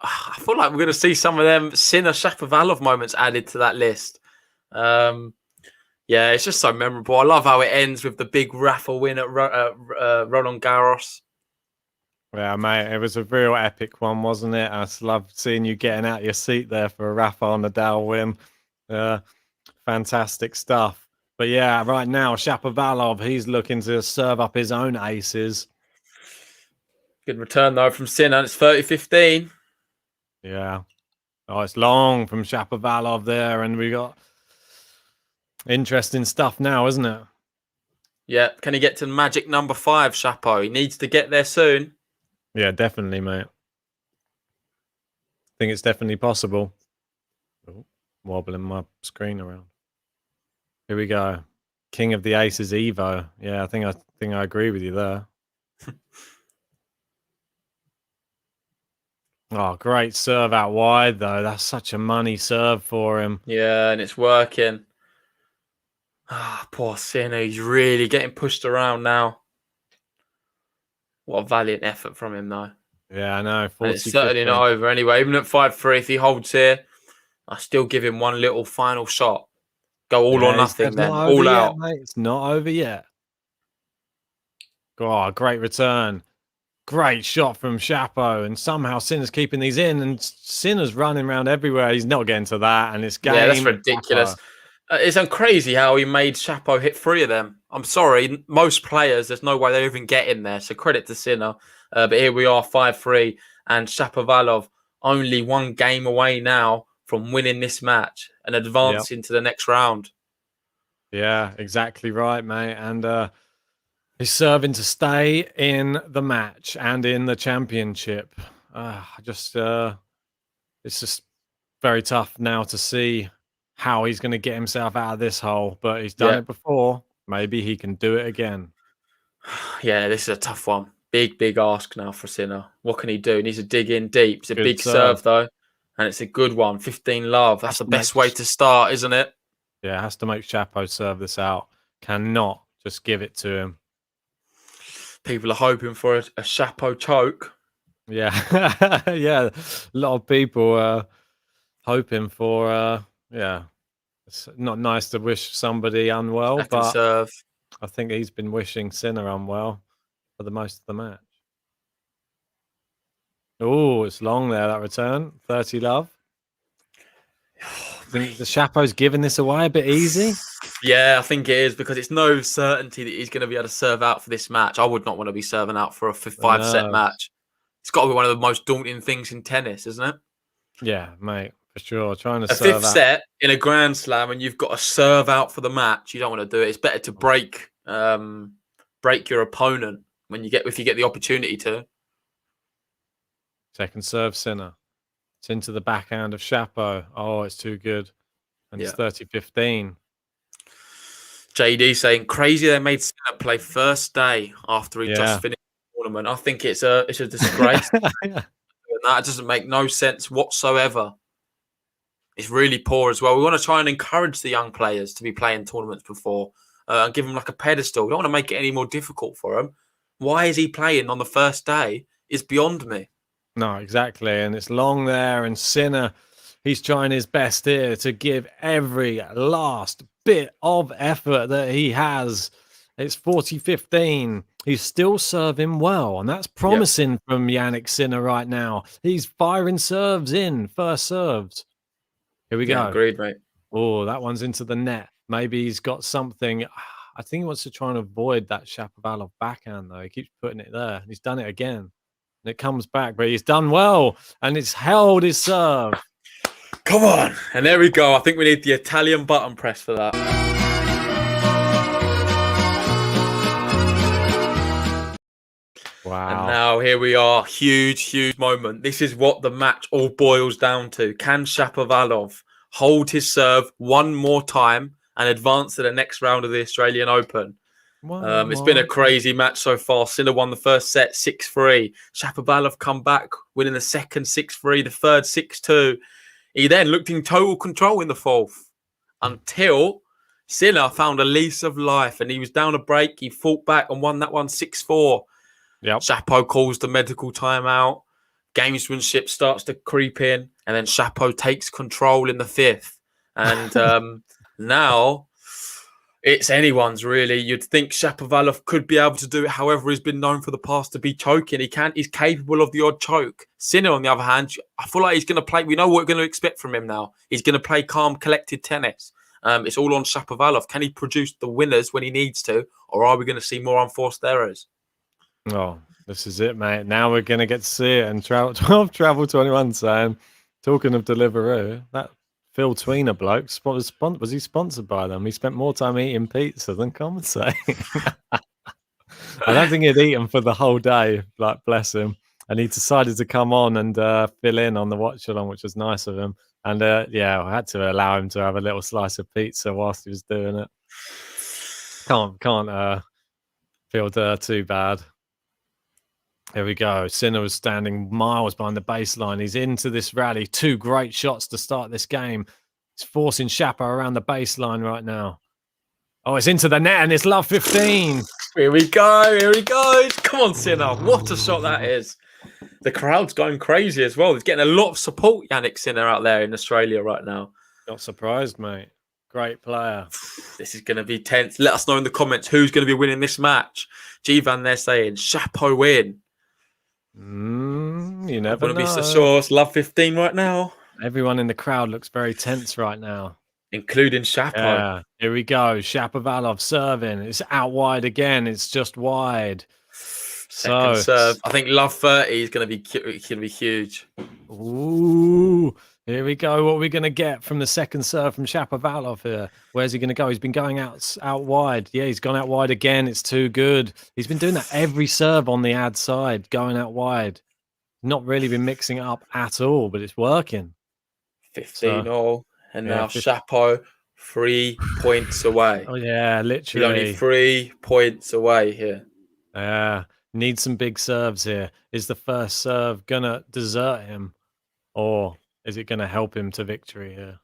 I feel like we're going to see some of them Sinner Shapovalov moments added to that list. Yeah, it's just so memorable. I love how it ends with the big raffle win at Roland Garros. Yeah, mate, it was a real epic one, wasn't it? I just loved seeing you getting out your seat there for a Rafael Nadal win. Fantastic stuff. But yeah, right now, Shapovalov, he's looking to serve up his own aces. Good return, though, from Sinner. It's 30-15. Yeah. Oh, it's long from Shapovalov there, and we got interesting stuff now, isn't it? Yeah. Can he get to magic number 5, Shapo? He needs to get there soon. Yeah, definitely, mate. I think it's definitely possible. Oh, wobbling my screen around. Here we go. King of the Aces, Evo. Yeah, I think I agree with you there. Oh, great serve out wide, though. That's such a money serve for him. Yeah, and it's working. Ah, poor Sinner. He's really getting pushed around now. What a valiant effort from him, though. Yeah, I know. And it's certainly not over anyway. Even at 5-3, if he holds here, I still give him one little final shot. Go all or nothing then. All out. Mate. It's not over yet. Oh, great return. Great shot from Shapo, and somehow Sinner's keeping these in, and Sinner's running around everywhere. He's not getting to that, and it's game. Yeah, that's ridiculous. It's crazy how he made Shapo hit 3 of them. I'm sorry, most players, there's no way they even get in there. So credit to Sinner. But here we are, 5-3, and Shapovalov only 1 game away now from winning this match and advancing to the next round. Yeah, exactly right, mate. And He's serving to stay in the match and in the championship. It's just very tough now to see how he's going to get himself out of this hole, but he's done it before. Maybe he can do it again. Yeah, this is a tough one. Big ask now for Sinner. What can he do? He needs to dig in deep. It's a big serve, though, and it's a good one. 15 love. That's the best way to start, isn't it? Yeah, has to make Chapo serve this out. Cannot just give it to him. People are hoping for a Chapo choke. Yeah, yeah. A lot of people are hoping for. It's not nice to wish somebody unwell, Second serve. I think he's been wishing Sinner unwell for the most of the match. Oh, it's long there, that return. 30 love. Think the Chapo's giving this away a bit easy? Yeah, I think it is, because it's no certainty that he's going to be able to serve out for this match. I would not want to be serving out for a 5-set match. It's got to be one of the most daunting things in tennis, isn't it? Yeah, mate, for sure. Trying to serve a 5th set in a Grand Slam and you've got to serve out for the match. You don't want to do it. It's better to break your opponent if you get the opportunity to. Second serve, Sinner. It's into the backhand of Chapo. Oh, it's too good. And it's 30-15. JD saying, crazy they made Sinner play first day after he just finished the tournament. I think it's a disgrace. That doesn't make no sense whatsoever. It's really poor as well. We want to try and encourage the young players to be playing tournaments before and give them like a pedestal. We don't want to make it any more difficult for them. Why is he playing on the first day is beyond me. No, exactly. And it's long there, and Sinner, he's trying his best here to give every last bit of effort that he has. It's 40-15. He's still serving well, and that's promising from Janik Sinner right now. He's firing serves in, first serves. Here we go. Agreed, mate. Oh, that one's into the net. Maybe he's got something. I think he wants to try and avoid that Shapovalov backhand, though. He keeps putting it there. He's done it again. And it comes back, but he's done well, and it's held his serve. Come on. And there we go. I think we need the Italian button press for that. Wow. And now here we are. Huge moment. This is what the match all boils down to. Can Shapovalov hold his serve one more time and advance to the next round of the Australian Open? It's been a crazy match so far. Sinner won the first set 6-3. Shapovalov come back, winning the second 6-3, the third 6-2. He then looked in total control in the fourth until Sinner found a lease of life and he was down a break. He fought back and won that one 6-4. Yep. Chapo calls the medical timeout. Gamesmanship starts to creep in, and then Chapo takes control in the fifth. And now it's anyone's, really. You'd think Shapovalov could be able to do it. However, he's been known for the past to be choking. He's capable of the odd choke. Sinner, on the other hand, I feel like he's going to play. We know what we're going to expect from him now. He's going to play calm, collected tennis. It's all on Shapovalov. Can he produce the winners when he needs to, or are we going to see more unforced errors? Oh, this is it, mate. Now we're going to get to see it. And Travel 21 saying, talking of Deliveroo, that Phil Tweener bloke, was he sponsored by them? He spent more time eating pizza than commentating. I don't think he'd eaten for the whole day, like, bless him. And he decided to come on and fill in on the watch-along, which was nice of him. And I had to allow him to have a little slice of pizza whilst he was doing it. Can't feel too bad. Here we go. Sinner was standing miles behind the baseline. He's into this rally. 2 great shots to start this game. He's forcing Chapo around the baseline right now. Oh, it's into the net and it's love 15. Here we go. Come on, Sinner. What a shot that is. The crowd's going crazy as well. He's getting a lot of support, Janik Sinner, out there in Australia right now. Not surprised, mate. Great player. This is going to be tense. Let us know in the comments who's going to be winning this match. G-Van, they're saying Chapo win. You never know. Be so sure. It's love 15 right now. Everyone in the crowd looks very tense right now, including Chapo. Yeah, here we go. Shapovalov serving. It's out wide again. It's just wide. Second serve. I think love 30 is going to be huge. Ooh, Here we go. What are we going to get from the second serve from Shapovalov here? Where's he going to go? He's been going out wide. Yeah, he's gone out wide again. It's too good. He's been doing that every serve on the ad side, going out wide. Not really been mixing it up at all, but it's working. 15-all. And now Chapo 3 points away. Oh, yeah, literally. We're only 3 points away here. Yeah, need some big serves here. Is the first serve going to desert him? Or is it going to help him to victory here?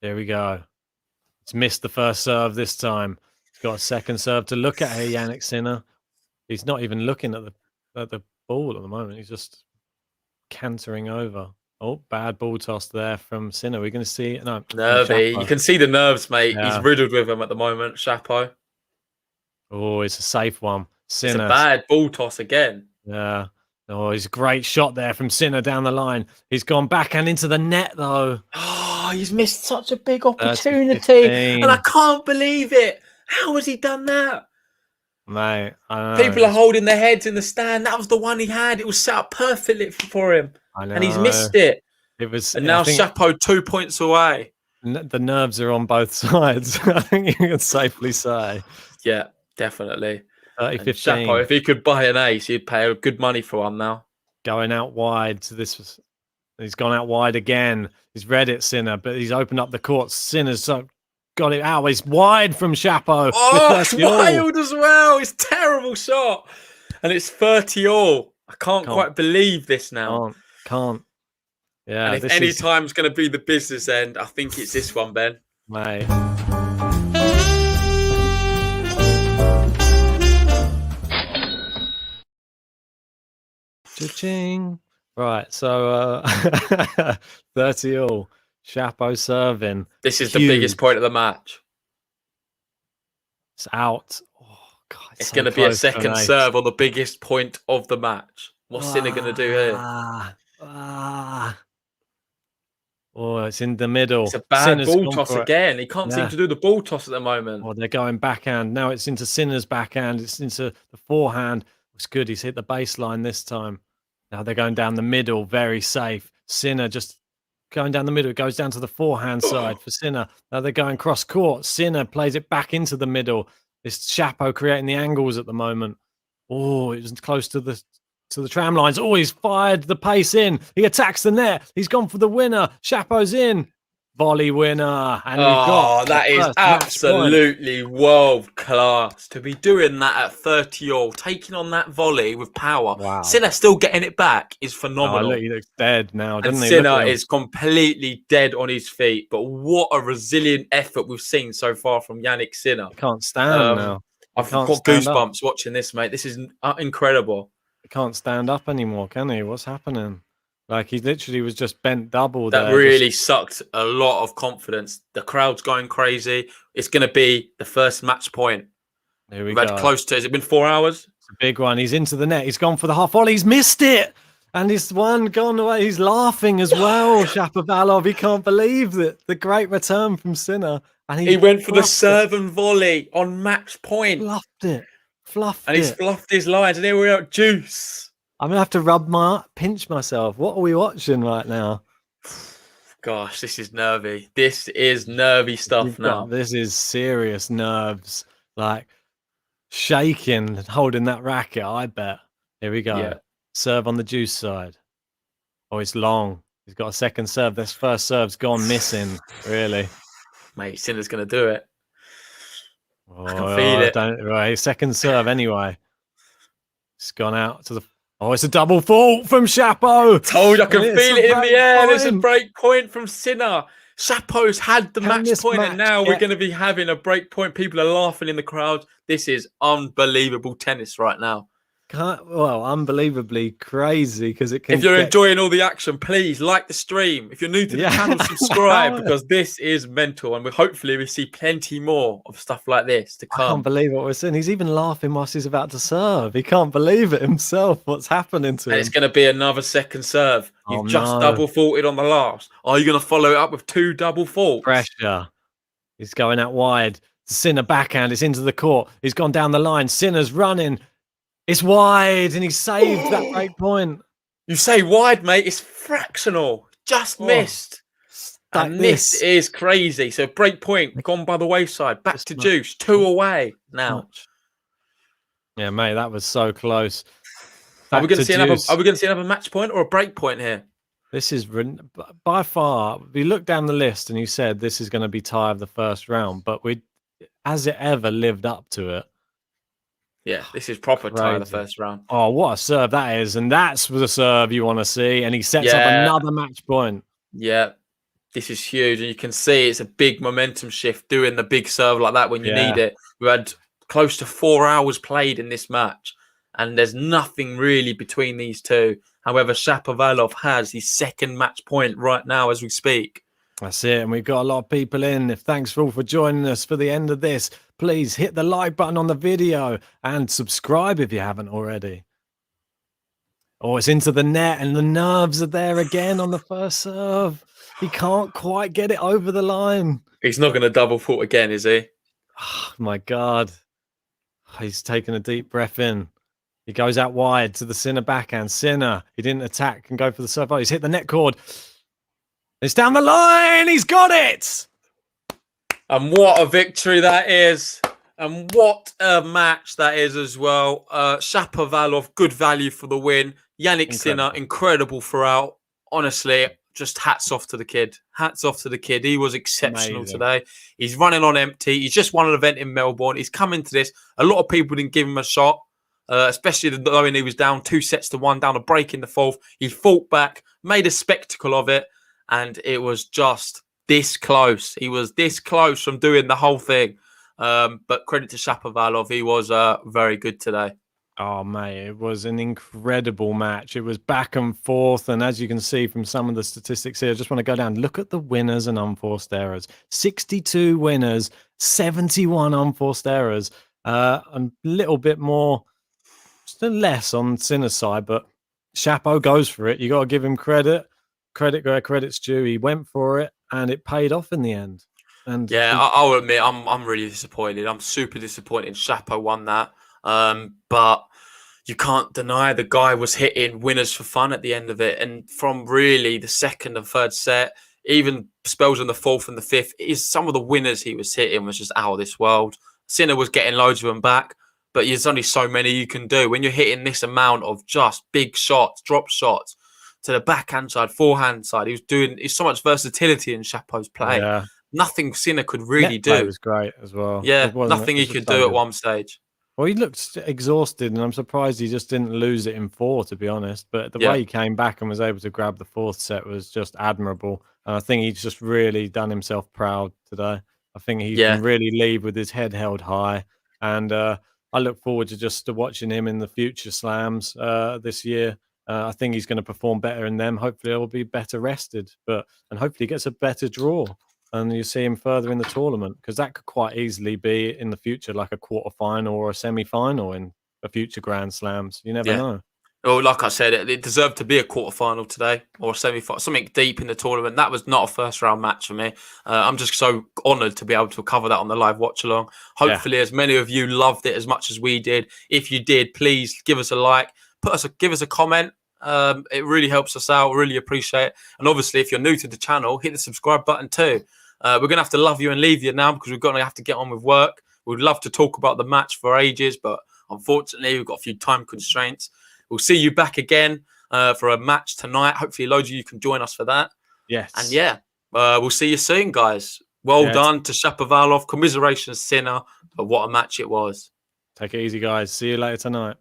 There we go. He's missed the first serve this time. He's got a second serve to look at here, Janik Sinner. He's not even looking at the ball at the moment. He's just cantering over. Oh, bad ball toss there from Sinner. We're going to see... No, nervy. You can see the nerves, mate. Yeah. He's riddled with them at the moment, Chapo. Oh, it's a safe one. Sinner. It's a bad ball toss again. Yeah. Oh, he's a great shot there from Sinner down the line. He's gone backhand into the net, though. Oh, he's missed such a big opportunity. And I can't believe it. How has he done that? Mate, I know. People are holding their heads in the stand. That was the one he had. It was set up perfectly for him. I know. And he's missed it. And now Chapo 2 points away. The nerves are on both sides, I think you can safely say. Yeah, definitely. 30-15. Chapo, if he could buy an ace, he'd pay good money for one now. Going out wide. So he's gone out wide again. He's read it, Sinner, but he's opened up the court. Sinner's got it out. He's wide from Chapo. Oh, it's wild as well. It's a terrible shot. And it's 30-all. I can't quite believe this now. Can't. Yeah. And if any time's going to be the business end, I think it's this one, Ben. Mate. Cha-ching. Right, so 30-all. Chapo serving. This is the biggest point of the match. It's out. Oh, God, it's going to be a second serve on the biggest point of the match. What's Sinner going to do here? Oh, it's in the middle. It's a bad ball toss again. He can't seem to do the ball toss at the moment. Oh, they're going backhand. Now it's into Sinner's backhand. It's into the forehand. It's good. He's hit the baseline this time. Now they're going down the middle. Very safe. Sinner just going down the middle. It goes down to the forehand side for Sinner. Now they're going cross court. Sinner plays it back into the middle. It's Chapo creating the angles at the moment. Oh, it was close to the tram lines. Oh, he's fired the pace in. He attacks the net. He's gone for the winner. Chapo's in. Volley winner. And that is absolutely world class. To be doing that at 30-all, taking on that volley with power. Wow. Sinner still getting it back is phenomenal. He looks dead now, doesn't he? Sinner is completely dead on his feet. But what a resilient effort we've seen so far from Janik Sinner. Can't stand now. I've got goosebumps watching this, mate. This is incredible. He can't stand up anymore, can he? What's happening? Like, he literally was just bent double there. That really sucked a lot of confidence. The crowd's going crazy. It's going to be the first match point. Here we go. Had close to, has it been 4 hours? It's a big one. He's into the net. He's gone for the half volley. He's missed it. And he's gone away. He's laughing as well, Shapovalov. He can't believe it. The great return from Sinner. And he went for the serve and volley on match point. Fluffed it. And he's fluffed his lines. And here we are, juice. I'm gonna have to pinch myself. What are we watching right now? Gosh, this is nervy. This is nervy stuff now. This is serious nerves, like shaking, holding that racket. I bet. Here we go. Yeah. Serve on the juice side. Oh, it's long. He's got a second serve. This first serve's gone missing. Really, mate. Sinner's gonna do it. Oh, I can feel it. Right, second serve anyway. It's gone out to the. Oh, it's a double fault from Chapo. Told you I can feel it in the air. There's a break point from Sinner. Chapo's had the match point, and now we're going to be having a break point. People are laughing in the crowd. This is unbelievable tennis right now. Unbelievably crazy because it can. If you're enjoying all the action, please like the stream. If you're new to the channel, subscribe because this is mental, and hopefully we see plenty more of stuff like this to come. I can't believe what we're seeing. He's even laughing whilst he's about to serve. He can't believe it himself. What's happening to him? And it's going to be another second serve. You've just double faulted on the last. Are you going to follow it up with 2 double faults? Pressure. He's going out wide. Sinner backhand. It's into the court. He's gone down the line. Sinner's running. It's wide, and he saved that break point. You say wide, mate. It's fractional. Just missed. Like And this is crazy. So break point gone by the wayside. Back to juice. 2 away now. Yeah, mate, that was so close. Are we going to see another match point or a break point here? This is by far. We looked down the list and you said this is going to be tie of the first round, but has it ever lived up to it? Yeah, this is proper tie of the first round. Oh, what a serve that is. And that's the serve you want to see. And he sets up another match point. Yeah, this is huge. And you can see it's a big momentum shift doing the big serve like that when you need it. We had close to 4 hours played in this match. And there's nothing really between these two. However, Shapovalov has his second match point right now as we speak. That's it. And we've got a lot of people in. Thanks all for joining us for the end of this. Please hit the like button on the video and subscribe if you haven't already. Oh, it's into the net and the nerves are there again on the first serve. He can't quite get it over the line. He's not going to double fault again, is he? Oh, my God. He's taking a deep breath in. He goes out wide to the Sinner backhand. Sinner, he didn't attack and go for the serve. Oh, he's hit the net cord. It's down the line. He's got it. And what a victory that is. And what a match that is as well. Shapovalov, good value for the win. Janik Sinner, incredible throughout. Honestly, just hats off to the kid. Hats off to the kid. He was exceptional today. He's running on empty. He's just won an event in Melbourne. He's come into this. A lot of people didn't give him a shot. Especially knowing he was down 2-1, down a break in the fourth. He fought back, made a spectacle of it, and it was just this close. He was this close from doing the whole thing. But credit to Shapovalov, he was very good today. Oh, mate, it was an incredible match. It was back and forth, and as you can see from some of the statistics here, I just want to go down. Look at the winners and unforced errors. 62 winners, 71 unforced errors, a little bit more... Still less on Sinner's side, but Chapo goes for it. You got to give him credit. Credit where credit's due. He went for it, and it paid off in the end. And yeah, I'll admit I'm really disappointed. I'm super disappointed. Chapo won that, but you can't deny the guy was hitting winners for fun at the end of it. And from really the second and third set, even spells in the fourth and the fifth, some of the winners he was hitting was just out of this world. Sinner was getting loads of them back. But there's only so many you can do when you're hitting this amount of just big shots, drop shots to the backhand side, forehand side. It's so much versatility in Chapo's play. Yeah. Nothing Sinner could really Net play do. Was great as well. Yeah, nothing he could do at one stage. Well, he looked exhausted, and I'm surprised he just didn't lose it in 4, to be honest. But the way he came back and was able to grab the fourth set was just admirable. And I think he's just really done himself proud today. I think he can really leave with his head held high. And I look forward to just watching him in the future slams this year. I think he's going to perform better in them. Hopefully, he'll be better rested, and hopefully, he gets a better draw, and you see him further in the tournament, because that could quite easily be in the future like a quarterfinal or a semi-final in a future Grand Slams. You never know. Well, like I said, it deserved to be a quarterfinal today or a semi-final, something deep in the tournament. That was not a first-round match for me. I'm just so honoured to be able to cover that on the live watch-along. Hopefully, as many of you loved it as much as we did. If you did, please give us a like, give us a comment. It really helps us out. Really appreciate it. And obviously, if you're new to the channel, hit the subscribe button too. We're going to have to love you and leave you now because we're going to have to get on with work. We'd love to talk about the match for ages, but unfortunately, we've got a few time constraints. We'll see you back again for a match tonight. Hopefully, loads of you can join us for that. Yes. And we'll see you soon, guys. Well done to Shapovalov. Commiserations, Sinner. But what a match it was. Take it easy, guys. See you later tonight.